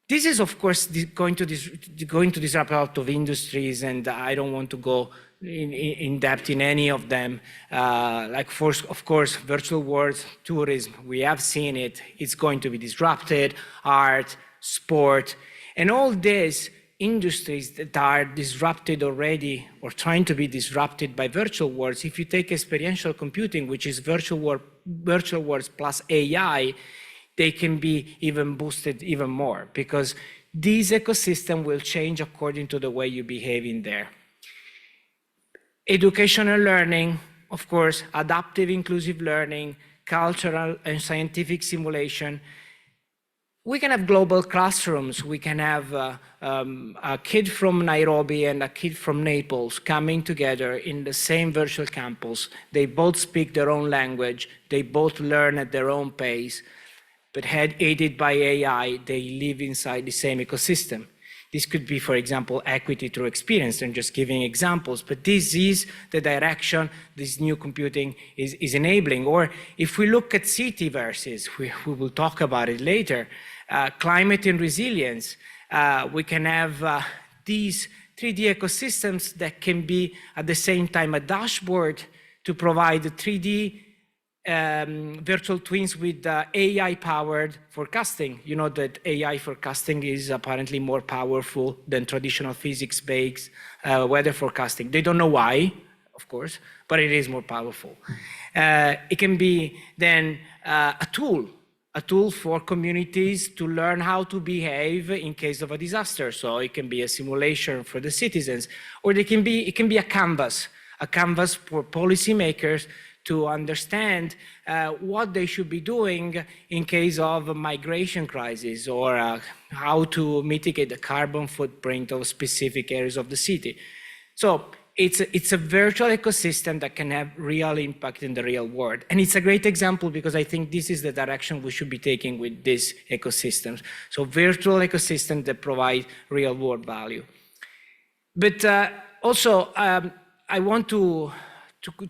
This is, of course, going to disrupt a lot of industries, and I don't want to go in depth in any of them. Of course, virtual worlds, tourism, we have seen it. It's going to be disrupted, art, sport, and all these industries that are disrupted already or trying to be disrupted by virtual worlds. If you take experiential computing, which is virtual worlds plus AI, they can be even boosted even more, because this ecosystem will change according to the way you behave in there. Educational learning, of course, adaptive inclusive learning, cultural and scientific simulation. We can have global classrooms. We can have a kid from Nairobi and a kid from Naples coming together in the same virtual campus. They both speak their own language. They both learn at their own pace. But aided by AI, they live inside the same ecosystem. This could be, for example, equity through experience. I'm just giving examples, but this is the direction this new computing is enabling. Or if we look at Citiverses, we will talk about it later, climate and resilience, we can have these 3D ecosystems that can be at the same time a dashboard to provide 3D virtual twins with AI-powered forecasting. You know that AI forecasting is apparently more powerful than traditional physics-based weather forecasting. They don't know why, of course, but it is more powerful. It can be then a tool for communities to learn how to behave in case of a disaster. So it can be a simulation for the citizens, or it can be a canvas for policymakers to understand what they should be doing in case of a migration crisis, or how to mitigate the carbon footprint of specific areas of the city. So it's a virtual ecosystem that can have real impact in the real world. And it's a great example because I think this is the direction we should be taking with these ecosystems. So virtual ecosystems that provide real world value. But also, I want to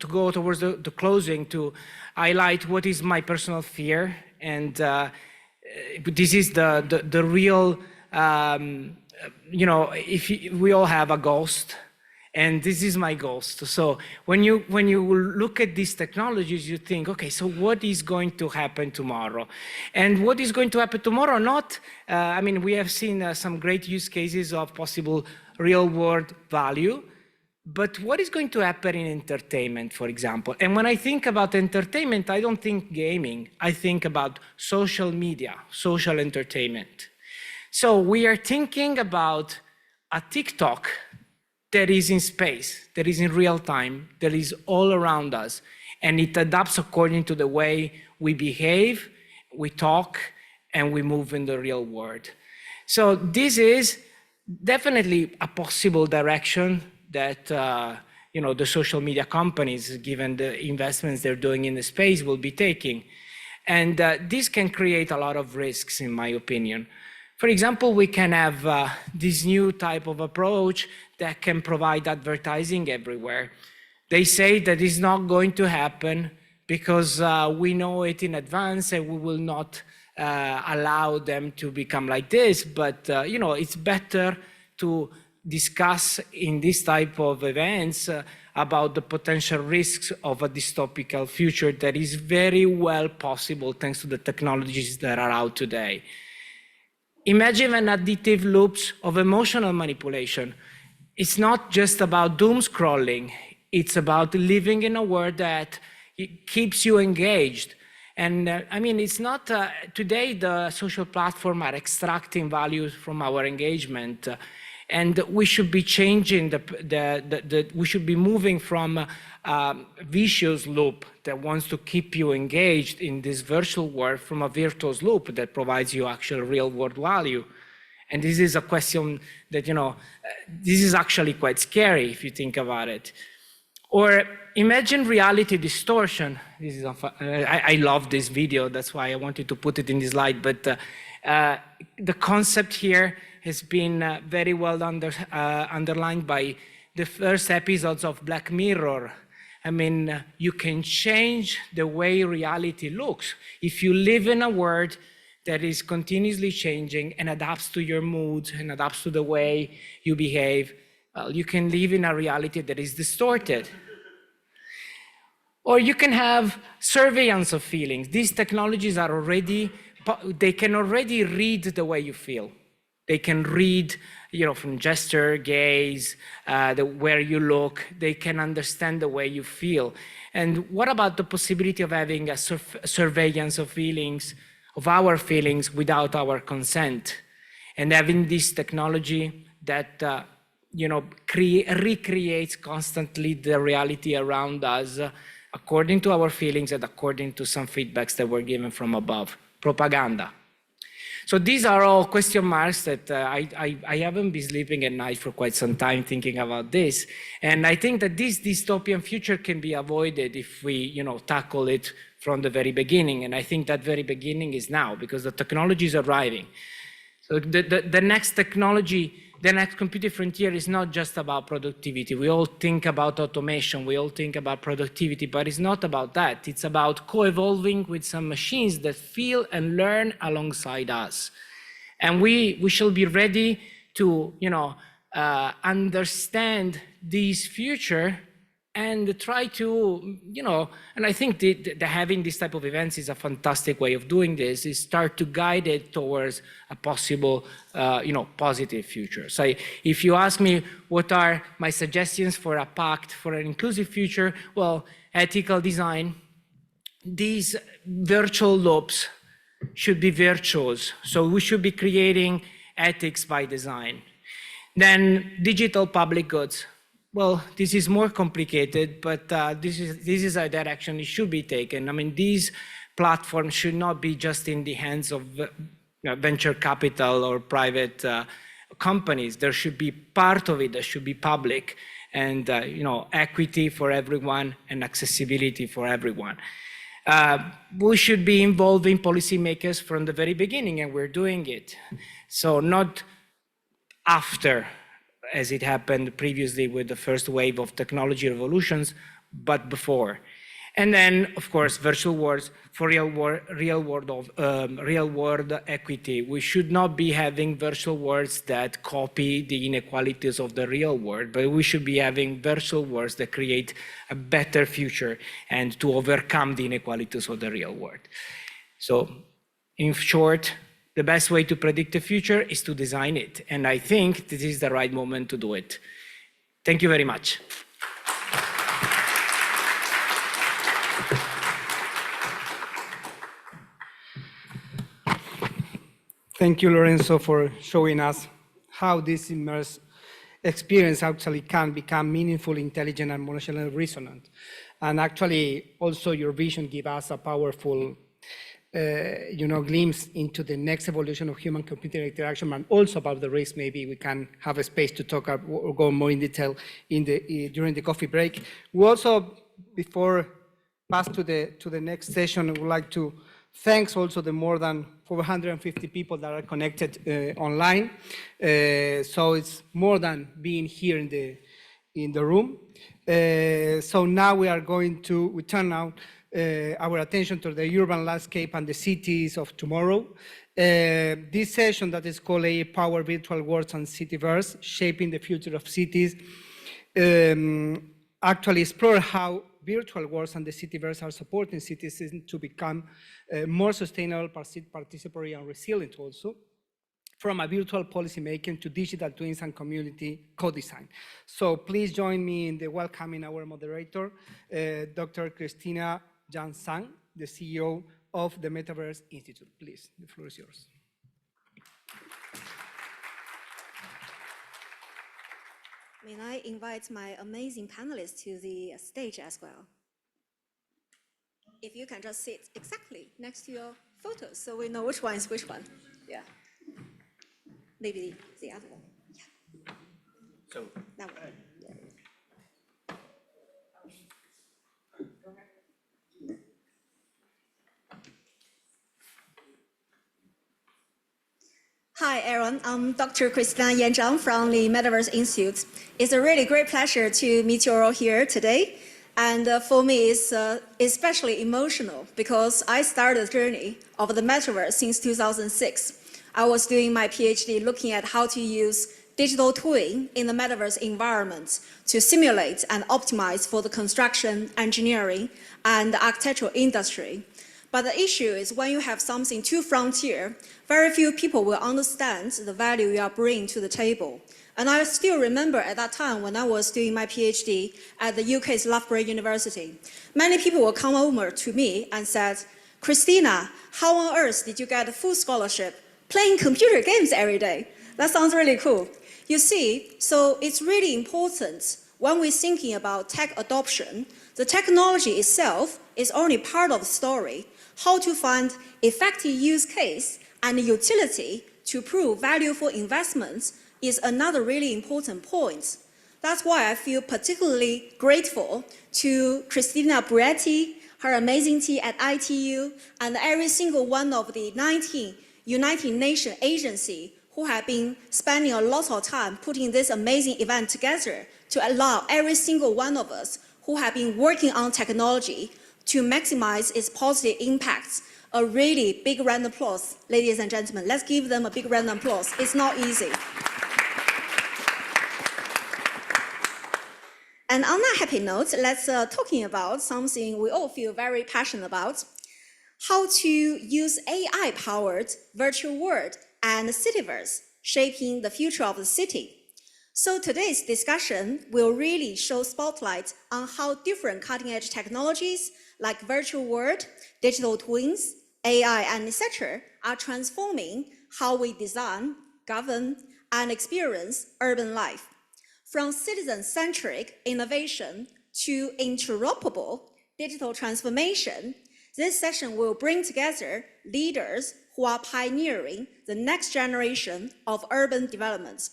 go towards the closing to highlight what is my personal fear. And this is the real, we all have a ghost. And this is my ghost. So when you look at these technologies, you think, okay, so what is going to happen tomorrow? And what is going to happen tomorrow? We have seen some great use cases of possible real world value, but what is going to happen in entertainment, for example? And when I think about entertainment, I don't think gaming. I think about social media, social entertainment. So we are thinking about a TikTok that is in space, that is in real time, that is all around us, and it adapts according to the way we behave, we talk, and we move in the real world. So this is definitely a possible direction that the social media companies, given the investments they're doing in the space, will be taking. And this can create a lot of risks, in my opinion. For example, we can have this new type of approach that can provide advertising everywhere. They say that it's not going to happen because we know it in advance and we will not allow them to become like this. But it's better to discuss in this type of events about the potential risks of a dystopical future that is very well possible thanks to the technologies that are out today. Imagine an additive loops of emotional manipulation. It's not just about doom scrolling. It's about living in a world that keeps you engaged. And it's not, today the social platforms are extracting values from our engagement. And we should be changing we should be moving from a vicious loop that wants to keep you engaged in this virtual world from a virtuous loop that provides you actual real world value. And this is a question that, this is actually quite scary if you think about it. Or imagine reality distortion. This is I love this video, that's why I wanted to put it in this slide, but the concept here has been very well underlined by the first episodes of Black Mirror. You can change the way reality looks. If you live in a world that is continuously changing and adapts to your mood and adapts to the way you behave, you can live in a reality that is distorted. Or you can have surveillance of feelings. These technologies are they can already read the way you feel. They can read, from gesture, gaze, where you look. They can understand the way you feel. And what about the possibility of having a surveillance of feelings, of our feelings without our consent, and having this technology that recreates constantly the reality around us according to our feelings and according to some feedbacks that were given from above. Propaganda. So these are all question marks that I haven't been sleeping at night for quite some time thinking about this. And I think that this dystopian future can be avoided if we, tackle it from the very beginning. And I think that very beginning is now, because the technology is arriving. So the next technology, the next computer frontier is not just about productivity. We all think about automation, we all think about productivity, but it's not about that. It's about co-evolving with some machines that feel and learn alongside us. And we shall be ready to, understand this future and try to, and I think having this type of events is a fantastic way of doing this, is start to guide it towards a possible, positive future. So if you ask me what are my suggestions for a pact for an inclusive future, well, ethical design, these virtual loops should be virtuous. So we should be creating ethics by design. Then digital public goods. Well, this is more complicated, but this is a direction it should be taken. I mean, these platforms should not be just in the hands of venture capital or private companies. There should be part of it that should be public, and equity for everyone and accessibility for everyone. We should be involving policymakers from the very beginning, and we're doing it. So not after, as it happened previously with the first wave of technology revolutions, but before. And then, of course, virtual worlds for real world equity. We should not be having virtual worlds that copy the inequalities of the real world, but we should be having virtual worlds that create a better future and to overcome the inequalities of the real world. So, in short, the best way to predict the future is to design it. And I think this is the right moment to do it. Thank you very much. Thank you, Lorenzo, for showing us how this immersive experience actually can become meaningful, intelligent, and emotionally resonant. And actually, also your vision gives us a powerful glimpse into the next evolution of human-computer interaction, and also about the risk. Maybe we can have a space to talk or go more in detail during the coffee break. We also, before pass to the next session, would like to thank also the more than 450 people that are connected online. So it's more than being here in the room. So now we turn now our attention to the urban landscape and the cities of tomorrow. This session that is called AI Power Virtual Worlds and Citiverse, Shaping the Future of Cities, actually explore how virtual worlds and the Citiverse are supporting cities to become more sustainable, participatory, and resilient also, from a virtual policy making to digital twins and community co-design. So please join me in the welcoming our moderator, Dr. Christina Jansang, the CEO of the Metaverse Institute. Please, the floor is yours. May I invite my amazing panelists to the stage as well? If you can just sit exactly next to your photos so we know which one is which one. Yeah. Maybe the other one. Yeah. So that one. Hi, everyone. I'm Dr. Christina Yanzhang from the Metaverse Institute. It's a really great pleasure to meet you all here today. And for me, it's especially emotional because I started the journey of the Metaverse since 2006. I was doing my PhD looking at how to use digital twin in the Metaverse environment to simulate and optimize for the construction, engineering, and the architectural industry. But the issue is when you have something too frontier, very few people will understand the value you are bringing to the table. And I still remember at that time when I was doing my PhD at the UK's Loughborough University, many people will come over to me and said, Christina, how on earth did you get a full scholarship playing computer games every day? That sounds really cool. You see, so it's really important when we're thinking about tech adoption, the technology itself is only part of the story. How to find effective use case and utility to prove value for investments is another really important point. That's why I feel particularly grateful to Christina Buretti, her amazing team at ITU, and every single one of the 19 United Nations agencies who have been spending a lot of time putting this amazing event together to allow every single one of us who have been working on technology to maximize its positive impacts. A really big round of applause, ladies and gentlemen. Let's give them a big round of applause. It's not easy. And on that happy note, let's talking about something we all feel very passionate about, how to use AI-powered virtual world and Citiverse shaping the future of the city. So today's discussion will really show spotlight on how different cutting-edge technologies like virtual world, digital twins, AI, and etc. are transforming how we design, govern, and experience urban life. From citizen-centric innovation to interoperable digital transformation, this session will bring together leaders who are pioneering the next generation of urban development.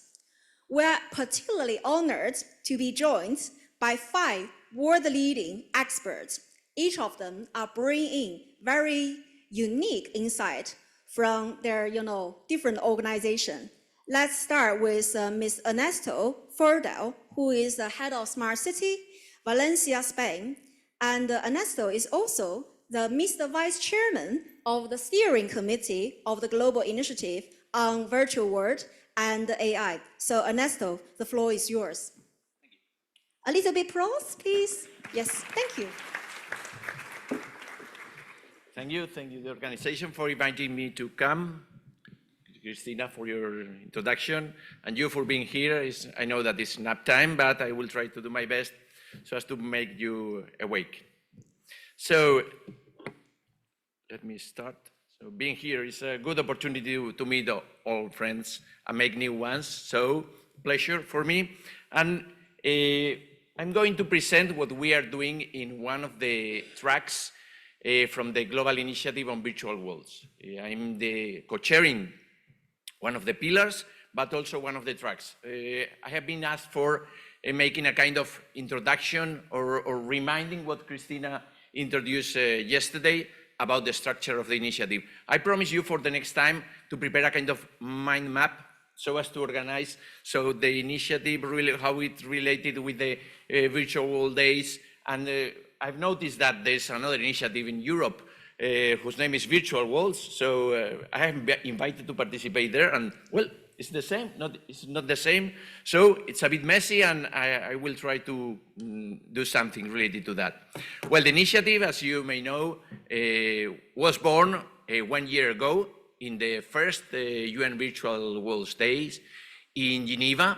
We're particularly honored to be joined by 5 world-leading experts. Each of them are bringing in very unique insight from their different organizations. Let's start with Ms. Ernesto Ferdel, who is the head of Smart City, Valencia, Spain. And Ernesto is also the Mr. Vice Chairman of the Steering Committee of the Global Initiative on Virtual World and AI. So Ernesto, the floor is yours. A little bit applause, please. Yes, thank you. Thank you, the organization for inviting me to come. Christina, for your introduction, and you for being here. I know that it's nap time, but I will try to do my best so as to make you awake. So let me start. So being here is a good opportunity to meet all friends and make new ones. So pleasure for me. And I'm going to present what we are doing in one of the tracks from the Global Initiative on Virtual Worlds. I'm the co-chairing one of the pillars, but also one of the tracks. I have been asked for making a kind of introduction or reminding what Christina introduced yesterday about the structure of the initiative. I promise you for the next time to prepare a kind of mind map so as to organize so the initiative, really how it's related with the virtual world days. And I've noticed that there's another initiative in Europe whose name is Virtual Worlds. So I have been invited to participate there, and well, it's the same, it's not the same. So it's a bit messy, and I will try to do something related to that. Well, the initiative, as you may know, was born 1 year ago in the first UN Virtual Worlds Days in Geneva.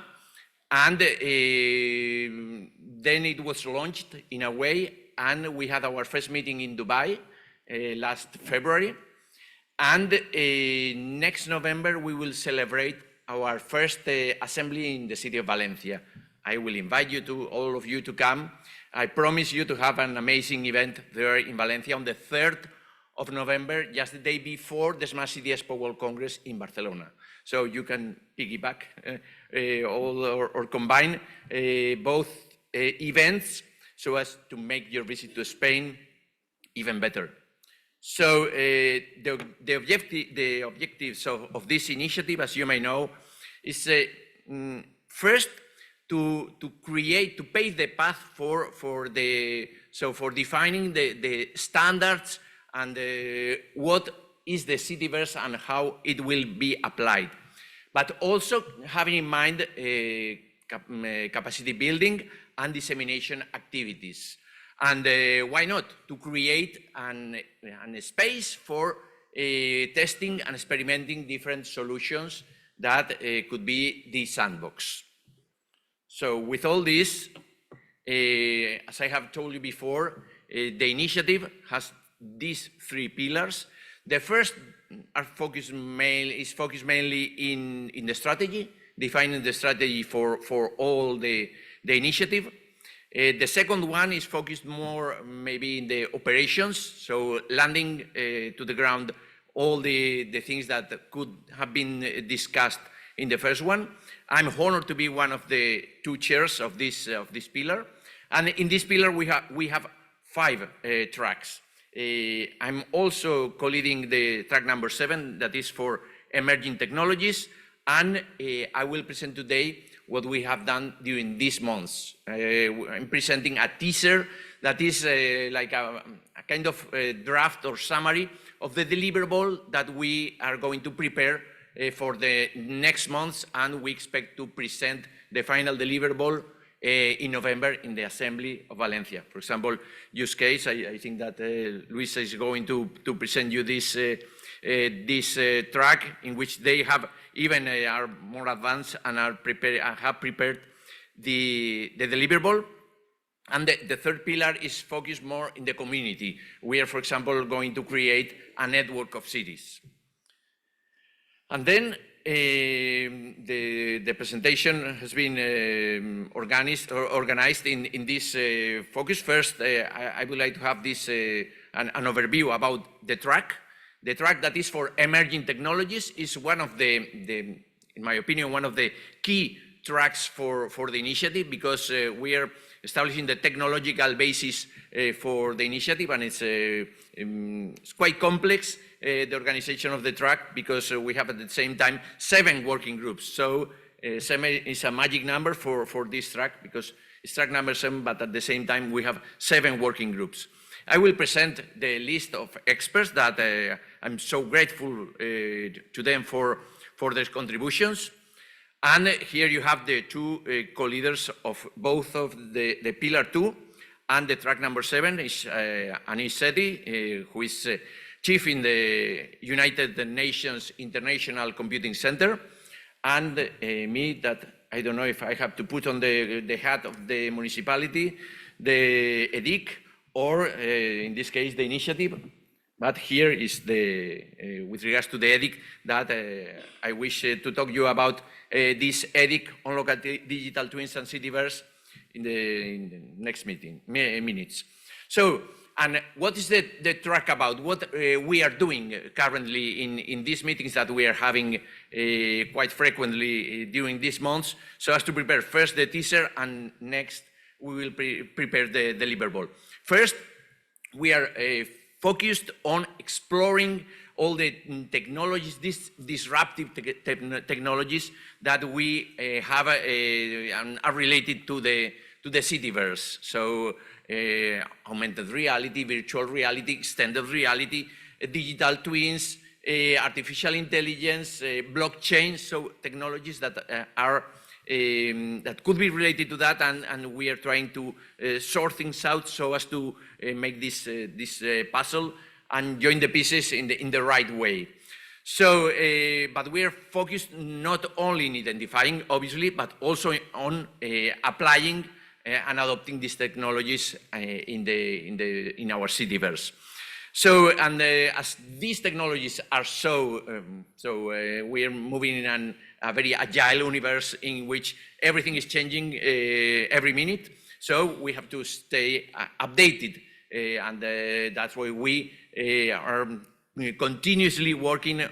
And then it was launched in a way, and we had our first meeting in Dubai last February. And next November, we will celebrate our first assembly in the city of Valencia. I will invite you to, all of you to come. I promise you to have an amazing event there in Valencia on the 3rd of November, just the day before the Smart City Expo World Congress in Barcelona. So you can piggyback or combine both events so as to make your visit to Spain even better. So the objectives of this initiative, as you may know, is first to pave the path for defining the standards and what is the Citiverse and how it will be applied. But also having in mind capacity building and dissemination activities. And why not? To create a space for testing and experimenting different solutions that could be the sandbox. So with all this, as I have told you before, the initiative has these 3 pillars. The first is focused mainly in the strategy, defining the strategy for all the initiative. The second one is focused more maybe in the operations, so landing to the ground all the things that could have been discussed in the first one. I'm honored to be one of the 2 chairs of this pillar. And in this pillar, we have 5 tracks. I'm also co-leading the track number 7, that is for emerging technologies. And I will present today what we have done during these months. I'm presenting a teaser that is like a kind of draft or summary of the deliverable that we are going to prepare for the next months, and we expect to present the final deliverable in November in the Assembly of Valencia. For example, use case, I think that Luisa is going to present you this track in which they have even are more advanced and are prepared and have prepared the deliverable. And the third pillar is focused more in the community. We are, for example, going to create a network of cities. And then the presentation has been organized in this focus. First, I would like to have this an overview about the track. The track that is for emerging technologies is one of the in my opinion, one of the key tracks for the initiative, because we are establishing the technological basis for the initiative, and it's quite complex, the organization of the track, because we have at the same time 7 working groups. So 7 is a magic number for this track, because it's track number 7, but at the same time we have 7 working groups. I will present the list of experts that I'm so grateful to them for their contributions. And here you have the 2 co-leaders of both of the Pillar 2 and the track number 7 is Anis Seti, who is chief in the United Nations International Computing Center, and me, that I don't know if I have to put on the hat of the municipality, the EDIC, or in this case, the initiative. But here is the, with regards to the EDIC, that I wish to talk to you about this EDIC on local digital twins and Citiverse in the next minutes. So, and what is the track about? What we are doing currently in these meetings that we are having quite frequently during these months, so as to prepare first the teaser, and next we will prepare the deliverable. First, we are focused on exploring all the technologies, these disruptive technologies that we have and are related to the Citiverse. So augmented reality, virtual reality, extended reality, digital twins, artificial intelligence, blockchain, so technologies that are that could be related to that, and we are trying to sort things out so as to make this puzzle and join the pieces in the right way. So, but we are focused not only in identifying, obviously, but also on applying and adopting these technologies in our Citiverse. So, and as these technologies are we are moving in a very agile universe in which everything is changing every minute. So we have to stay updated, and that's why we are continuously working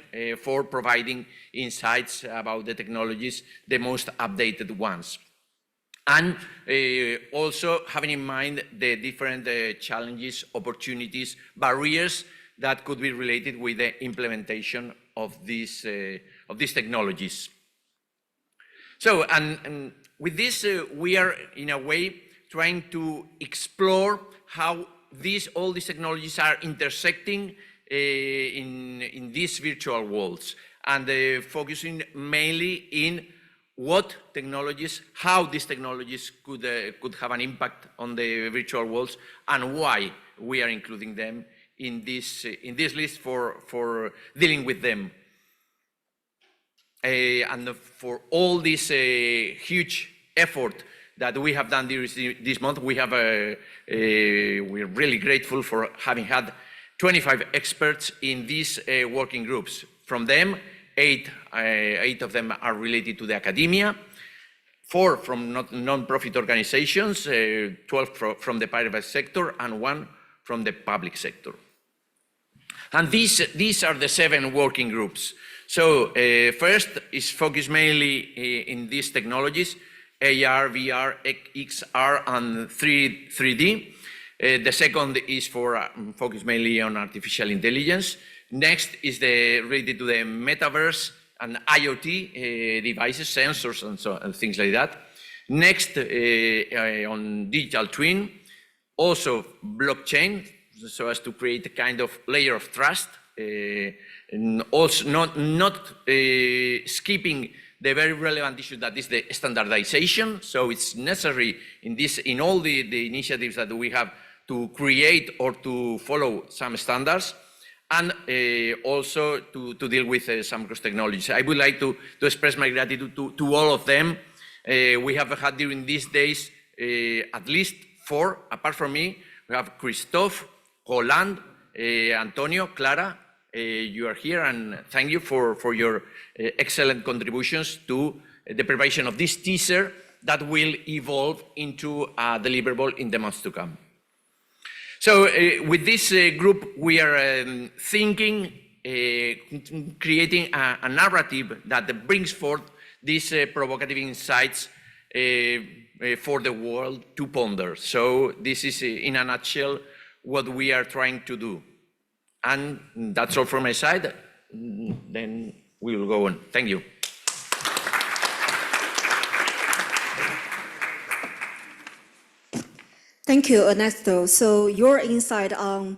for providing insights about the technologies, the most updated ones. And also having in mind the different challenges, opportunities, barriers that could be related with the implementation of these technologies. So, and with this, we are in a way trying to explore how all these technologies are intersecting in these virtual worlds, and focusing mainly in what technologies, how these technologies could have an impact on the virtual worlds, and why we are including them in this list for dealing with them. And for all this huge effort that we have done this month, we're really grateful for having had 25 experts in these working groups. From them, eight of them are related to the academia, 4 from non-profit organizations, 12 from the private sector, and 1 from the public sector. And these are the 7 working groups. So first is focused mainly in these technologies, AR, VR, XR, and 3D. The second is focused mainly on artificial intelligence. Next is related to the metaverse and IoT devices, sensors, and things like that. Next, on digital twin, also blockchain, so as to create a kind of layer of trust. And also not skipping the very relevant issue that is the standardization. So it's necessary in all the initiatives that we have to create or to follow some standards, and also to deal with some cross technologies. I would like to express my gratitude to all of them. We have had during these days at least 4, apart from me. We have Christophe, Roland, Antonio, Clara. You are here, and thank you for your excellent contributions to the preparation of this teaser that will evolve into a deliverable in the months to come. So with this group, we are thinking, creating a narrative that brings forth these provocative insights for the world to ponder. So this is, in a nutshell, what we are trying to do. And that's all from my side. Then we will go on. Thank you. Thank you, Ernesto. So your insight on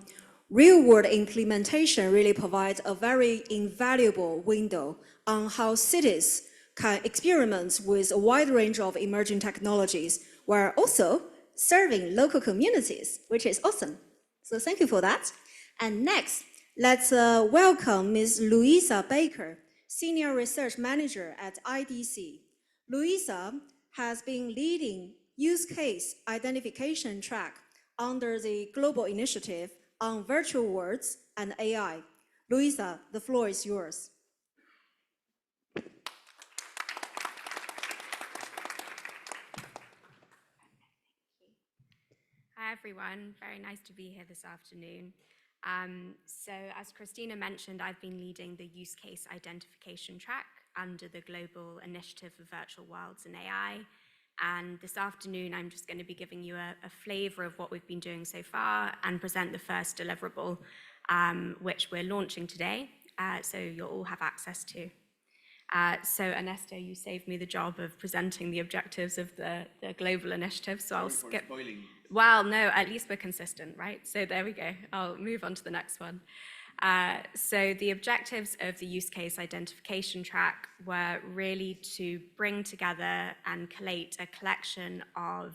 real-world implementation really provides a very invaluable window on how cities can experiment with a wide range of emerging technologies while also serving local communities, which is awesome. So thank you for that. And next, let's welcome Ms. Louisa Baker, Senior Research Manager at IDC. Louisa has been leading use case identification track under the global initiative on virtual worlds and AI. Louisa, the floor is yours. Hi everyone, very nice to be here this afternoon. So as Christina mentioned, I've been leading the use case identification track under the Global Initiative for Virtual Worlds and AI. And this afternoon, I'm just going to be giving you a flavor of what we've been doing so far and present the first deliverable, which we're launching today, so you'll all have access to. So Ernesto, you saved me the job of presenting the objectives of the global initiative, so I'll skip. Well, no, at least we're consistent, right? So there we go. I'll move on to the next one. So the objectives of the use case identification track were really to bring together and collate a collection of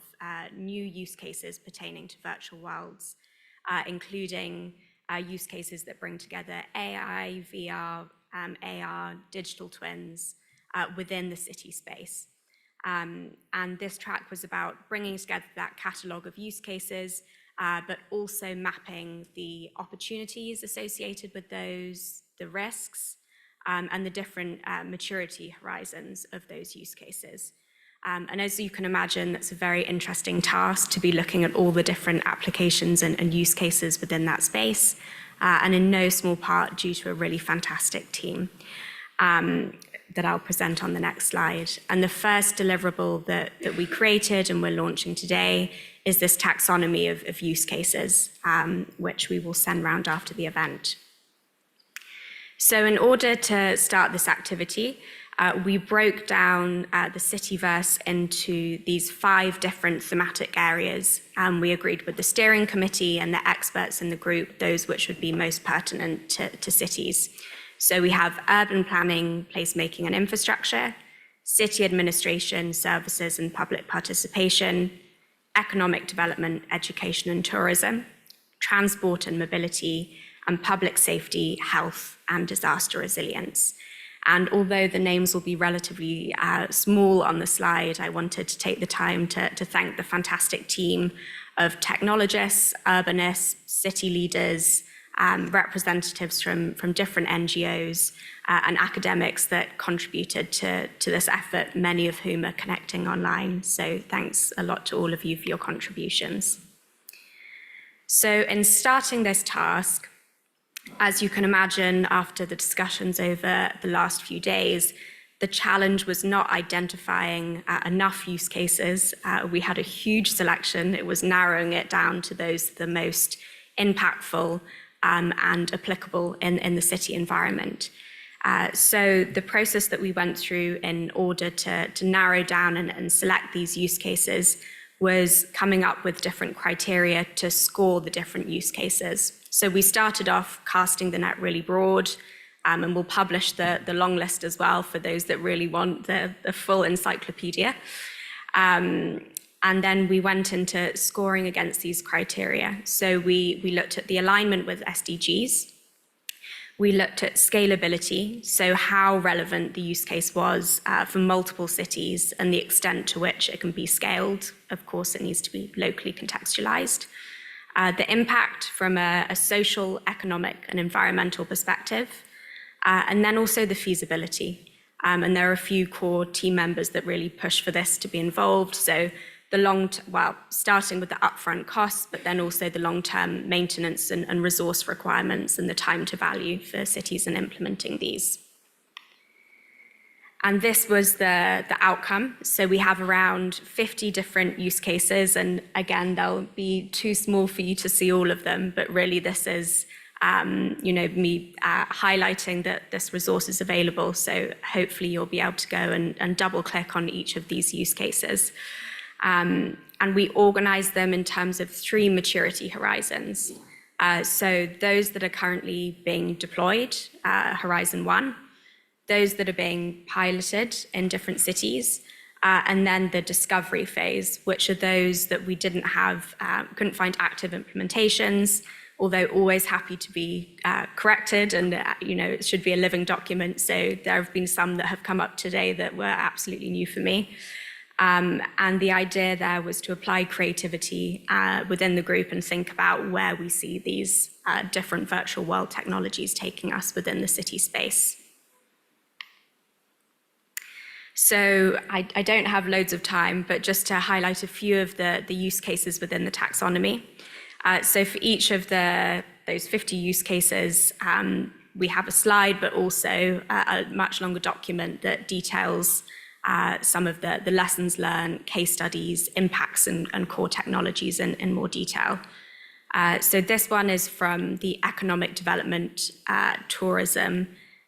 new use cases pertaining to virtual worlds, including use cases that bring together AI, VR, AR, digital twins within the city space. And this track was about bringing together that catalog of use cases, but also mapping the opportunities associated with those, the risks, and the different maturity horizons of those use cases. And as you can imagine, that's a very interesting task to be looking at all the different applications and use cases within that space, and in no small part due to a really fantastic team that I'll present on the next slide. And the first deliverable that we created and we're launching today is this taxonomy of use cases, which we will send round after the event. So in order to start this activity, we broke down the Citiverse into these 5 different thematic areas. We agreed with the steering committee and the experts in the group, those which would be most pertinent to cities. So we have urban planning, placemaking and infrastructure, city administration, services and public participation, economic development, education and tourism, transport and mobility, and public safety, health and disaster resilience. And although the names will be relatively small on the slide, I wanted to take the time to thank the fantastic team of technologists, urbanists, city leaders, representatives from different NGOs and academics that contributed to this effort, many of whom are connecting online. So thanks a lot to all of you for your contributions. So in starting this task, as you can imagine, after the discussions over the last few days, the challenge was not identifying enough use cases. We had a huge selection. It was narrowing it down to those the most impactful and applicable in the city environment. So the process that we went through in order to narrow down and select these use cases was coming up with different criteria to score the different use cases. So we started off casting the net really broad, And we'll publish the long list as well for those that really want the full encyclopedia. And then we went into scoring against these criteria. So we looked at the alignment with SDGs. We looked at scalability, so how relevant the use case was for multiple cities and the extent to which it can be scaled. Of course, it needs to be locally contextualized. The impact from a social, economic, and environmental perspective, and then also the feasibility. And there are a few core team members that really push for this to be involved. So starting with the upfront costs, but then also the long-term maintenance and resource requirements and the time to value for cities in implementing these. And this was the outcome. So we have around 50 different use cases. And again, they'll be too small for you to see all of them, but really this is me highlighting that this resource is available. So hopefully you'll be able to go and double click on each of these use cases. And we organize them in terms of 3 maturity horizons. So those that are currently being deployed, Horizon 1, those that are being piloted in different cities, and then the discovery phase, which are those that we couldn't find active implementations, although always happy to be corrected, and it should be a living document. So there have been some that have come up today that were absolutely new for me. And the idea there was to apply creativity within the group and think about where we see these different virtual world technologies taking us within the city space. So I don't have loads of time, but just to highlight a few of the use cases within the taxonomy. So for each of those 50 use cases, we have a slide, but also a much longer document that details some of the lessons learned, case studies, impacts, and core technologies in more detail. So this one is from the economic development, tourism,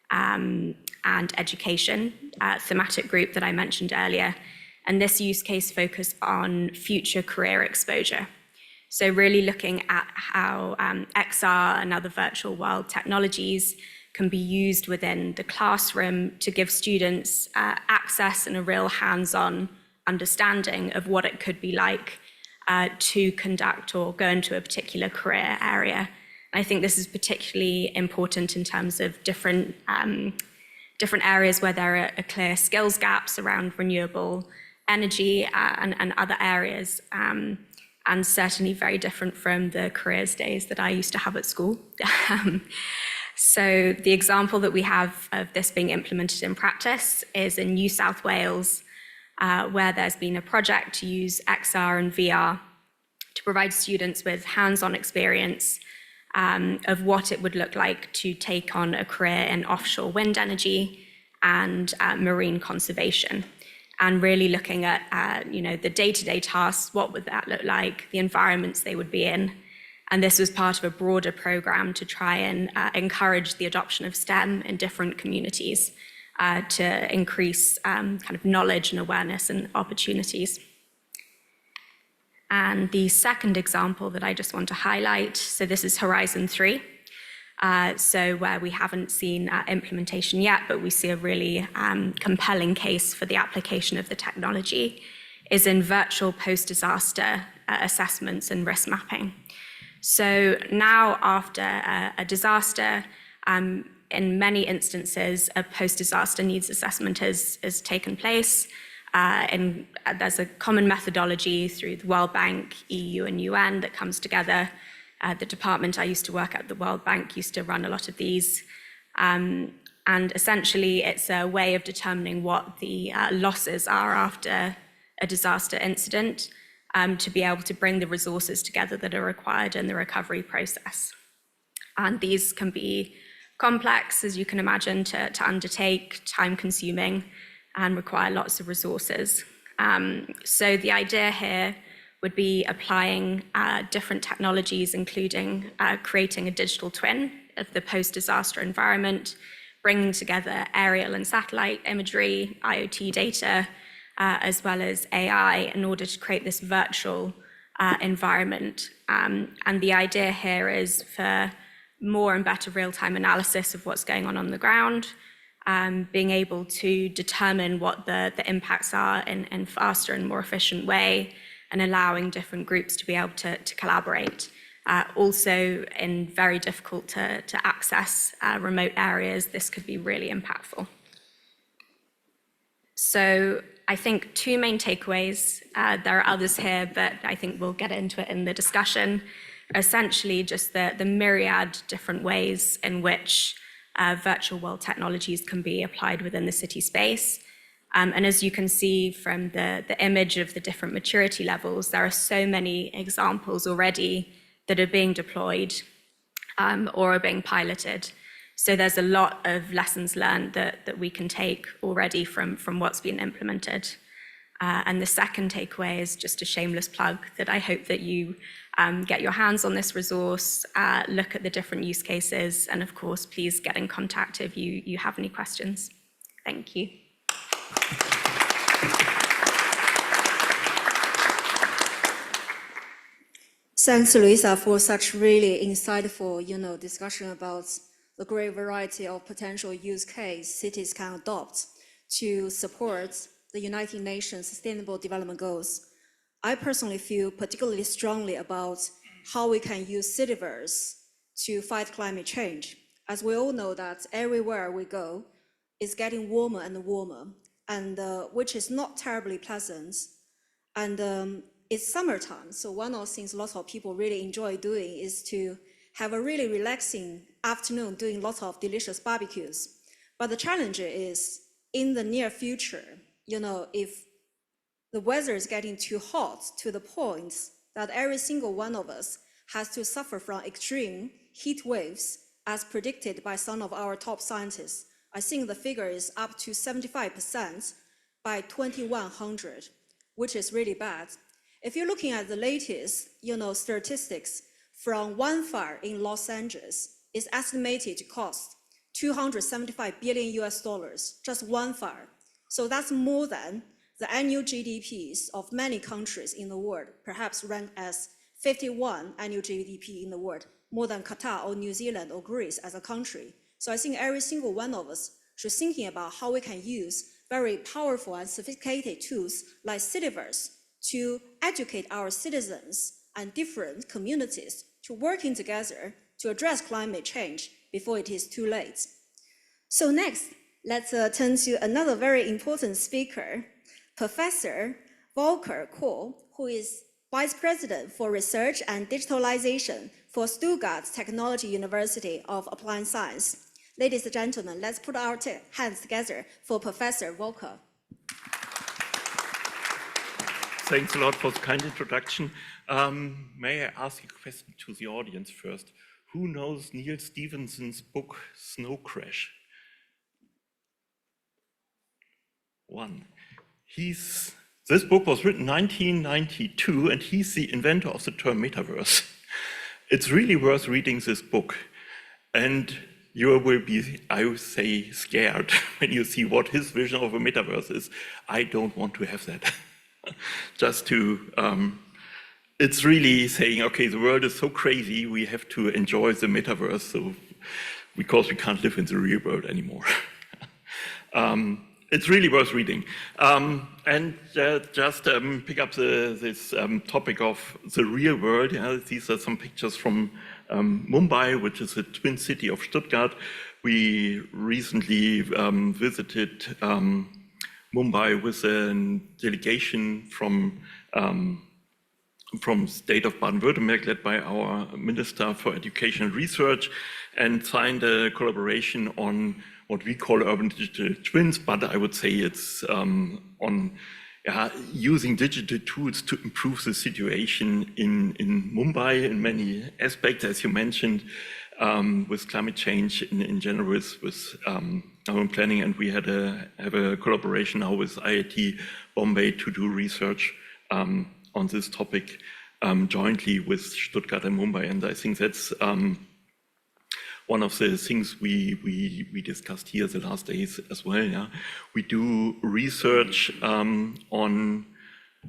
and education thematic group that I mentioned earlier. And this use case focused on future career exposure. So really looking at how XR and other virtual world technologies can be used within the classroom to give students access and a real hands-on understanding of what it could be like to conduct or go into a particular career area. And I think this is particularly important in terms of different areas where there are clear skills gaps around renewable energy and other areas, and certainly very different from the careers days that I used to have at school. So the example that we have of this being implemented in practice is in New South Wales, where there's been a project to use XR and VR to provide students with hands-on experience of what it would look like to take on a career in offshore wind energy and marine conservation. And really looking at the day-to-day tasks, what would that look like, the environments they would be in. And this was part of a broader program to try and encourage the adoption of STEM in different communities to increase kind of knowledge and awareness and opportunities. And the second example that I just want to highlight, so this is Horizon 3. So where we haven't seen implementation yet, but we see a really compelling case for the application of the technology, is in virtual post-disaster assessments and risk mapping. So now after a disaster, in many instances, a post-disaster needs assessment has taken place. And there's a common methodology through the World Bank, EU, and UN that comes together. The department I used to work at, the World Bank, used to run a lot of these. And essentially, it's a way of determining what the losses are after a disaster incident to be able to bring the resources together that are required in the recovery process. And these can be complex, as you can imagine, to undertake, time-consuming, and require lots of resources. So the idea here would be applying different technologies, including creating a digital twin of the post-disaster environment, bringing together aerial and satellite imagery, IoT data, as well as AI in order to create this virtual environment. And the idea here is for more and better real-time analysis of what's going on the ground, being able to determine what the impacts are in faster and more efficient way, and allowing different groups to be able to collaborate. Also, in very difficult to access remote areas, this could be really impactful. So I think two main takeaways. There are others here, but I think we'll get into it in the discussion. Essentially, just the myriad different ways in which virtual world technologies can be applied within the city space. And as you can see from the image of the different maturity levels, there are so many examples already that are being deployed or are being piloted. So there's a lot of lessons learned that we can take already from what's been implemented. And the second takeaway is just a shameless plug that I hope that you get your hands on this resource, look at the different use cases, and of course, please get in contact if you have any questions. Thank you. Thanks, Luisa, for such really insightful, discussion about the great variety of potential use case cities can adopt to support the United Nations Sustainable Development Goals. I personally feel particularly strongly about how we can use Citiverse to fight climate change. As we all know that everywhere we go, it's getting warmer and warmer, and which is not terribly pleasant. And it's summertime, so one of the things lots of people really enjoy doing is to have a really relaxing afternoon doing lots of delicious barbecues. But the challenge is, in the near future, if the weather is getting too hot to the point that every single one of us has to suffer from extreme heat waves, as predicted by some of our top scientists. I think the figure is up to 75% by 2100, which is really bad. If you're looking at the latest, statistics from one fire in Los Angeles, is estimated to cost $275 billion US, just one fire. So that's more than the annual GDPs of many countries in the world, perhaps ranked as 51 annual GDP in the world, more than Qatar or New Zealand or Greece as a country. So I think every single one of us should thinking about how we can use very powerful and sophisticated tools like Citiverse to educate our citizens and different communities to working together to address climate change before it is too late. So next, let's turn to another very important speaker, Professor Volker Kohl, who is Vice President for Research and Digitalization for Stuttgart Technology University of Applied Science. Ladies and gentlemen, let's put our hands together for Professor Volker. Thanks a lot for the kind introduction. May I ask a question to the audience first? Who knows Neil Stephenson's book, Snow Crash? One. This book was written in 1992, and he's the inventor of the term metaverse. It's really worth reading this book. And you will be, I would say, scared when you see what his vision of a metaverse is. I don't want to have that. It's really saying, okay, the world is so crazy, we have to enjoy the metaverse, because we can't live in the real world anymore. It's really worth reading. And just pick up this topic of the real world. These are some pictures from Mumbai, which is a twin city of Stuttgart. We recently visited Mumbai with a delegation from state of Baden-Württemberg, led by our Minister for Education and Research, and signed a collaboration on what we call urban digital twins, but I would say it's on using digital tools to improve the situation in Mumbai in many aspects, as you mentioned, with climate change in general, with urban planning, and we have a collaboration now with IIT Bombay to do research on this topic jointly with Stuttgart and Mumbai, and I think that's one of the things we discussed here the last days as well. Yeah? We do research on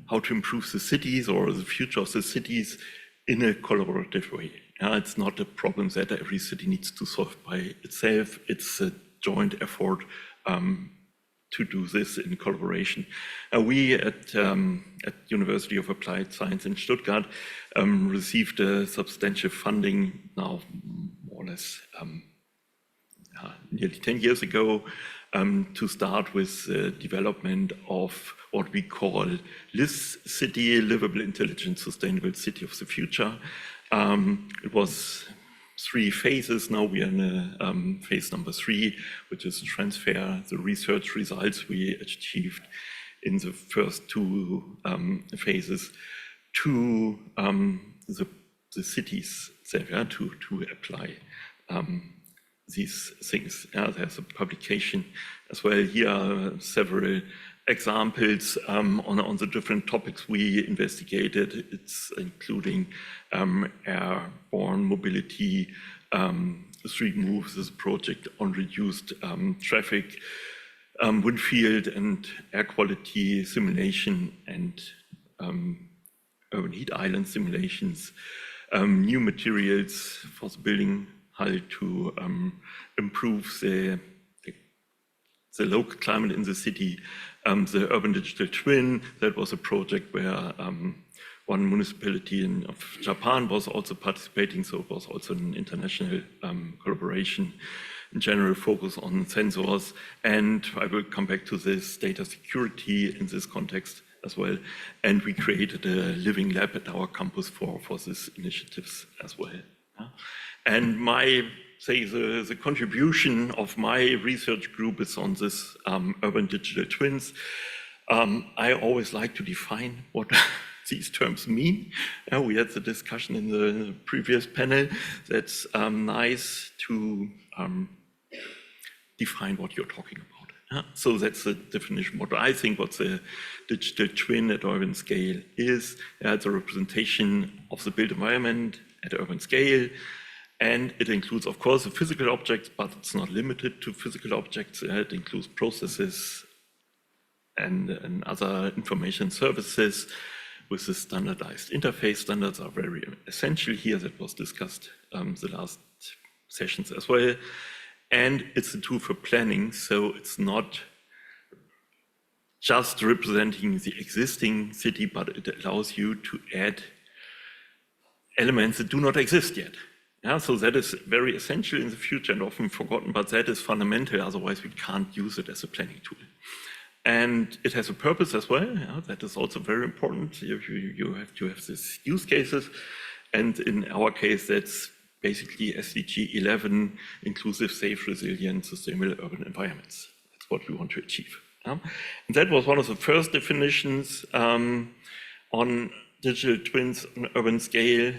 how to improve the cities or the future of the cities in a collaborative way It's not a problem that every city needs to solve by itself. It's a joint effort to do this in collaboration. We at University of Applied Science in Stuttgart received substantial funding now, more or less nearly 10 years ago, to start with the development of what we call LIS City, Livable, Intelligent, Sustainable City of the Future. It was 3 phases. Now we are in phase number 3, which is transfer the research results we achieved in the first 2 phases to the cities there, to apply these things. There's a publication as well. Here are several examples on the different topics we investigated. It's including airborne mobility, street moves, this project on reduced traffic, wind field and air quality simulation, and urban heat island simulations, new materials for the building hull to improve the local climate in the city, the urban digital twin. That was a project where one municipality of Japan was also participating, so it was also an international collaboration. In general, focus on sensors, and I will come back to this, data security in this context as well. And we created a living lab at our campus for these initiatives as well. And the contribution of my research group is on this urban digital twins. I always like to define what these terms mean. We had the discussion in the previous panel. That's nice to define what you're talking about. So that's the definition. What I think what the digital twin at urban scale is, it's a representation of the built environment at urban scale. And it includes, of course, the physical objects, but it's not limited to physical objects. It includes processes and other information services with the standardized interface. Standards are very essential here. That was discussed the last sessions as well. And it's a tool for planning, so it's not just representing the existing city, but it allows you to add elements that do not exist yet. So that is very essential in the future and often forgotten, but that is fundamental, otherwise we can't use it as a planning tool. And it has a purpose as well. That is also very important. You have to have these use cases. And in our case, that's basically SDG 11, inclusive, safe, resilient, sustainable urban environments. That's what we want to achieve. And that was one of the first definitions on digital twins on urban scale.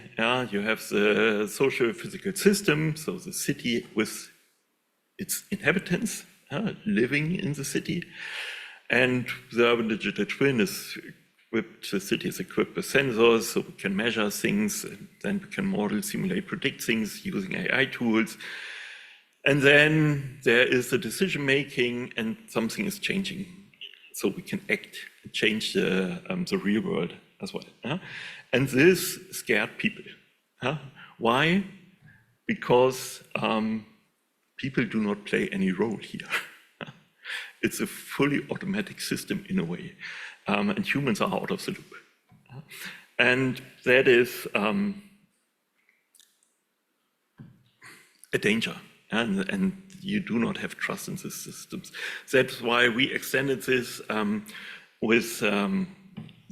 You have the social physical system, so the city with its inhabitants living in the city. And the urban digital twin is equipped, the city is equipped with sensors, so we can measure things, and then we can model, simulate, predict things using AI tools. And then there is the decision making, and something is changing. So we can act, change the real world as well. And this scared people. Why? Because people do not play any role here. It's a fully automatic system in a way, and humans are out of the loop. And that is a danger, and you do not have trust in these systems. That's why we extended this with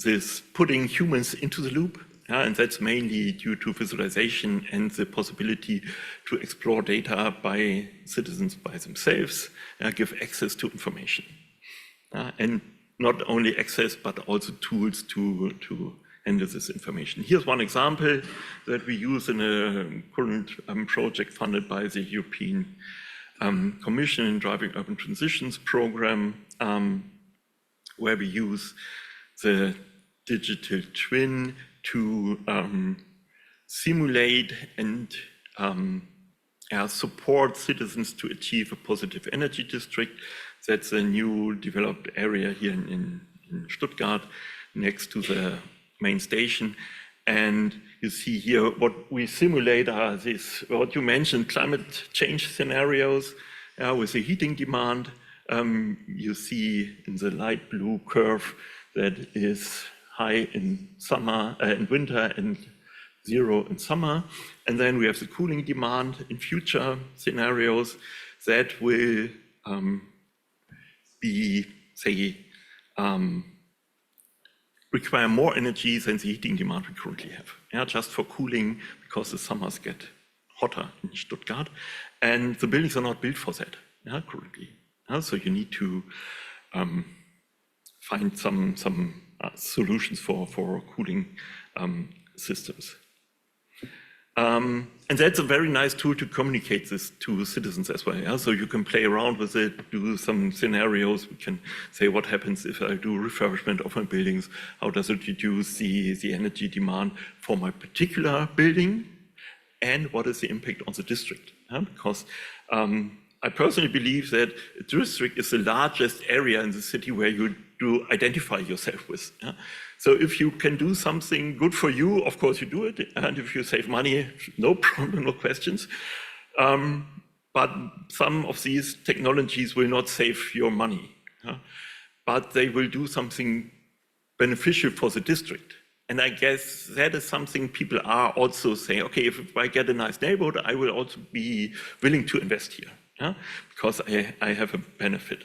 this putting humans into the loop, and that's mainly due to visualization and the possibility to explore data by citizens by themselves, give access to information. And not only access, but also tools to handle this information. Here's one example that we use in a current project funded by the European Commission in Driving Urban Transitions program, where we use the digital twin to simulate and support citizens to achieve a positive energy district. That's a new developed area here in Stuttgart next to the main station. And you see here what we simulate are this, what you mentioned, climate change scenarios with the heating demand. You see in the light blue curve that is high in summer, in winter, and 0 in summer. And then we have the cooling demand in future scenarios that will be, say, require more energy than the heating demand we currently have. Just for cooling, because the summers get hotter in Stuttgart, and the buildings are not built for that currently. So you need to find some solutions for cooling systems. And that's a very nice tool to communicate this to citizens as well. So you can play around with it, do some scenarios. We can say what happens if I do refurbishment of my buildings. How does it reduce the energy demand for my particular building? And what is the impact on the district? Because I personally believe that a district is the largest area in the city where you do identify yourself with. So if you can do something good for you, of course you do it. And if you save money, no problem, no questions. But some of these technologies will not save your money, but they will do something beneficial for the district. And I guess that is something people are also saying, okay, if I get a nice neighborhood, I will also be willing to invest here, because I have a benefit.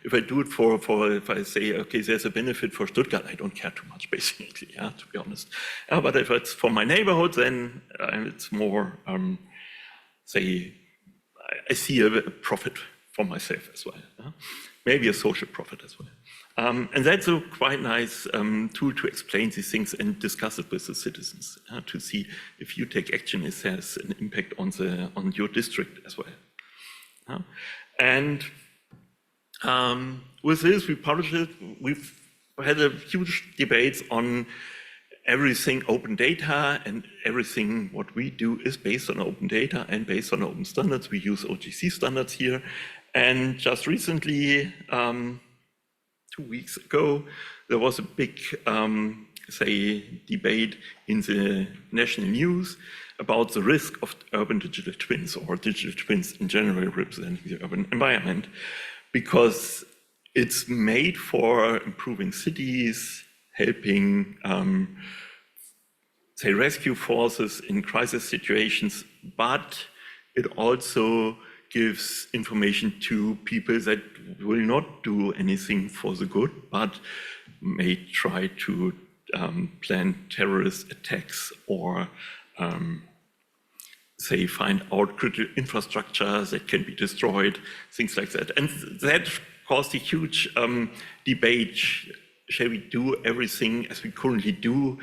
If I do it if I say, okay, there's a benefit for Stuttgart, I don't care too much, basically, to be honest. But if it's for my neighborhood, then it's more, say, I see a profit for myself as well. Maybe a social profit as well. And that's a quite nice tool to explain these things and discuss it with the citizens, to see if you take action, it has an impact on your district as well. And with this, we published it. We've had a huge debates on everything open data, and everything what we do is based on open data and based on open standards. We use OGC standards here. And just recently, 2 weeks ago, there was a big, debate in the national news about the risk of urban digital twins, or digital twins in general representing the urban environment, because it's made for improving cities, helping, rescue forces in crisis situations, but it also gives information to people that will not do anything for the good, but may try to plan terrorist attacks or find out critical infrastructure that can be destroyed, things like that. And that caused a huge debate. Shall we do everything as we currently do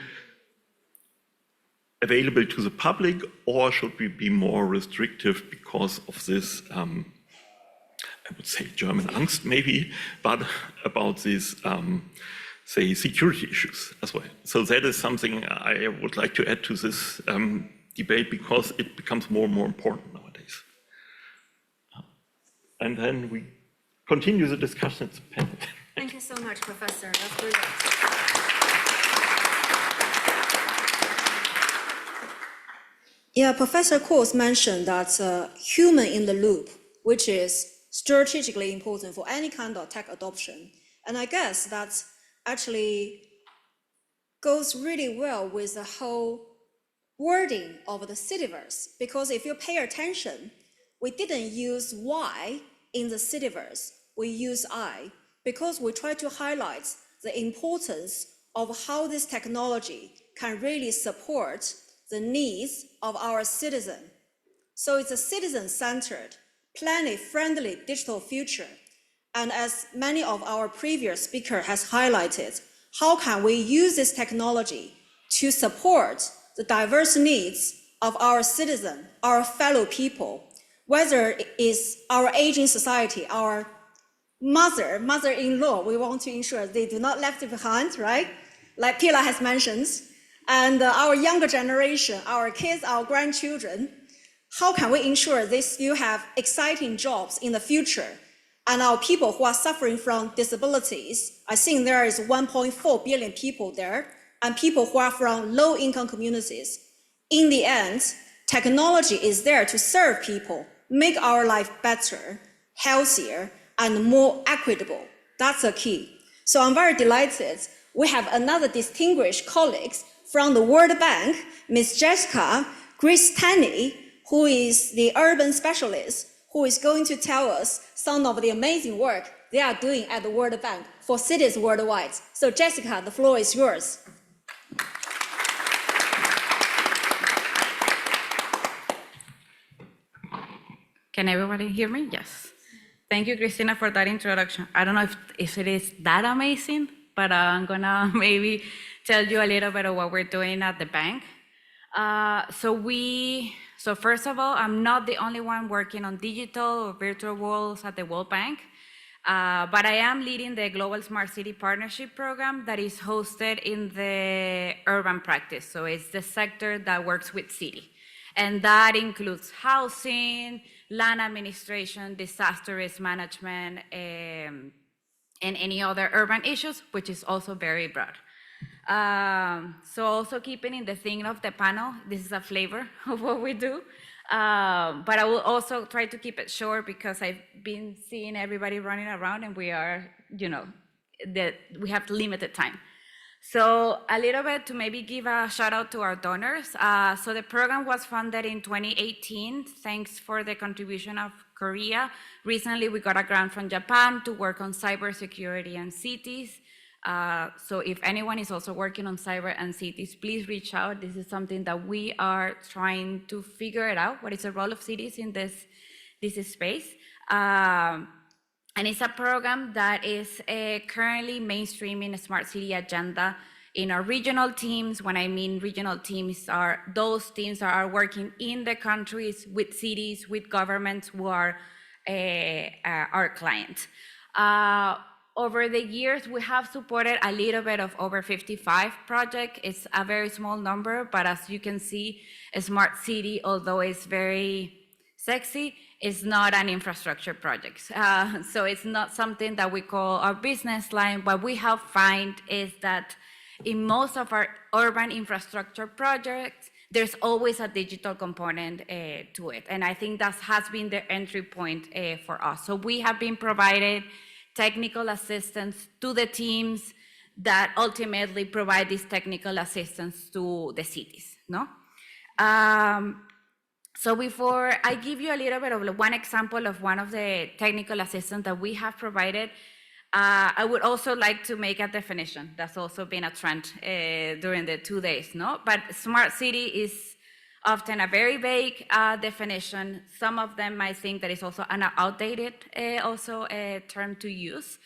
available to the public, or should we be more restrictive because of this, I would say German Angst maybe, but about these, security issues as well. So that is something I would like to add to this debate, because it becomes more and more important nowadays. And then we continue the discussion at the panel. Thank you so much, Professor. That's brilliant. Yeah, Professor Kors mentioned that human in the loop, which is strategically important for any kind of tech adoption. And I guess that actually goes really well with the whole wording of the Citiverse, because if you pay attention, we didn't use Y in the Citiverse, we use I, because we try to highlight the importance of how this technology can really support the needs of our citizen. So it's a citizen-centered, planet-friendly digital future. And as many of our previous speakers has highlighted, how can we use this technology to support the diverse needs of our citizen, our fellow people, whether it is our aging society, our mother-in-law, we want to ensure they do not left behind, right? Like Pilar has mentioned, and our younger generation, our kids, our grandchildren, how can we ensure they still have exciting jobs in the future? And our people who are suffering from disabilities, I think there is 1.4 billion people there, and people who are from low-income communities. In the end, technology is there to serve people, make our life better, healthier, and more equitable. That's the key. So I'm very delighted. We have another distinguished colleagues from the World Bank, Ms. Jessica Christina, who is the urban specialist, who is going to tell us some of the amazing work they are doing at the World Bank for cities worldwide. So Jessica, the floor is yours. Can everybody hear me? Yes. Thank you, Christina, for that introduction. I don't know if it is that amazing, but I'm gonna maybe tell you a little bit of what we're doing at the bank. So first of all, I'm not the only one working on digital or virtual worlds at the World Bank, but I am leading the Global Smart City Partnership Program that is hosted in the urban practice. So it's the sector that works with city. And that includes housing, land administration, disaster risk management, and any other urban issues, which is also very broad. So also keeping in the theme of the panel, this is a flavor of what we do, but I will also try to keep it short because I've been seeing everybody running around and we are, we have limited time. So a little bit to maybe give a shout out to our donors. So the program was funded in 2018, thanks for the contribution of Korea. Recently, we got a grant from Japan to work on cybersecurity and cities. So if anyone is also working on cyber and cities, please reach out. This is something that we are trying to figure it out. What is the role of cities in this space? And it's a program that is currently mainstreaming a smart city agenda in our regional teams. When I mean regional teams, are those teams that are working in the countries with cities, with governments who are our clients. Over the years, we have supported a little bit of over 55 projects. It's a very small number, but as you can see, a smart city, although it's very sexy, is not an infrastructure project. So it's not something that we call our business line. What we have found is that in most of our urban infrastructure projects, there's always a digital component to it. And I think that has been the entry point for us. So we have been provided technical assistance to the teams that ultimately provide this technical assistance to the cities, no? So before I give you a little bit of one example of one of the technical assistance that we have provided, I would also like to make a definition. That's also been a trend during the 2 days, no? But smart city is often a very vague definition. Some of them might think that it's also an outdated term to use.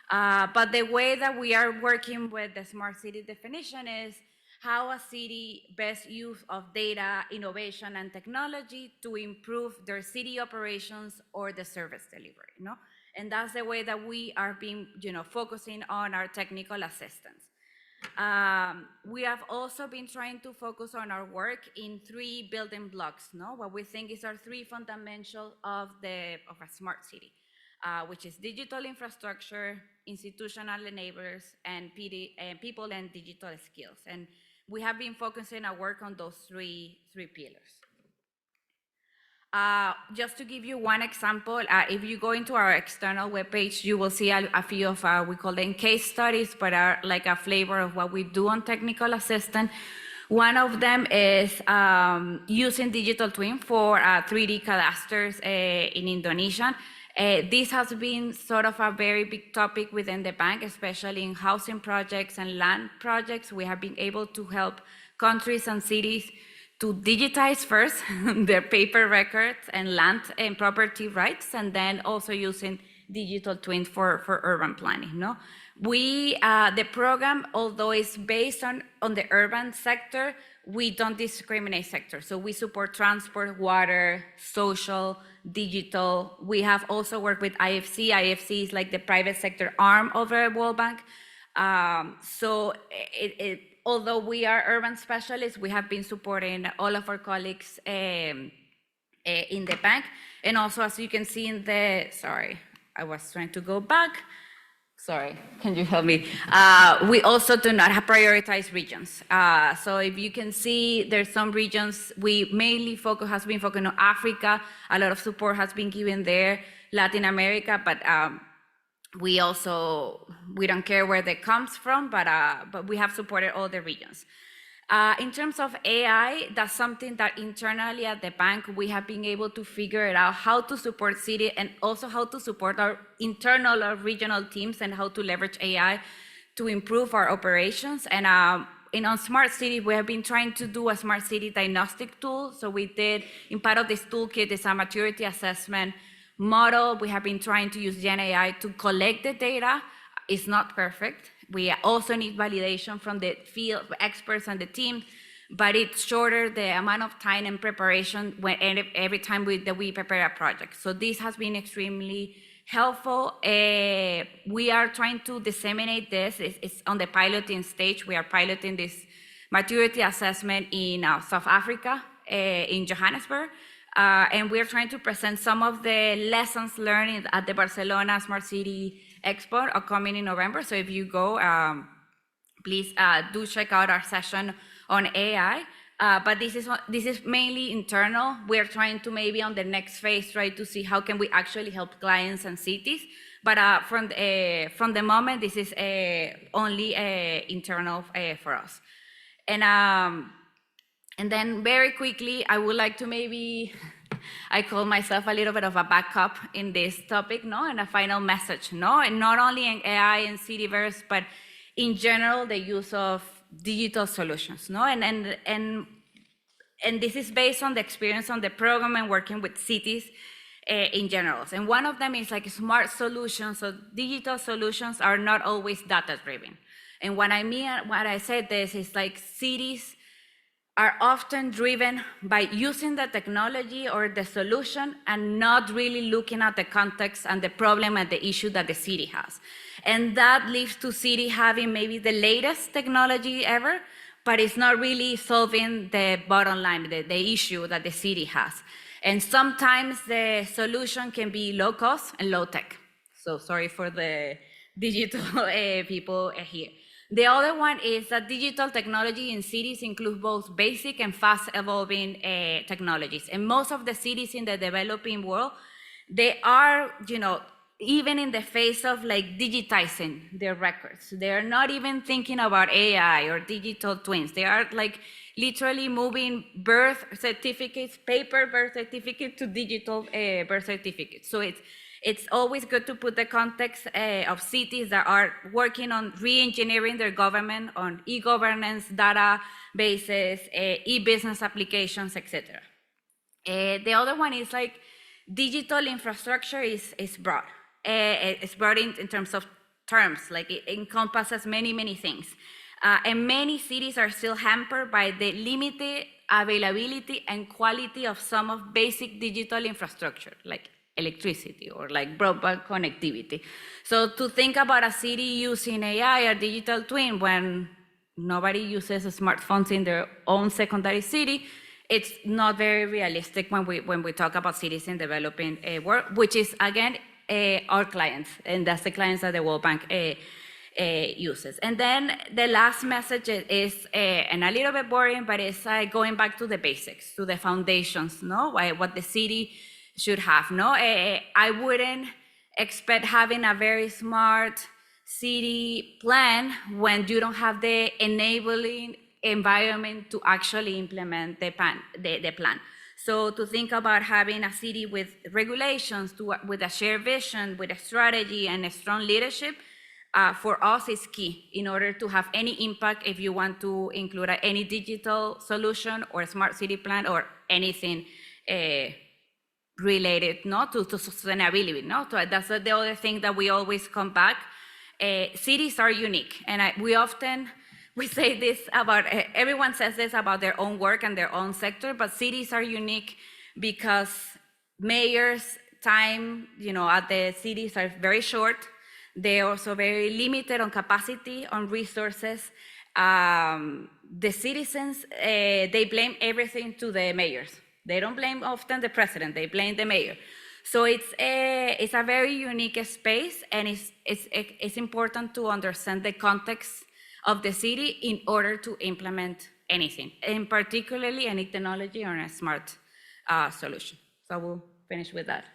But the way that we are working with the smart city definition is how a city best use of data, innovation, and technology to improve their city operations or the service delivery, no? And that's the way that we are being, focusing on our technical assistance. We have also been trying to focus on our work in 3 building blocks, no? What we think is our 3 fundamental of a smart city, which is digital infrastructure, institutional enablers, and people and digital skills. And we have been focusing our work on those three pillars. Just to give you one example, if you go into our external webpage, you will see a few of our, we call them case studies, but are like a flavor of what we do on technical assistance. One of them is using digital twin for 3D cadasters in Indonesia. This has been sort of a very big topic within the bank, especially in housing projects and land projects. We have been able to help countries and cities to digitize first their paper records and land and property rights, and then also using digital twins for urban planning, no? The program, although it's based on the urban sector, we don't discriminate sectors. So we support transport, water, social, digital. We have also worked with IFC. IFC is like the private sector arm of the World Bank. So although we are urban specialists, we have been supporting all of our colleagues in the bank. And also, as you can see in the, sorry, I was trying to go back. Sorry, can you help me? We also do not have prioritized regions. So if you can see, there's some regions we mainly has been focusing on Africa. A lot of support has been given there, Latin America, but we don't care where that comes from, but we have supported all the regions. In terms of AI, that's something that internally at the bank, we have been able to figure it out how to support city and also how to support our internal or regional teams and how to leverage AI to improve our operations. And on Smart City, we have been trying to do a Smart City diagnostic tool. So we did, in part of this toolkit, is a maturity assessment model. We have been trying to use Gen AI to collect the data. It's not perfect. We also need validation from the field experts and the team, but it's shorter the amount of time and preparation every time that we prepare a project. So this has been extremely helpful. We are trying to disseminate this. It's on the piloting stage. We are piloting this maturity assessment in South Africa, in Johannesburg. And we're trying to present some of the lessons learned at the Barcelona Smart City Expo coming in November. So if you go, please do check out our session on AI. But this is mainly internal. We're trying to maybe on the next phase try to see how can we actually help clients and cities. But from the moment, this is only internal for us. And then very quickly, I would like to maybe, I call myself a little bit of a backup in this topic, no? And a final message, no? And not only in AI and Citiverse, but in general, the use of digital solutions, no? And this is based on the experience on the program and working with cities in general. And one of them is like smart solutions. So digital solutions are not always data-driven. And what I mean, what I said this is like cities are often driven by using the technology or the solution and not really looking at the context and the problem and the issue that the city has. And that leads to city having maybe the latest technology ever, but it's not really solving the bottom line, the issue that the city has. And sometimes the solution can be low cost and low tech. So sorry for the digital people here. The other one is that digital technology in cities includes both basic and fast evolving technologies. And most of the cities in the developing world, they are, even in the face of like digitizing their records, they are not even thinking about AI or digital twins. They are like literally moving birth certificates, paper birth certificate to digital birth certificates. So it's always good to put the context of cities that are working on re-engineering their government on e-governance, databases, e-business applications, etc. The other one is like digital infrastructure is broad. It's broad in terms of terms, like it encompasses many things. And many cities are still hampered by the limited availability and quality of some of basic digital infrastructure, like electricity or like broadband connectivity. So to think about a city using AI or digital twin when nobody uses smartphones in their own secondary city, it's not very realistic when we talk about cities in developing world, which is again our clients, and that's the clients that the World Bank uses. And then the last message is, and a little bit boring, but it's going back to the basics, to the foundations, no? What the city should have, no? I wouldn't expect having a very smart city plan when you don't have the enabling environment to actually implement the plan. So to think about having a city with regulations, with a shared vision, with a strategy and a strong leadership, for us is key in order to have any impact if you want to include any digital solution or a smart city plan or anything related, no, to sustainability, no? So that's the other thing that we always come back. Cities are unique, and we say this about, everyone says this about their own work and their own sector, but cities are unique because mayors' time, at the cities are very short. They're also very limited on capacity, on resources. The citizens, they blame everything to the mayors. They don't blame often the president, they blame the mayor. So it's a very unique space, and it's important to understand the context of the city in order to implement anything, and particularly any technology or a smart solution. So we'll finish with that.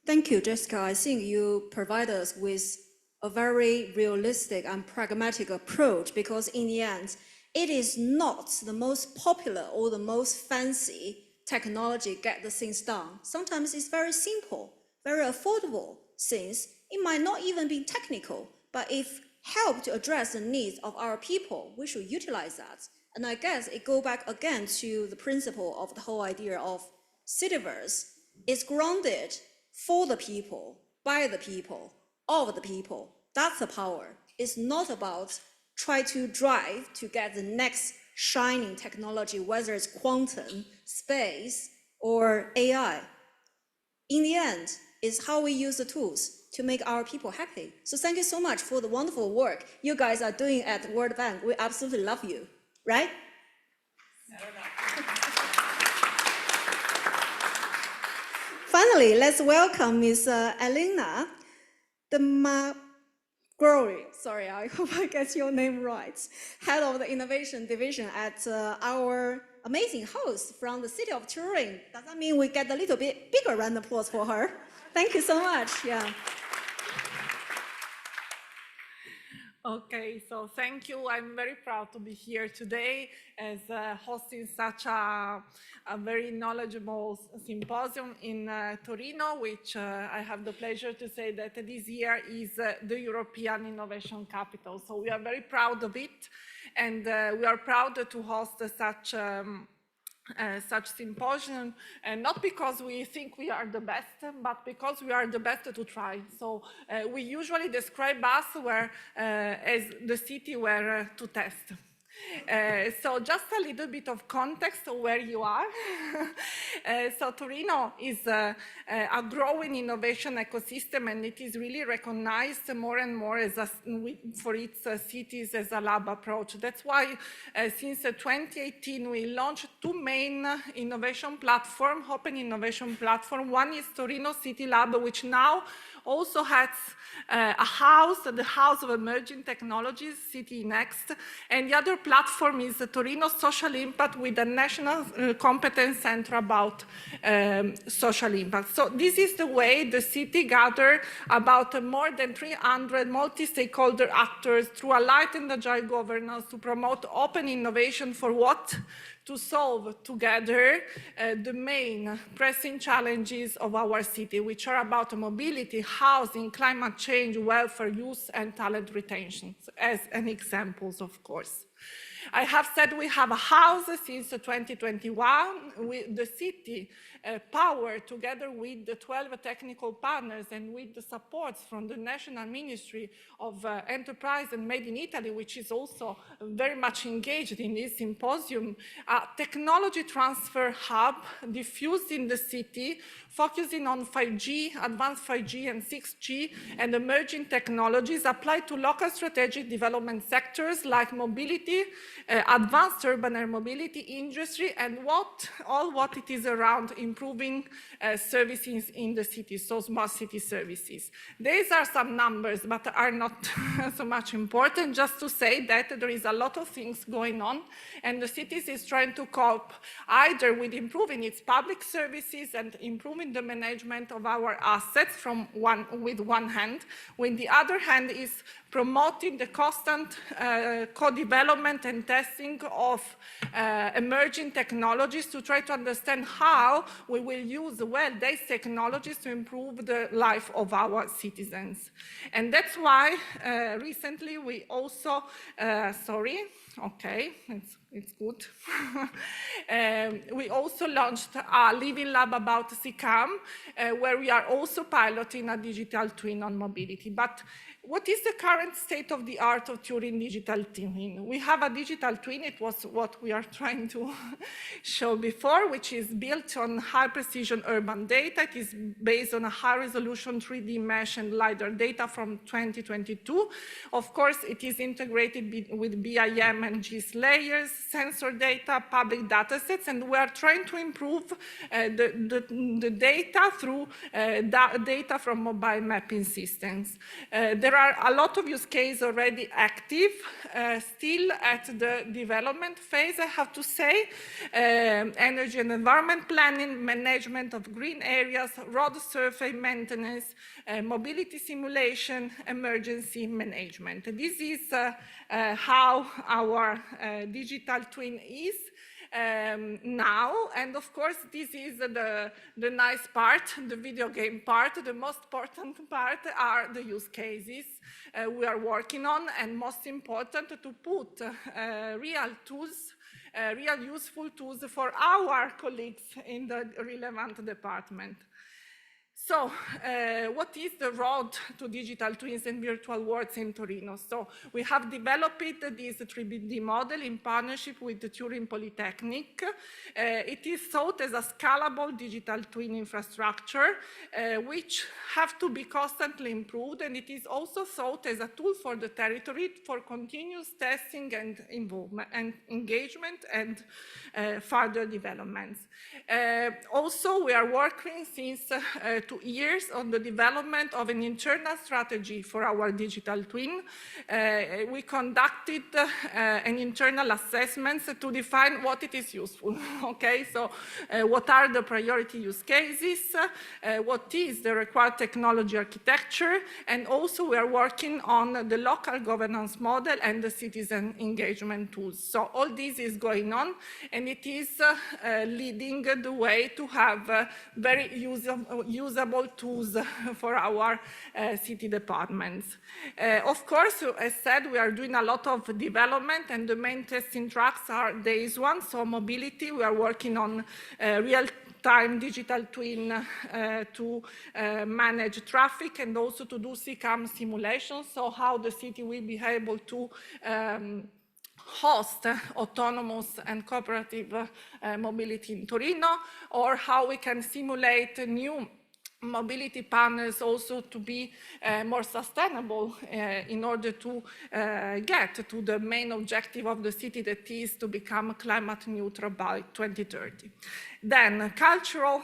Thank you, Jessica. I think you provide us with a very realistic and pragmatic approach, because in the end, it is not the most popular or the most fancy technology get the things done. Sometimes it's very simple, very affordable things. It might not even be technical, but if help to address the needs of our people, we should utilize that. And I guess it goes back again to the principle of the whole idea of Citiverse. It's grounded for the people, by the people, of the people. That's the power. It's not about try to drive to get the next shining technology, whether it's quantum, space, or AI. In the end, it's how we use the tools to make our people happy. So thank you so much for the wonderful work you guys are doing at World Bank. We absolutely love you, right? Finally, let's welcome Ms. Elena Glory, sorry, I hope I get your name right, head of the innovation division at our amazing host from the city of Turin. Does that mean we get a little bit bigger round of applause for her? Thank you so much, yeah. Okay, so thank you. I'm very proud to be here today as hosting such a very knowledgeable symposium in Torino, which I have the pleasure to say that this year is the European Innovation Capital. So we are very proud of it, and we are proud to host such symposium, and not because we think we are the best, but because we are the best to try. So we usually describe us as the city where to test. So just a little bit of context of where you are. So Torino is a growing innovation ecosystem, and it is really recognized more and more as for its cities as a lab approach. That's why since 2018 we launched two main innovation platforms, open innovation platform. One is Torino City Lab, which now also has a house, the House of Emerging Technologies, City Next, and the other platform is the Torino Social Impact with a national competence center about social impact. So this is the way the city gathered about more than 300 multi-stakeholder actors through a light and agile governance to promote open innovation for what? To solve together the main pressing challenges of our city, which are about mobility, housing, climate change, welfare, youth, and talent retention, as an examples, of course. I have said we have a house since 2021 with the city power together with the 12 technical partners and with the supports from the National Ministry of Enterprise and Made in Italy, which is also very much engaged in this symposium, a technology transfer hub diffused in the city, focusing on 5G, advanced 5G and 6G, and emerging technologies applied to local strategic development sectors like mobility, advanced urban air mobility industry, and all what it is around improving services in the city, so smart city services. These are some numbers, but are not so much important, just to say that there is a lot of things going on, and the city is trying to cope either with improving its public services and improving the management of our assets with one hand, with the other hand is promoting the constant co-development and testing of emerging technologies to try to understand how we will use well these technologies to improve the life of our citizens. And that's why recently we also, it's good. We also launched a living lab about SICAM, where we are also piloting a digital twin on mobility. But what is the current state of the art of Turin digital twin? We have a digital twin. It was what we are trying to show before, which is built on high precision urban data. It is based on a high resolution 3D mesh and LiDAR data from 2022. Of course, it is integrated with BIM and GIS layers, sensor data, public datasets, and we are trying to improve the data through data from mobile mapping systems. There are a lot of use cases already active, still at the development phase, I have to say. Energy and environment planning, management of green areas, road surface maintenance, mobility simulation, emergency management. This is how our digital twin is now, and of course this is the nice part, the video game part. The most important part are the use cases we are working on, and most important to put real tools, real useful tools for our colleagues in the relevant department. So, what is the road to digital twins and virtual worlds in Torino? So, we have developed this 3D model in partnership with the Turin Polytechnic. It is thought as a scalable digital twin infrastructure, which have to be constantly improved, and it is also thought as a tool for the territory for continuous testing and involvement and engagement and further developments. Also, we are working since 2 years on the development of an internal strategy for our digital twin. We conducted an internal assessment to define what it is useful. Okay, so what are the priority use cases, what is the required technology architecture, and also we are working on the local governance model and the citizen engagement tools. So all this is going on, and it is leading the way to have very usable tools for our city departments. Of course, as said, we are doing a lot of development, and the main testing tracks are days one, so mobility. We are working on real-time digital twin to manage traffic and also to do CCAM simulations, so how the city will be able to host autonomous and cooperative mobility in Torino, or how we can simulate new mobility partners also to be more sustainable in order to get to the main objective of the city, that is to become climate neutral by 2030. Then the cultural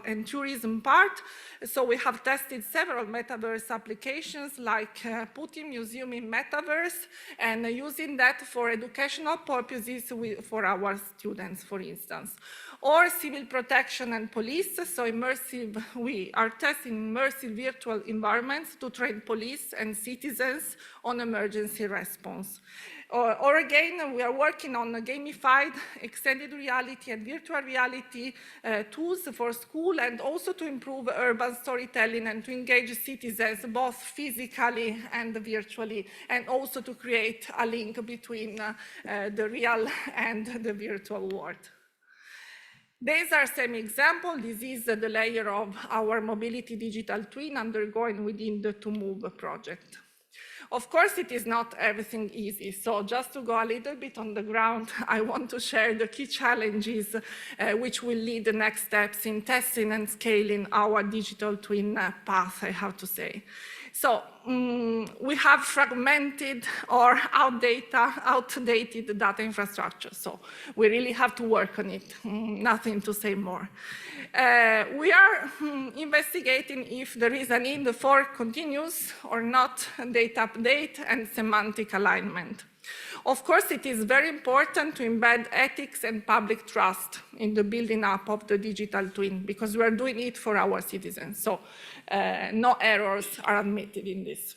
and tourism part. So we have tested several metaverse applications, like putting museum in metaverse and using that for educational purposes for our students, for instance. Or civil protection and police, so immersive, we are testing immersive virtual environments to train police and citizens on emergency response. Or again, we are working on gamified extended reality and virtual reality tools for school, and also to improve urban storytelling and to engage citizens both physically and virtually, and also to create a link between the real and the virtual world. These are some examples. This is the layer of our mobility digital twin undergoing within the To Move project. Of course, it is not everything easy. So just to go a little bit on the ground, I want to share the key challenges which will lead the next steps in testing and scaling our digital twin path, I have to say. So we have fragmented or outdated data infrastructure. So we really have to work on it, nothing to say more. We are investigating if there is a need for continuous or not data update and semantic alignment. Of course, it is very important to embed ethics and public trust in the building up of the digital twin, because we are doing it for our citizens. So no errors are admitted in this.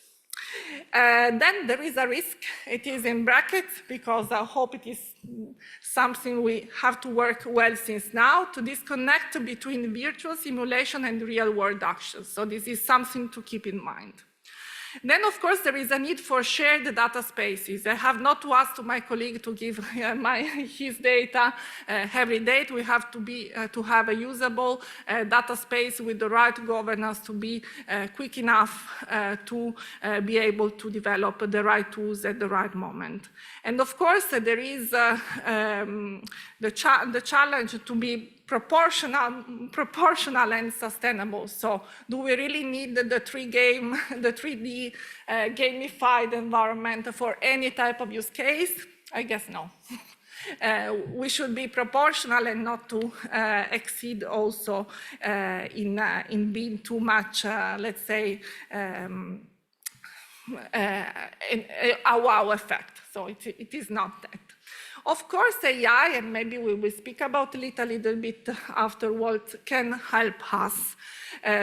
Then there is a risk. It is in brackets, because I hope it is something we have to work well since now, to disconnect between virtual simulation and real world actions. So this is something to keep in mind. Then, of course, there is a need for shared data spaces. I have not to ask to my colleague to give his data every day. We have to have a usable data space with the right governance to be quick enough to be able to develop the right tools at the right moment. And of course, there is the challenge to be proportional and sustainable. So do we really need the 3D gamified environment for any type of use case? I guess no. We should be proportional and not to exceed also in being too much, let's say, a wow effect. So it is not that. Of course, AI, and maybe we will speak about it a little bit afterwards, can help us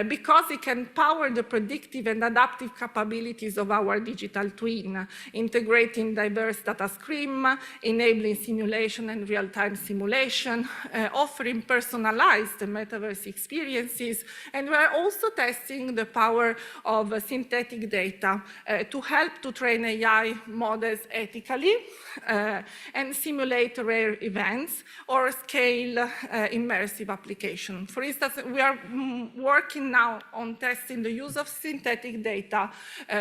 because it can power the predictive and adaptive capabilities of our digital twin, integrating diverse data stream, enabling simulation and real-time simulation, offering personalized metaverse experiences, and we're also testing the power of synthetic data to help to train AI models ethically and simulate rare events or scale immersive application. For instance, we are working now on testing the use of synthetic data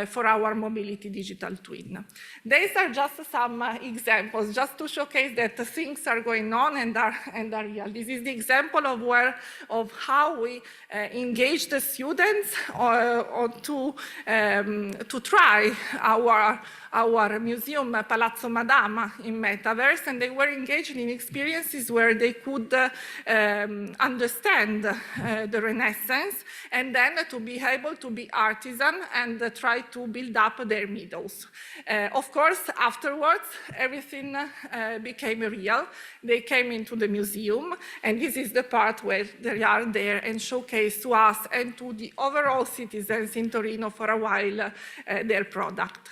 for our mobility digital twin. These are just some examples, just to showcase that things are going on and are real. This is the example of how we engage the students to try our museum, Palazzo Madama, in Metaverse, and they were engaged in experiences where they could understand the Renaissance, and then to be able to be artisan and try to build up their middles. Of course, afterwards, everything became real. They came into the museum, and this is the part where they are there and showcase to us and to the overall citizens in Torino for a while their product.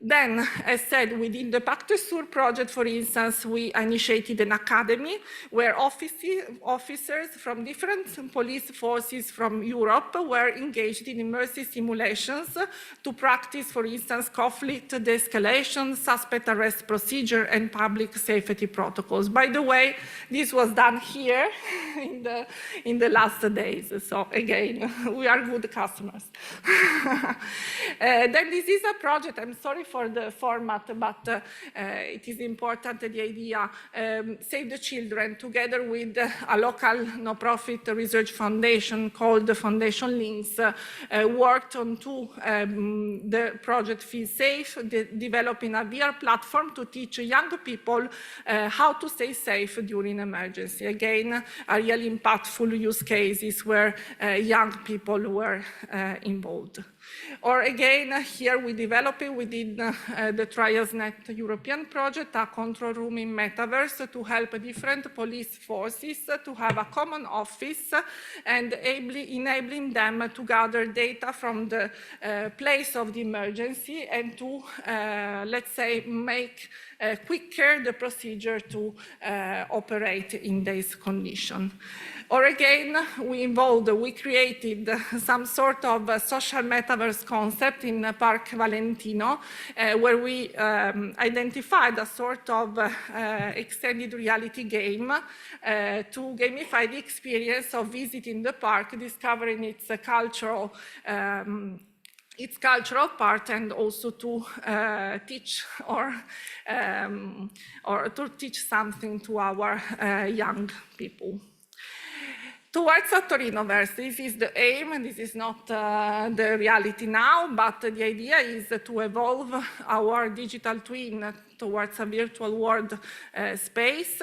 Then, as said, within the Pacte Sur project, for instance, we initiated an academy where officers from different police forces from Europe were engaged in immersive simulations to practice, for instance, conflict de-escalation, suspect arrest procedure, and public safety protocols. By the way, this was done here in the last days. So again, we are good customers. Then this is a project, I'm sorry for the format, but it is important, the idea, Save the Children, together with a local no-profit research foundation called the Foundation Links, worked on the project Feel Safe, developing a VR platform to teach young people how to stay safe during emergency. Again, a really impactful use cases where young people were involved. Or again, here we developed within the TrialsNet European project a control room in Metaverse to help different police forces to have a common office and enabling them to gather data from the place of the emergency and to, let's say, make quicker the procedure to operate in this condition. Or again, we created some sort of social metaverse concept in Park Valentino, where we identified a sort of extended reality game to gamify the experience of visiting the park, discovering its cultural part, and also to teach or to teach something to our young people. Towards a Torinoverse, this is the aim, and this is not the reality now, but the idea is to evolve our digital twin towards a virtual world space,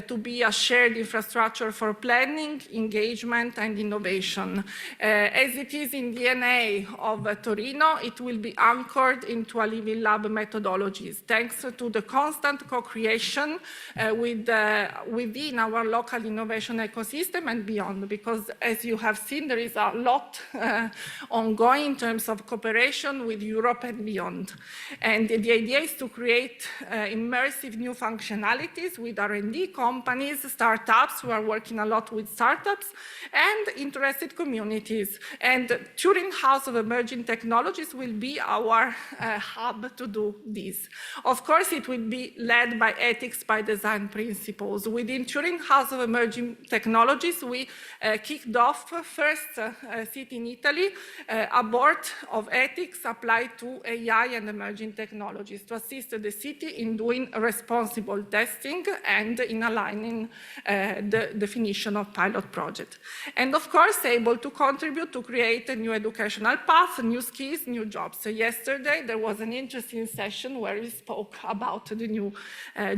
to be a shared infrastructure for planning, engagement, and innovation. As it is in DNA of Torino, it will be anchored into a living lab methodologies, thanks to the constant co-creation within our local innovation ecosystem and beyond, because as you have seen, there is a lot ongoing in terms of cooperation with Europe and beyond. And the idea is to create immersive new functionalities with R&D companies, startups who are working a lot with startups, and interested communities. And Turin House of Emerging Technologies will be our hub to do this. Of course, it will be led by ethics by design principles. Within Turin House of Emerging Technologies, we kicked off first city in Italy, a board of ethics applied to AI and emerging technologies to assist the city flexibility in doing responsible testing and in aligning the definition of pilot project. And of course, able to contribute to create a new educational path, new skills, new jobs. So yesterday, there was an interesting session where we spoke about the new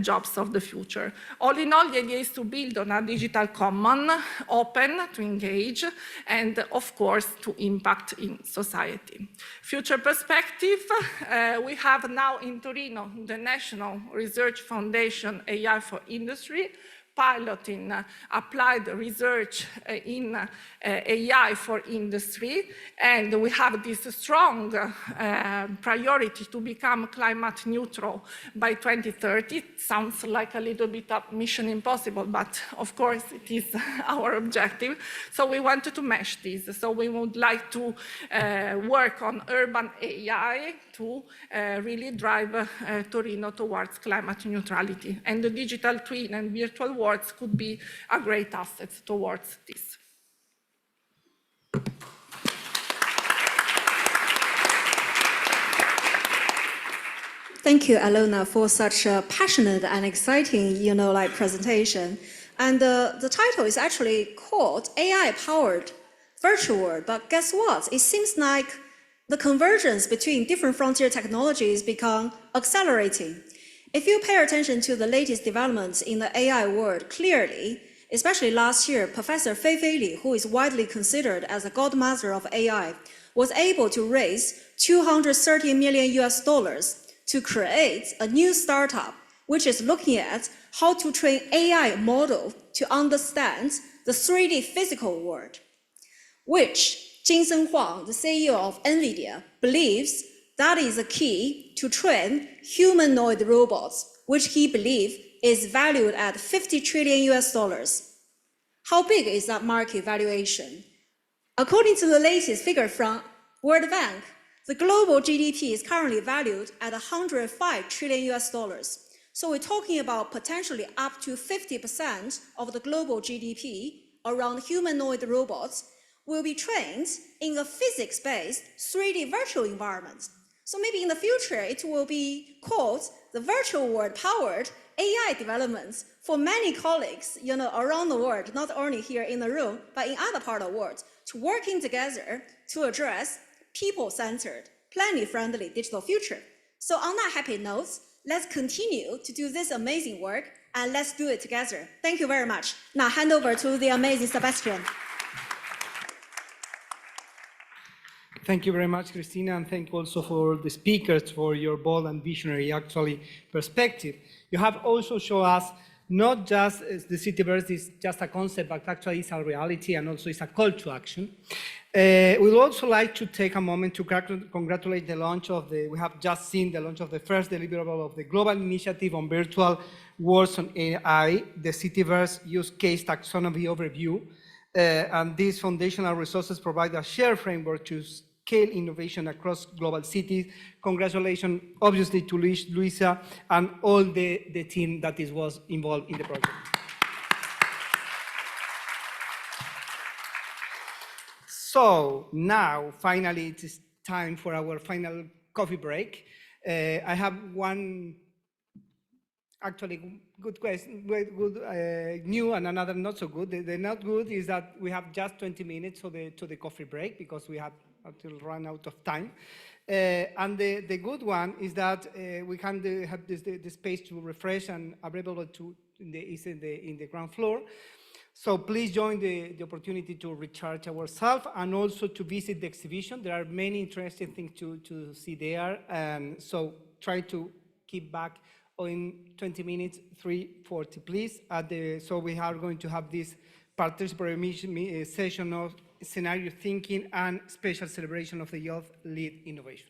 jobs of the future. All in all, the idea is to build on a digital common, open to engage, and of course, to impact in society. Future perspective, we have now in Torino the National Research Foundation AI for Industry, piloting applied research in AI for industry, and we have this strong priority to become climate neutral by 2030. It sounds like a little bit of mission impossible, but of course it is our objective. So we wanted to mesh this. So we would like to work on urban AI to really drive Torino towards climate neutrality. And the digital twin and virtual worlds could be a great asset towards this. Thank you, Alona, for such a passionate and exciting, presentation. And the title is actually called AI-powered virtual world. But guess what? It seems like the convergence between different frontier technologies become accelerating. If you pay attention to the latest developments in the AI world clearly, especially last year, Professor Fei Li, who is widely considered as a godmother of AI, was able to raise $230 million to create a new startup, which is looking at how to train AI model to understand the 3D physical world, which Jensen Huang, the CEO of NVIDIA, believes that is the key to train humanoid robots, which he believes is valued at $50 trillion. How big is that market valuation? According to the latest figure from World Bank, the global GDP is currently valued at $105 trillion. So we're talking about potentially up to 50% of the global GDP around humanoid robots will be trained in a physics-based 3D virtual environment. So maybe in the future, it will be called the virtual world powered AI developments for many colleagues around the world, not only here in the room, but in other parts of the world, to working together to address people-centered, planet-friendly digital future. So on that happy note, let's continue to do this amazing work, and let's do it together. Thank you very much. Now hand over to the amazing Sebastian. Thank you very much, Christina, and thank you also for the speakers for your bold and visionary perspective. You have also shown us not just the Citiverse is just a concept, but actually it's a reality and also it's a call to action. We would also like to take a moment to congratulate the launch of we have just seen the launch of the first deliverable of the Global Initiative on Virtual Worlds on AI, the Citiverse Use Case Taxonomy Overview. And these foundational resources provide a shared framework to scale innovation across global cities. Congratulations, obviously, to Luisa and all the team that was involved in the project. So now, finally, it is time for our final coffee break. I have one actually good question, good new and another not so good. The not good is that we have just 20 minutes to the coffee break because we have to run out of time. And the good one is that we can have the space to refresh and available to in the ground floor. So please join the opportunity to recharge ourselves and also to visit the exhibition. There are many interesting things to see there. And so try to keep back in 20 minutes, 3:40, please. So we are going to have this participatory session of scenario thinking and special celebration of the youth lead innovation.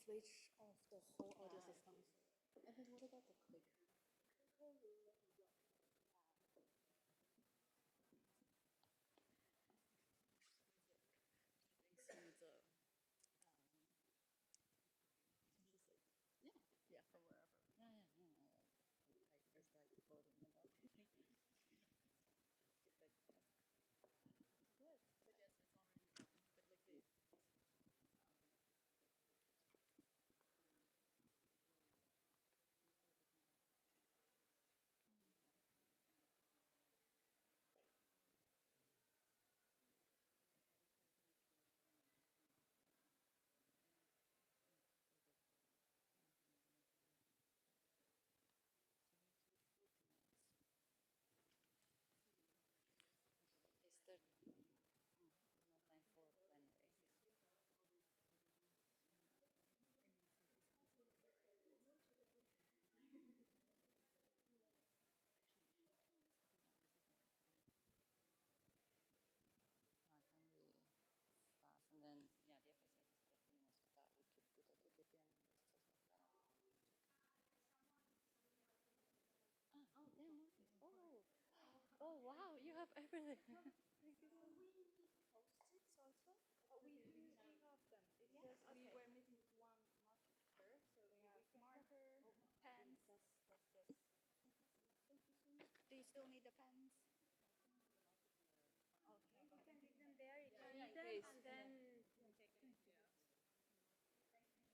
switch off the whole audio system. And then what about the click? Yeah, from wherever. I just like voting about it. Good, but yes, it's already done. But like this. Is there no time for plenary? Can we fast and then yeah, the FSS is 30 minutes to that. We could put a ticket in and this is not that. Oh, damn. Oh, wow, you have everything. Thank you so much. Post-its also? We have them. It's just we were missing one marker first, so we have marker, pens. That's just. Thank you so much. Do you still need the pens? Okay. You can leave them there. You can leave them and then take them.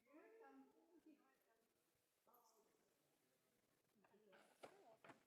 Yeah. Really? Okay. Do you need some? I have them downstairs.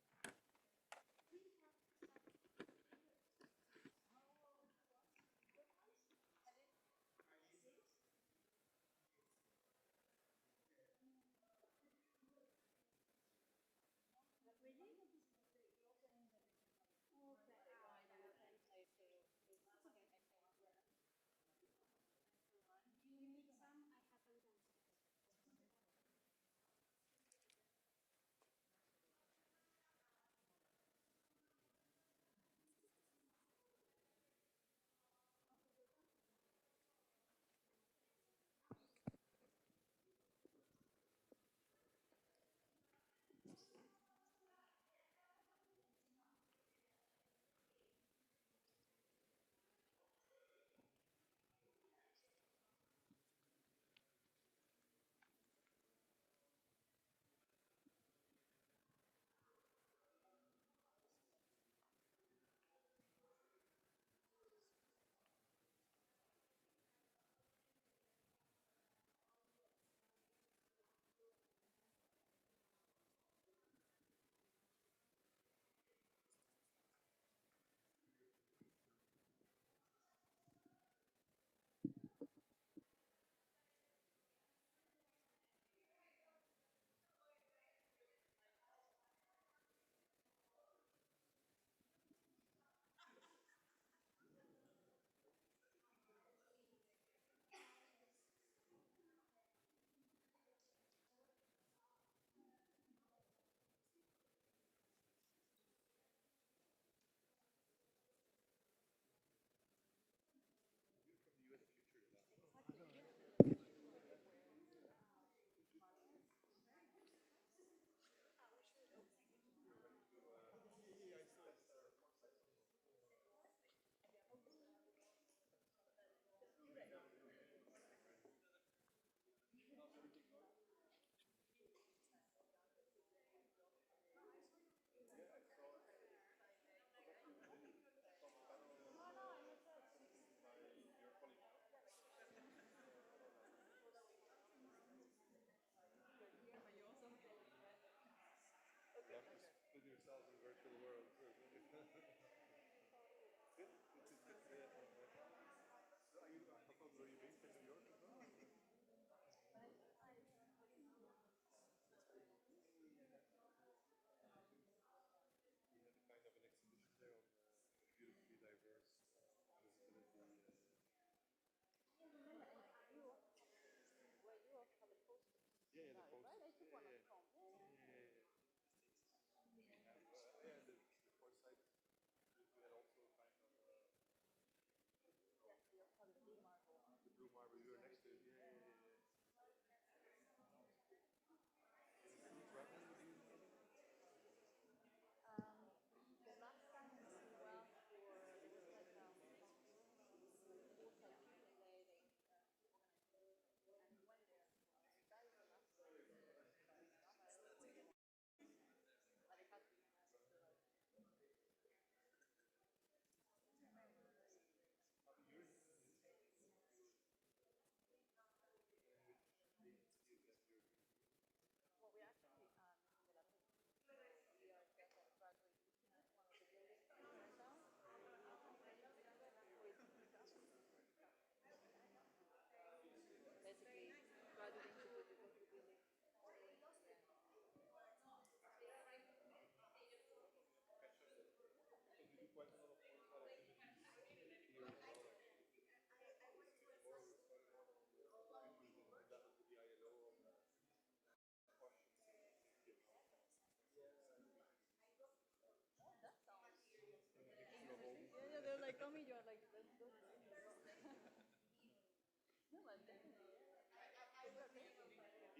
Here,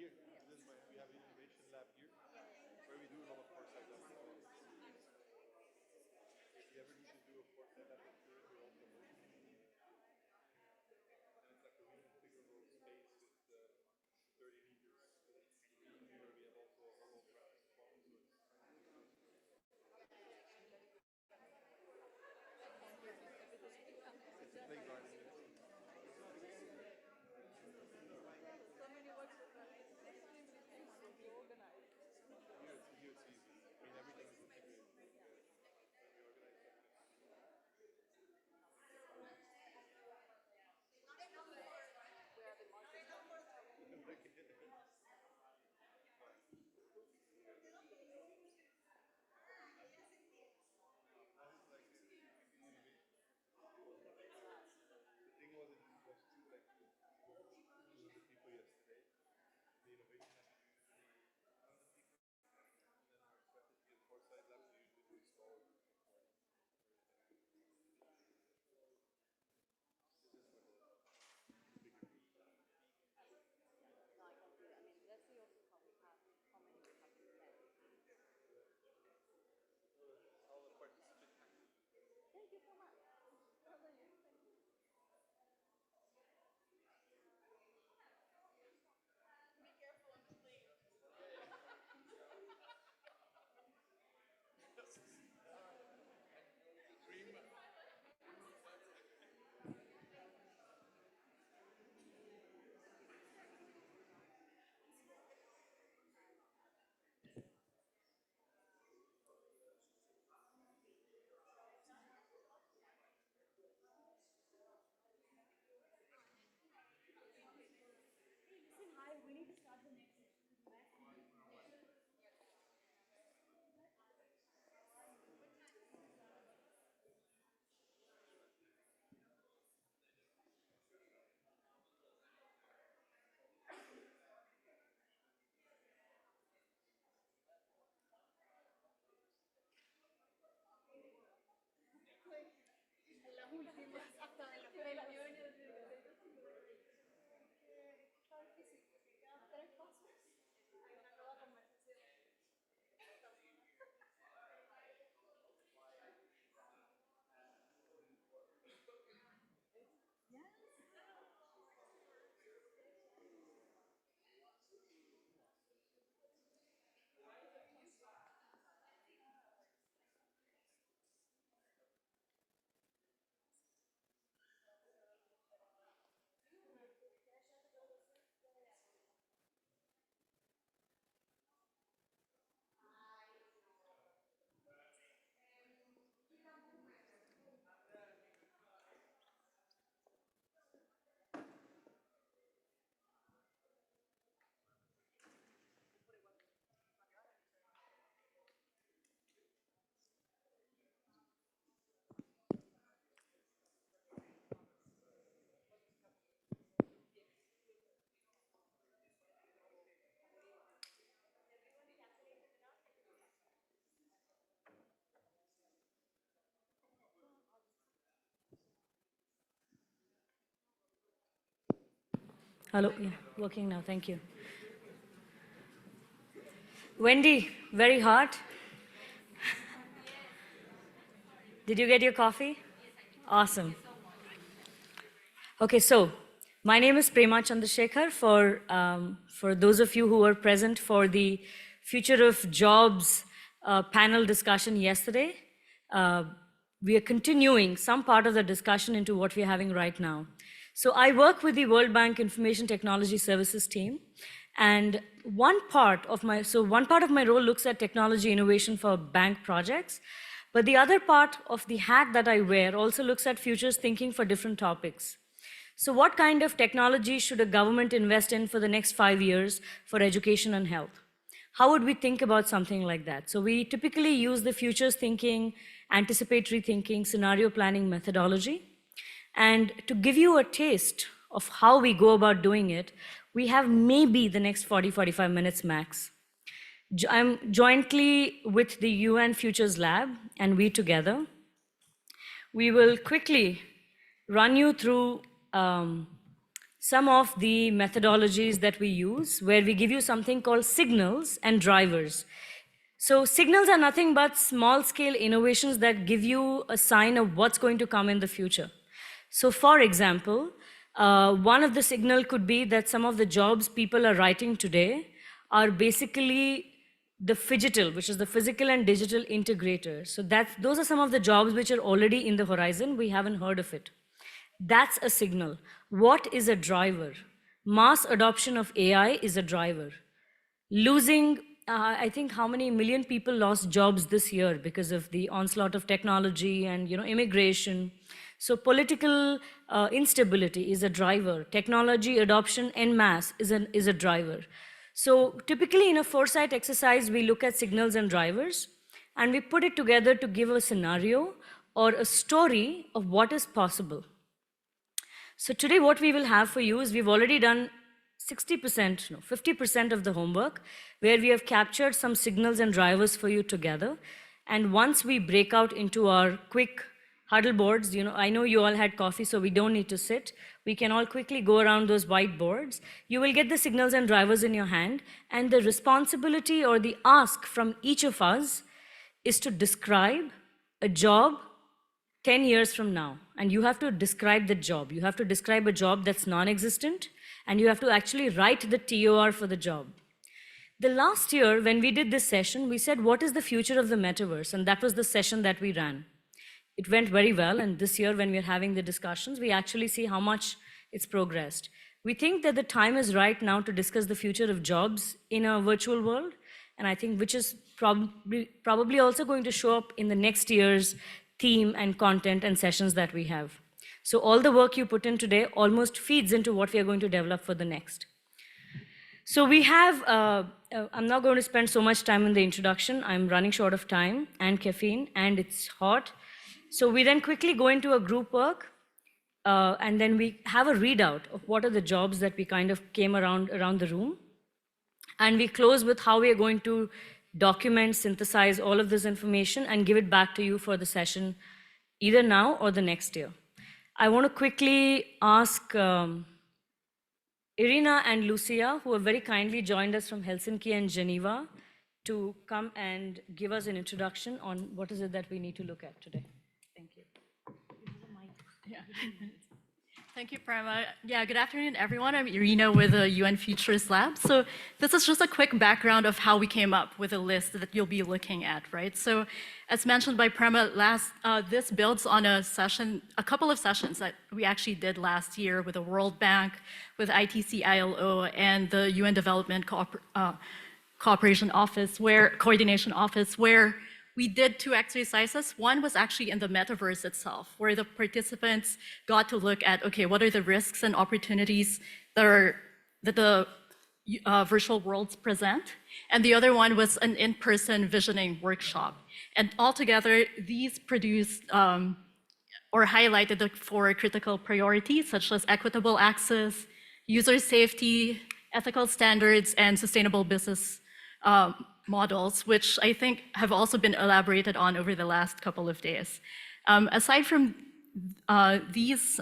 this is we have an innovation lab here, where we do a lot of foresight labs. If you ever need to do a foresight lab in Turin, we're also hosting. And it's like a really configurable space with 30 meters screen where we have also a holographic font, so it's a playground here. Here it's easy. I mean, everything is integrated. We organize The thing was, it was too like the people yesterday. The innovation has to do the people, and then our strategy and foresight labs we usually do install. Hello, yeah, working now, thank you. Wendy, very hot. Did you get your coffee? Awesome. Okay, so my name is Prema Chandrasekhar. For those of you who were present for the Future of Jobs panel discussion yesterday, we are continuing some part of the discussion into what we're having right now. So I work with the World Bank Information Technology Services team, and one part of my role looks at technology innovation for bank projects, but the other part of the hat that I wear also looks at futures thinking for different topics. So what kind of technology should a government invest in for the next 5 years for education and health? How would we think about something like that? So we typically use the futures thinking, anticipatory thinking, scenario planning methodology. And to give you a taste of how we go about doing it, we have maybe the next 40-45 minutes max. I'm jointly with the UN Futures Lab, and we together. we will quickly run you through some of the methodologies that we use, where we give you something called signals and drivers. So signals are nothing but small-scale innovations that give you a sign of what's going to come in the future. So for example, one of the signal could be that some of the jobs people are writing today are basically the phygital, which is the physical and digital integrator. So those are some of the jobs which are already in the horizon. We haven't heard of it. That's a signal. What is a driver? Mass adoption of AI is a driver. Losing, I think how many million people lost jobs this year because of the onslaught of technology and immigration. So political instability is a driver. Technology adoption en masse is a driver. So typically in a foresight exercise, we look at signals and drivers, and we put it together to give a scenario or a story of what is possible. So today what we will have for you is we've already done 50% of the homework, where we have captured some signals and drivers for you together. And once we break out into our quick huddle boards, I know you all had coffee, so we don't need to sit. We can all quickly go around those whiteboards. You will get the signals and drivers in your hand, and the responsibility or the ask from each of us is to describe a job 10 years from now. And you have to describe the job. You have to describe a job that's non-existent, and you have to actually write the TOR for the job. The last year, when we did this session, we said, what is the future of the metaverse? And that was the session that we ran. It went very well, and this year when we're having the discussions, we actually see how much it's progressed. We think that the time is right now to discuss the future of jobs in a virtual world, and I think which is probably also going to show up in the next year's theme and content and sessions that we have. So all the work you put in today almost feeds into what we are going to develop for the next. So we have, I'm not going to spend so much time in the introduction. I'm running short of time and caffeine, and it's hot. So we then quickly go into a group work, and then we have a readout of what are the jobs that we kind of came around the room. And we close with how we are going to document, synthesize all of this information and give it back to you for the session, either now or the next year. I want to quickly ask Irina and Lucia, who have very kindly joined us from Helsinki and Geneva, to come and give us an introduction on what is it that we need to look at today. Thank you. Yeah. Thank you, Karima. Yeah, good afternoon, everyone. I'm Irina with the UN Futurist Lab. So this is just a quick background of how we came up with a list that you'll be looking at, right? So as mentioned by Karima, this builds on a couple of sessions that we actually did last year with the World Bank, with ITC ILO, and the UN Development Coordination Office, where we did two exercises. One was actually in the metaverse itself, where the participants got to look at, okay, what are the risks and opportunities that the virtual worlds present? And the other one was an in-person visioning workshop. And altogether, these produced or highlighted the 4 critical priorities, such as equitable access, user safety, ethical standards, and sustainable business models, which I think have also been elaborated on over the last couple of days. Aside from these,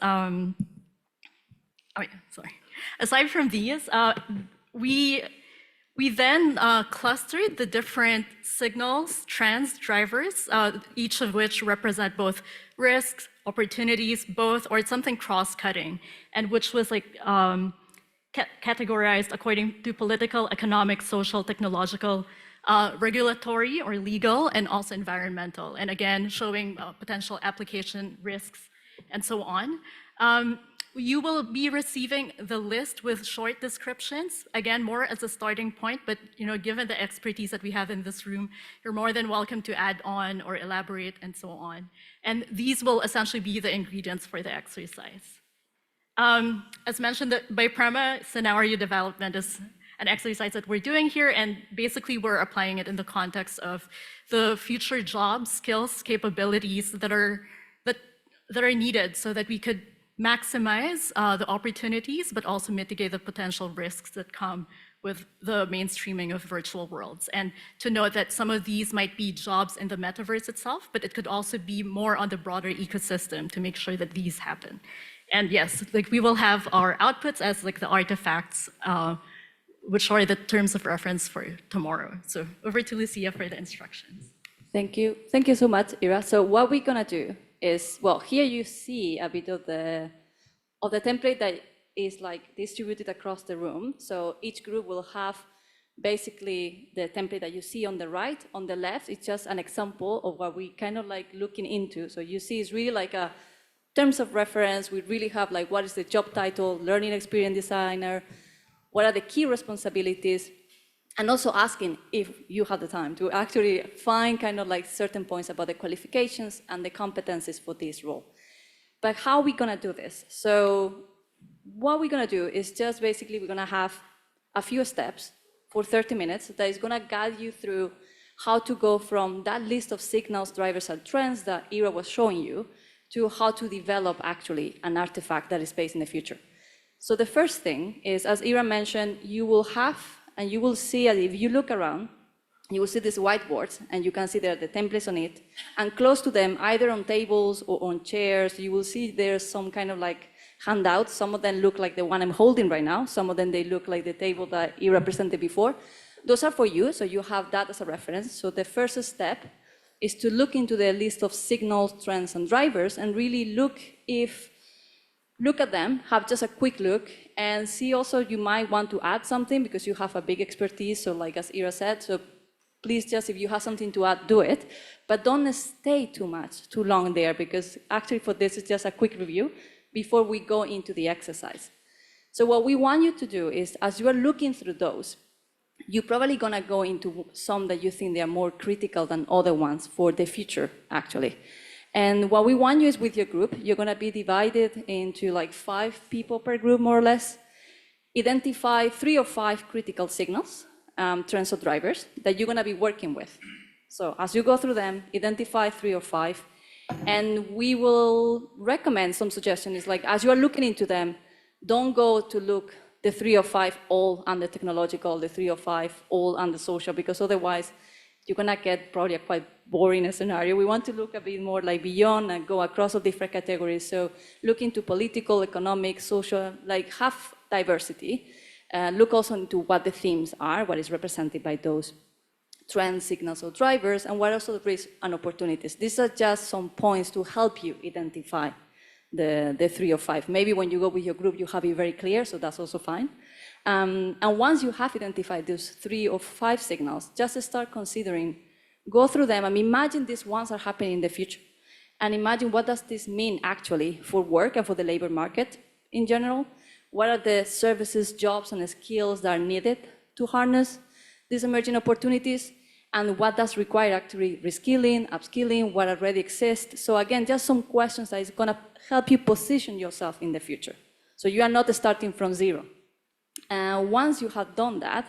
we then clustered the different signals, trends, drivers, each of which represent both risks, opportunities, both, or something cross-cutting, and which was like categorized according to political, economic, social, technological, regulatory or legal, and also environmental, and again, showing potential application risks and so on. You will be receiving the list with short descriptions, again, more as a starting point, but given the expertise that we have in this room, you're more than welcome to add on or elaborate and so on. And these will essentially be the ingredients for the exercise. As mentioned by Karima, scenario development is an exercise that we're doing here, and basically we're applying it in the context of the future jobs, skills, capabilities that are needed so that we could maximize the opportunities, but also mitigate the potential risks that come with the mainstreaming of virtual worlds, and to note that some of these might be jobs in the metaverse itself, but it could also be more on the broader ecosystem to make sure that these happen. And yes, like we will have our outputs as like the artifacts, which are the terms of reference for tomorrow. So over to Lucia for the instructions. Thank you. Thank you so much, Ira. So what we're gonna do is, well, here you see a bit of the template that is like distributed across the room. So each group will have basically the template that you see on the right. On the left, it's just an example of what we kind of like looking into. So you see it's really like a terms of reference. We really have like, what is the job title, learning experience designer, what are the key responsibilities, and also asking if you have the time to actually find kind of like certain points about the qualifications and the competencies for this role. But how are we gonna do this? So what we're gonna do is just basically we're gonna have a few steps for 30 minutes that is gonna guide you through how to go from that list of signals, drivers, and trends that Ira was showing you to how to develop actually an artifact that is based in the future. So the first thing is, as Ira mentioned, you will have, and you will see, if you look around, you will see these whiteboards, and you can see there the templates on it, and close to them, either on tables or on chairs, you will see there's some kind of like handouts. Some of them look like the one I'm holding right now. Some of them, they look like the table that Ira presented before. Those are for you, so you have that as a reference. So the first step is to look into the list of signals, trends, and drivers, and really look at them, have just a quick look, and see also you might want to add something because you have a big expertise, so like as Ira said, so please just, if you have something to add, do it, but don't stay too long there, because actually for this it's just a quick review before we go into the exercise. So what we want you to do is, as you are looking through those, you're probably gonna go into some that you think they are more critical than other ones for the future, actually. And what we want you is with your group, you're gonna be divided into like 5 people per group, more or less. Identify 3 or 5 critical signals, trends or drivers that you're gonna be working with. So as you go through them, identify 3 or 5, and we will recommend some suggestions, like as you are looking into them, don't go to look the 3 or 5 all under technological, the 3 or 5 all under social, because otherwise you're gonna get probably a quite boring scenario. We want to look a bit more like beyond and go across the different categories. So look into political, economic, social, like have diversity. Look also into what the themes are, what is represented by those trends, signals, or drivers, and what are also the risks and opportunities. These are just some points to help you identify the 3 or 5. Maybe when you go with your group, you have it very clear, so that's also fine. And once you have identified those 3 or 5 signals, just start considering, go through them, and imagine these ones are happening in the future. And imagine what does this mean actually for work and for the labor market in general? What are the services, jobs, and skills that are needed to harness these emerging opportunities? And what does require actually reskilling, upskilling, what already exists? So again, just some questions that is gonna help you position yourself in the future. So you are not starting from zero. And once you have done that,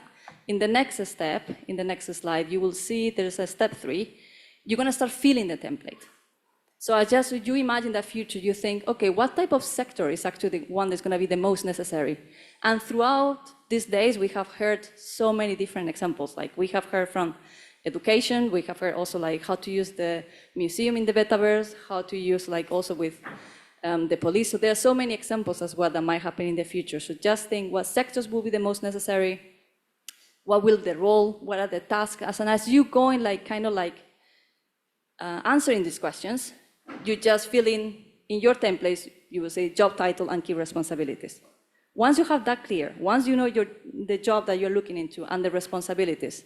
in the next step, in the next slide, you will see there's a step 3. You're gonna start filling the template. So you imagine that future, you think, okay, what type of sector is actually the one that's gonna be the most necessary? And throughout these days, we have heard so many different examples. Like we have heard from education, we have heard also like how to use the museum in the metaverse, how to use like also with the police. So there are so many examples as well that might happen in the future. So just think what sectors will be the most necessary, what will the role, what are the tasks, and as you go in like kind of like answering these questions, you just fill in your templates, you will say job title and key responsibilities. Once you have that clear, once you know the job that you're looking into and the responsibilities,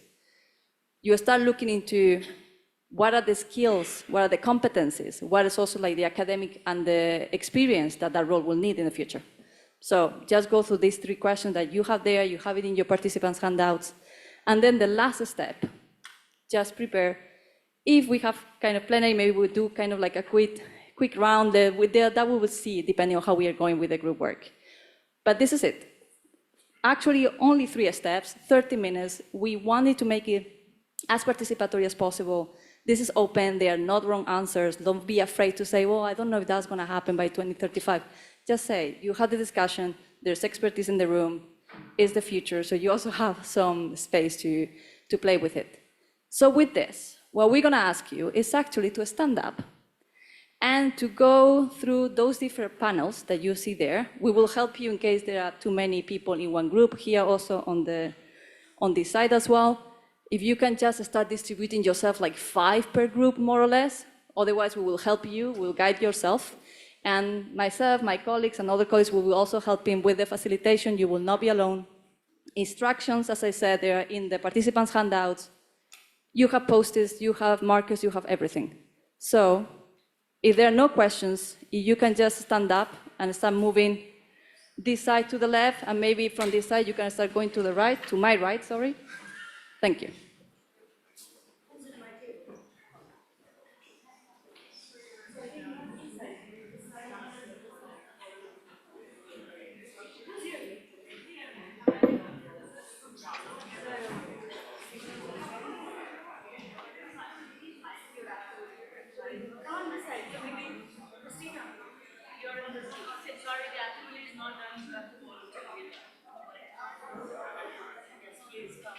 you start looking into what are the skills, what are the competencies, what is also like the academic and the experience that role will need in the future. So just go through these 3 questions that you have there, you have it in your participants' handouts. And then the last step, just prepare. If we have kind of plenary, maybe we'll do kind of like a quick round that we will see depending on how we are going with the group work. But this is it. Actually, only 3 steps, 30 minutes. We wanted to make it as participatory as possible. This is open, there are not wrong answers. Don't be afraid to say, well, I don't know if that's gonna happen by 2035. Just say, you had the discussion, there's expertise in the room, is the future, so you also have some space to play with it. So with this, what we're gonna ask you is actually to stand up and to go through those different panels that you see there. We will help you in case there are too many people in one group, here also on this side as well. If you can just start distributing yourself like 5 per group, more or less, otherwise we will help you, we'll guide yourself. And myself, my colleagues, and other colleagues will also help him with the facilitation. You will not be alone. Instructions, as I said, they are in the participants' handouts. You have post-its, you have markers, you have everything. So if there are no questions, if you can just stand up and start moving this side to the left, and maybe from this side you can start going to the right, to my right, sorry. Thank you. Christina, you're on the sorry, the activity is not done. Yes, please come.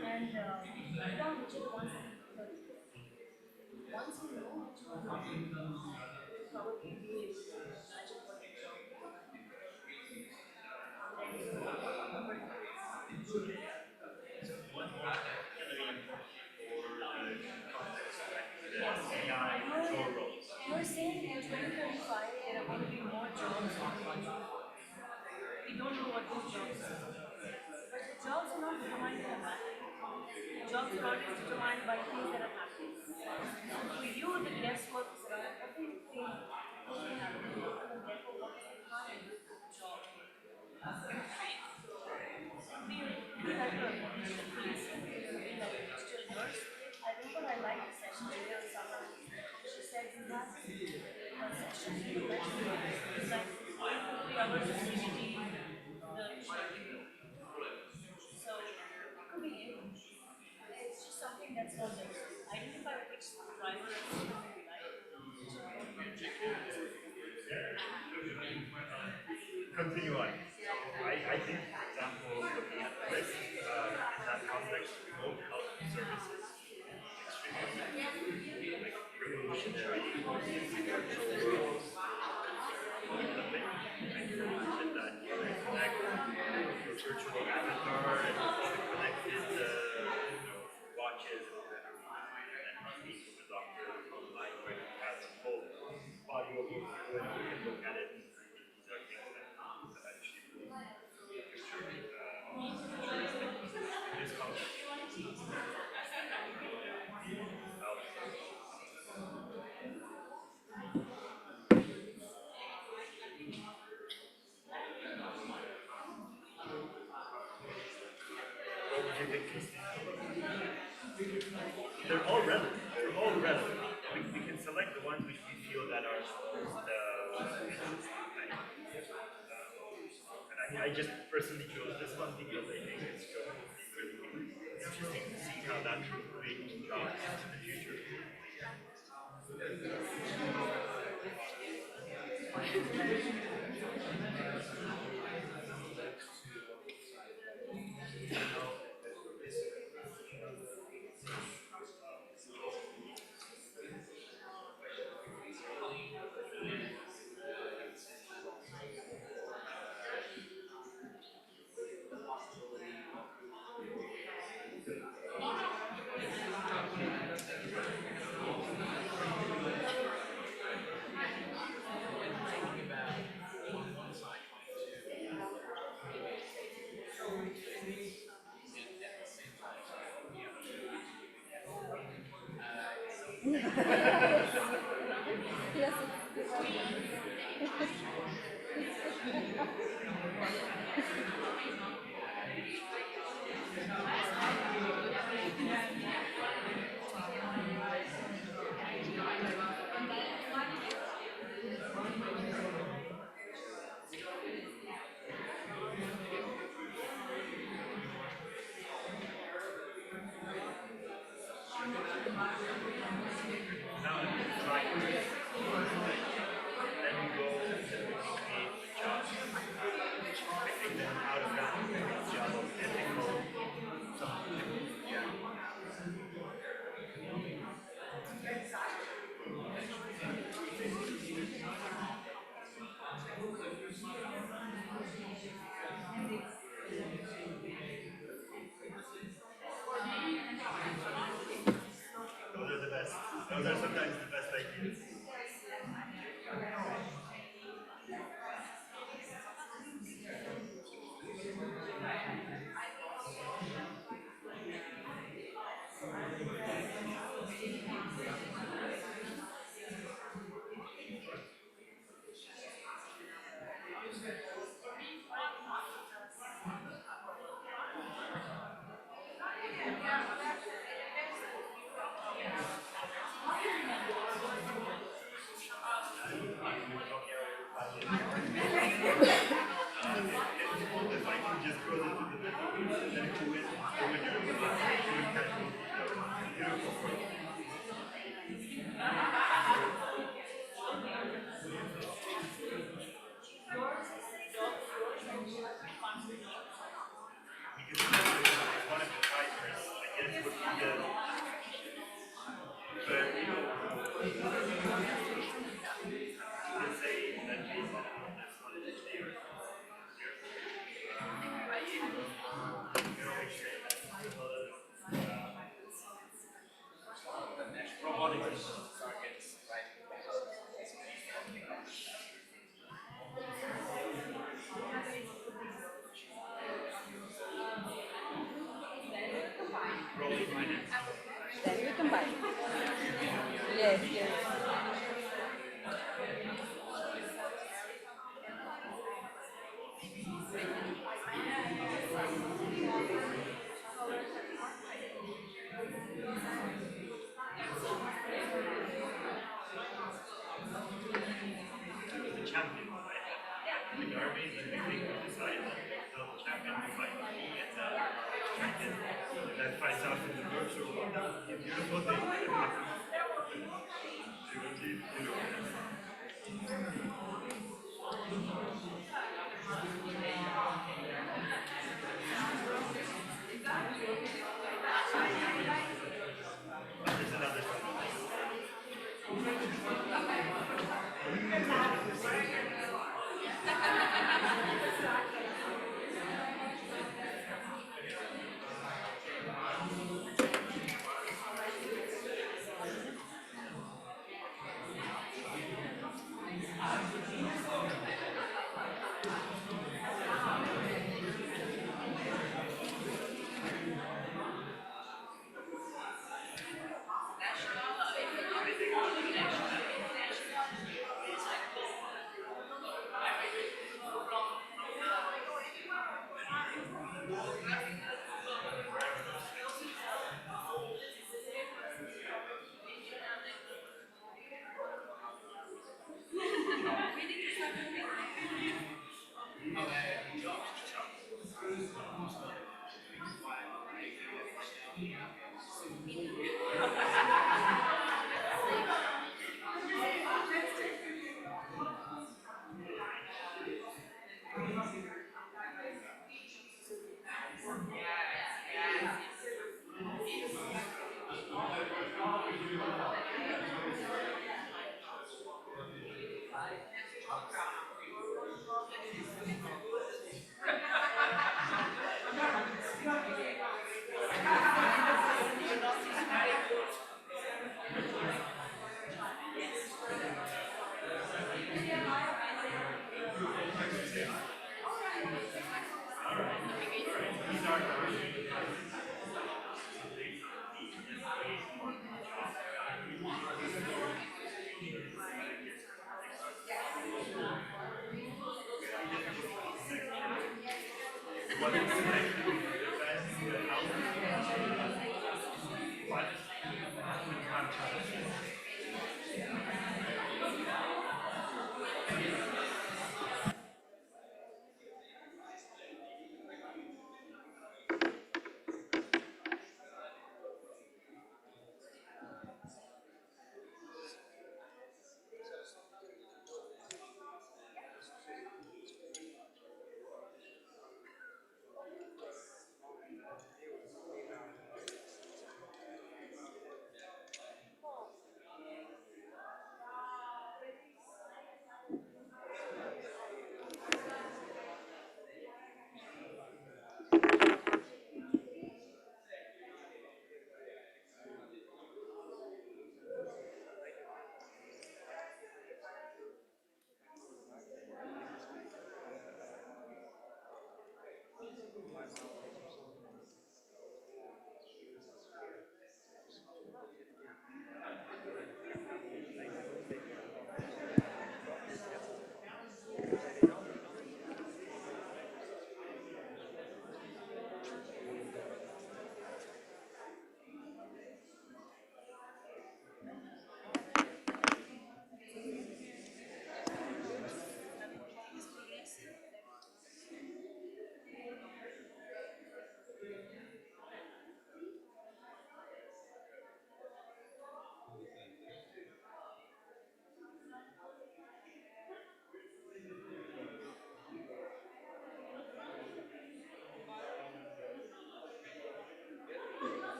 And write down which are the ones that you prefer to do. Once you know which ones are you'll probably be able to imagine what the job will be like. Yes. You were saying in 2035 there are going to be more jobs on the job. We don't know what those jobs are. But the jobs are not determined by that. Jobs are always determined by things that are happening. So for you, the guesswork is around everything that is happening, and therefore what is the kind of job? Be like a policeman, be like a digital nurse. I remember I liked the session with Summer. She said you have a session that you mentioned like 3 hours of CBT, the schedule. So it could be you. It's just something that's not there. Identify which driver and system you like. Continue on. I think, for example, looking at the risk, that context of remote health services extremely Virtual avatar and connected watches or whatever, and speak with the doctor online where you have the full audio book and you can look at it. These are things that actually this concept. They're all relevant. They're all relevant. We can select the ones which we feel that are most and I just personally chose this one because I think it's really interesting to see how that will create jobs in the future. Those are sometimes the best ideas. Then we combine. Yes, yes. The champion, right? The armies and the king will decide the champion will fight me and that fights out in the virtual world. That would be a beautiful thing. It would be beautiful. There's another one.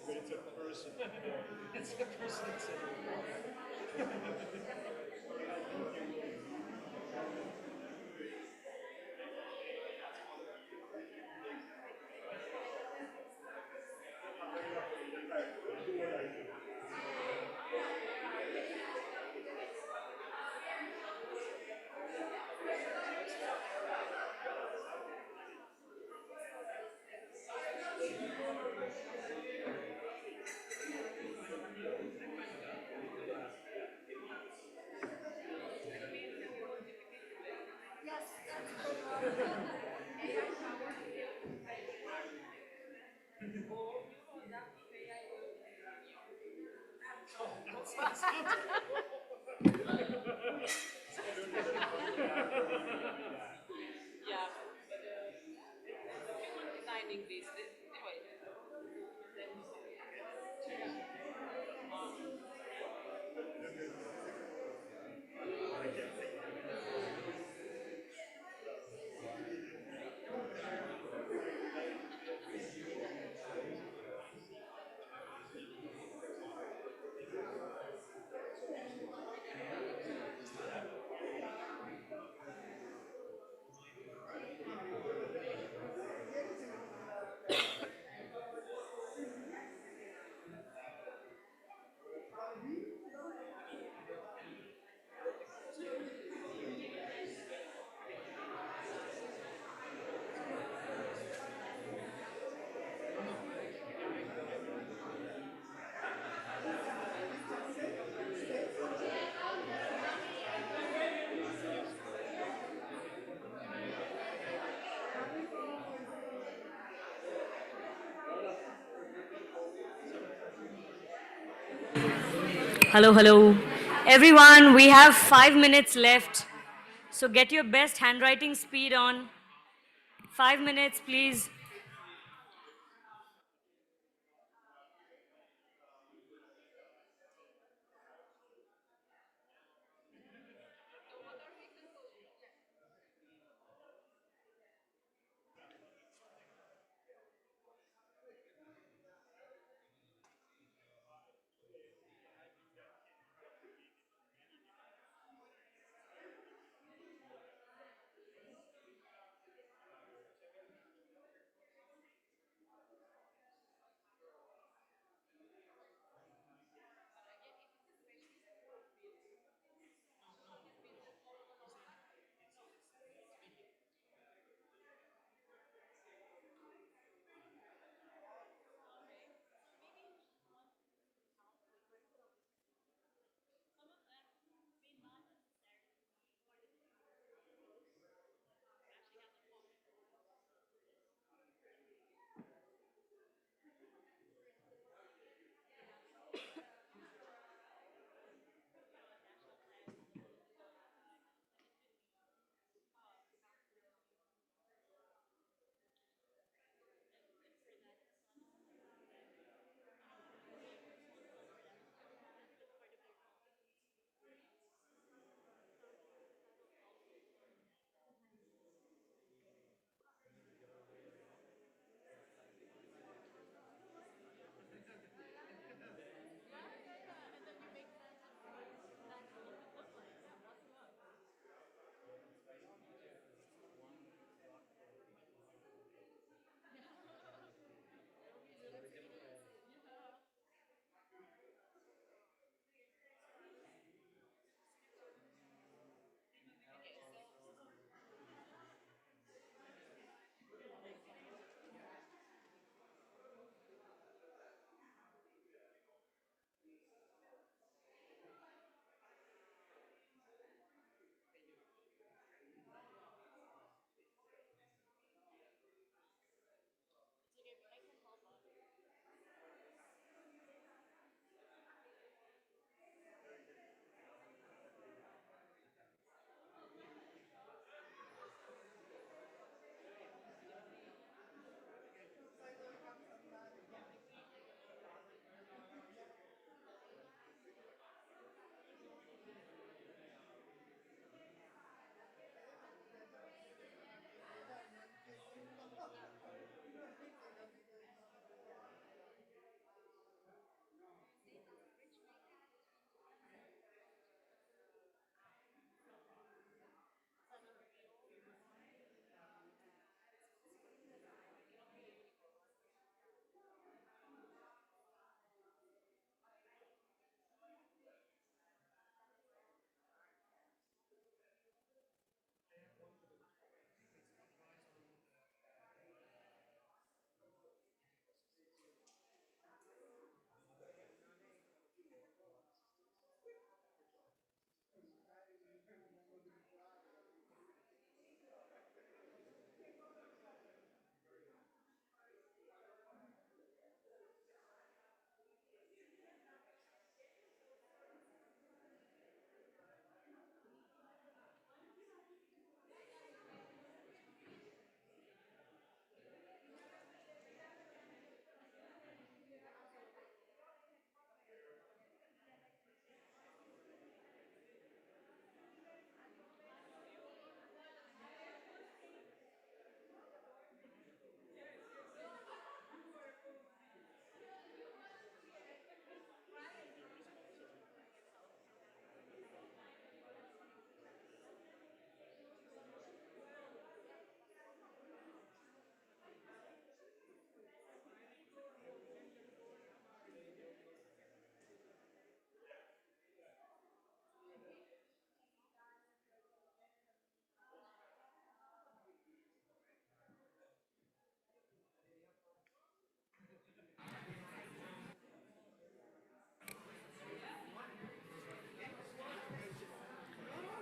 It's a person. It's a person. Hello, hello. Everyone, we have 5 minutes left. So get your best handwriting speed on. 5 minutes, please.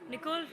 Nicole?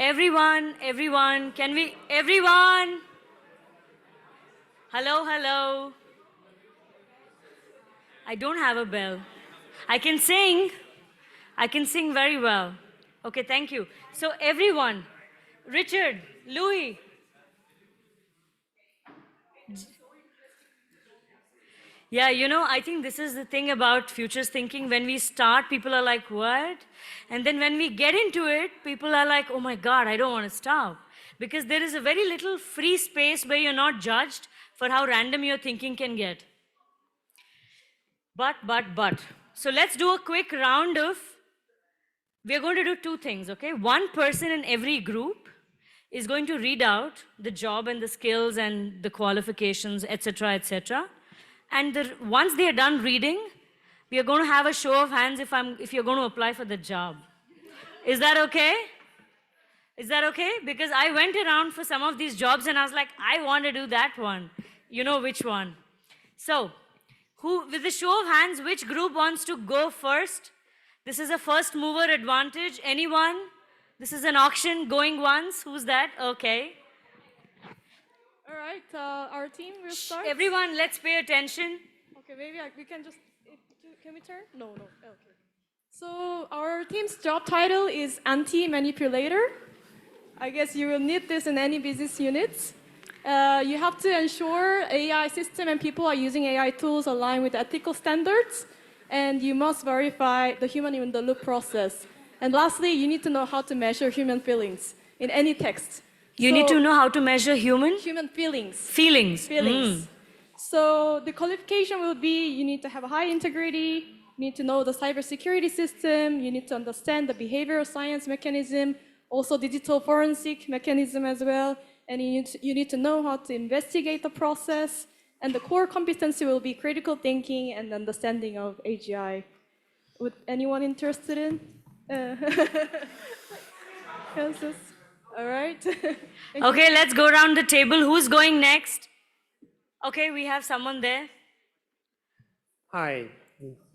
Everyone, can we, everyone? Hello. I don't have a bell. I can sing very well. Okay, thank you. So everyone, Richard, Louis. Yeah, you know, I think this is the thing about futures thinking. When we start, people are like, what? And then when we get into it, people are like, oh my God, I don't want to stop. Because there is a very little free space where you're not judged for how random your thinking can get. But. So let's do a quick round of, we're going to do two things, okay? One person in every group is going to read out the job and the skills and the qualifications, etc., etc. And once they're done reading, we are going to have a show of hands if you're going to apply for the job. Is that okay? Is that okay? Because I went around for some of these jobs and I was like, I want to do that one. You know which one. So, with a show of hands, which group wants to go first? This is a first mover advantage. Anyone? This is an auction going once. Who's that? Okay. All right, our team will start. Everyone, let's pay attention. Okay, maybe we can just, can we turn? No, okay. So our team's job title is anti-manipulator. I guess you will need this in any business units. You have to ensure AI system and people are using AI tools aligned with ethical standards, and you must verify the human in the loop process. And lastly, you need to know how to measure human feelings in any text. You need to know how to measure human feelings. Feelings. So the qualification will be you need to have a high integrity, you need to know the cybersecurity system, you need to understand the behavioral science mechanism, also digital forensic mechanism as well, and you need to know how to investigate the process, and the core competency will be critical thinking and understanding of AGI. Would anyone interested in? All right. Okay, let's go around the table. Who's going next? Okay, we have someone there. Hi.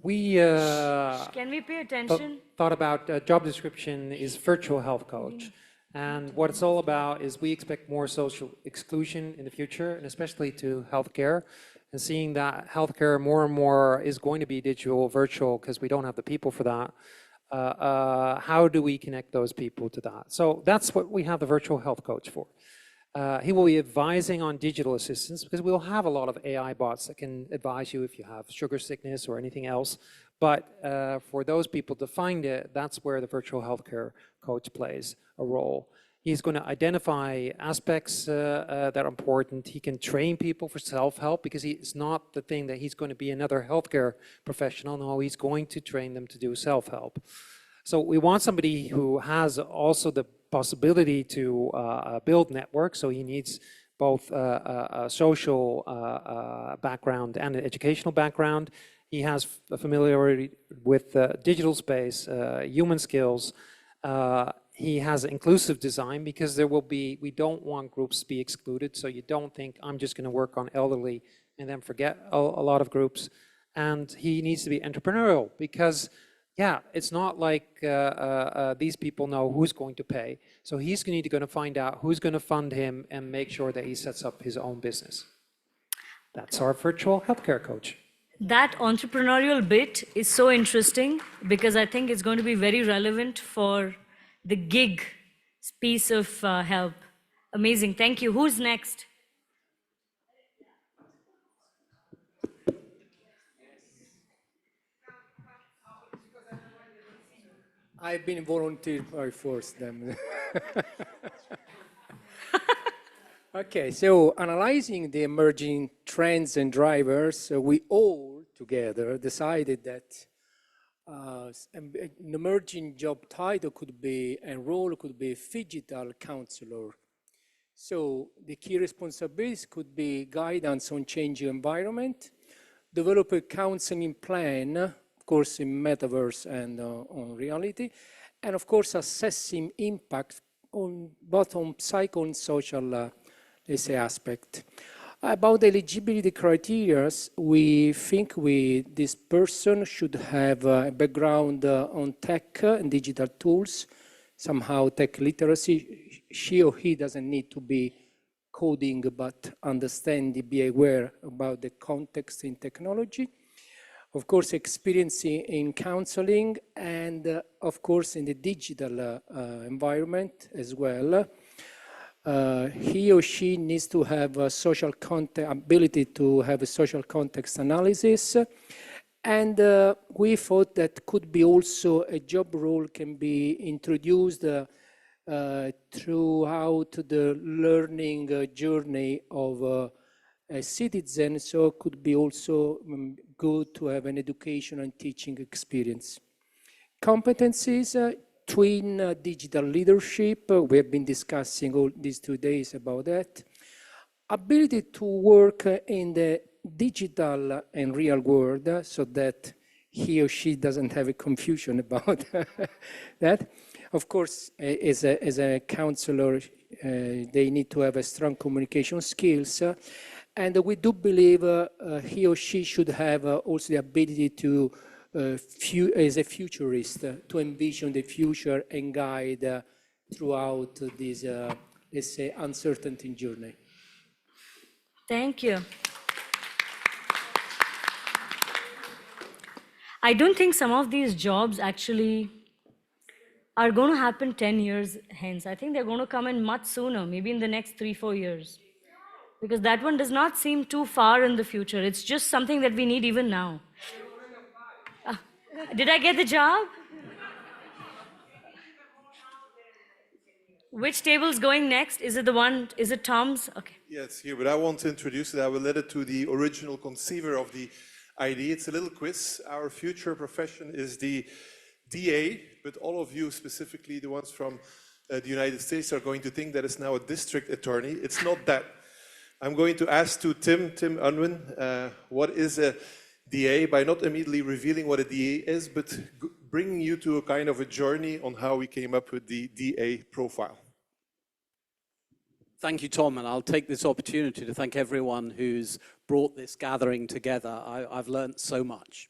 We Can we pay attention? thought about job description is virtual health coach. And what it's all about is we expect more social exclusion in the future, and especially to healthcare. And seeing that healthcare more and more is going to be digital, virtual, because we don't have the people for that. How do we connect those people to that? So that's what we have the virtual health coach for. He will be advising on digital assistance, because we'll have a lot of AI bots that can advise you if you have sugar sickness or anything else. But for those people to find it, that's where the virtual healthcare coach plays a role. He's going to identify aspects that are important. He can train people for self-help, because it's not the thing that he's going to be another healthcare professional. No, he's going to train them to do self-help. So we want somebody who has also the possibility to build networks. So he needs both a social background and an educational background. He has a familiarity with digital space, human skills. He has inclusive design, because there will be, we don't want groups to be excluded. So you don't think I'm just going to work on elderly and then forget a lot of groups. And he needs to be entrepreneurial, because yeah, it's not like these people know who's going to pay. So he's going to find out who's going to fund him and make sure that he sets up his own business. That's our virtual healthcare coach. That entrepreneurial bit is so interesting, because I think it's going to be very relevant for the gig piece of help. Amazing, thank you. Who's next? I've been volunteered, I forced them. Okay, so analyzing the emerging trends and drivers, we all together decided that an emerging job title could be, and role could be digital counselor. So the key responsibilities could be guidance on changing environment, develop a counseling plan, of course in metaverse and on reality, and of course assessing impact on both on psycho and social let's say aspect. About the eligibility criteria, we think this person should have a background on tech and digital tools, somehow tech literacy. She or he doesn't need to be coding, but understand, be aware about the context in technology. Of course, experience in counseling, and of course in the digital environment as well. He or she needs to have a social ability to have a social context analysis. And we thought that could be also a job role can be introduced throughout the learning journey of a citizen, so it could be also good to have an education and teaching experience. Competencies, twin digital leadership, we have been discussing all these 2 days about that. Ability to work in the digital and real world so that he or she doesn't have a confusion about that. Of course, as a counselor, they need to have a strong communication skills. And we do believe he or she should have also the ability to, as a futurist, to envision the future and guide throughout this, let's say, uncertainty journey. Thank you. I don't think some of these jobs actually are going to happen 10 years hence. I think they're going to come in much sooner, maybe in the next 3-4 years. Because that one does not seem too far in the future. It's just something that we need even now. Did I get the job? Which table's going next? Is it the one, is it Tom's? Okay. Yes, here, but I want to introduce it. I will let it to the original conceiver of the idea. It's a little quiz. Our future profession is the DA, but all of you, specifically the ones from the United States, are going to think that it's now a district attorney. It's not that. I'm going to ask to Tim Unwin, what is a DA, by not immediately revealing what a DA is, but bringing you to a kind of a journey on how we came up with the DA profile. Thank you, Tom, and I'll take this opportunity to thank everyone who's brought this gathering together. I've learned so much,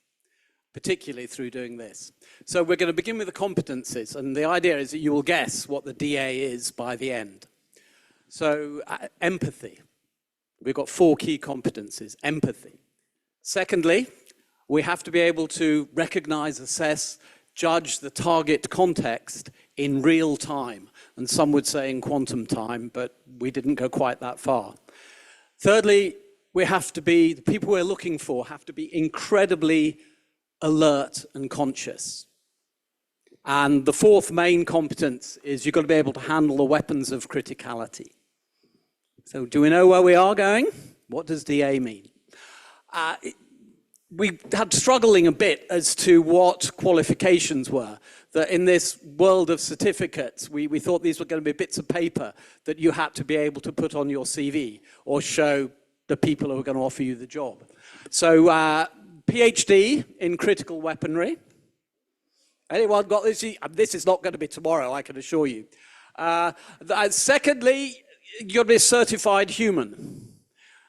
particularly through doing this. So we're going to begin with the competencies, and the idea is that you will guess what the DA is by the end. So empathy. We've got 4 key competencies. Empathy. Secondly, we have to be able to recognize, assess, judge the target context in real time. And some would say in quantum time, but we didn't go quite that far. Thirdly, we have to be, the people we're looking for have to be incredibly alert and conscious. And the 4th main competence is you've got to be able to handle the weapons of criticality. So do we know where we are going? What does DA mean? We had struggling a bit as to what qualifications were. That in this world of certificates, we thought these were going to be bits of paper that you had to be able to put on your CV or show the people who are going to offer you the job. So PhD in critical weaponry. Anyone got this? This is not going to be tomorrow, I can assure you. Secondly, you'll be a certified human.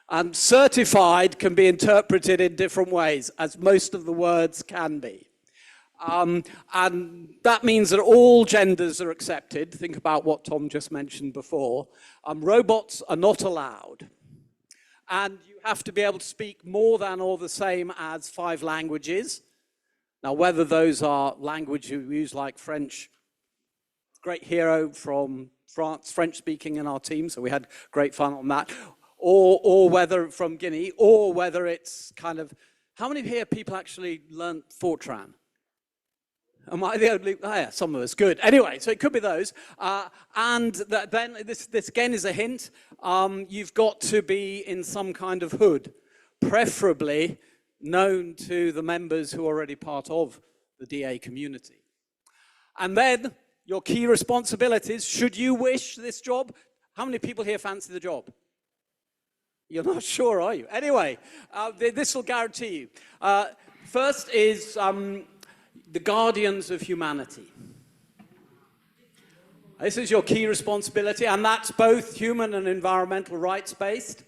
And certified can be interpreted in different ways, as most of the words can be. And that means that all genders are accepted. Think about what Tom just mentioned before. Robots are not allowed. And you have to be able to speak more than or the same as 5 languages. Now, whether those are languages you use like French, great hero from France, French speaking in our team, so we had great fun on that. Or whether from Guinea, or whether it's kind of, how many here people actually learned Fortran? Am I the only, oh yeah, some of us, good. Anyway, so it could be those. And then this again is a hint. You've got to be in some kind of hood, preferably known to the members who are already part of the DA community. And then your key responsibilities, should you wish this job, how many people here fancy the job? You're not sure, are you? Anyway, this will guarantee you. First is the guardians of humanity. This is your key responsibility, and that's both human and environmental rights-based.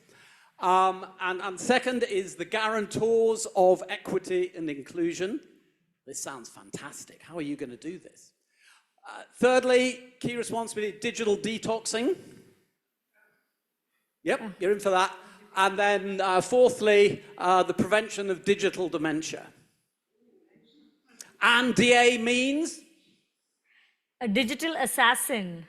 And second is the guarantors of equity and inclusion. This sounds fantastic. How are you going to do this? Thirdly, key responsibility, digital detoxing. Yep, you're in for that. And then fourthly, the prevention of digital dementia. And DA means? A digital assassin.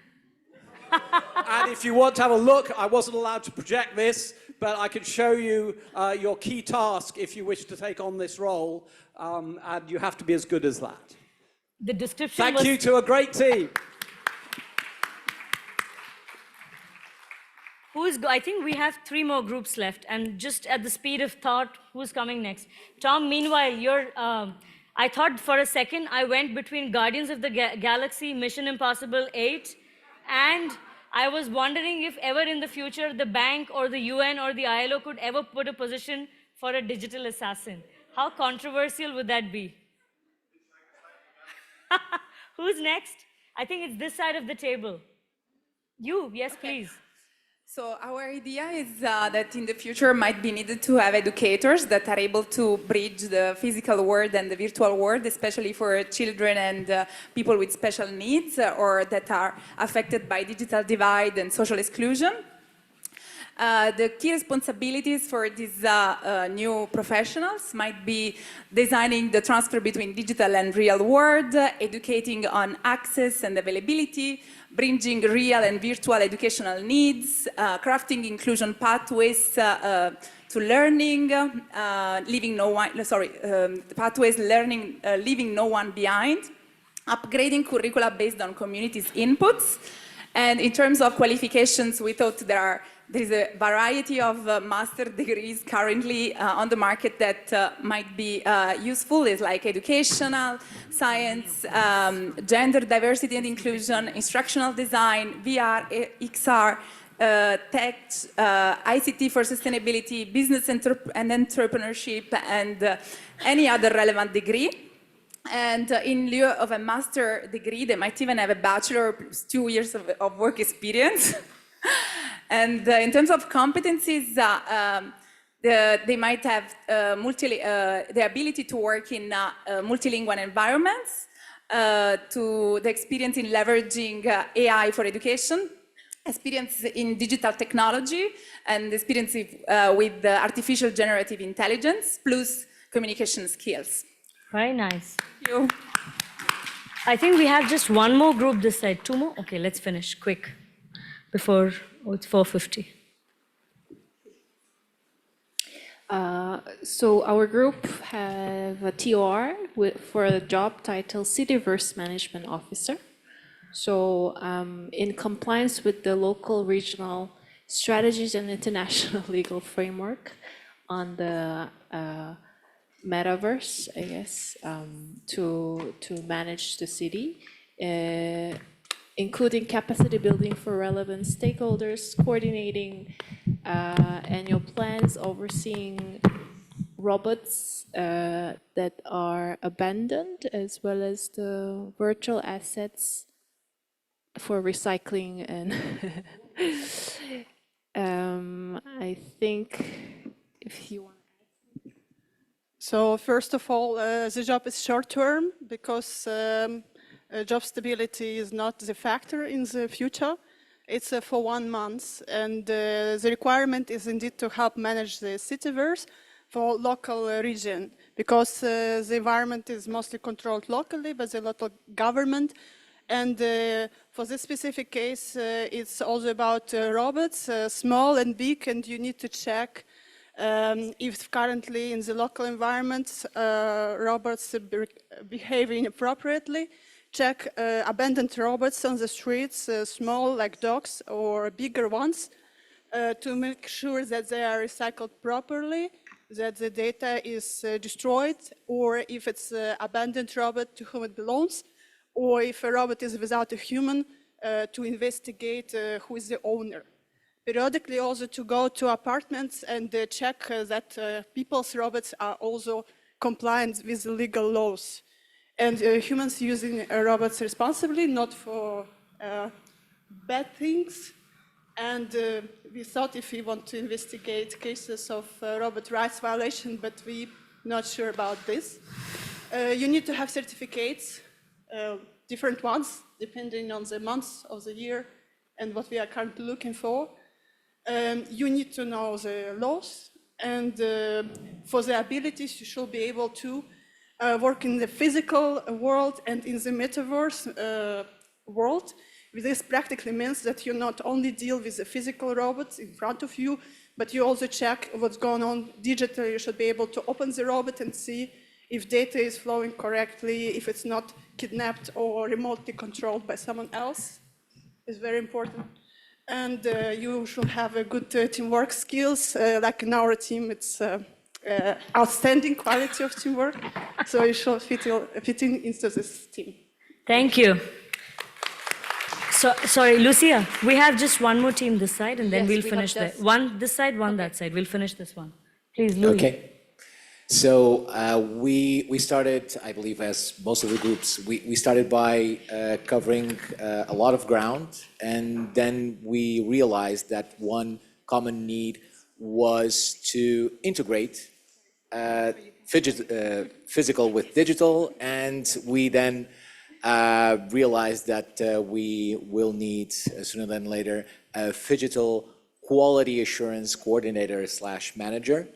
And if you want to have a look, I wasn't allowed to project this, but I can show you your key task if you wish to take on this role, and you have to be as good as that. The description Thank you to a great team. I think we have 3 more groups left, and just at the speed of thought, who's coming next? Tom, meanwhile, I thought for a second, I went between Guardians of the Galaxy, Mission Impossible 8, and I was wondering if ever in the future, the bank or the UN or the ILO could ever put a position for a digital assassin. How controversial would that be? Who's next? I think it's this side of the table. You, yes, please. So our idea is that in the future might be needed to have educators that are able to bridge the physical world and the virtual world, especially for children and people with special needs or that are affected by digital divide and social exclusion. The key responsibilities for these new professionals might be designing the transfer between digital and real world, educating on access and availability, bridging real and virtual educational needs, crafting inclusion pathways to learning, leaving no one behind, upgrading curricula based on communities' inputs. And in terms of qualifications, we thought there is a variety of master degrees currently on the market that might be useful. It's like educational, science, gender diversity and inclusion, instructional design, VR, XR, tech, ICT for sustainability, business and entrepreneurship, and any other relevant degree. And in lieu of a master degree, they might even have a bachelor plus 2 years of work experience. And in terms of competencies, they might have the ability to work in multilingual environments, to the experience in leveraging AI for education, experience in digital technology, and experience with artificial generative intelligence, plus communication skills. Very nice. Thank you. I think we have just 1 more group this side. 2 more? Okay, let's finish quick before it's 4:50. So our group have a TOR for a job title Citiverse Management Officer. So in compliance with the local, regional strategies and international legal framework on the metaverse, I guess, to manage the city, including capacity building for relevant stakeholders, coordinating annual plans, overseeing robots that are abandoned, as well as the virtual assets for recycling. And I think if you want. So first of all, the job is short-term because job stability is not the factor in the future. It's for 1 month, and the requirement is indeed to help manage the Citiverse for local region, because the environment is mostly controlled locally by the local government. And for this specific case, it's also about robots, small and big, and you need to check if currently in the local environments robots are behaving appropriately. Check abandoned robots on the streets, small like dogs or bigger ones, to make sure that they are recycled properly, that the data is destroyed, or if it's an abandoned robot to whom it belongs, or if a robot is without a human, to investigate who is the owner. Periodically also to go to apartments and check that people's robots are also compliant with the legal laws. And humans using robots responsibly, not for bad things. And we thought if we want to investigate cases of robot rights violation, but we're not sure about this. You need to have certificates different ones, depending on the months of the year and what we are currently looking for. You need to know the laws, and for the abilities, you should be able to work in the physical world and in the metaverse world. This practically means that you not only deal with the physical robots in front of you, but you also check what's going on digitally. You should be able to open the robot and see if data is flowing correctly, if it's not kidnapped or remotely controlled by someone else. It's very important. And you should have a good teamwork skills. Like in our team, it's outstanding quality of teamwork. So you should fit in into this team. Thank you. So, sorry, Lucia, we have just one more team this side, and then Yes, we'll we finish have that. One this side, one that side. We'll finish this one. Please, Louis. Okay. So we started, I believe, as most of the groups, we started by covering a lot of ground, and then we realized that one common need was to integrate physical with digital, and we then realized that we will need, sooner than later, a phygital quality assurance coordinator / manager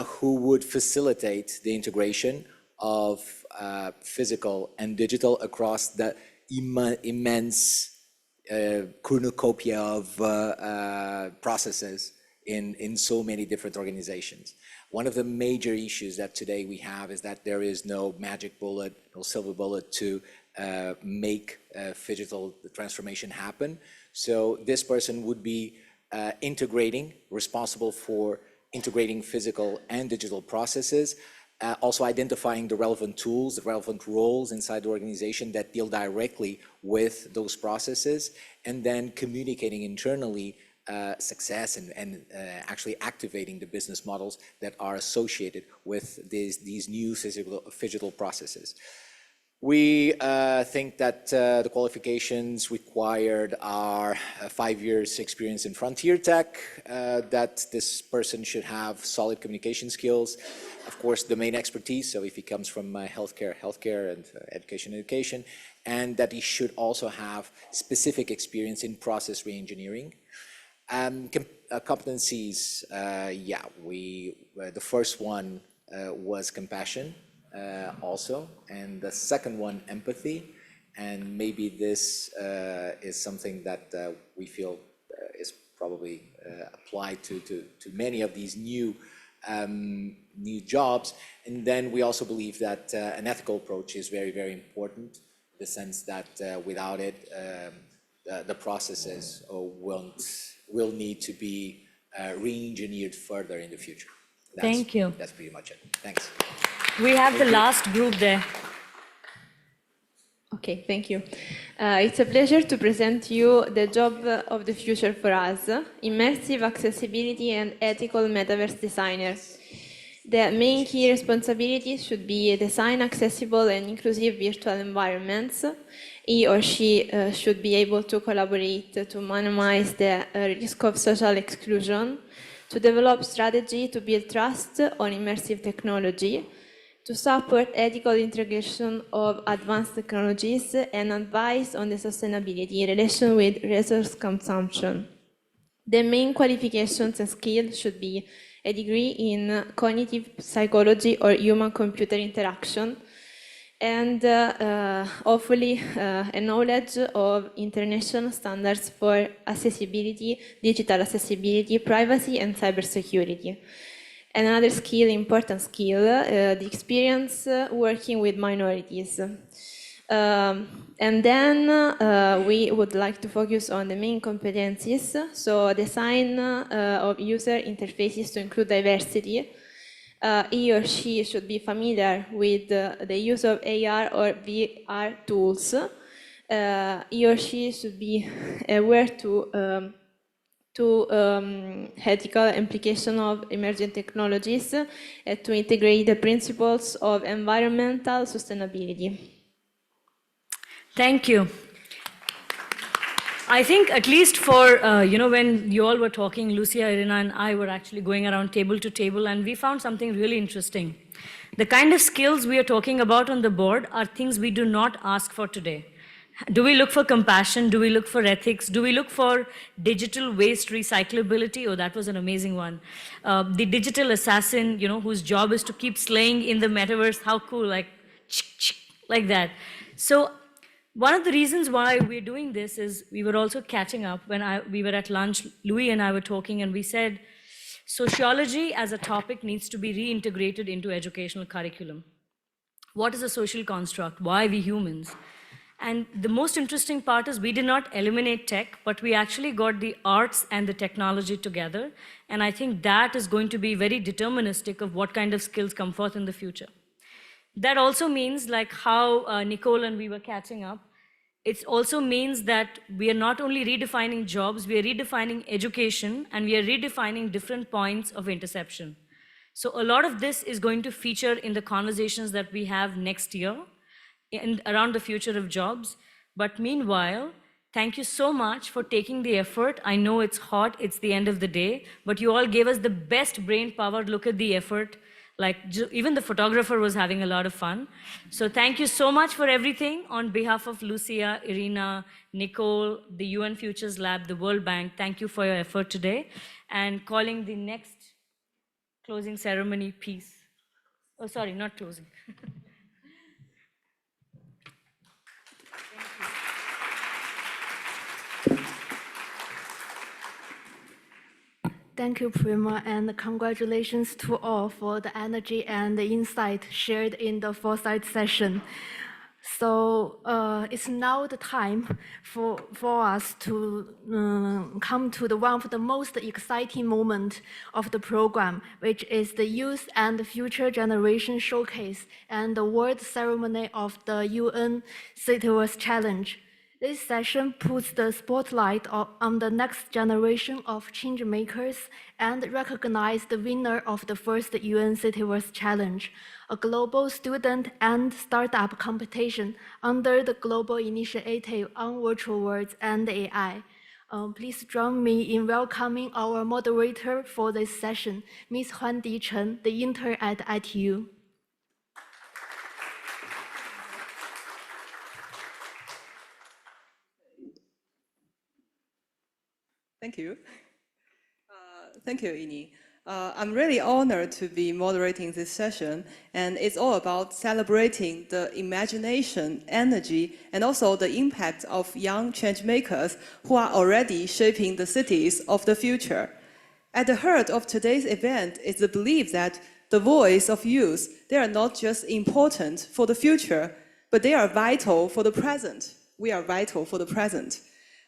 who would facilitate the integration of physical and digital across the immense cornucopia of processes in so many different organizations. One of the major issues that today we have is that there is no magic bullet, no silver bullet to make phygital transformation happen. So this person would be responsible for integrating physical and digital processes, also identifying the relevant tools, the relevant roles inside the organization that deal directly with those processes, and then communicating internally success and actually activating the business models that are associated with these new phygital processes. We think that the qualifications required are 5 years experience in frontier tech, that this person should have solid communication skills, of course, domain expertise, so if he comes from healthcare and education, and that he should also have specific experience in process reengineering. Competencies, the first one was compassion. Also, and the second one, empathy, and maybe this is something that we feel is probably applied to many of these new jobs. And then we also believe that an ethical approach is very, very important, in the sense that without it, the processes will need to be re-engineered further in the future. Thank you. That's pretty much it. Thanks. We have the last group there. Okay, thank you. It's a pleasure to present you the job of the future for us, immersive accessibility and ethical metaverse designer. The main key responsibilities should be design accessible and inclusive virtual environments. He or she should be able to collaborate to minimize the risk of social exclusion, to develop strategy to build trust on immersive technology, to support ethical integration of advanced technologies, and advise on the sustainability in relation with resource consumption. The main qualifications and skills should be a degree in cognitive psychology or human-computer interaction, and hopefully a knowledge of international standards for accessibility, digital accessibility, privacy, and cybersecurity. Another skill, important skill, the experience working with minorities. And then we would like to focus on the main competencies, so design of user interfaces to include diversity. He or she should be familiar with the use of AR or VR tools. He or she should be aware to ethical implication of emerging technologies to integrate the principles of environmental sustainability. Thank you. I think at least for, when you all were talking, Lucia, Irina, and I were actually going around table to table, and we found something really interesting. The kind of skills we are talking about on the board are things we do not ask for today. Do we look for compassion? Do we look for ethics? Do we look for digital waste recyclability? Oh, that was an amazing one. The digital assassin, whose job is to keep slaying in the metaverse. How cool, like that. So one of the reasons why we're doing this is we were also catching up when we were at lunch. Louis and I were talking, and we said, sociology as a topic needs to be reintegrated into educational curriculum. What is a social construct? Why are we humans? And the most interesting part is we did not eliminate tech, but we actually got the arts and the technology together. And I think that is going to be very deterministic of what kind of skills come forth in the future. That also means, like how Nicole and we were catching up, it also means that we are not only redefining jobs, we are redefining education, and we are redefining different points of interception. So a lot of this is going to feature in the conversations that we have next year and around the future of jobs. But meanwhile, thank you so much for taking the effort. I know it's hot, it's the end of the day, but you all gave us the best brain power. Look at the effort. Like, even the photographer was having a lot of fun. So thank you so much for everything. On behalf of Lucia, Irina, Nicole, the UN Futures Lab, the World Bank, thank you for your effort today. And calling the next closing ceremony piece. Oh, sorry, not closing. Thank you, Prima, and congratulations to all for the energy and the insight shared in the foresight session. So it's now the time for us to come to one of the most exciting moments of the program, which is the Youth and Future Generation Showcase and the World Ceremony of the UN Citiverse Challenge. This session puts the spotlight on the next generation of change makers and recognizes the winner of the first UN Citiverse Challenge, a global student and startup competition under the Global Initiative on Virtual Worlds and AI. Please join me in welcoming our moderator for this session, Ms. Huandi Chen, the intern at ITU. Thank you. Thank you, Ini. I'm really honored to be moderating this session, and it's all about celebrating the imagination, energy, and also the impact of young change makers who are already shaping the cities of the future. At the heart of today's event is the belief that the voice of youth, they are not just important for the future, but they are vital for the present. We are vital for the present.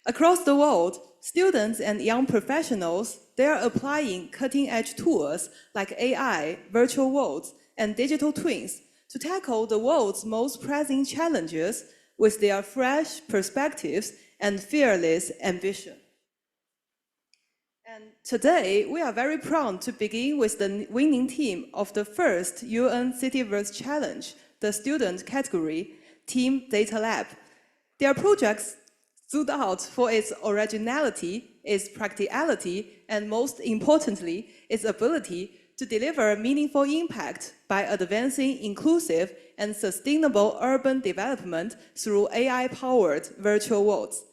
Across the world, students and young professionals, they are applying cutting-edge tools like AI, virtual worlds, and digital twins to tackle the world's most pressing challenges with their fresh perspectives and fearless ambition. And today, we are very proud to begin with the winning team of the first UN Citiverse Challenge, the student category, Team Data Lab. Their projects stood out for its originality, its practicality, and most importantly, its ability to deliver meaningful impact by advancing inclusive and sustainable urban development through AI-powered virtual worlds.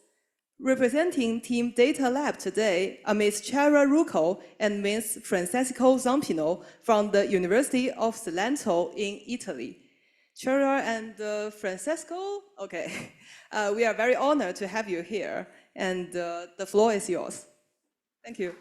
Representing Team Data Lab today are Ms. Chiara Rucco and Ms. Francesco Zampino from the University of Salento in Italy. Chiara and Francesco, okay. We are very honored to have you here, and the floor is yours. Thank you.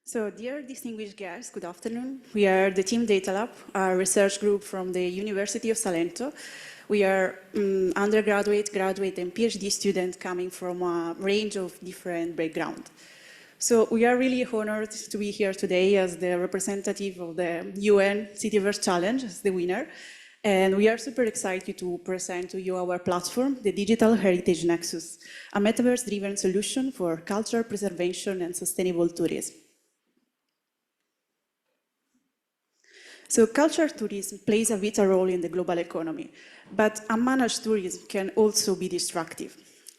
So, dear distinguished guests, good afternoon. We are the Team Data Lab, a research group from the University of Salento. We are undergraduate, graduate, and PhD students coming from a range of different backgrounds. So we are really honored to be here today as the representative of the UN Citiverse Challenge as the winner. And we are super excited to present to you our platform, the Digital Heritage Nexus, a metaverse-driven solution for culture preservation and sustainable tourism. So culture tourism plays a vital role in the global economy, but unmanaged tourism can also be destructive.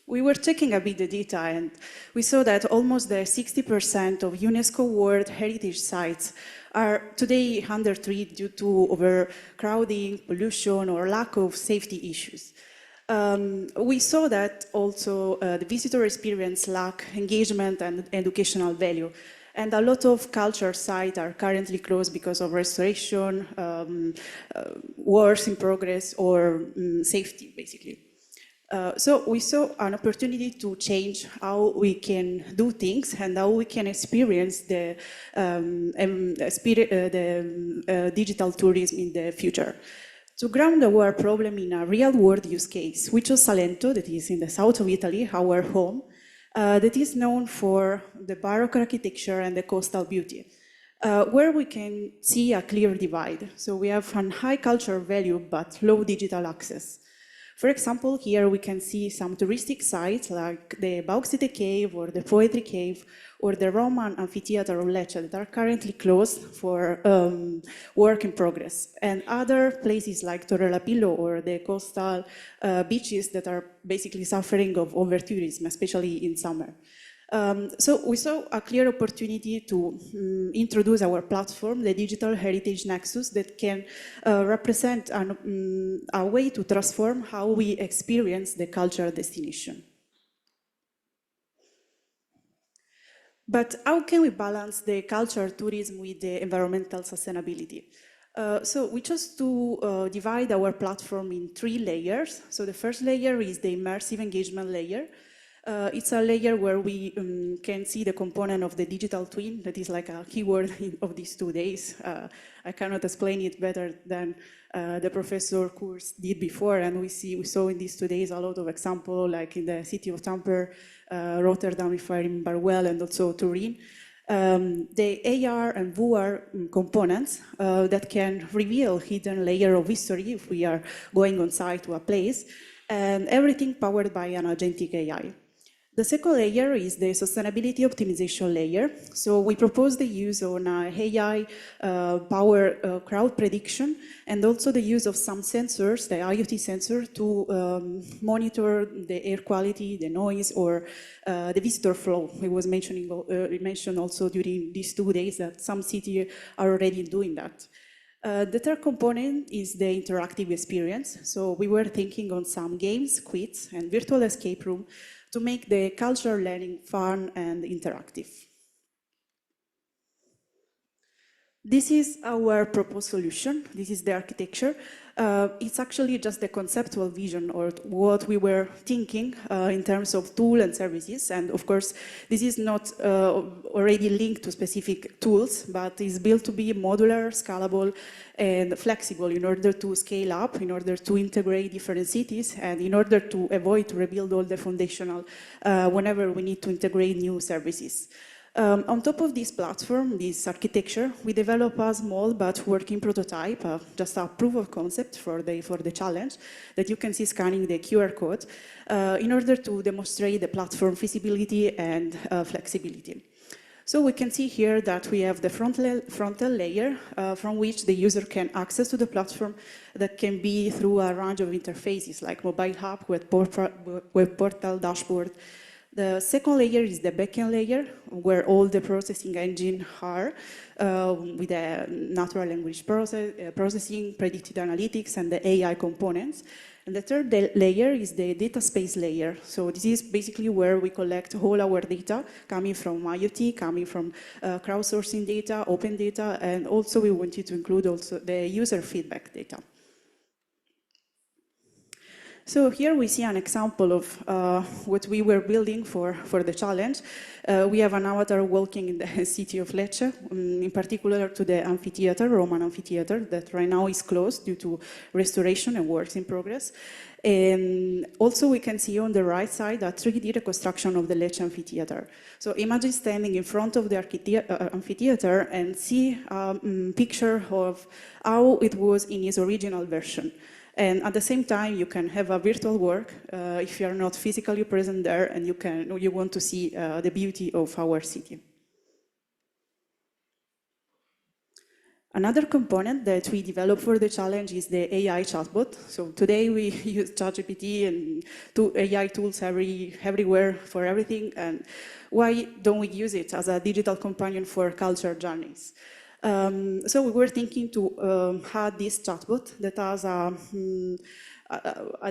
We were checking a bit the data and we saw that almost the 60% of UNESCO World Heritage Sites are today under threat due to overcrowding, pollution, or lack of safety issues. We saw that also the visitor experience lack engagement and educational value. And a lot of culture sites are currently closed because of restoration, wars in progress, or safety, basically. So we saw an opportunity to change how we can do things and how we can experience the digital tourism in the future. To ground our problem in a real-world use case, we chose Salento, that is in the south of Italy, our home, that is known for the Baroque architecture and the coastal beauty, where we can see a clear divide. So we have a high cultural value, but low digital access. For example, here we can see some touristic sites like the Bauxite Cave or the Poetry Cave or the Roman Amphitheater of Lecce that are currently closed for work in progress. And other places like Torrelapillo or the coastal beaches that are basically suffering of over-tourism, especially in summer. So we saw a clear opportunity to introduce our platform, the Digital Heritage Nexus, that can represent a way to transform how we experience the cultural destination. But how can we balance the cultural tourism with the environmental sustainability? So we chose to divide our platform in 3 layers. So the first layer is the immersive engagement layer. It's a layer where we can see the component of the digital twin. That is like a keyword of these 2 days. I cannot explain it better than the professor course did before. And we saw in these 2 days a lot of examples, like in the city of Tampere, Rotterdam, if I remember well, and also Turin. The AR and VR components that can reveal hidden layer of history if we are going on site to a place, and everything powered by an agentic AI. The second layer is the sustainability optimization layer. So we propose the use of AI power crowd prediction and also the use of some sensors, the IoT sensor, to monitor the air quality, the noise, or the visitor flow. It was mentioned also during these 2 days that some cities are already doing that. The third component is the interactive experience. So we were thinking on some games, quiz, and virtual escape room to make the cultural learning fun and interactive. This is our proposed solution. This is the architecture. It's actually just the conceptual vision or what we were thinking in terms of tool and services. And of course, this is not already linked to specific tools, but is built to be modular, scalable, and flexible in order to scale up, in order to integrate different cities, and in order to avoid to rebuild all the foundational whenever we need to integrate new services. On top of this platform, this architecture, we develop a small but working prototype, just a proof of concept for the challenge that you can see scanning the QR code in order to demonstrate the platform feasibility and flexibility. So we can see here that we have the frontal layer from which the user can access to the platform that can be through a range of interfaces like mobile app, web portal, dashboard. The second layer is the backend layer, where all the processing engines are with the natural language processing, predictive analytics, and the AI components. And the third layer is the data space layer. So this is basically where we collect all our data coming from IoT, coming from crowdsourcing data, open data, and also we wanted to include also the user feedback data. So here we see an example of what we were building for the challenge. We have an avatar walking in the city of Lecce, in particular to the amphitheater, Roman amphitheater, that right now is closed due to restoration and works in progress. And also we can see on the right side a 3D reconstruction of the Lecce amphitheater. So imagine standing in front of the amphitheater and see a picture of how it was in its original version. And at the same time, you can have a virtual work if you are not physically present there and you want to see the beauty of our city. Another component that we developed for the challenge is the AI chatbot. So today we use ChatGPT and AI tools everywhere for everything. And why don't we use it as a digital companion for culture journeys? So we were thinking to have this chatbot that has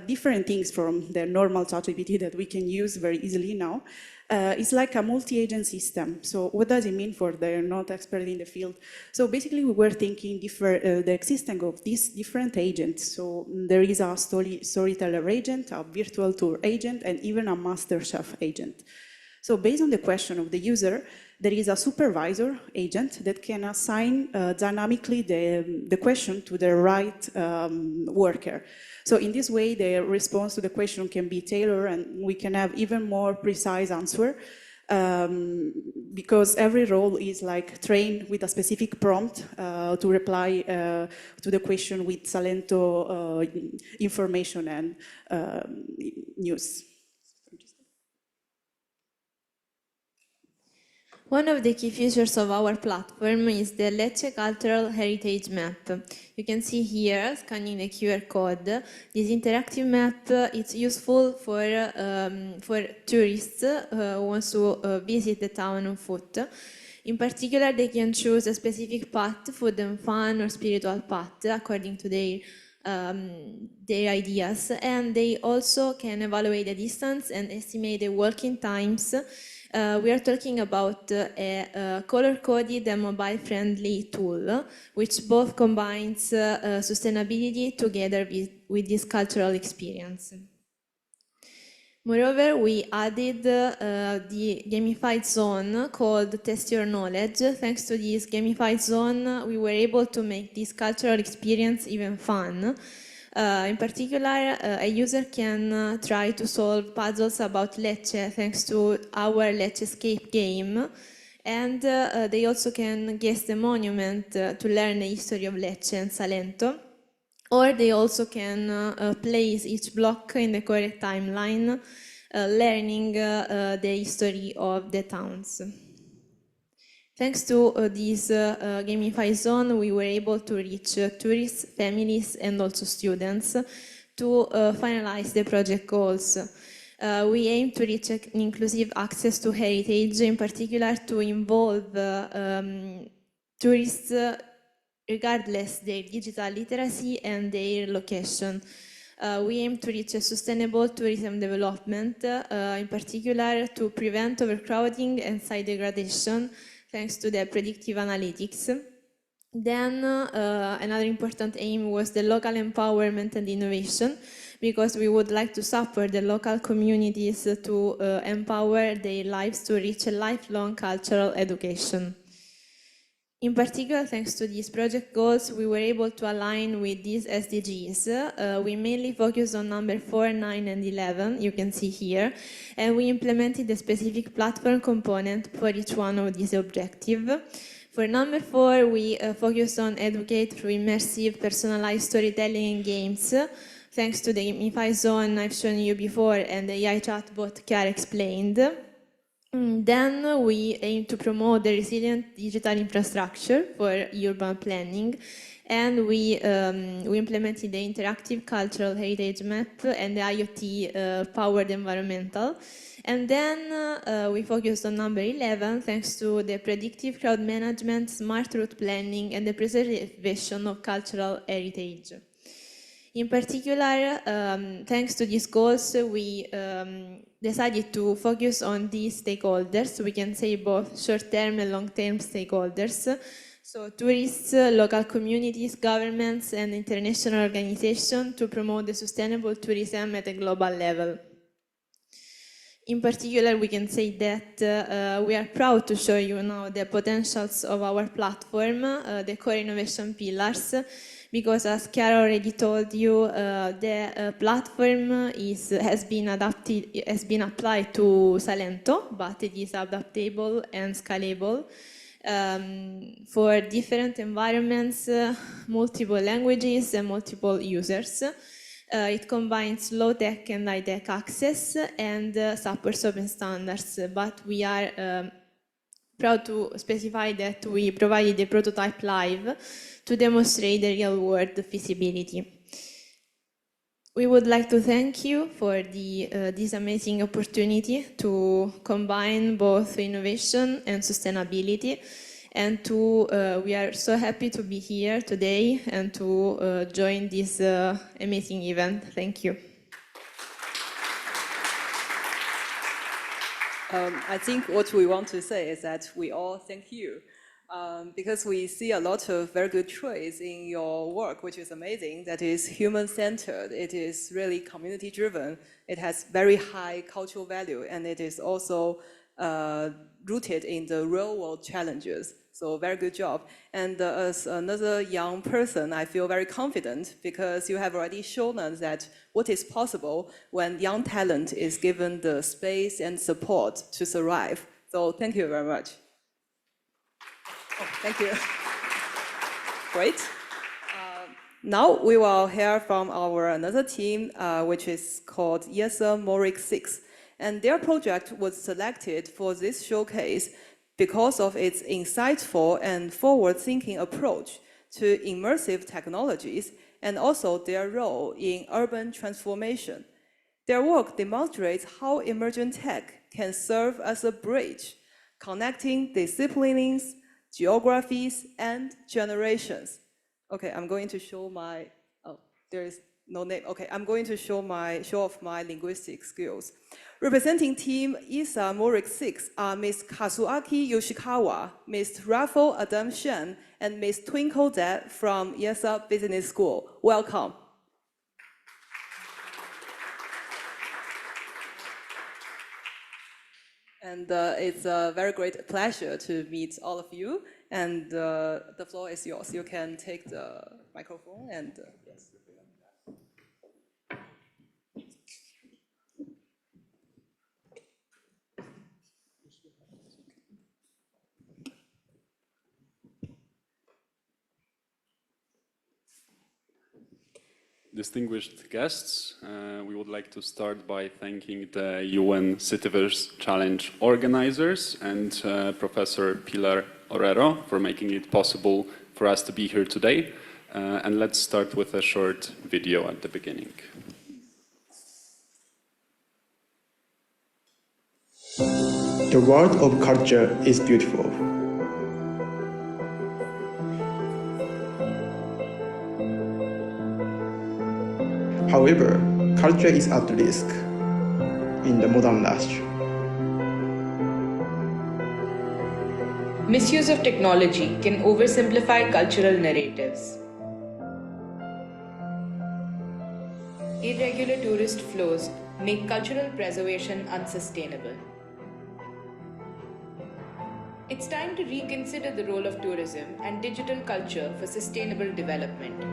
different things from the normal ChatGPT that we can use very easily now. It's like a multi-agent system. So what does it mean for the not expert in the field? So basically we were thinking the existence of these different agents. So there is a storyteller agent, a virtual tour agent, and even a master chef agent. So based on the question of the user, there is a supervisor agent that can assign dynamically the question to the right worker. So in this way, the response to the question can be tailored and we can have even more precise answer because every role is like trained with a specific prompt to reply to the question with Salento information and news. One of the key features of our platform is the Lecce Cultural Heritage Map. You can see here, scanning the QR code, this interactive map is useful for tourists who want to visit the town on foot. In particular, they can choose a specific path, food and fun or spiritual path, according to their ideas. And they also can evaluate the distance and estimate the walking times. We are talking about a color-coded and mobile-friendly tool, which both combines sustainability together with this cultural experience. Moreover, we added the gamified zone called Test Your Knowledge. Thanks to this gamified zone, we were able to make this cultural experience even fun. In particular, a user can try to solve puzzles about Lecce thanks to our Lecce-scape game. And they also can guess the monument to learn the history of Lecce and Salento. Or they also can place each block in the correct timeline, learning the history of the towns. Thanks to this gamified zone, we were able to reach tourists, families, and also students to finalize the project goals. We aim to reach an inclusive access to heritage, in particular to involve tourists regardless their digital literacy and their location. We aim to reach a sustainable tourism development, in particular to prevent overcrowding and site degradation, thanks to the predictive analytics. Then another important aim was the local empowerment and innovation, because we would like to support the local communities to empower their lives to reach a lifelong cultural education. In particular, thanks to these project goals, we were able to align with these SDGs. We mainly focused on number 4, 9, and 11, you can see here, and we implemented a specific platform component for each one of these objectives. For number 4, we focused on educate through immersive, personalized storytelling and games, thanks to the gamified zone I've shown you before and the AI chatbot Chiara explained. Then we aim to promote the resilient digital infrastructure for urban planning, and we implemented the interactive cultural heritage map and the IoT powered environmental. And then we focused on number 11, thanks to the predictive crowd management, smart route planning, and the preservation of cultural heritage. In particular, thanks to these goals, we decided to focus on these stakeholders. We can say both short-term and long-term stakeholders. So tourists, local communities, governments, and international organizations to promote the sustainable tourism at a global level. In particular, we can say that we are proud to show you now the potentials of our platform, the core innovation pillars, because as Chiara already told you, the platform has been applied to Salento, but it is adaptable and scalable for different environments, multiple languages, and multiple users. It combines low-tech and high-tech access and supports open standards, but we are proud to specify that we provided the prototype live to demonstrate the real-world feasibility. We would like to thank you for this amazing opportunity to combine both innovation and sustainability, and we are so happy to be here today and to join this amazing event. Thank you. I think what we want to say is that we all thank you. Because we see a lot of very good choice in your work, which is amazing. That is human-centered, it is really community-driven, it has very high cultural value, and it is also rooted in the real-world challenges. So very good job. And as another young person, I feel very confident because you have already shown us that what is possible when young talent is given the space and support to thrive. So thank you very much. Oh, thank you. Great. Now we will hear from our another team, which is called IRALTA MORIC 6. And their project was selected for this showcase because of its insightful and forward-thinking approach to immersive technologies and also their role in urban transformation. Their work demonstrates how emergent tech can serve as a bridge, connecting disciplines, geographies, and generations. Okay, I'm going to show my, oh, there is no name. Okay, I'm going to show off my linguistic skills. Representing team IRALTA MORIC 6 are Ms. Kazuaki Yoshikawa, Ms. Rafael Adam Shen, and Ms. Twinkle Zhe from IRALTA Business School. Welcome. And it's a very great pleasure to meet all of you. And the floor is yours. You can take the microphone and yes. Distinguished guests, we would like to start by thanking the UN Citiverse Challenge organizers and Professor Pilar Orero for making it possible for us to be here today. And let's start with a short video at the beginning. The world of culture is beautiful. However, culture is at risk in the modern rush. Misuse of technology can oversimplify cultural narratives. Irregular tourist flows make cultural preservation unsustainable. It's time to reconsider the role of tourism and digital culture for sustainable development.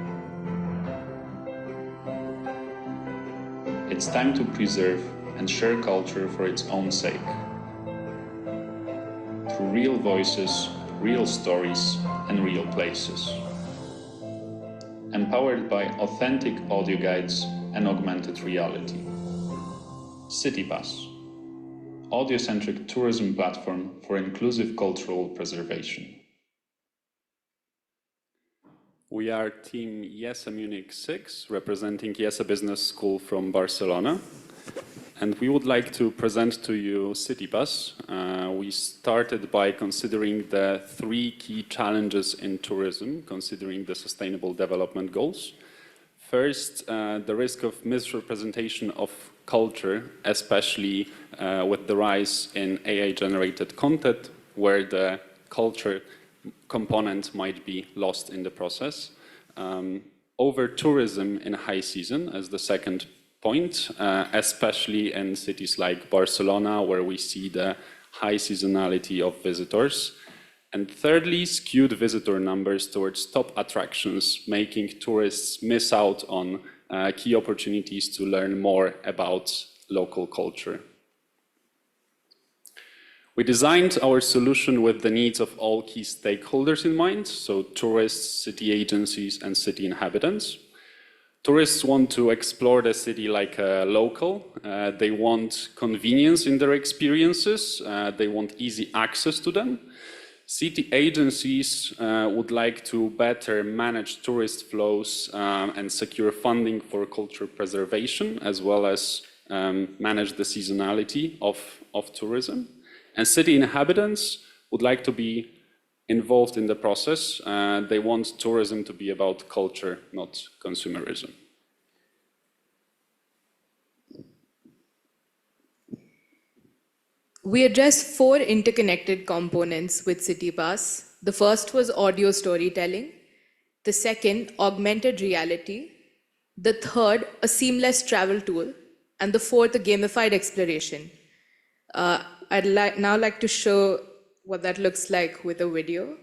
It's time to preserve and share culture for its own sake. Through real voices, real stories, and real places. Empowered by authentic audio guides and augmented reality. Citybus, audio-centric tourism platform for inclusive cultural preservation. We are Team IRALTA Munich 6, representing IRALTA Business School from Barcelona. And we would like to present to you Citybus. We started by considering the 3 key challenges in tourism, considering the Sustainable Development Goals. First, the risk of misrepresentation of culture, especially with the rise in AI-generated content, where the culture component might be lost in the process. Over-tourism in high season as the second point, especially in cities like Barcelona, where we see the high seasonality of visitors. And thirdly, skewed visitor numbers towards top attractions, making tourists miss out on key opportunities to learn more about local culture. We designed our solution with the needs of all key stakeholders in mind, so tourists, city agencies, and city inhabitants. Tourists want to explore the city like a local. They want convenience in their experiences. They want easy access to them. City agencies would like to better manage tourist flows and secure funding for cultural preservation, as well as manage the seasonality of tourism. And city inhabitants would like to be involved in the process. They want tourism to be about culture, not consumerism. We addressed 4 interconnected components with CityPass. The first was audio storytelling. The second, augmented reality. The third, a seamless travel tool. And the fourth, a gamified exploration. I'd now like to show what that looks like with a video.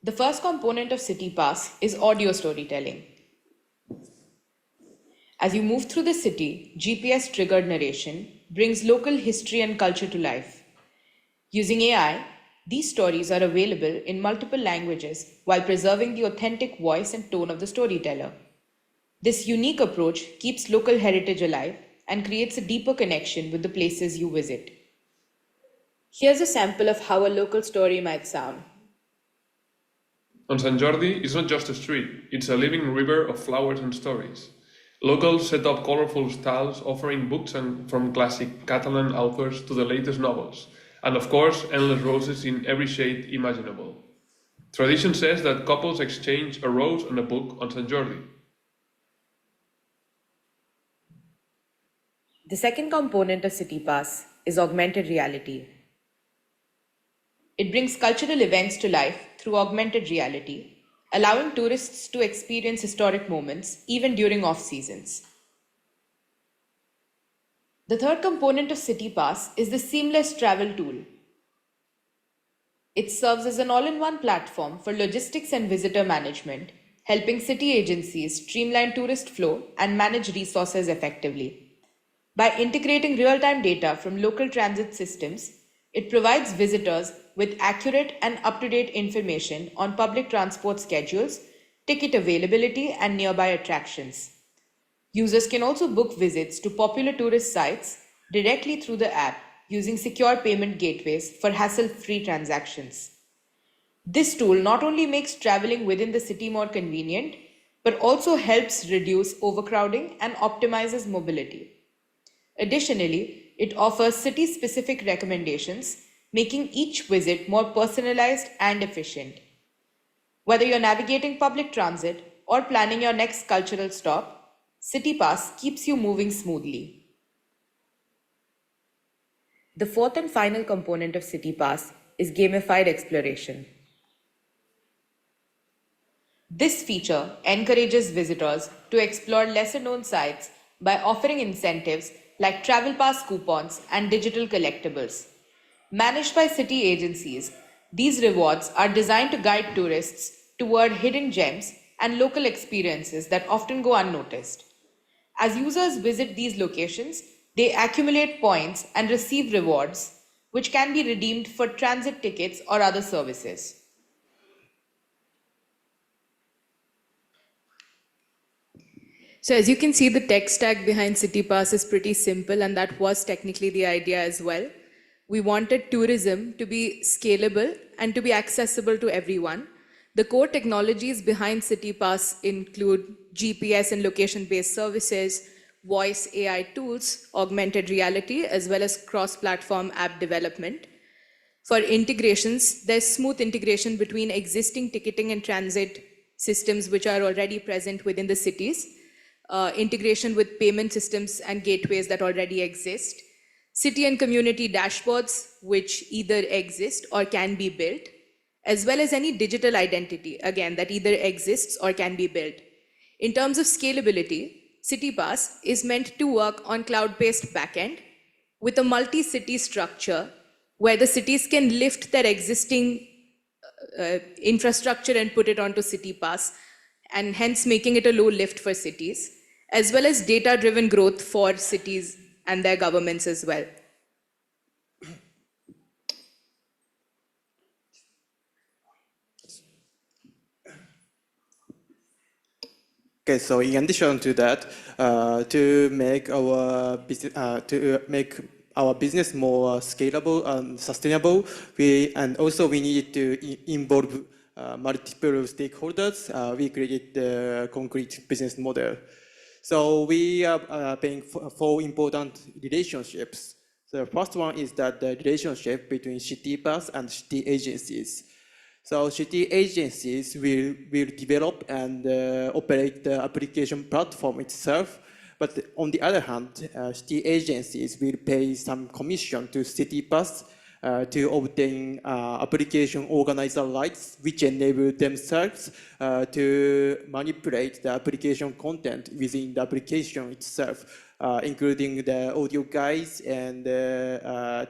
The first component of CityPass is audio storytelling. As you move through the city, GPS-triggered narration brings local history and culture to life. Using AI, these stories are available in multiple languages while preserving the authentic voice and tone of the storyteller. This unique approach keeps local heritage alive and creates a deeper connection with the places you visit. Here's a sample of how a local story might sound. On Sant Jordi, it's not just a street, it's a living river of flowers and stories. Locals set up colorful stalls offering books from classic Catalan authors to the latest novels, and of course, endless roses in every shade imaginable. Tradition says that couples exchange a rose and a book on Sant Jordi. The second component of CityPass is augmented reality. It brings cultural events to life through augmented reality, allowing tourists to experience historic moments even during off-seasons. The third component of CityPass is the seamless travel tool. It serves as an all-in-one platform for logistics and visitor management, helping city agencies streamline tourist flow and manage resources effectively. By integrating real-time data from local transit systems, it provides visitors with accurate and up-to-date information on public transport schedules, ticket availability, and nearby attractions. Users can also book visits to popular tourist sites directly through the app using secure payment gateways for hassle-free transactions. This tool not only makes traveling within the city more convenient, but also helps reduce overcrowding and optimizes mobility. Additionally, it offers city-specific recommendations, making each visit more personalized and efficient. Whether you're navigating public transit or planning your next cultural stop, CityPass keeps you moving smoothly. The fourth and final component of CityPass is gamified exploration. This feature encourages visitors to explore lesser-known sites by offering incentives like travel pass coupons and digital collectibles. Managed by city agencies, these rewards are designed to guide tourists toward hidden gems and local experiences that often go unnoticed. As users visit these locations, they accumulate points and receive rewards, which can be redeemed for transit tickets or other services. So as you can see, the tech stack behind CityPass is pretty simple, and that was technically the idea as well. We wanted tourism to be scalable and to be accessible to everyone. The core technologies behind CityPass include GPS and location-based services, voice AI tools, augmented reality, as well as cross-platform app development. For integrations, there's smooth integration between existing ticketing and transit systems which are already present within the cities, integration with payment systems and gateways that already exist, city and community dashboards which either exist or can be built, as well as any digital identity, again, that either exists or can be built. In terms of scalability, CityPass is meant to work on cloud-based backend with a multi-city structure where the cities can lift their existing infrastructure and put it onto CityPass, and hence making it a low lift for cities, as well as data-driven growth for cities and their governments as well. Okay, so in addition to that, to make our business more scalable and sustainable, we need to involve multiple stakeholders. We created the concrete business model. So we are paying four important relationships. The first one is that the relationship between CityPass and city agencies. So city agencies will develop and operate the application platform itself. But on the other hand, city agencies will pay some commission to CityPass to obtain application organizer rights, which enable themselves to manipulate the application content within the application itself, including the audio guides and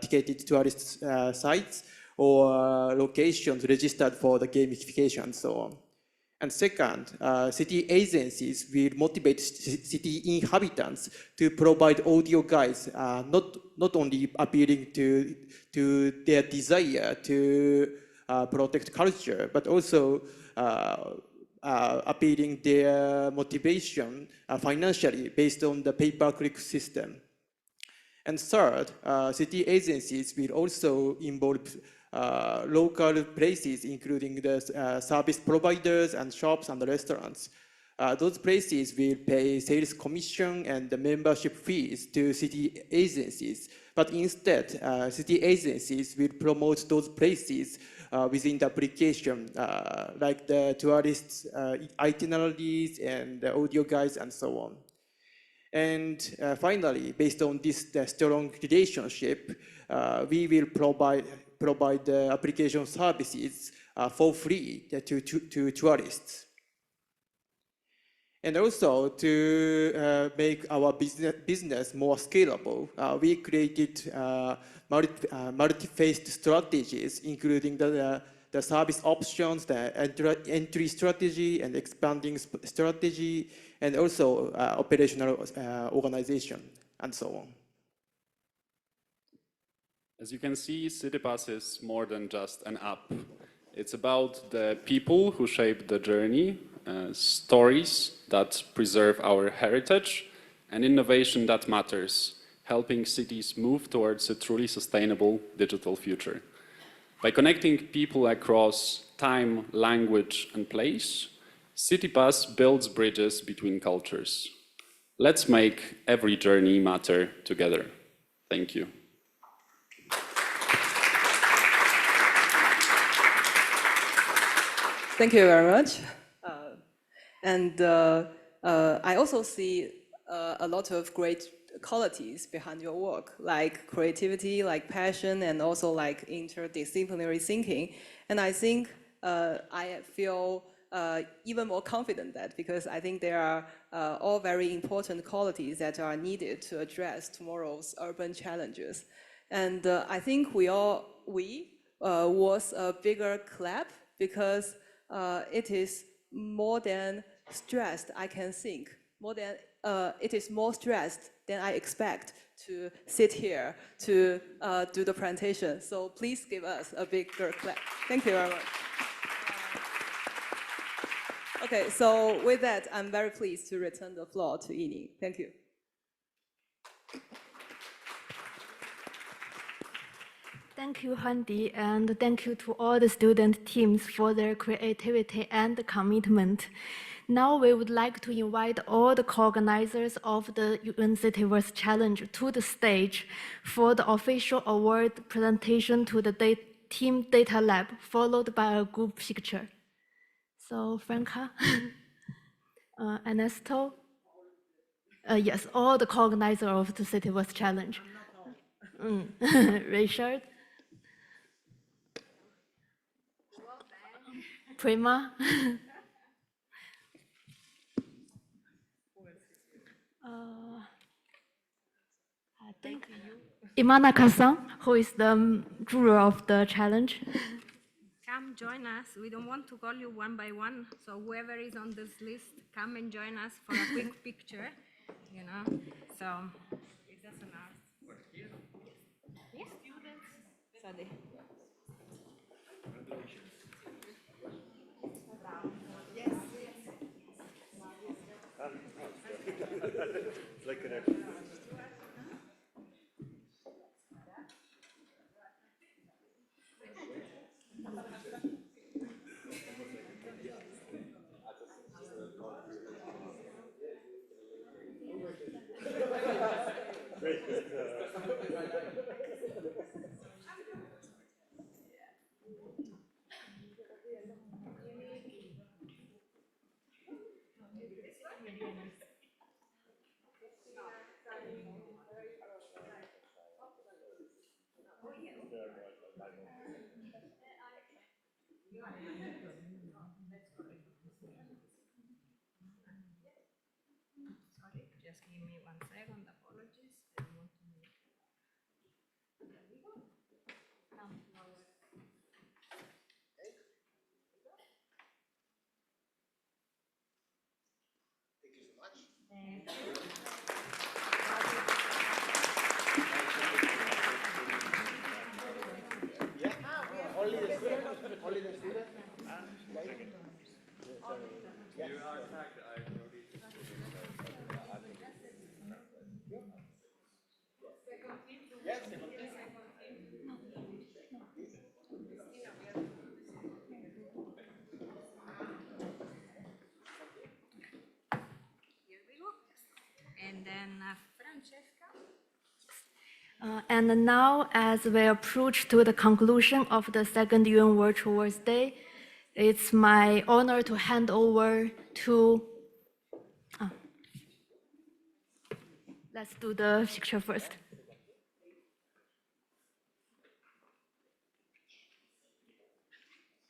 ticketed tourist sites, or locations registered for the gamification and so on. And second, city agencies will motivate city inhabitants to provide audio guides, not only appealing to their desire to protect culture, but also appealing their motivation financially based on the pay-per-click system. And third, city agencies will also involve local places, including the service providers and shops and restaurants. Those places will pay sales commission and the membership fees to city agencies. But instead, city agencies will promote those places within the application, like the tourist itineraries and the audio guides and so on. And finally, based on this strong relationship, we will provide the application services for free to tourists. And also to make our business more scalable, we created multi-phased strategies, including the service options, the entry strategy and expanding strategy, and also operational organization, and so on. As you can see, CityPass is more than just an app. It's about the people who shape the journey, stories that preserve our heritage, and innovation that matters, helping cities move towards a truly sustainable digital future. By connecting people across time, language, and place, CityPass builds bridges between cultures. Let's make every journey matter together. Thank you. Thank you very much. I also see a lot of great qualities behind your work, like creativity, like passion, and also like interdisciplinary thinking. And I think I feel even more confident that, because I think there are all very important qualities that are needed to address tomorrow's urban challenges. And I think we was a bigger clap, because it is more than stressed, I can think. It is more stressed than I expect to sit here to do the presentation. So please give us a bigger clap. Thank you very much. Okay, so with that, I'm very pleased to return the floor to Yini. Thank you. Thank you, Handi, and thank you to all the student teams for their creativity and commitment. Now we would like to invite all the co-organizers of the UN Citiverse Challenge to the stage for the official award presentation to the team data lab, followed by a group picture. So Franca, Ernesto, yes, all the co-organizer of the Citiverse challenge. Richard, Prima, I think Imana Kassan, who is the juror of the challenge. Come join us. We don't want to call you one by one, so whoever is on this list, come and join us for a quick picture, you know. So it doesn't matter. Yes, students. Sorry. Yes. It's like an Sorry, just give me 1 second. Apologies. I want to make. There we go. Come to our. Thank you so much. Thank you. Only the student? Only the student? You are tagged, I noticed. Yes. Here we go. And then Francesca. And now, as we approach to the conclusion of the second UN Virtual Worlds Day, it's my honor to hand over to. Let's do the picture first.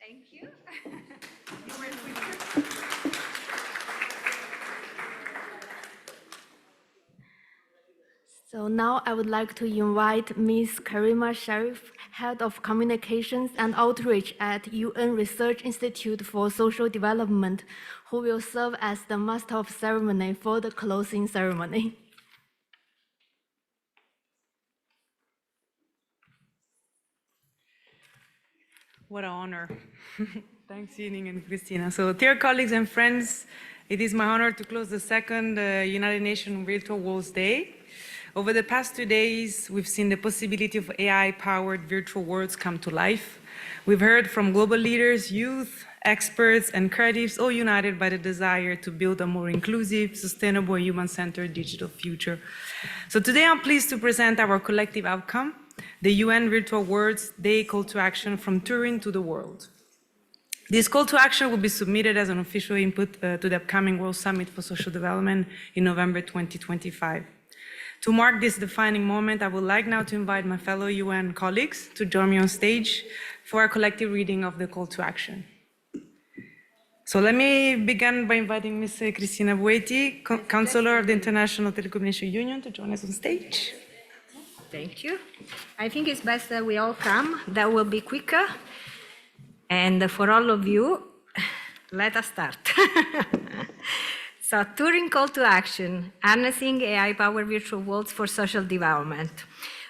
Thank you. So now I would like to invite Ms. Karima Cherif, Head of Communications and Outreach at UN Research Institute for Social Development, who will serve as the Master of Ceremony for the closing ceremony. What an honor. Thanks, Yining and Christina. So, dear colleagues and friends, it is my honor to close the second United Nations Virtual Worlds Day. Over the past 2 days, we've seen the possibility of AI-powered virtual worlds come to life. We've heard from global leaders, youth, experts, and creatives, all united by the desire to build a more inclusive, sustainable, and human-centered digital future. So today I'm pleased to present our collective outcome, the UN Virtual Worlds Day Call to Action from Turin to the World. This call to action will be submitted as an official input to the upcoming World Summit for Social Development in November 2025. To mark this defining moment, I would like now to invite my fellow UN colleagues to join me on stage for a collective reading of the call to action. So let me begin by inviting Ms. Christina Bueti, Counselor of the International Telecommunication Union, to join us on stage. Thank you. I think it's best that we all come. That will be quicker. And for all of you, let us start. So, Turin Call to Action, Harnessing AI-Powered Virtual Worlds for Social Development.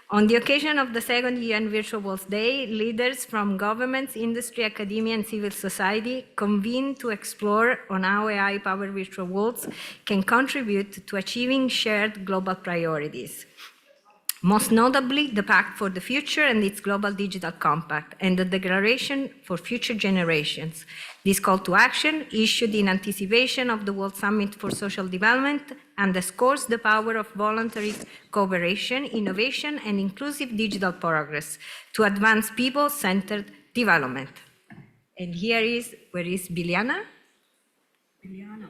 On the occasion of the second UN Virtual Worlds Day, leaders from governments, industry, academia, and civil society convened to explore on how AI-powered virtual worlds can contribute to achieving shared global priorities. most notably the Pact for the Future and its Global Digital Compact, and the Declaration for Future Generations. This call to action, issued in anticipation of the World Summit for Social Development, underscores the power of voluntary cooperation, innovation, and inclusive digital progress to advance people-centered development. And where is Biliana? Biliana.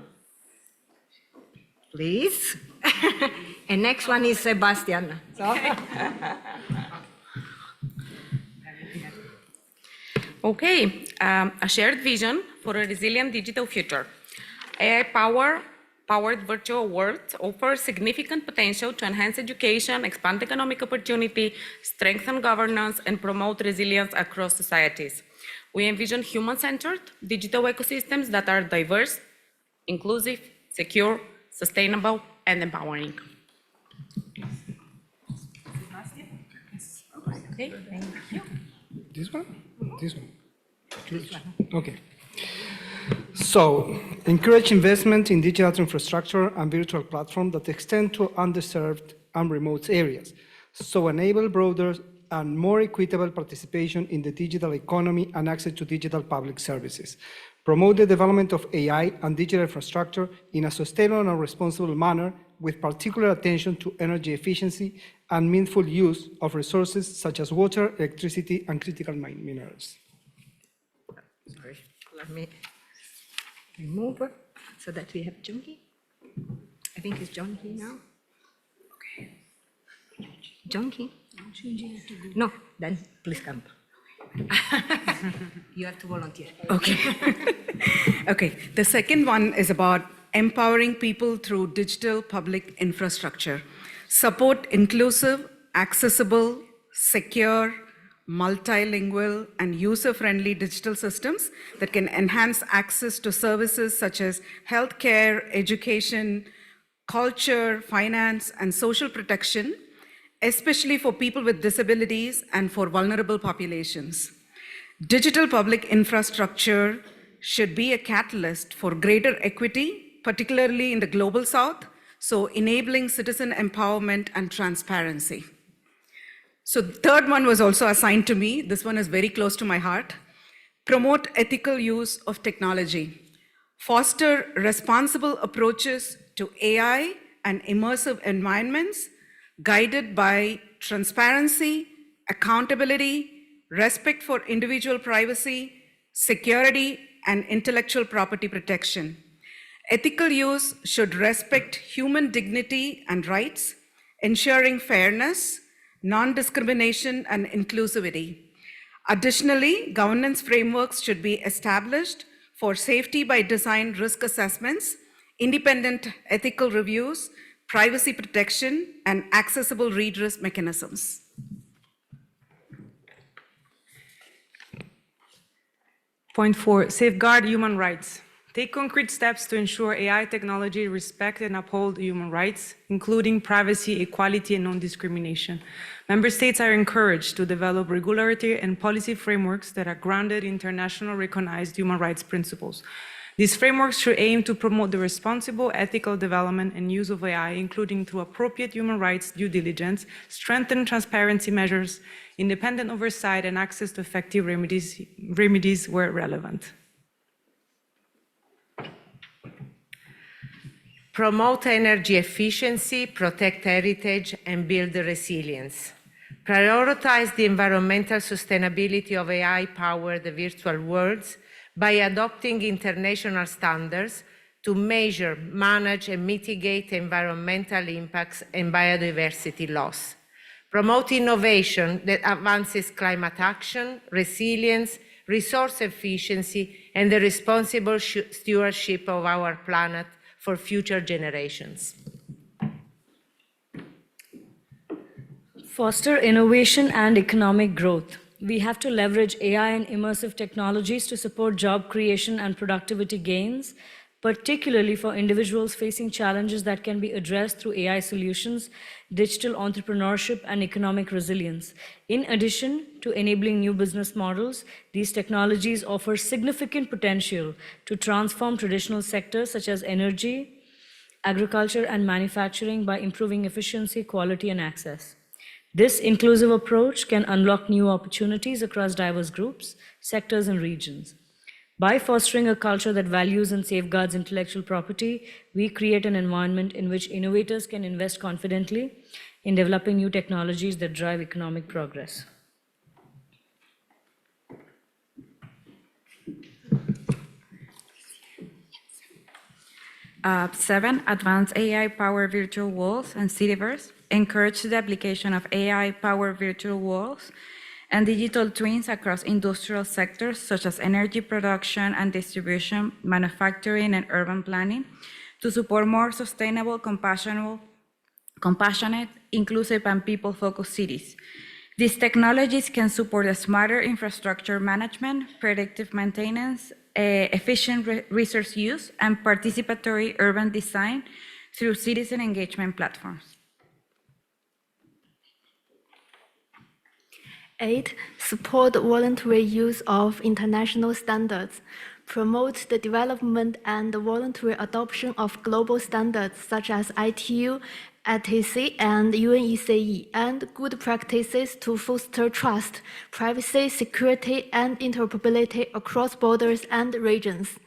Please. And next one is Sebastian. Okay, a shared vision for a resilient digital future. AI-powered virtual worlds offer significant potential to enhance education, expand economic opportunity, strengthen governance, and promote resilience across societies. We envision human-centered digital ecosystems that are diverse, inclusive, secure, sustainable, and empowering. Okay, thank you. This one? This one. Okay. So, encourage investment in digital infrastructure and virtual platforms that extend to underserved and remote areas, so enable broader and more equitable participation in the digital economy and access to digital public services. Promote the development of AI and digital infrastructure in a sustainable and responsible manner, with particular attention to energy efficiency and meaningful use of resources such as water, electricity, and critical minerals. Sorry, let me remove it so that we have Junki. I think it's Junki now. Okay. Junki? No, then please come. You have to volunteer. Okay. Okay. The second one is about empowering people through digital public infrastructure. Support inclusive, accessible, secure, multilingual, and user-friendly digital systems that can enhance access to services such as healthcare, education, culture, finance, and social protection, especially for people with disabilities and for vulnerable populations. Digital public infrastructure should be a catalyst for greater equity, particularly in the global south, so enabling citizen empowerment and transparency. So the third one was also assigned to me. This one is very close to my heart. Promote ethical use of technology. Foster responsible approaches to AI and immersive environments guided by transparency, accountability, respect for individual privacy, security, and intellectual property protection. Ethical use should respect human dignity and rights, ensuring fairness, non-discrimination, and inclusivity. Additionally, governance frameworks should be established for safety by design risk assessments, independent ethical reviews, privacy protection, and accessible redress mechanisms. Point 4, safeguard human rights. Take concrete steps to ensure AI technology respect and uphold human rights, including privacy, equality, and non-discrimination. Member states are encouraged to develop regulatory and policy frameworks that are grounded in international recognized human rights principles. These frameworks should aim to promote the responsible, ethical development and use of AI, including through appropriate human rights due diligence, strengthened transparency measures, independent oversight, and access to effective remedies where relevant. Promote energy efficiency, protect heritage, and build resilience. Prioritize the environmental sustainability of AI-powered virtual worlds by adopting international standards to measure, manage, and mitigate environmental impacts and biodiversity loss. Promote innovation that advances climate action, resilience, resource efficiency, and the responsible stewardship of our planet for future generations. Foster innovation and economic growth. We have to leverage AI and immersive technologies to support job creation and productivity gains, particularly for individuals facing challenges that can be addressed through AI solutions, digital entrepreneurship, and economic resilience. In addition to enabling new business models, these technologies offer significant potential to transform traditional sectors such as energy, agriculture, and manufacturing by improving efficiency, quality, and access. This inclusive approach can unlock new opportunities across diverse groups, sectors, and regions. By fostering a culture that values and safeguards intellectual property, we create an environment in which innovators can invest confidently in developing new technologies that drive economic progress. Seven, advanced AI-powered virtual worlds and Citiverse encourage the application of AI-powered virtual worlds and digital twins across industrial sectors such as energy production and distribution, manufacturing, and urban planning to support more sustainable, compassionate, inclusive, and people-focused cities. These technologies can support a smarter infrastructure management, predictive maintenance, efficient resource use, and participatory urban design through citizen engagement platforms. 8. Support voluntary use of international standards. Promote the development and voluntary adoption of global standards such as ITU, ATC, and UNECE, and good practices to foster trust, privacy, security, and interoperability across borders and regions.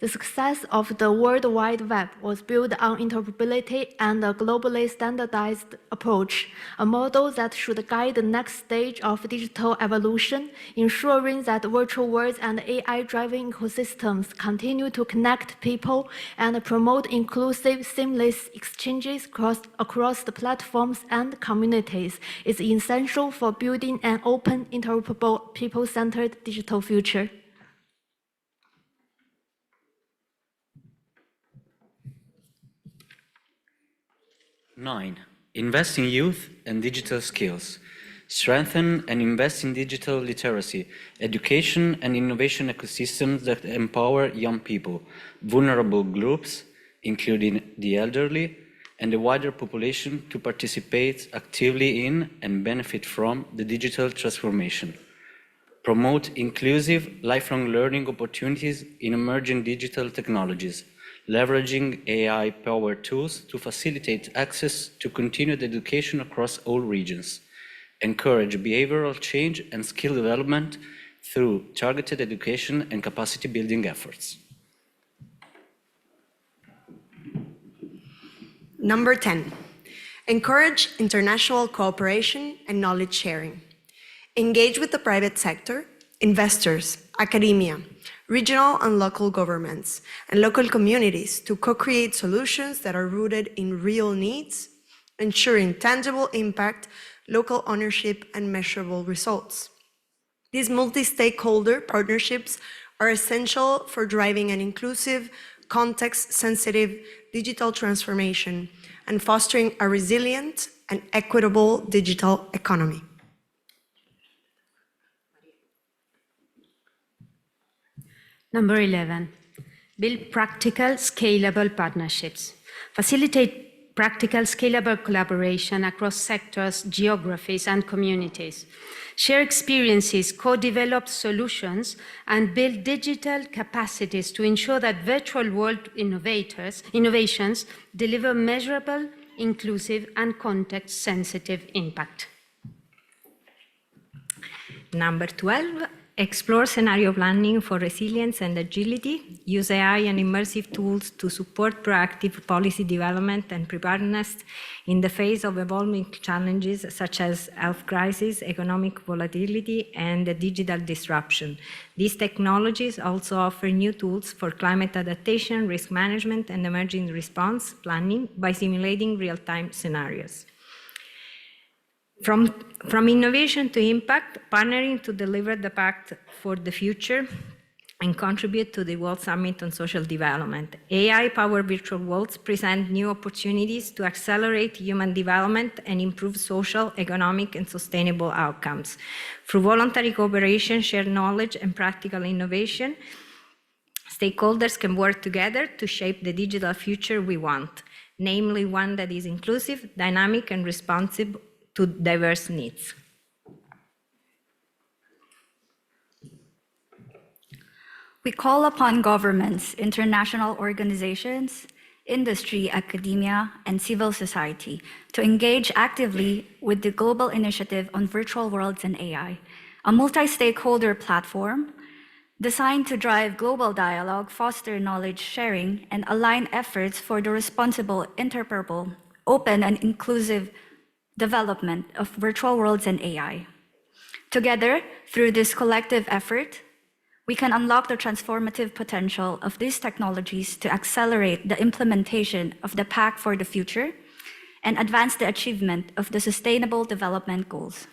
The success of the World Wide Web was built on interoperability and a globally standardized approach, a model that should guide the next stage of digital evolution, ensuring that virtual worlds and AI-driven ecosystems continue to connect people and promote inclusive, seamless exchanges across the platforms and communities is essential for building an open, interoperable, people-centered digital future. 9. Invest in youth and digital skills. Strengthen and invest in digital literacy, education, and innovation ecosystems that empower young people, vulnerable groups, including the elderly, and the wider population to participate actively in and benefit from the digital transformation. Promote inclusive, lifelong learning opportunities in emerging digital technologies, leveraging AI-powered tools to facilitate access to continued education across all regions. Encourage behavioral change and skill development through targeted education and capacity building efforts. Number 10, encourage international cooperation and knowledge sharing. Engage with the private sector, investors, academia, regional and local governments, and local communities to co-create solutions that are rooted in real needs, ensuring tangible impact, local ownership, and measurable results. These multi-stakeholder partnerships are essential for driving an inclusive, context-sensitive digital transformation and fostering a resilient and equitable digital economy. Number 11, build practical, scalable partnerships. Facilitate practical, scalable collaboration across sectors, geographies, and communities. Share experiences, co-develop solutions, and build digital capacities to ensure that virtual world innovations deliver measurable, inclusive, and context-sensitive impact. Number 12, explore scenario planning for resilience and agility. Use AI and immersive tools to support proactive policy development and preparedness in the face of evolving challenges such as health crisis, economic volatility, and digital disruption. These technologies also offer new tools for climate adaptation, risk management, and emerging response planning by simulating real-time scenarios. From innovation to impact, partnering to deliver the pact for the future and contribute to the World Summit on Social Development. AI-powered virtual worlds present new opportunities to accelerate human development and improve social, economic, and sustainable outcomes. Through voluntary cooperation, shared knowledge, and practical innovation, stakeholders can work together to shape the digital future we want, namely one that is inclusive, dynamic, and responsive to diverse needs. We call upon governments, international organizations, industry, academia, and civil society to engage actively with the global initiative on virtual worlds and AI, a multi-stakeholder platform designed to drive global dialogue, foster knowledge sharing, and align efforts for the responsible, interoperable, open, and inclusive development of virtual worlds and AI. Together, through this collective effort, we can unlock the transformative potential of these technologies to accelerate the implementation of the Pact for the Future and advance the achievement of the Sustainable Development Goals.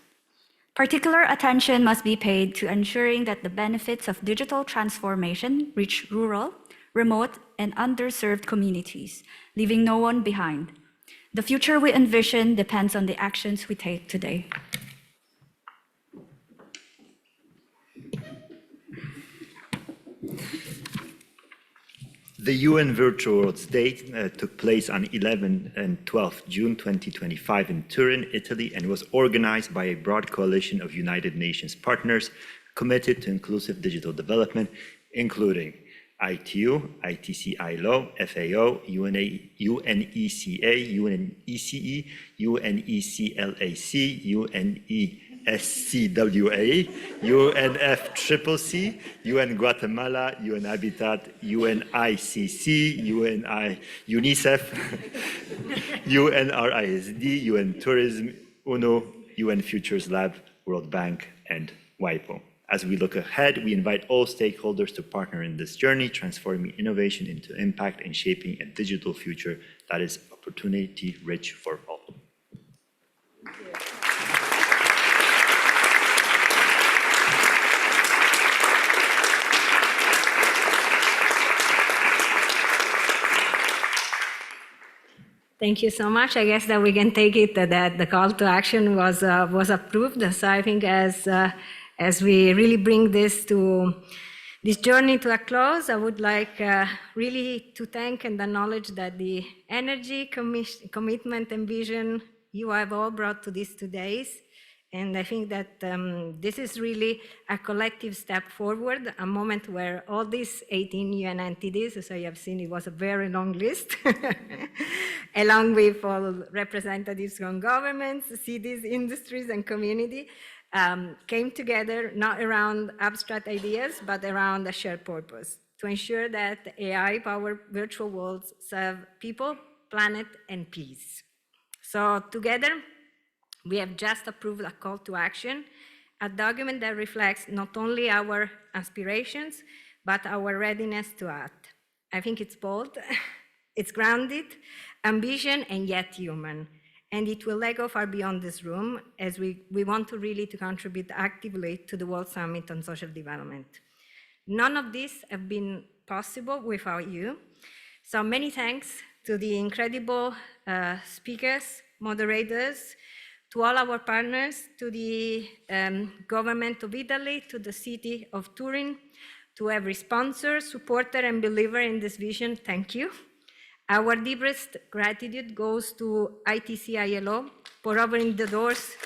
Particular attention must be paid to ensuring that the benefits of digital transformation reach rural, remote, and underserved communities, leaving no one behind. The future we envision depends on the actions we take today. The UN Virtual Worlds Day took place on 11 and 12 June 2025 in Turin, Italy, and was organized by a broad coalition of United Nations partners committed to inclusive digital development, including ITU, ITC-ILO, FAO, UNECA, UNECE, UNECLAC, UNESCWA, UNFCCC, UN Guatemala, UN Habitat, UNICC, UNICEF, UNRISD, UN Tourism, UNO, UN Futures Lab, World Bank, and WIPO. As we look ahead, we invite all stakeholders to partner in this journey, transforming innovation into impact and shaping a digital future that is opportunity-rich for all. Thank you so much. I guess that we can take it that the call to action was approved. So I think as we really bring this journey to a close, I would like really to thank and acknowledge that the energy, commitment, and vision you have all brought to this today. And I think that this is really a collective step forward, a moment where all these 18 UN entities, as I have seen, it was a very long list, along with all representatives from governments, cities, industries, and community, came together not around abstract ideas, but around a shared purpose to ensure that AI-powered virtual worlds serve people, planet, and peace. So together, we have just approved a call to action, a document that reflects not only our aspirations, but our readiness to act. I think it's bold, it's grounded, ambition, and yet human. And it will go far beyond this room as we want to really to contribute actively to the World Summit on Social Development. None of this have been possible without you. So many thanks to the incredible speakers, moderators, to all our partners, to the government of Italy, to the city of Turin, to every sponsor, supporter, and believer in this vision, thank you. Our deepest gratitude goes to ITC-ILO for opening the doors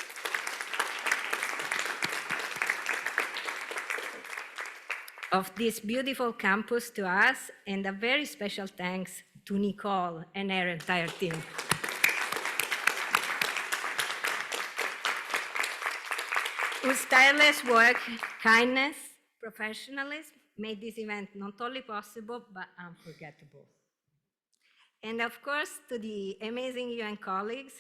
of this beautiful campus to us, and a very special thanks to Nicole and her entire team. Whose tireless work, kindness, professionalism made this event not only possible, but unforgettable. And of course, to the amazing UN colleagues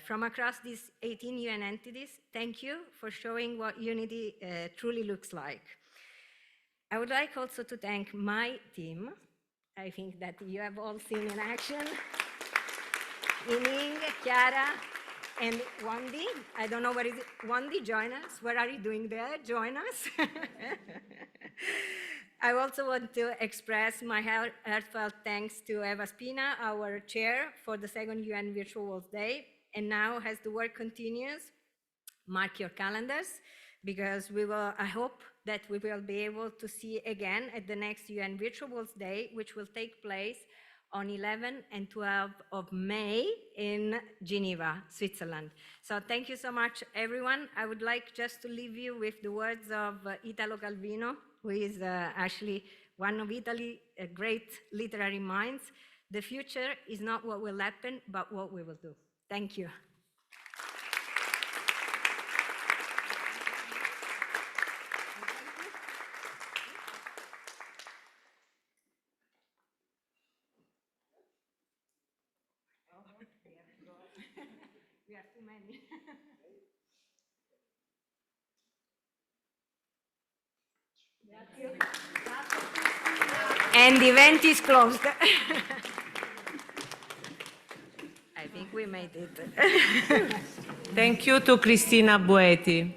from across these 18 UN entities, thank you for showing what unity truly looks like. I would like also to thank my team. I think that you have all seen in action. Yining, Chiara, and Wendy. I don't know where is it. Wendy, join us. What are you doing there? Join us. I also want to express my heartfelt thanks to Eva Spina, our chair, for the second UN Virtual Worlds Day. And now, as the work continues, mark your calendars, because I hope that we will be able to see again at the next UN Virtual Worlds Day, which will take place on 11 and 12 of May in Geneva, Switzerland. So thank you so much, everyone. I would like just to leave you with the words of Italo Calvino, who is actually one of Italy's great literary minds, The future is not what will happen, but what we will do. Thank you. We have too many. And the event is closed. I think we made it. Thank you to Christina Boetti.